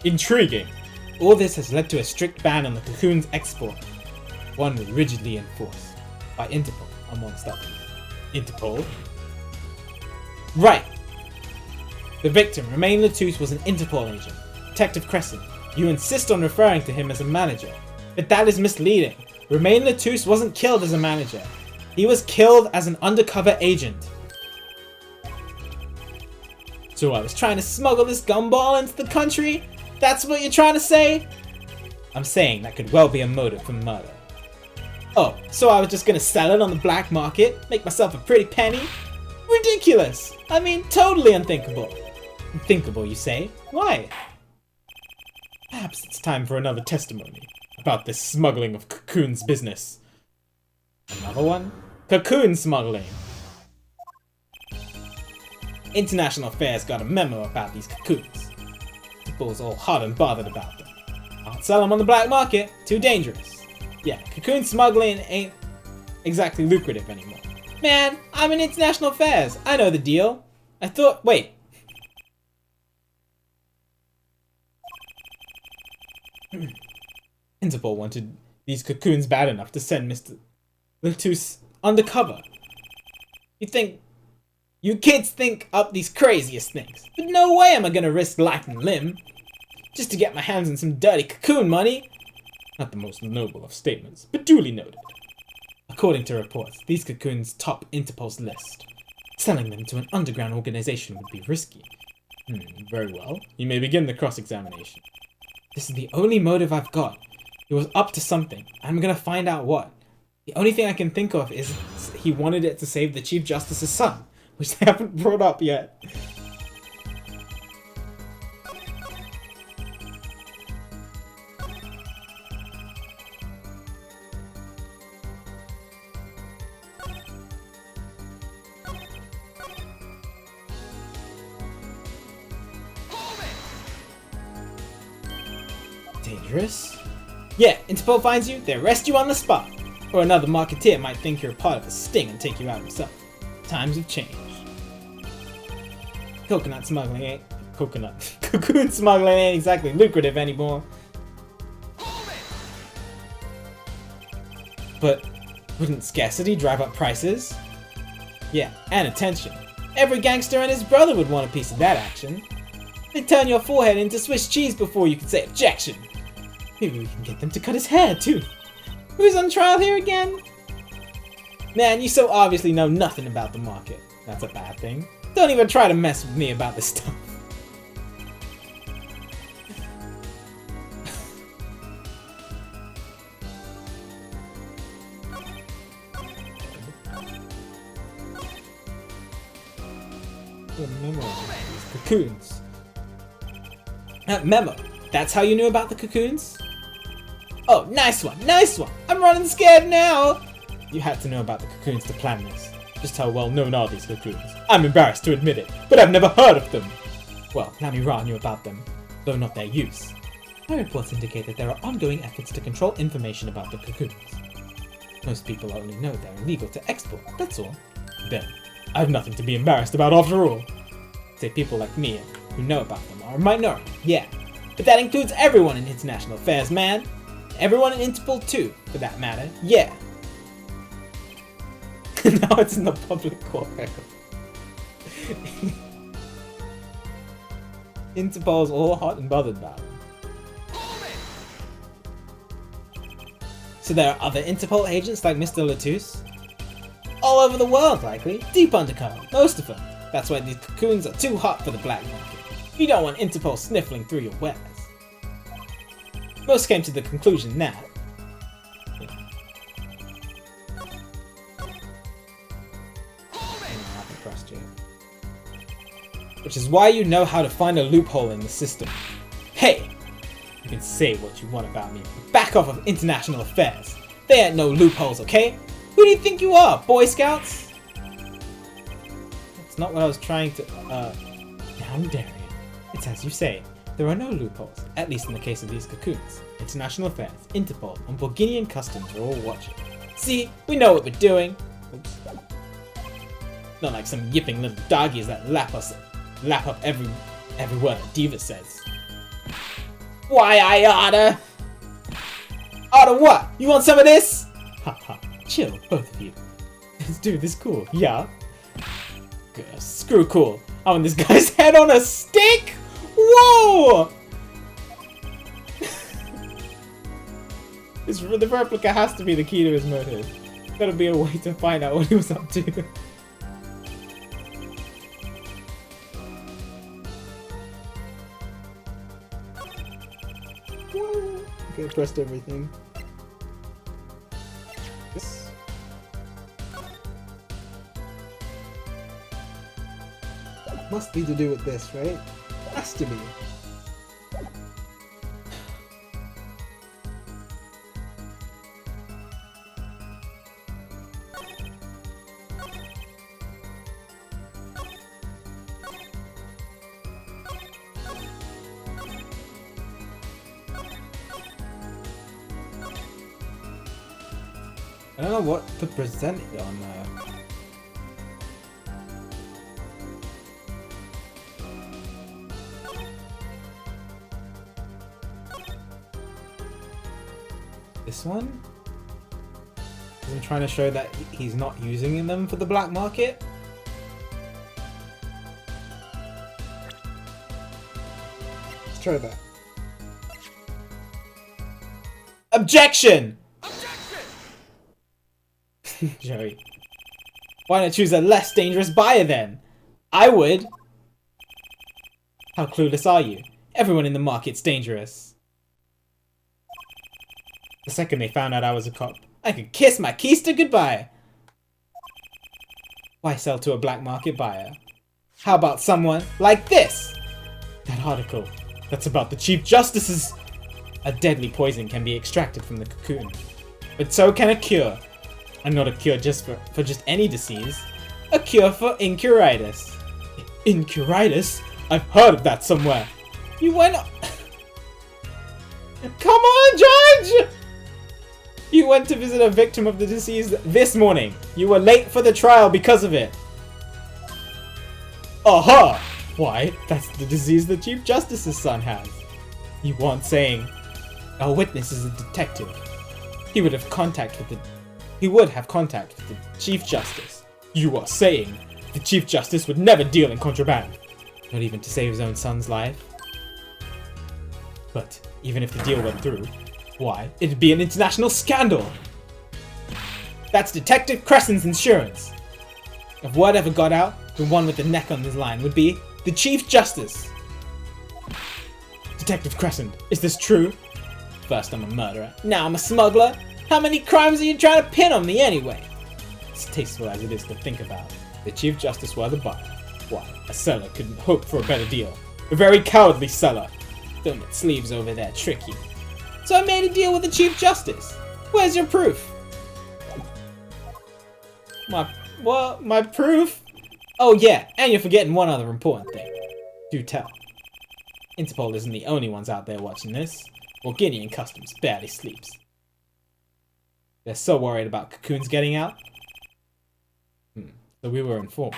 Intriguing! All this has led to a strict ban on the Cocoon's export, one rigidly enforced by Interpol, amongst others. Interpol? Right! The victim, Romain Latouche, was an Interpol agent. Detective Crescent, you insist on referring to him as a manager, but that is misleading. Romain Latouche wasn't killed as a manager. He was killed as an undercover agent. So I was trying to smuggle this gumball into the country? That's what you're trying to say? I'm saying that could well be a motive for murder. Oh, so I was just gonna sell it on the black market? Make myself a pretty penny? Ridiculous! I mean, totally unthinkable. Unthinkable, you say? Why? Perhaps it's time for another testimony about this smuggling of Cocoon's business. Another one? Cocoon smuggling! International Affairs got a memo about these cocoons. People's all hot and bothered about them. Can't sell them on the black market, too dangerous. Yeah, cocoon smuggling ain't exactly lucrative anymore. Man, I'm in International Affairs, I know the deal. I thought, wait. Interpol wanted these cocoons bad enough to send Mr. Latouche undercover. You kids think up these craziest things, but no way am I gonna risk life and limb just to get my hands on some dirty cocoon money. Not the most noble of statements, but duly noted. According to reports, these cocoons top Interpol's list. Selling them to an underground organization would be risky. Very well. You may begin the cross-examination. This is the only motive I've got. He was up to something. I'm gonna find out what. The only thing I can think of is he wanted it to save the Chief Justice's son, which they haven't brought up yet. Dangerous? Yeah, Interpol finds you, they arrest you on the spot. Or another marketeer might think you're a part of a sting and take you out himself. Times have changed. Coconut smuggling ain't... Cocoon smuggling ain't exactly lucrative anymore. But wouldn't scarcity drive up prices? Yeah, and attention. Every gangster and his brother would want a piece of that action. They'd turn your forehead into Swiss cheese before you could say objection. Maybe we can get them to cut his hair, too. Who's on trial here again? Man, you so obviously know nothing about the market. That's a bad thing. Don't even try to mess with me about this stuff. Memo. Cocoons. Memo. That's how you knew about the cocoons? Oh, nice one, nice one! I'm running scared now! You had to know about the cocoons to plan this. Just how well known are these cocoons? I'm embarrassed to admit it, but I've never heard of them! Well, Lamy Ra knew about them, though not their use. My reports indicate that there are ongoing efforts to control information about the cocoons. Most people only know they're illegal to export, that's all. Then, I have nothing to be embarrassed about after all. Say people like me, who know about them, are a minority, yeah. But that includes everyone in international affairs, man! Everyone in Interpol too, for that matter, yeah. Now it's in the public courtroom. Interpol's all hot and bothered about him. So there are other Interpol agents like Mr. Latouche? All over the world, likely. Deep undercover, most of them. That's why these cocoons are too hot for the black market. You don't want Interpol sniffling through your wares. Most came to the conclusion that... Which is why you know how to find a loophole in the system. Hey! You can say what you want about me, but back off of international affairs. There ain't no loopholes, okay? Who do you think you are, Boy Scouts? That's not what I was trying to... How dare you. It's as you say. There are no loopholes, at least in the case of these cocoons. International Affairs, Interpol, and Bulgarian Customs are all watching. See, we know what we're doing. Oops. Not like some yipping little doggies that lap us lap up every word that Diva says. Why I oughta? Oughta what? You want some of this? Ha ha. Chill, both of you. This dude is cool. Yeah. Good. Screw cool. I want this guy's head on a stick? Whoa! The replica has to be the key to his motive. Gotta be a way to find out what he was up to. Okay, I pressed everything. This. Must be to do with this, right? Has to be. I don't know what to present it on this one? I'm trying to show that he's not using them for the black market. Let's try that. Objection! Joey. Why not choose a less dangerous buyer then? I would. How clueless are you? Everyone in the market's dangerous. The second they found out I was a cop, I could kiss my keister goodbye. Why sell to a black market buyer? How about someone like this? That article. That's about the Chief Justice's... A deadly poison can be extracted from the cocoon. But so can a cure. And not a cure just for just any disease. A cure for incuritis. Incuritis? I've heard of that somewhere. You went... Come on, Judge! You went to visit a victim of the disease this morning. You were late for the trial because of it. Aha! Why, that's the disease the Chief Justice's son has. You weren't saying... Our witness is a detective. He would have contact with the Chief Justice. You are saying the Chief Justice would never deal in contraband. Not even to save his own son's life. But even if the deal went through, why, it'd be an international scandal. That's Detective Crescent's insurance. If word ever got out, the one with the neck on this line would be the Chief Justice. Detective Crescent, is this true? First I'm a murderer, now I'm a smuggler. How many crimes are you trying to pin on me anyway? It's tasteful as it is to think about. The Chief Justice were the buyer. Why, a seller couldn't hope for a better deal. A very cowardly seller. Don't let sleeves over there trick you. So I made a deal with the Chief Justice. Where's your proof? My proof? Oh yeah, and you're forgetting one other important thing. Do tell. Interpol isn't the only ones out there watching this. Walginian Customs barely sleeps. They're so worried about cocoons getting out. So we were informed.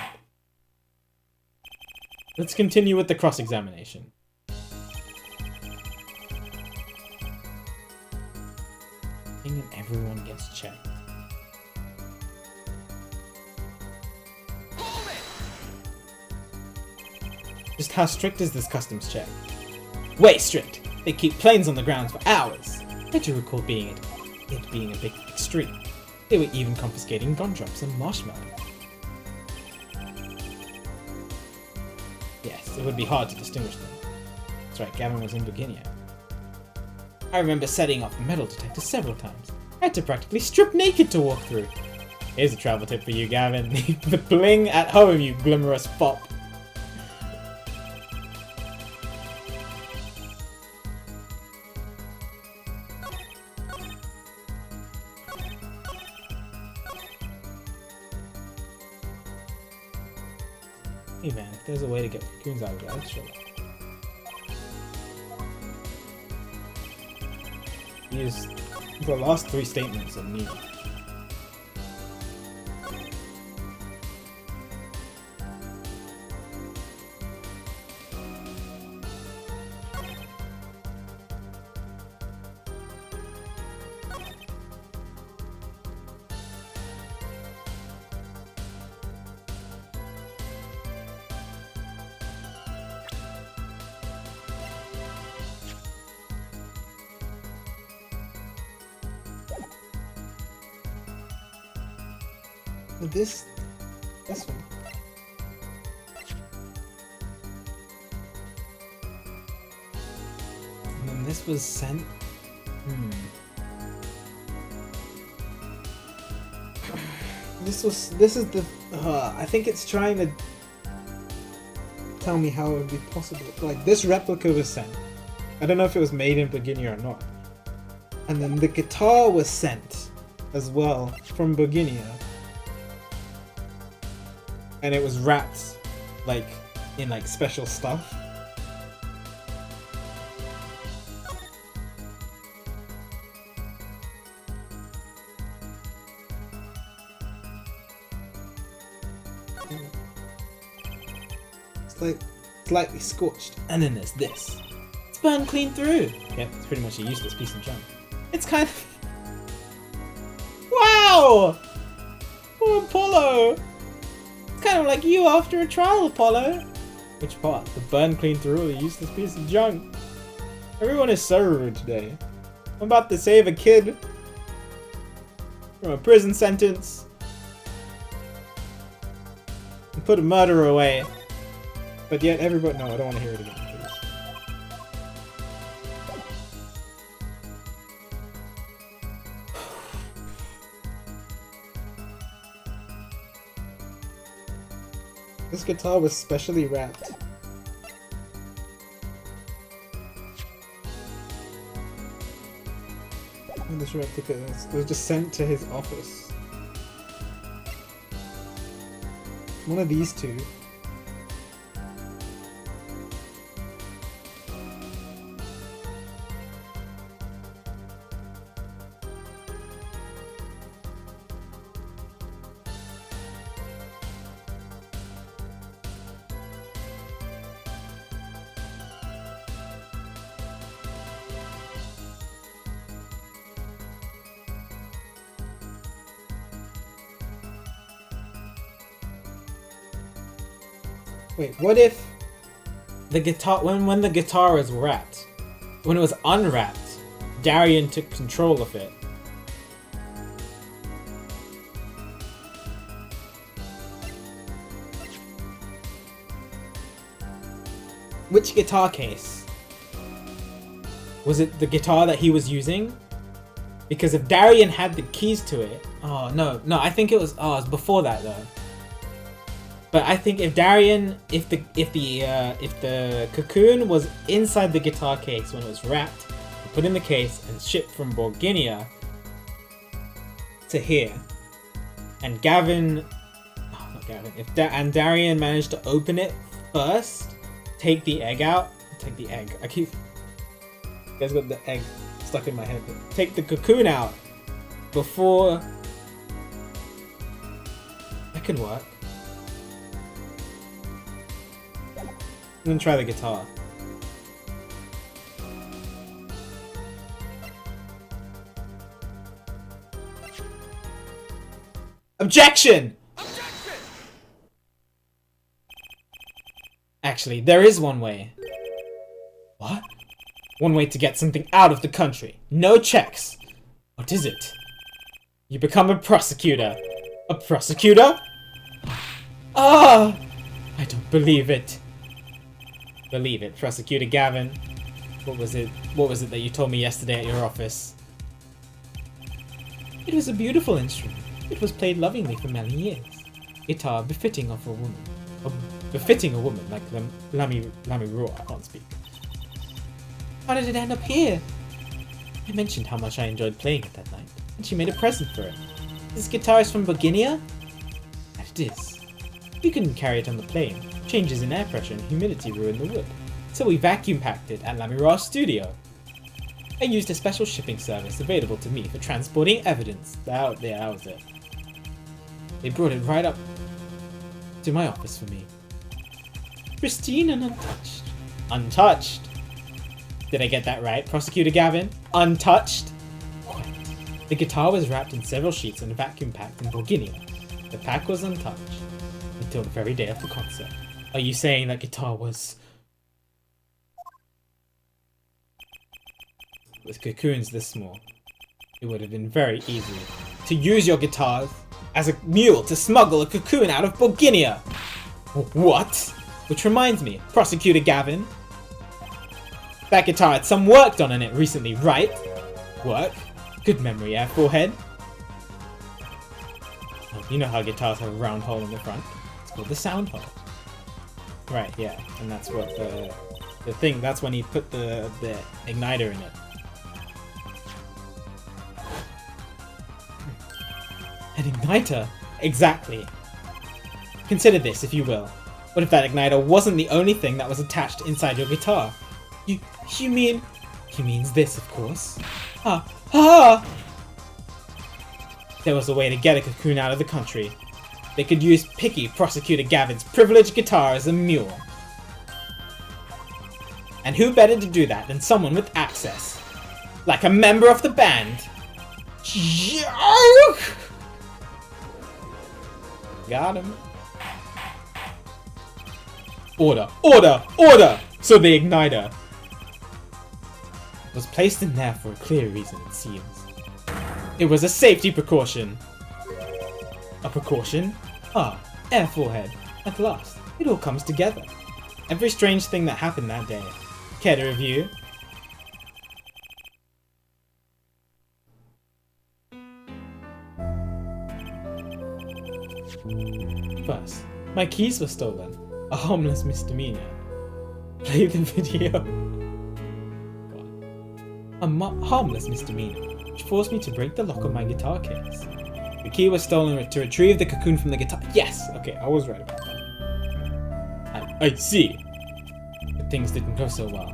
Let's continue with the cross-examination. And everyone gets checked. Just how strict is this customs check? Way strict. They keep planes on the ground for hours. I do recall it being a bit extreme. They were even confiscating gumdrops and marshmallows. Yes, it would be hard to distinguish them. That's right, Gavin was in Virginia. I remember setting off a metal detector several times. I had to practically strip naked to walk through. Here's a travel tip for you, Gavin. The bling at home, you glimmerous fop. Hey man, if there's a way to get cocoons out of that, let's show it. Use the last three statements of me. This one. And then this was sent. This is the. I think it's trying to tell me how it would be possible. Like, this replica was sent. I don't know if it was made in Beginia or not. And then the guitar was sent as well from Beginia. And it was wrapped like in like special stuff. It's slightly scorched. And then there's this. It's burned clean through. Yeah, it's pretty much a useless piece of junk. It's kind of... Wow! Poor Apollo! It's kind of like you after a trial, Apollo. Which part? The burn clean through, a useless piece of junk. Everyone is so rude today. I'm about to save a kid from a prison sentence and put a murderer away. But yet everybody... No, I don't want to hear it again, please. This guitar was specially wrapped. And this replica was just sent to his office. One of these two. Wait, what if the guitar, when the guitar was wrapped, when it was unwrapped, Darian took control of it? Which guitar case? Was it the guitar that he was using? Because if Darian had the keys to it... Oh, no, I think it was... Oh, it was before that, though. But I think if Darian, if the cocoon was inside the guitar case when it was wrapped, put in the case and shipped from Borginia to here, and Gavin, oh, not Gavin, and Darian managed to open it first, take the egg out, take the egg. You guys got the egg stuck in my head. Take the cocoon out before. That could work. And then try the guitar. Objection! Actually, there is one way. What? One way to get something out of the country. No checks. What is it? You become a prosecutor. A prosecutor? Ah! I don't believe it. Believe it, Prosecutor Gavin. What was it that you told me yesterday at your office? It was a beautiful instrument. It was played lovingly for many years. Guitar befitting of a woman. Befitting a woman like Lamy Raw, I can't speak. How did it end up here? I mentioned how much I enjoyed playing it that night, and she made a present for it. This guitar is from Beginia? That it is. You couldn't carry it on the plane. Changes in air pressure and humidity ruin the wood, so we vacuum packed it at Lamirar's studio. I used a special shipping service available to me for transporting evidence. That was it. They brought it right up to my office for me. Pristine and untouched. Untouched? Did I get that right, Prosecutor Gavin? Untouched? Quite. The guitar was wrapped in several sheets and vacuum packed in Borginia. The pack was untouched until the very day of the concert. Are you saying that guitar was... With cocoons this small, it would have been very easy to use your guitars as a mule to smuggle a cocoon out of Borginia. What? Which reminds me, Prosecutor Gavin. That guitar had some work done on it recently, right? Work? Good memory, forehead. Oh, you know how guitars have a round hole in the front? It's called the sound hole. Right, yeah, and that's what the thing, that's when he put the igniter in it. An igniter? Exactly. Consider this, if you will. What if that igniter wasn't the only thing that was attached inside your guitar? You mean... He means this, of course. There was a way to get a cocoon out of the country. They could use Picky Prosecutor Gavin's privileged guitar as a mule. And who better to do that than someone with access? Like a member of the band. Got him. Order! Order! Order! So the igniter was placed in there for a clear reason, it seems. It was a safety precaution. A precaution? Air forehead. At last, it all comes together. Every strange thing that happened that day. Care to review? First, my keys were stolen. A harmless misdemeanor. Play the video. Harmless misdemeanor, which forced me to break the lock of my guitar case. The key was stolen to retrieve the cocoon from the guitar. Yes! Okay, I was right about that. I see. But things didn't go so well.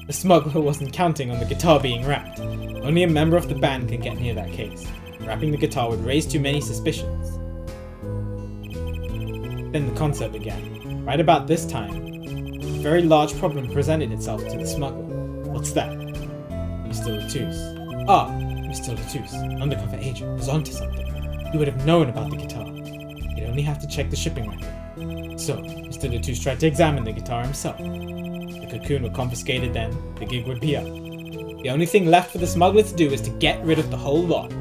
The smuggler wasn't counting on the guitar being wrapped. Only a member of the band can get near that case. Wrapping the guitar would raise too many suspicions. Then the concert began. Right about this time, a very large problem presented itself to the smuggler. What's that? Mr. Latouche. Mr. Latouche, undercover agent, was onto something. He would have known about the guitar. He'd only have to check the shipping record. So, Mr. Latouche tried to examine the guitar himself. The cocoon were confiscated then, the gig would be up. The only thing left for the smuggler to do is to get rid of the whole lot.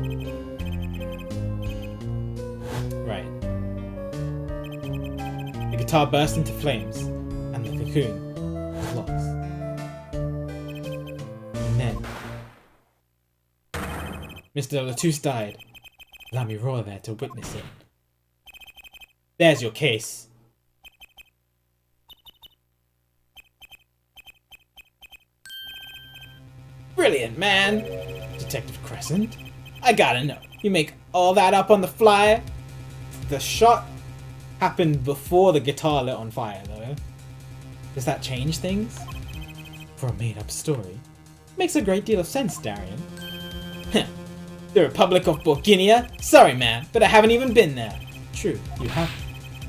Right. The guitar burst into flames, and the cocoon was lost. And then, Mr. Latouche died. Allow me Roar there to witness it. There's your case. Brilliant, man! Detective Crescent. I gotta know, you make all that up on the fly? The shot happened before the guitar lit on fire, though. Does that change things? For a made-up story. Makes a great deal of sense, Darian. The Republic of Borginia? Sorry, man, but I haven't even been there. True, you haven't.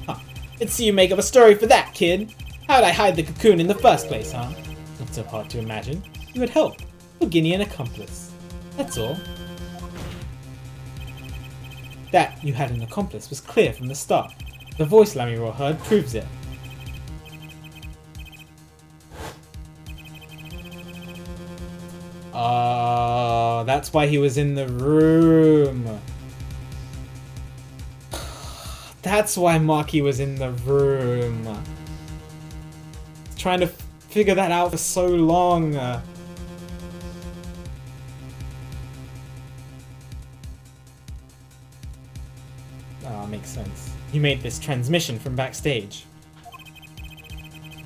Huh. Let's see you make up a story for that, kid. How'd I hide the cocoon in the first place, huh? Not so hard to imagine. You would help. Borginian accomplice. That's all. That you had an accomplice was clear from the start. The voice Lamiro heard proves it. That's why he was in the room. That's why Maki was in the room. Trying to figure that out for so long. Makes sense. You made this transmission from backstage,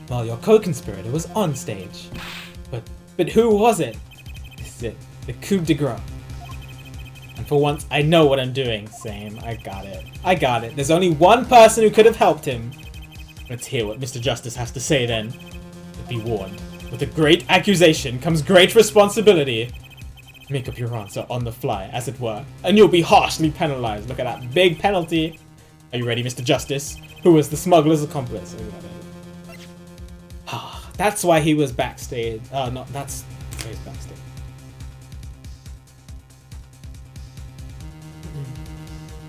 while your co-conspirator was on stage. But who was it? This is it. The coup de grace. And for once, I know what I'm doing. Same. I got it. I got it. There's only one person who could have helped him. Let's hear what Mr. Justice has to say then. But be warned. With a great accusation comes great responsibility. Make up your answer on the fly, as it were, and you'll be harshly penalized. Look at that big penalty. Are you ready, Mr. Justice? Who was the smuggler's accomplice? That's why he was backstage. That's why he's backstage.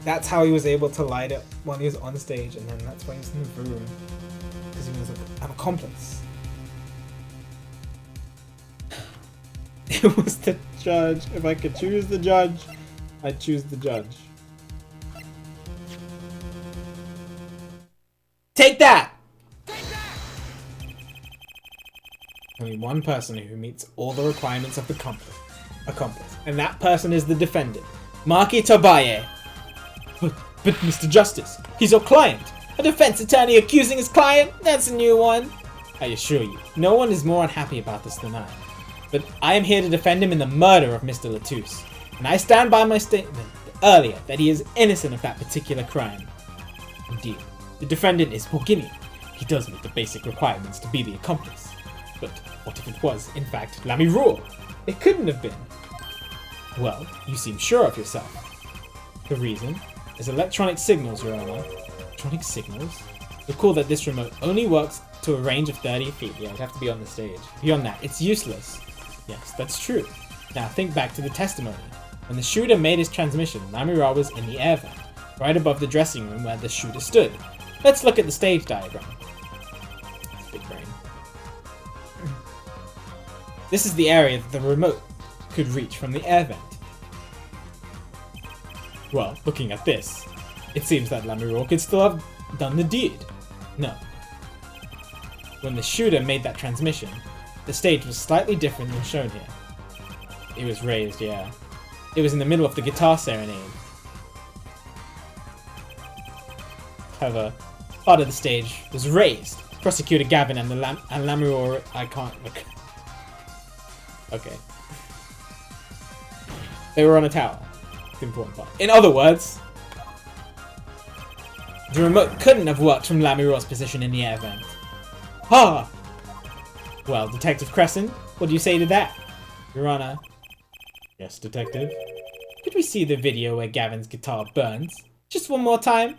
That's how he was able to light it when he was on stage, and then that's why he was in the room. Because he was an accomplice. It was the judge. If I could choose the judge, I'd choose the judge. Take that! Only one person who meets all the requirements of the accomplice, and that person is the defendant, Maki Tobaye. But Mr. Justice, he's your client. A defense attorney accusing his client? That's a new one. I assure you, no one is more unhappy about this than I. But I am here to defend him in the murder of Mr. Latouche, and I stand by my statement earlier that he is innocent of that particular crime. Indeed, the defendant is Bogini. He does meet the basic requirements to be the accomplice. But what if it was, in fact, Lamirour? It couldn't have been. Well, you seem sure of yourself. The reason is electronic signals, Your Honor. Electronic signals? Recall that this remote only works to a range of 30 feet. Yeah, it'd have to be on the stage. Beyond that, it's useless. Yes, that's true. Now think back to the testimony. When the shooter made his transmission, Lamirour was in the air vent, right above the dressing room where the shooter stood. Let's look at the stage diagram. Big brain. This is the area that the remote could reach from the air vent. Well, looking at this, it seems that Lamirour could still have done the deed. No. When the shooter made that transmission, the stage was slightly different than shown here. It was raised, yeah. It was in the middle of the guitar serenade. However, part of the stage was raised. Prosecutor Gavin and Lamirour, I can't look. Okay. They were on a tower. The important part. In other words, the remote couldn't have worked from Lamirour's position in the air vent. Ha! Well, Detective Crescent, what do you say to that? Your Honor. Yes, Detective? Could we see the video where Gavin's guitar burns? Just one more time?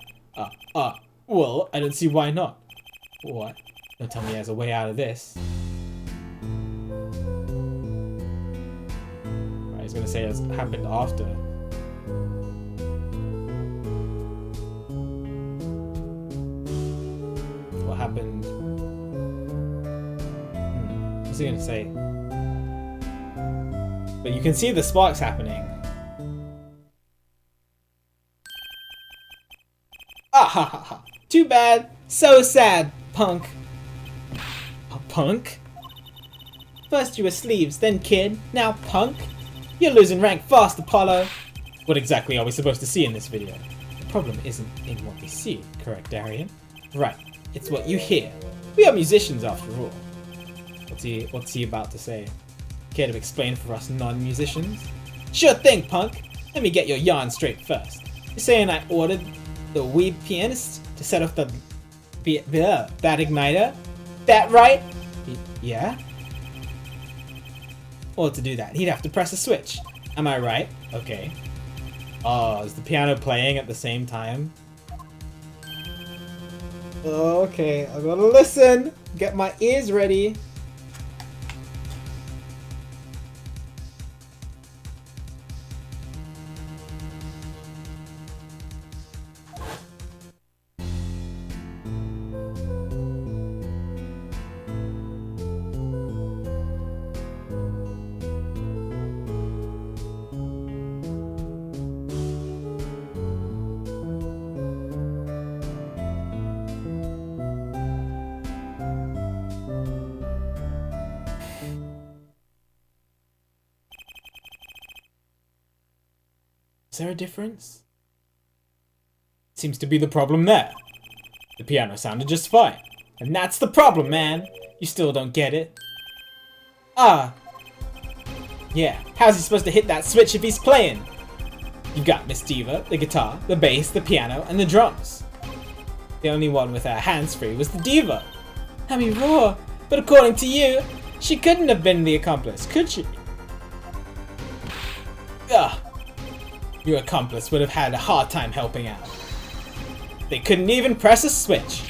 Well, I don't see why not. What? Don't tell me there's a way out of this. Right, he's gonna say it's happened after. What happened? What's he gonna say? But you can see the sparks happening. Ah ha ha ha. Too bad. So sad, punk. A punk? First you were sleeves, then kid, now punk? You're losing rank fast, Apollo. What exactly are we supposed to see in this video? The problem isn't in what we see, correct, Darian? Right, it's what you hear. We are musicians after all. What's he about to say? Care to explain for us non-musicians? Sure thing, punk! Let me get your yarn straight first. You're saying I ordered the weed pianist to set off that igniter? That right? Yeah? Well, to do that, he'd have to press a switch. Am I right? Okay. Oh, is the piano playing at the same time? Okay, I gotta listen! Get my ears ready! Is there a difference? Seems to be the problem there. The piano sounded just fine. And that's the problem, man! You still don't get it. Ah. Yeah, how's he supposed to hit that switch if he's playing? You've got Miss Diva, the guitar, the bass, the piano, and the drums. The only one with her hands free was the Diva. Lamirour, but according to you, she couldn't have been the accomplice, could she? Ugh. Your accomplice would have had a hard time helping out. They couldn't even press a switch.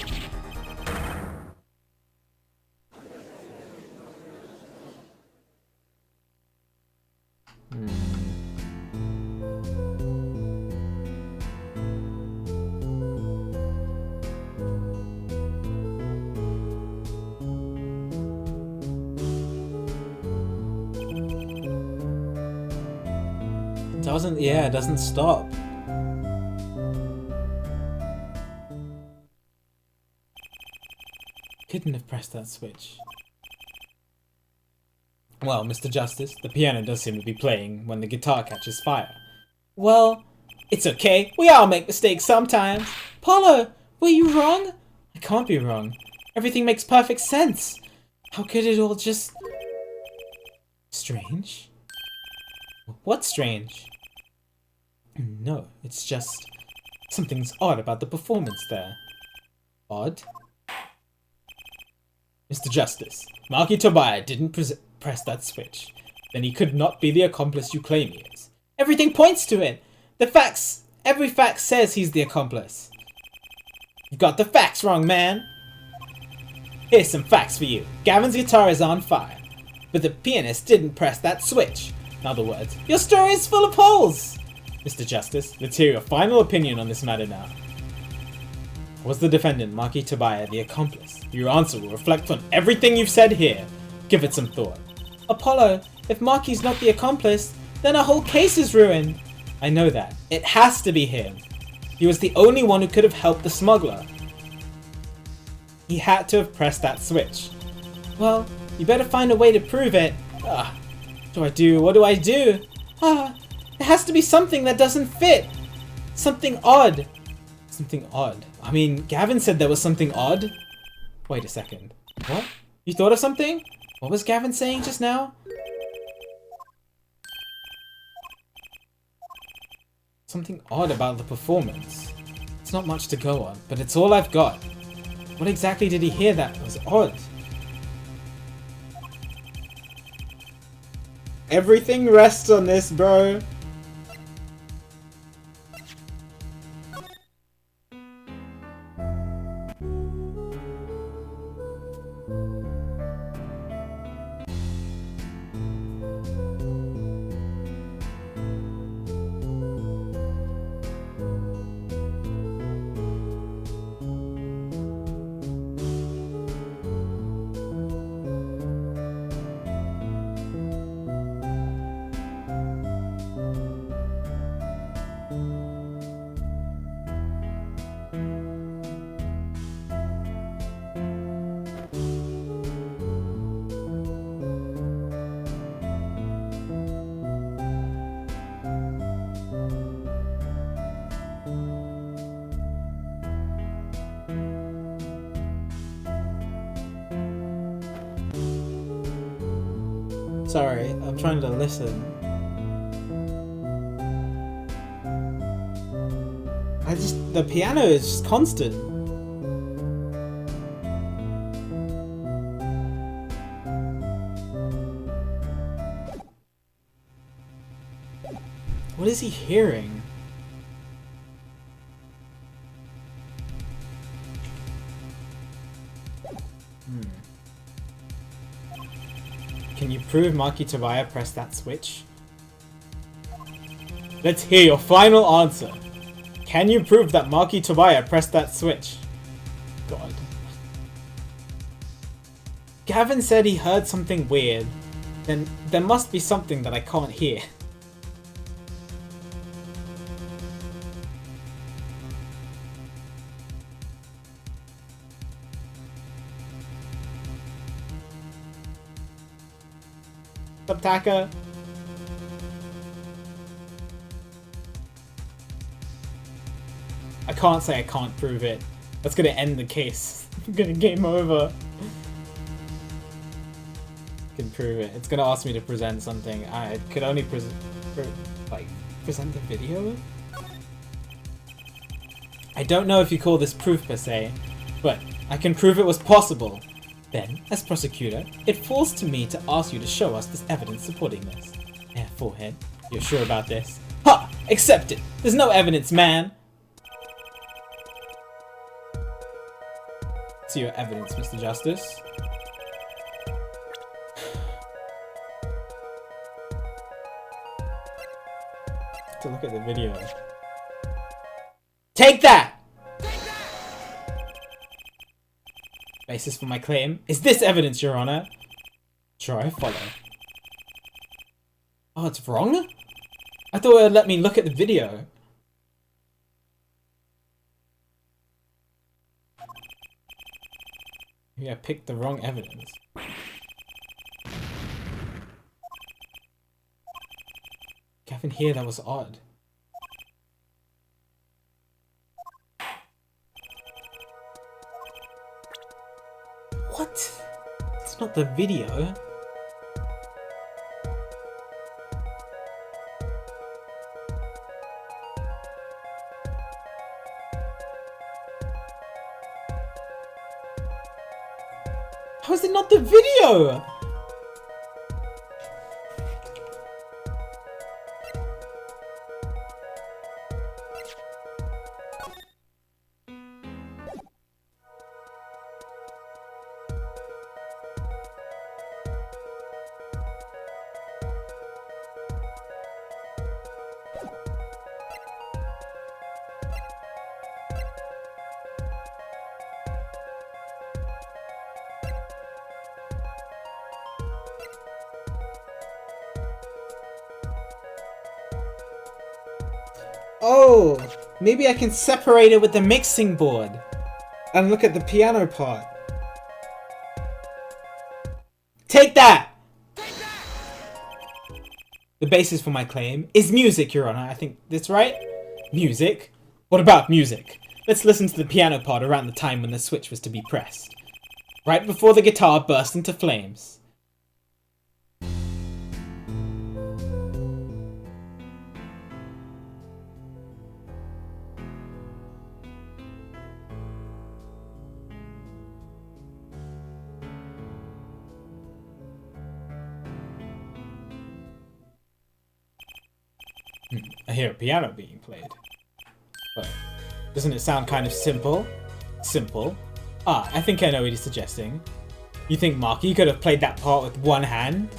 It doesn't stop. couldn't have pressed that switch. Well, Mr. Justice, the piano does seem to be playing when the guitar catches fire. Well, it's okay. We all make mistakes sometimes. Apollo, were you wrong? I can't be wrong. Everything makes perfect sense. How could it all just... Strange? What's strange? No, it's just... Something's odd about the performance there. Odd? Mr. Justice, Maki Tobiah didn't press that switch. Then he could not be the accomplice you claim he is. Everything points to it! Every fact says he's the accomplice. You've got the facts wrong, man! Here's some facts for you. Gavin's guitar is on fire, but the pianist didn't press that switch. In other words, your story is full of holes! Mr. Justice, let's hear your final opinion on this matter now. Was the defendant, Maki Tobiah, the accomplice? Your answer will reflect on everything you've said here. Give it some thought. Apollo, if Maki's not the accomplice, then our whole case is ruined. I know that. It has to be him. He was the only one who could have helped the smuggler. He had to have pressed that switch. Well, you better find a way to prove it. What do I do? What do I do? There has to be something that doesn't fit. Something odd. Something odd. I mean, Gavin said there was something odd. Wait a second. What? You thought of something? What was Gavin saying just now? Something odd about the performance. It's not much to go on, but it's all I've got. What exactly did he hear that was odd? Everything rests on this, bro. Sorry, I'm trying to listen. The piano is just constant. What is he hearing? Can you prove Maki Tobiah pressed that switch? Let's hear your final answer. Can you prove that Maki Tobiah pressed that switch? God. Gavin said he heard something weird. Then there must be something that I can't hear. Taka. I can't say I can't prove it. That's gonna end the case. I'm gonna game over. Can prove it. It's gonna ask me to present something. I could only present the video? I don't know if you call this proof per se, but I can prove it was possible. Then, as prosecutor, it falls to me to ask you to show us this evidence supporting this. Yeah, forehead. You're sure about this? Ha! Accept it! There's no evidence, man! See your evidence, Mr. Justice. To look at the video. Take that! Basis for my claim is this evidence, Your Honor. Sure, I follow. Oh, it's wrong? I thought it would let me look at the video. Maybe I picked the wrong evidence. Gavin here, that was odd. What? It's not the video. How is it not the video? Oh, maybe I can separate it with the mixing board and look at the piano part. Take that! The basis for my claim is music, Your Honor. I think that's right. Music? What about music? Let's listen to the piano part around the time when the switch was to be pressed. Right before the guitar burst into flames. I hear a piano being played. But doesn't it sound kind of simple? Simple? Ah, I think I know what he's suggesting. You think Maki could have played that part with one hand?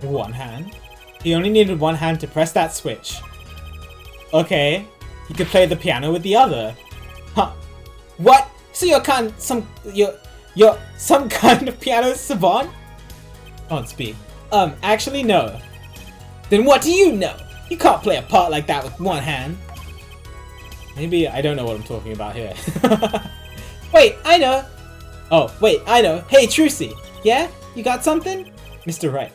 One hand? He only needed one hand to press that switch. Okay, he could play the piano with the other. Huh? What? So you're some kind of piano savant? Can't speak. Actually no. Then what do you know? You can't play a part like that with one hand. Maybe I don't know what I'm talking about here. Wait, I know. Oh, wait, I know. Hey, Trucy. Yeah? You got something? Mr. Wright.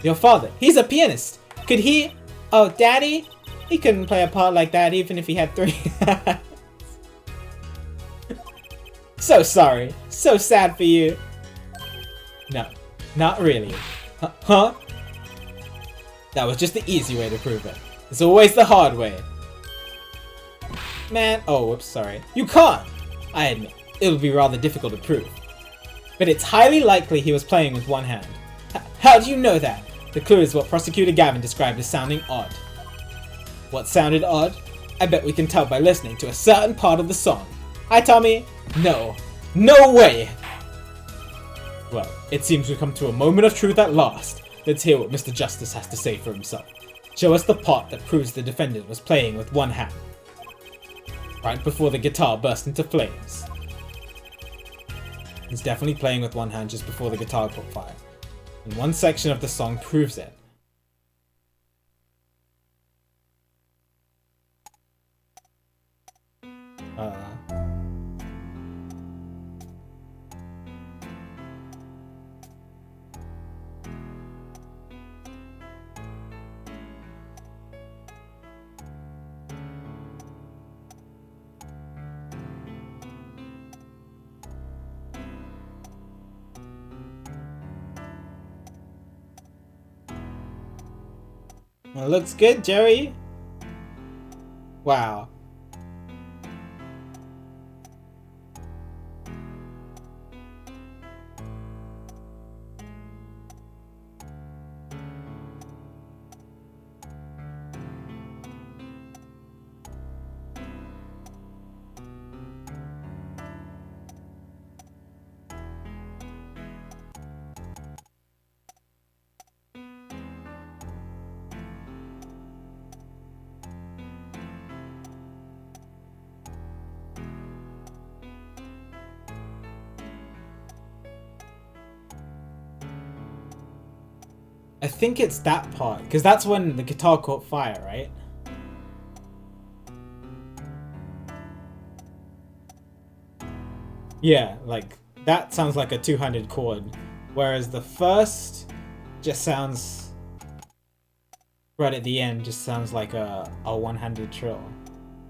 Your father. He's a pianist. Could he... Oh, Daddy? He couldn't play a part like that even if he had 3 hands. So sorry. So sad for you. No, not really. Huh? That was just the easy way to prove it. It's always the hard way. Man, oh, whoops, sorry. You can't! I admit, it would be rather difficult to prove. But it's highly likely he was playing with one hand. How do you know that? The clue is what Prosecutor Gavin described as sounding odd. What sounded odd? I bet we can tell by listening to a certain part of the song. Hi, Tommy? No. No way! Well, it seems we've come to a moment of truth at last. Let's hear what Mr. Justice has to say for himself. Show us the part that proves the defendant was playing with one hand. Right before the guitar burst into flames. He's definitely playing with one hand just before the guitar caught fire. And one section of the song proves it. Well, looks good, Jerry. Wow. I think it's that part, because that's when the guitar caught fire, right? Yeah, like, that sounds like a two-handed chord, whereas the first just sounds, right at the end, just sounds like a one-handed trill.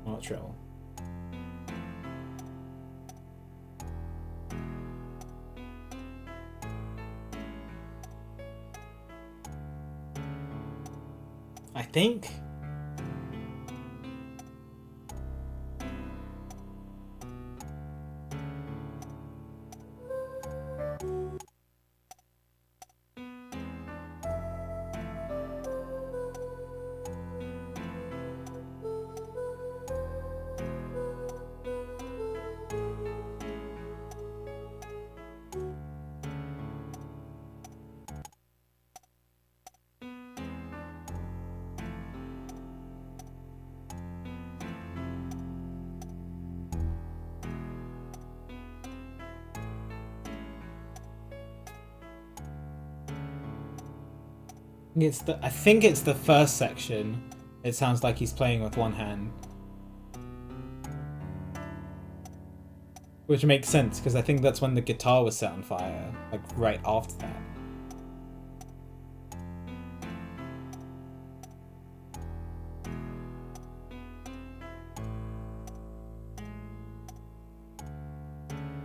Not trill. I think. I think it's the first section. It sounds like he's playing with one hand. Which makes sense, because I think that's when the guitar was set on fire. Like, right after that.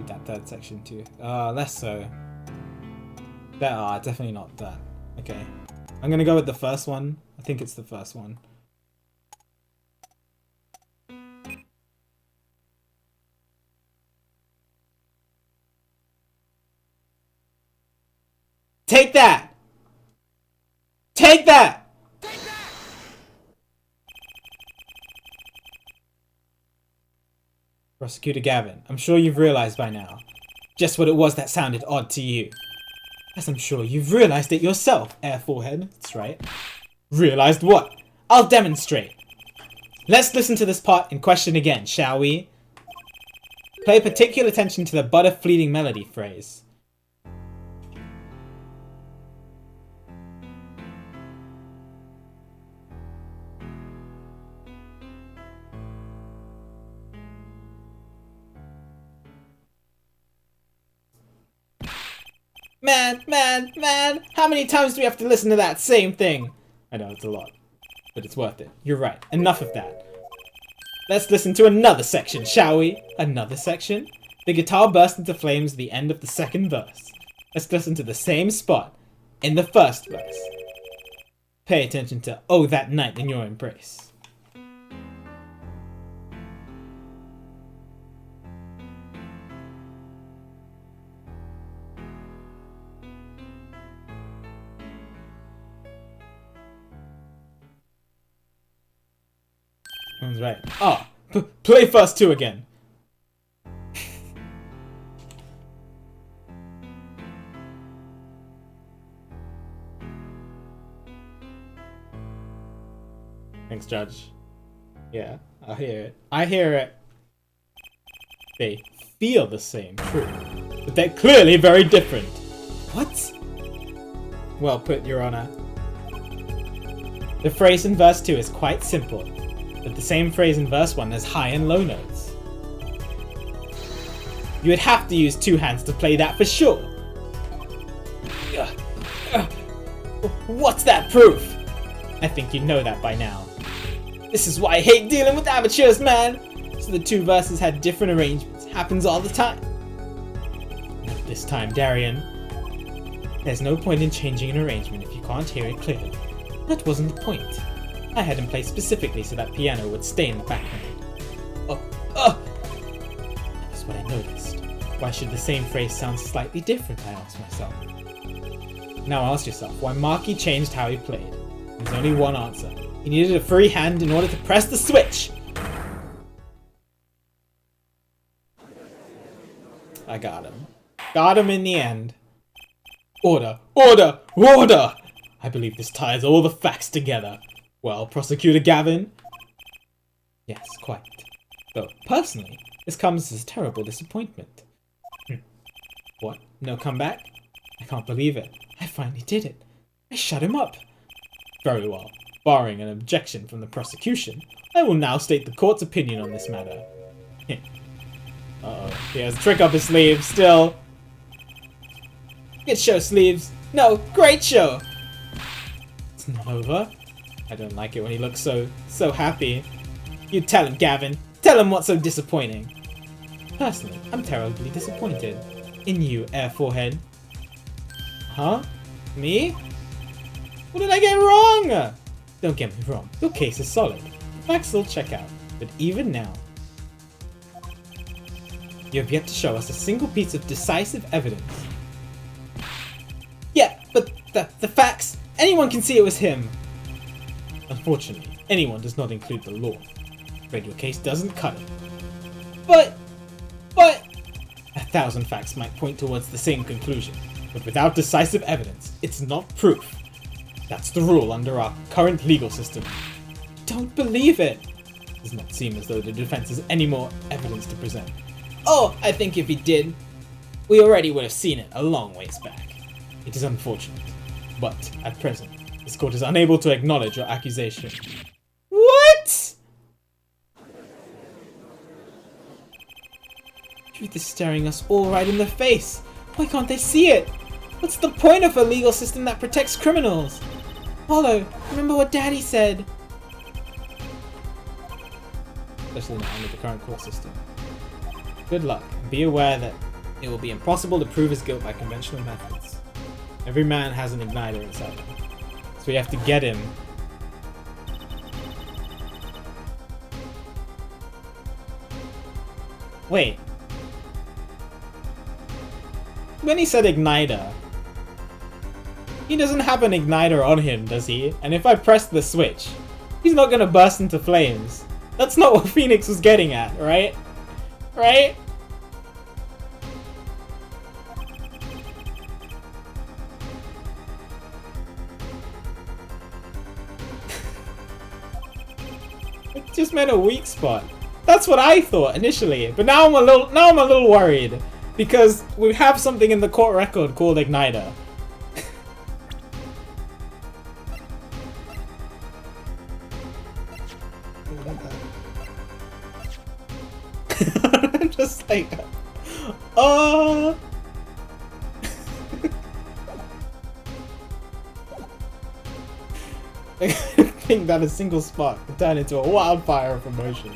That third section too. Less so. Definitely not that. Okay. I'm gonna go with the first one. I think it's the first one. Take that! Take that! Prosecutor Gavin, I'm sure you've realized by now just what it was that sounded odd to you. As I'm sure you've realized it yourself, Air Forehead. That's right. Realized what? I'll demonstrate. Let's listen to this part in question again, shall we? Pay particular attention to the butter-fleeting melody phrase. Man, how many times do we have to listen to that same thing? I know, it's a lot, but it's worth it. You're right, enough of that. Let's listen to another section, shall we? Another section? The guitar burst into flames at the end of the second verse. Let's listen to the same spot in the first verse. Pay attention to "Oh, that night in your embrace." That's right. Ah, play verse 2 again. Thanks, Judge. Yeah, I hear it. I hear it. They feel the same, true. But they're clearly very different. What? Well put, Your Honor. The phrase in verse 2 is quite simple. But the same phrase in verse 1 has high and low notes. You would have to use two hands to play that for sure. What's that proof? I think you know that by now. This is why I hate dealing with amateurs, man! So the two verses had different arrangements. Happens all the time. Not this time, Darian. There's no point in changing an arrangement if you can't hear it clearly. That wasn't the point. I had him play specifically so that piano would stay in the background. That's what I noticed. Why should the same phrase sound slightly different, I asked myself. Now ask yourself why Marky changed how he played. There's only one answer. He needed a free hand in order to press the switch! I got him. Got him in the end. Order! Order! Order! I believe this ties all the facts together. Well, Prosecutor Gavin? Yes, quite. Though, personally, this comes as a terrible disappointment. What? No comeback? I can't believe it. I finally did it. I shut him up. Very well. Barring an objection from the prosecution, I will now state the court's opinion on this matter. Uh-oh. He has a trick up his sleeve, still. Good show, Sleeves. No, great show. It's not over. I don't like it when he looks so happy. You tell him, Gavin. Tell him what's so disappointing. Personally, I'm terribly disappointed in you, Air Forehead. Huh? Me? What did I get wrong? Don't get me wrong, your case is solid. The facts all check out, but even now, you have yet to show us a single piece of decisive evidence. Yeah, but the facts, anyone can see it was him. Unfortunately, anyone does not include the law. But your case doesn't cut it. But 1,000 facts might point towards the same conclusion, but without decisive evidence, it's not proof. That's the rule under our current legal system. don't believe it. It does not seem as though the defense has any more evidence to present. Oh, I think if he did, we already would have seen it a long ways back. It is unfortunate, but at present, this court is unable to acknowledge your accusation. What? Truth is staring us all right in the face. Why can't they see it? What's the point of a legal system that protects criminals? Apollo, remember what Daddy said. Especially not under the current court system. Good luck, and be aware that it will be impossible to prove his guilt by conventional methods. Every man has an igniter inside him, so we have to get him. Wait. When he said igniter, he doesn't have an igniter on him, does he? And if I press the switch, he's not gonna burst into flames. That's not what Phoenix was getting at, right? Right? It just meant a weak spot. That's what I thought initially, but now I'm a little worried because we have something in the court record called igniter. I'm just like, oh. I think that a single spark could turn into a wildfire of emotion.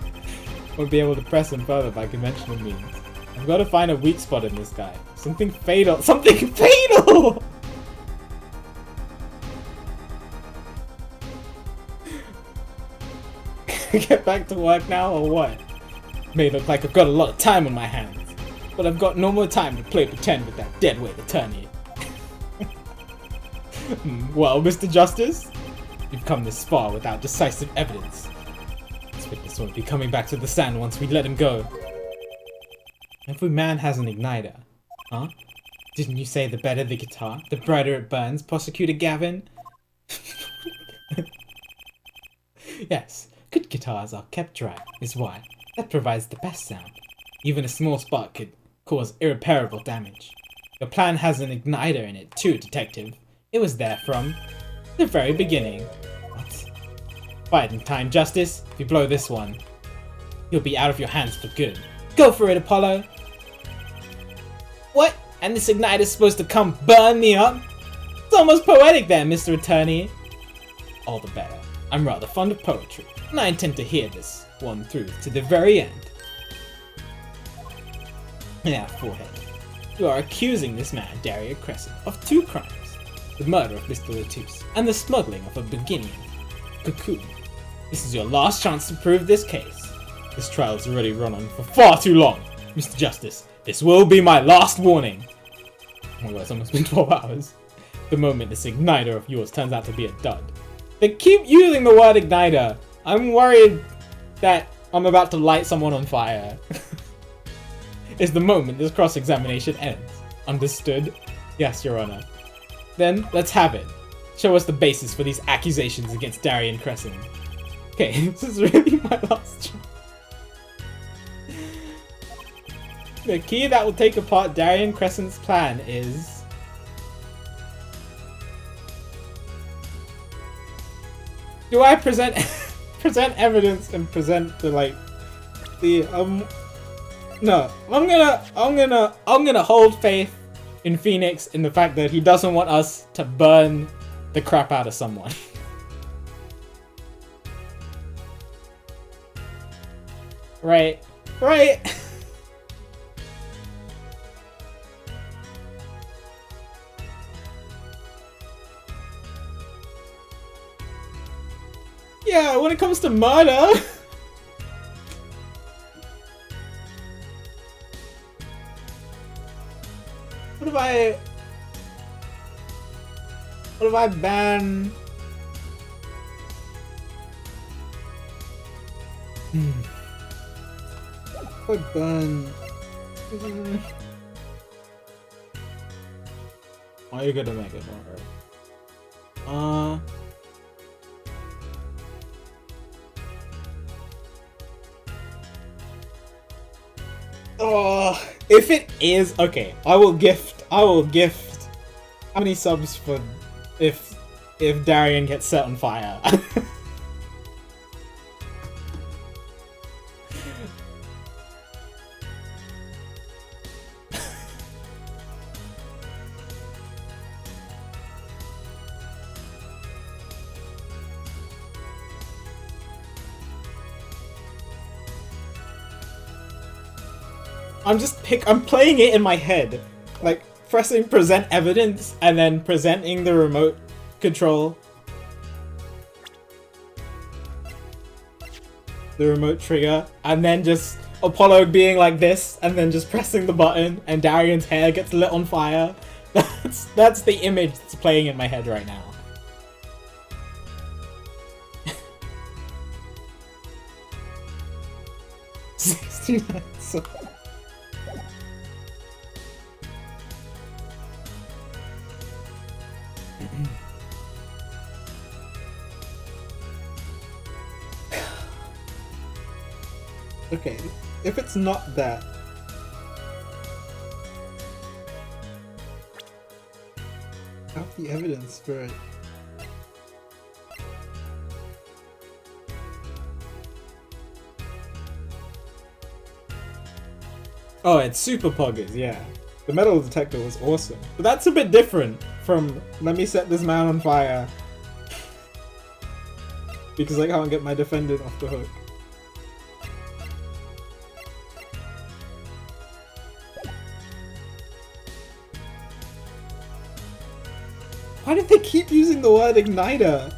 Won't be able to press him further by conventional means. I've got to find a weak spot in this guy. Something fatal. Something fatal! Get back to work now or what? May look like I've got a lot of time on my hands, but I've got no more time to play pretend with that deadweight attorney. Well, Mr. Justice, you've come this far without decisive evidence. This witness won't be coming back to the stand once we let him go. Every man has an igniter. Huh? Didn't you say the better the guitar, the brighter it burns, Prosecutor Gavin? Yes, good guitars are kept dry, is why. That provides the best sound. Even a small spark could cause irreparable damage. Your plan has an igniter in it too, Detective. It was there from the very beginning. What? Fighting time, Justice. If you blow this one, you'll be out of your hands for good. Go for it, Apollo. What? And this igniter's supposed to come burn me up? It's almost poetic there, Mr. Attorney. All the better. I'm rather fond of poetry, and I intend to hear this one through to the very end. Yeah, Forehead. You are accusing this man, Dario Crescent, of 2 crimes. The murder of Mr. Latouche, and the smuggling of a beginning cocoon. This is your last chance to prove this case. This trial has already run on for far too long. Mr. Justice, this will be my last warning. Oh my god, it's almost been 12 hours. The moment this igniter of yours turns out to be a dud. They keep using the word igniter. I'm worried that I'm about to light someone on fire. Is the moment this cross-examination ends. Understood? Yes, Your Honor. Then, let's have it. Show us the basis for these accusations against Darian Crescent. Okay, this is really my last chance. The key that will take apart Darian Crescent's plan is... Do I present present evidence and present the No, I'm gonna hold faith in Phoenix in the fact that he doesn't want us to burn the crap out of someone. Right. Right. Yeah, when it comes to murder. What if I ban? If I ban? Oh, you're gonna make it more. Oh, if it is okay, I will gift. How many subs for if Darian gets set on fire? I'm playing it in my head. Like, pressing present evidence and then presenting the remote control. The remote trigger. And then just Apollo being like this and then just pressing the button and Darian's hair gets lit on fire. That's the image that's playing in my head right now. $69. Okay, if it's not that, I have the evidence for it. Oh, it's super poggers, yeah. The metal detector was awesome. But that's a bit different from let me set this man on fire because I can't get my defendant off the hook. Why did they keep using the word igniter?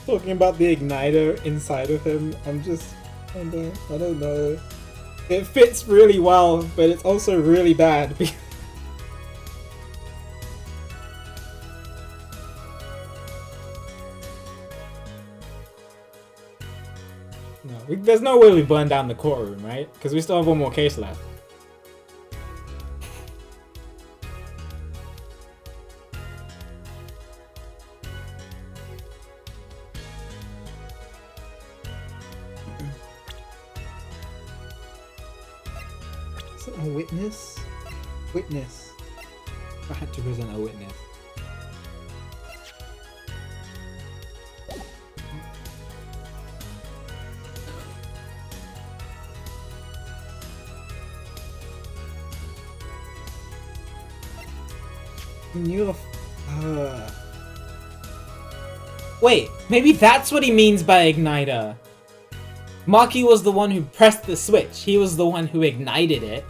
Talking about the igniter inside of him, I don't know. It fits really well, but it's also really bad. There's no way we burn down the courtroom, right? Because we still have one more case left. Is it a witness? Witness. I had to present a witness. Wait, maybe that's what he means by igniter. Maki was the one who pressed the switch. He was the one who ignited it.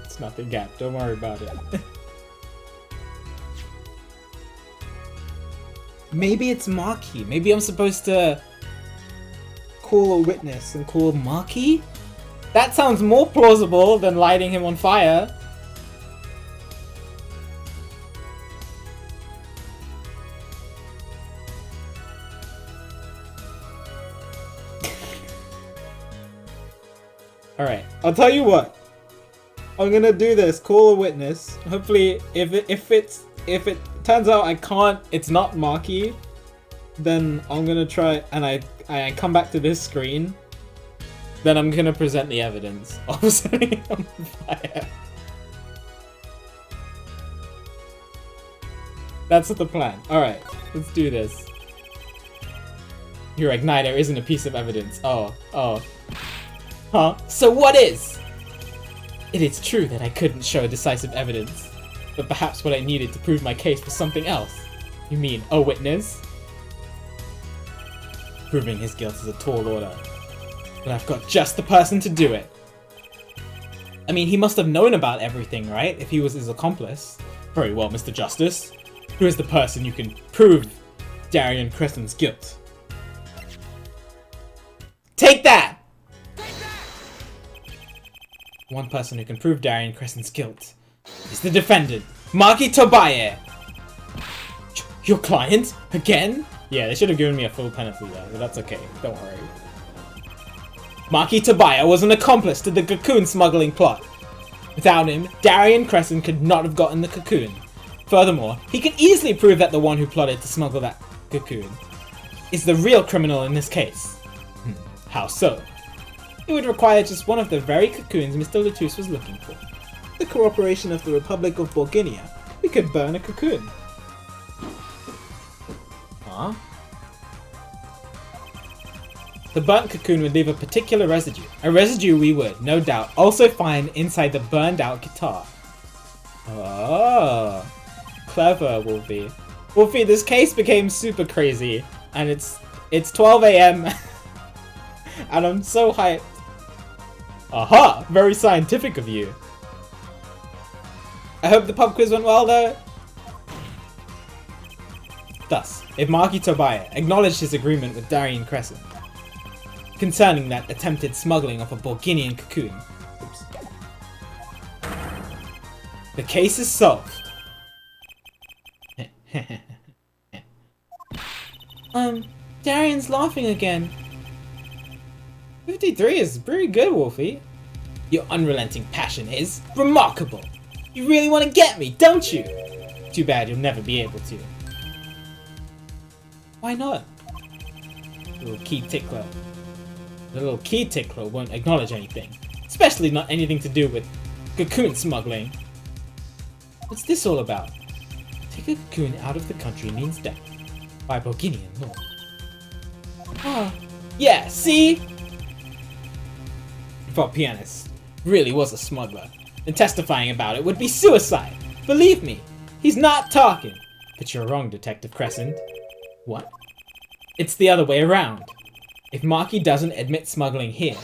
It's nothing, Gap. Don't worry about it. Maybe it's Maki. Maybe I'm supposed to call a witness and call Maki? That sounds more plausible than lighting him on fire. Alright, I'll tell you what. I'm gonna do this, call a witness. Hopefully, if it turns out it's not Maki, then I'm gonna try, and I come back to this screen, then I'm gonna present the evidence of setting it on fire. That's the plan. Alright, let's do this. Your igniter isn't a piece of evidence. Oh. Huh? So what is? It is true that I couldn't show decisive evidence, but perhaps what I needed to prove my case was something else. You mean a witness? Proving his guilt is a tall order, but I've got just the person to do it. I mean, he must have known about everything, right? If he was his accomplice. Very well, Mr. Justice. Who is the person you can prove Darien Crescent's guilt? Take that! One person who can prove Darien Crescent's guilt is the defendant, Maki Tobaye! Your client? Again? Yeah, they should have given me a full penalty there, but that's okay, don't worry. Maki Tobaye was an accomplice to the cocoon smuggling plot. Without him, Darien Crescent could not have gotten the cocoon. Furthermore, he can easily prove that the one who plotted to smuggle that cocoon is the real criminal in this case. How so? It would require just one of the very cocoons Mr. Latouche was looking for. The cooperation of the Republic of Borginia. We could burn a cocoon. Huh? The burnt cocoon would leave a particular residue. A residue we would, no doubt, also find inside the burned out guitar. Oh. Clever, Wolfie. Wolfie, this case became super crazy. And it's 12 AM. And I'm so hyped. Aha! Very scientific of you. I hope the pub quiz went well though. Thus, if Maki Tobaye acknowledged his agreement with Darien Crescent concerning that attempted smuggling of a Borginian cocoon, the case is solved. Darien's laughing again. 53 is pretty good, Wolfie. Your unrelenting passion is remarkable. You really want to get me, don't you? Too bad you'll never be able to. Why not? The little key tickler. The little key tickler won't acknowledge anything. Especially not anything to do with cocoon smuggling. What's this all about? Take a cocoon out of the country means death. By Borginian law. Ah, yeah, see? If our pianist really was a smuggler, then testifying about it would be suicide. Believe me, he's not talking. But you're wrong, Detective Crescent. What? It's the other way around. If Maki doesn't admit smuggling here,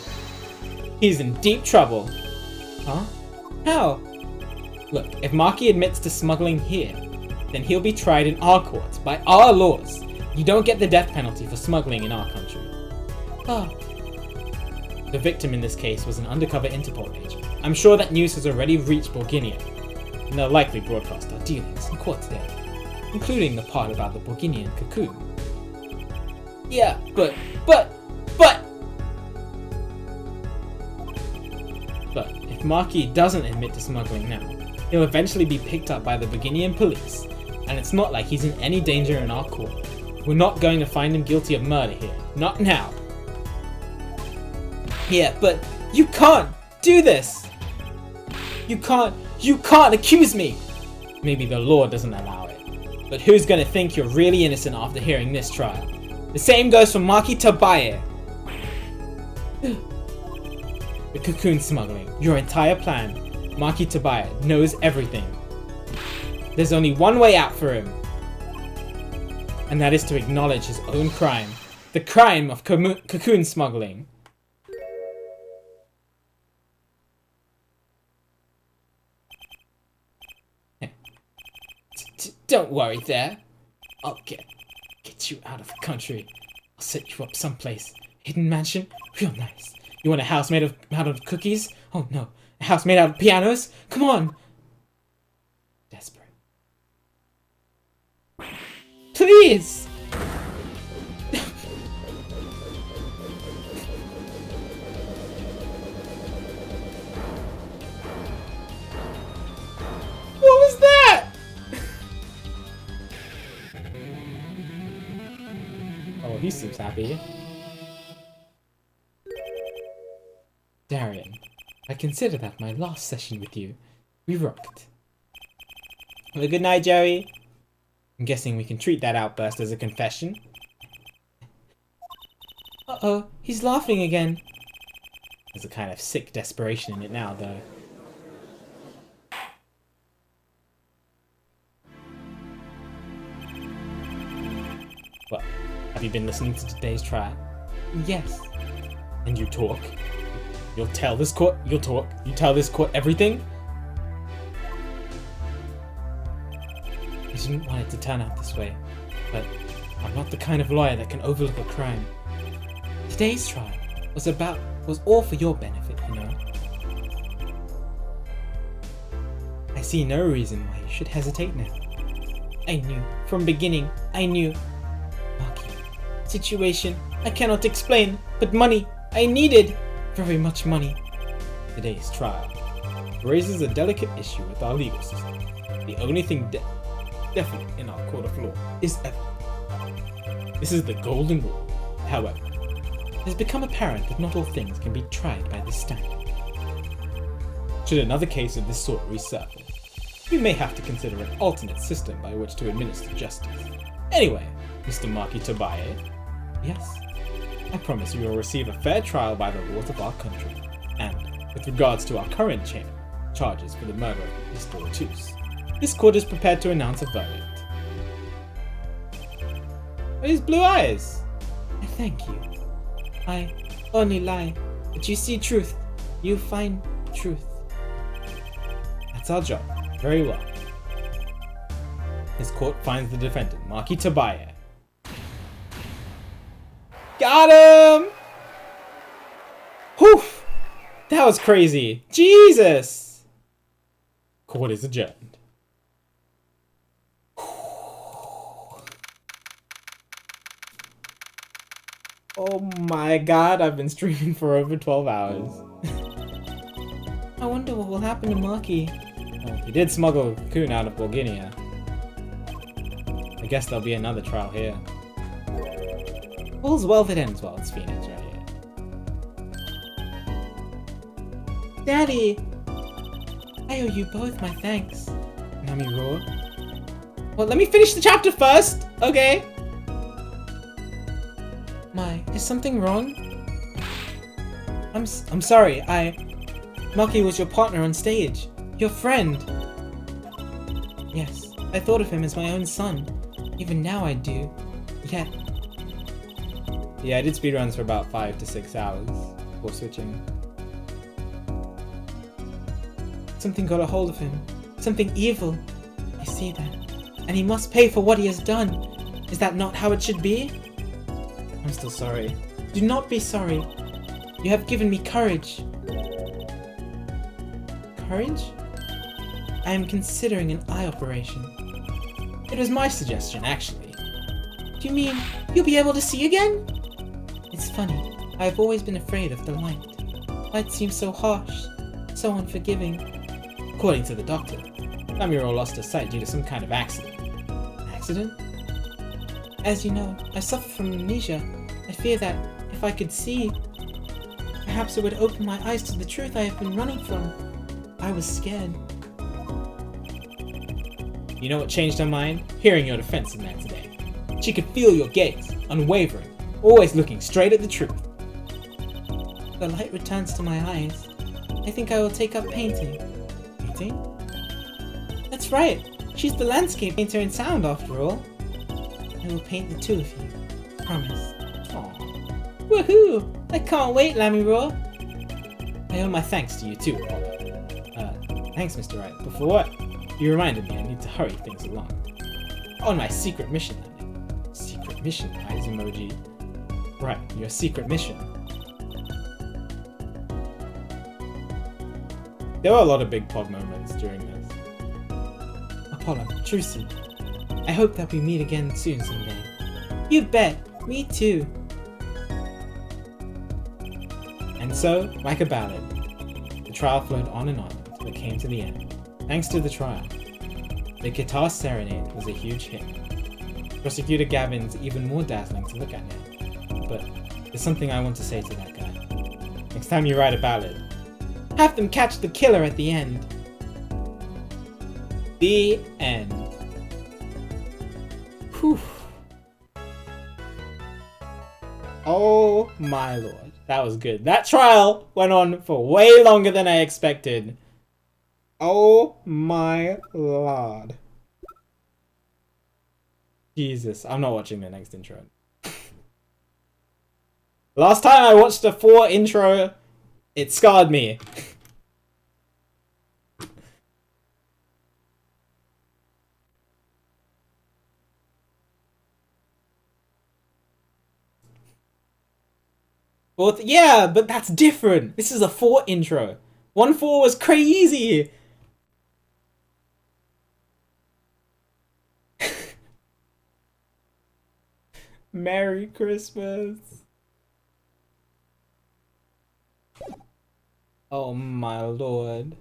he's in deep trouble. Huh? How? Look, if Maki admits to smuggling here, then he'll be tried in our courts by our laws. You don't get the death penalty for smuggling in our country. Oh. The victim in this case was an undercover Interpol agent. I'm sure that news has already reached Borginia, and they'll likely broadcast our dealings in court today, including the part about the Borginian cocoon. Yeah, but... But if Maki doesn't admit to smuggling now, he'll eventually be picked up by the Borginian police, and it's not like he's in any danger in our court. We're not going to find him guilty of murder here. Not now. Yeah, but you can't do this! You can't accuse me! Maybe the law doesn't allow it. But who's gonna think you're really innocent after hearing this trial? The same goes for Maki Tobaye. The cocoon smuggling, your entire plan. Maki Tobaye knows everything. There's only one way out for him. And that is to acknowledge his own crime. The crime of cocoon smuggling. Don't worry there. I'll get you out of the country. I'll set you up someplace. Hidden mansion? Real nice. You want a house made out of cookies? Oh no. A house made out of pianos? Come on! Desperate. Please! What was that? Oh, he seems happy. Darian, I consider that my last session with you. We rocked. Well, good night, Joey. I'm guessing we can treat that outburst as a confession. Uh-oh, he's laughing again. There's a kind of sick desperation in it now, though. Well, have you been listening to today's trial? Yes. And you talk? You'll tell this court? You'll talk? You tell this court everything? I didn't want it to turn out this way, but I'm not the kind of lawyer that can overlook a crime. Today's trial was all for your benefit, you know. I see no reason why you should hesitate now. I knew, from beginning, I knew. Maki, situation, I cannot explain, but money, I needed very much money. Today's trial raises a delicate issue with our legal system. The only thing definite in our court of law is evidence. This is the golden rule. However, it has become apparent that not all things can be tried by this standard. Should another case of this sort resurface, we may have to consider an alternate system by which to administer justice. Anyway, Mr. Maki Tobaye, Yes. I promise you will receive a fair trial by the laws of our country. And, with regards to our current charges for the murder of Mr. Latus, this court is prepared to announce a verdict. His blue eyes! I thank you. I only lie, but you see truth. You find truth. That's our job. Very well. This court finds the defendant, Maki Tobaye. Got him! Whew! That was crazy. Jesus! Court is adjourned. Oh my god, I've been streaming for over 12 hours. I wonder what will happen to Maki. Well, he did smuggle Cocoon out of Bulginia. I guess there'll be another trial here. All's well that ends well, it's Phoenix right here. Daddy! I owe you both my thanks. Nami Roar. Well, let me finish the chapter first! Okay. My, is something wrong? I'm sorry, Maki was your partner on stage. Your friend. Yes, I thought of him as my own son. Even now I do. Yet. Yeah, I did speedruns for about 5 to 6 hours before switching. Something got a hold of him. Something evil. I see that. And he must pay for what he has done. Is that not how it should be? I'm still sorry. Do not be sorry. You have given me courage. Courage? I am considering an eye operation. It was my suggestion, actually. Do you mean you'll be able to see again? It's funny. I've always been afraid of the light. Light seems so harsh, so unforgiving. According to the doctor, Namiro lost her sight due to some kind of accident. Accident? As you know, I suffer from amnesia. I fear that if I could see, perhaps it would open my eyes to the truth I have been running from. I was scared. You know what changed her mind? Hearing your defense in there today. She could feel your gaze, unwavering, always looking straight at the truth. The light returns to my eyes. I think I will take up painting. Painting? That's right. She's the landscape painter in sound, after all. I will paint the two of you. Promise. Aww. Woohoo! I can't wait, Lamiro. I owe my thanks to you too, Paul. Thanks, Mr. Wright. But for what? You reminded me I need to hurry things along. On my secret mission, Secret mission, eyes emoji. Right, your secret mission. There were a lot of big pod moments during this. Apollo, Trucy, I hope that we meet again soon someday. You bet, me too. And so, like a ballad, the trial flowed on and on until it came to the end. Thanks to the trial, the guitar serenade was a huge hit. Prosecutor Gavin's even more dazzling to look at now. But there's something I want to say to that guy. Next time you write a ballad, have them catch the killer at the end. The end. Whew. Oh my lord. That was good. That trial went on for way longer than I expected. Oh my lord. Jesus, I'm not watching the next intro. Last time I watched a 4 intro, it scarred me. Fourth, yeah, but that's different. This is a 4 intro. 1-4 was crazy. Merry Christmas. Oh my lord.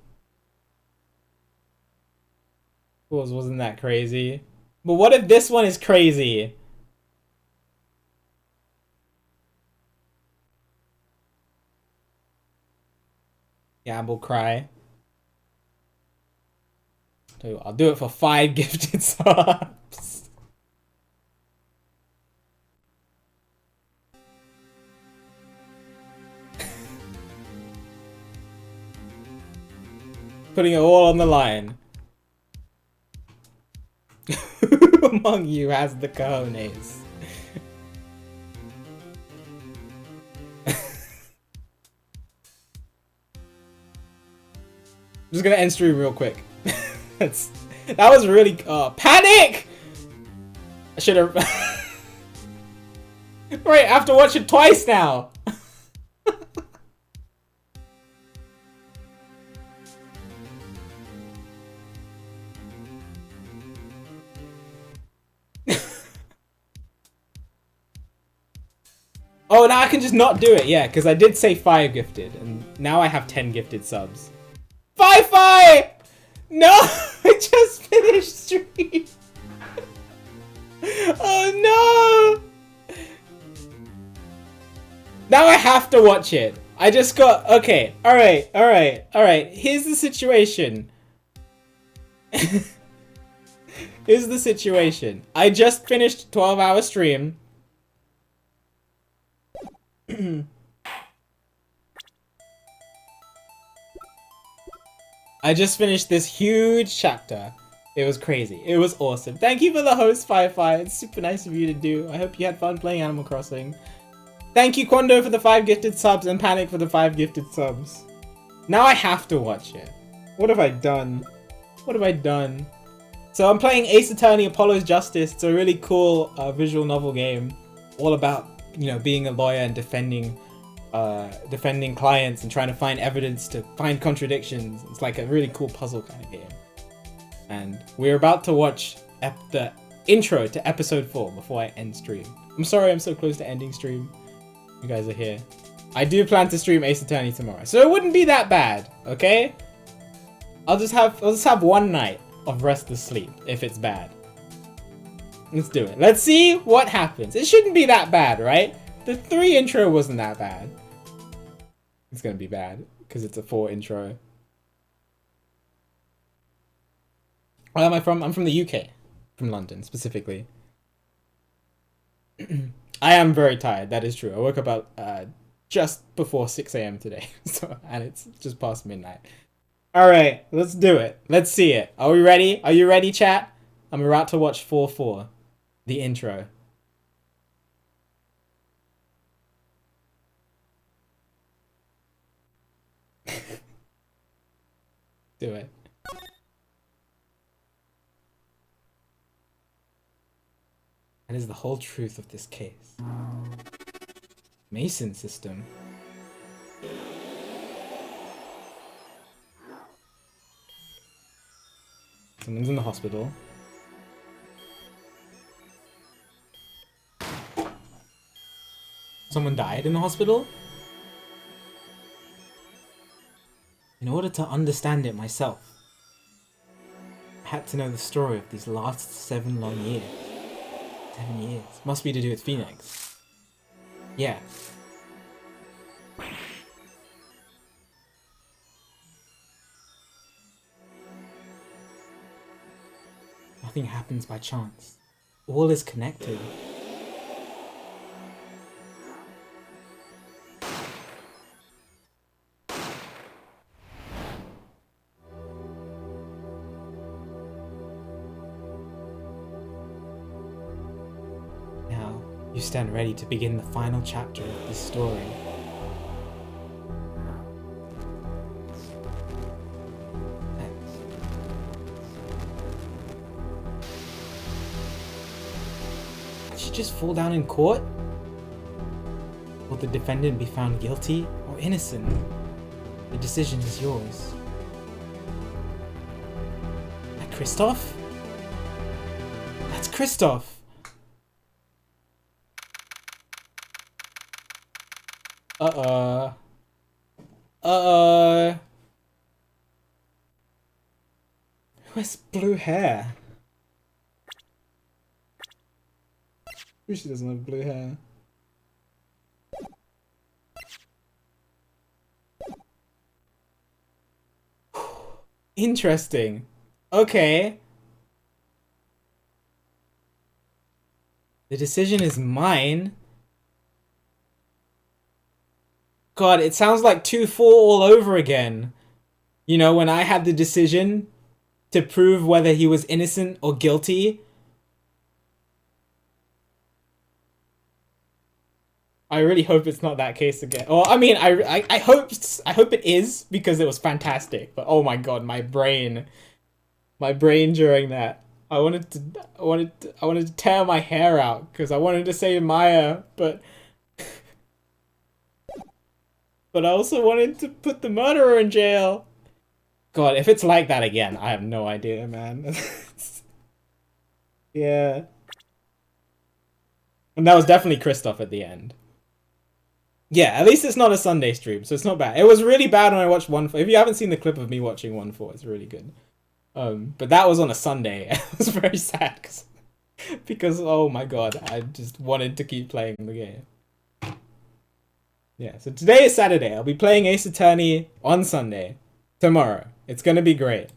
Wasn't that crazy? But what if this one is crazy? Gamble cry. Tell you what, I'll do it for 5 gifted subs. Putting it all on the line. Who among you has the cojones? I'm just gonna end stream real quick. That was really panic. I should have. Right, I have to watch it twice now. Oh, now I can just not do it. Yeah, because I did say 5 gifted, and now I have 10 gifted subs. Fi! No! I just finished stream! Oh no! Now I have to watch it. I just got... Okay, alright. Here's the situation. Here's the situation. I just finished 12-hour stream. I just finished this huge chapter. It was crazy. It was awesome. Thank you for the host, Firefly. It's super nice of you to do. I hope you had fun playing Animal Crossing. Thank you, Quando, for the 5 gifted subs, and Panic for the 5 gifted subs. Now I have to watch it. What have I done? What have I done? So I'm playing Ace Attorney Apollo's Justice. It's a really cool visual novel game. All about, you know, being a lawyer and defending clients and trying to find evidence to find contradictions. It's like a really cool puzzle kind of game. And we're about to watch the intro to episode 4 before I end stream. I'm sorry I'm so close to ending stream. You guys are here. I do plan to stream Ace Attorney tomorrow, so it wouldn't be that bad, okay? I'll just have one night of restless sleep if it's bad. Let's do it. Let's see what happens. It shouldn't be that bad, right? The 3 intro wasn't that bad. It's gonna be bad because it's a 4 intro. Where am I from? I'm from the UK. From London, specifically. I am very tired, that is true. I woke up about just before 6 AM today. And it's just past midnight. Alright, let's do it. Let's see it. Are we ready? Are you ready, chat? I'm about to watch 4-4. The intro. Do it. That is the whole truth of this case. Mason system. Someone's in the hospital. Someone died in the hospital? In order to understand it myself, I had to know the story of these last 7 long years. 7 years. Must be to do with Phoenix. Yeah. Nothing happens by chance. All is connected. Now, you stand ready to begin the final chapter of this story. Did she just fall down in court? Will the defendant be found guilty or innocent? The decision is yours. That Kristoff? That's Kristoff! Uh-oh. Uh-oh. Who has blue hair? She doesn't have blue hair. Interesting. Okay. The decision is mine. God, it sounds like 2-4 all over again. You know, when I had the decision to prove whether he was innocent or guilty. I really hope it's not that case again. Or I mean, I hope it is, because it was fantastic. But oh my god, my brain during that. I wanted to tear my hair out because I wanted to save Maya, but I also wanted to put the murderer in jail. God, if it's like that again, I have no idea, man. Yeah. And that was definitely Kristoff at the end. Yeah, at least it's not a Sunday stream, so it's not bad. It was really bad when I watched 1-4. If you haven't seen the clip of me watching 1-4, it's really good. But that was on a Sunday. It was very sad because oh my god, I just wanted to keep playing the game. Yeah, so today is Saturday. I'll be playing Ace Attorney on Sunday. Tomorrow. It's gonna be great.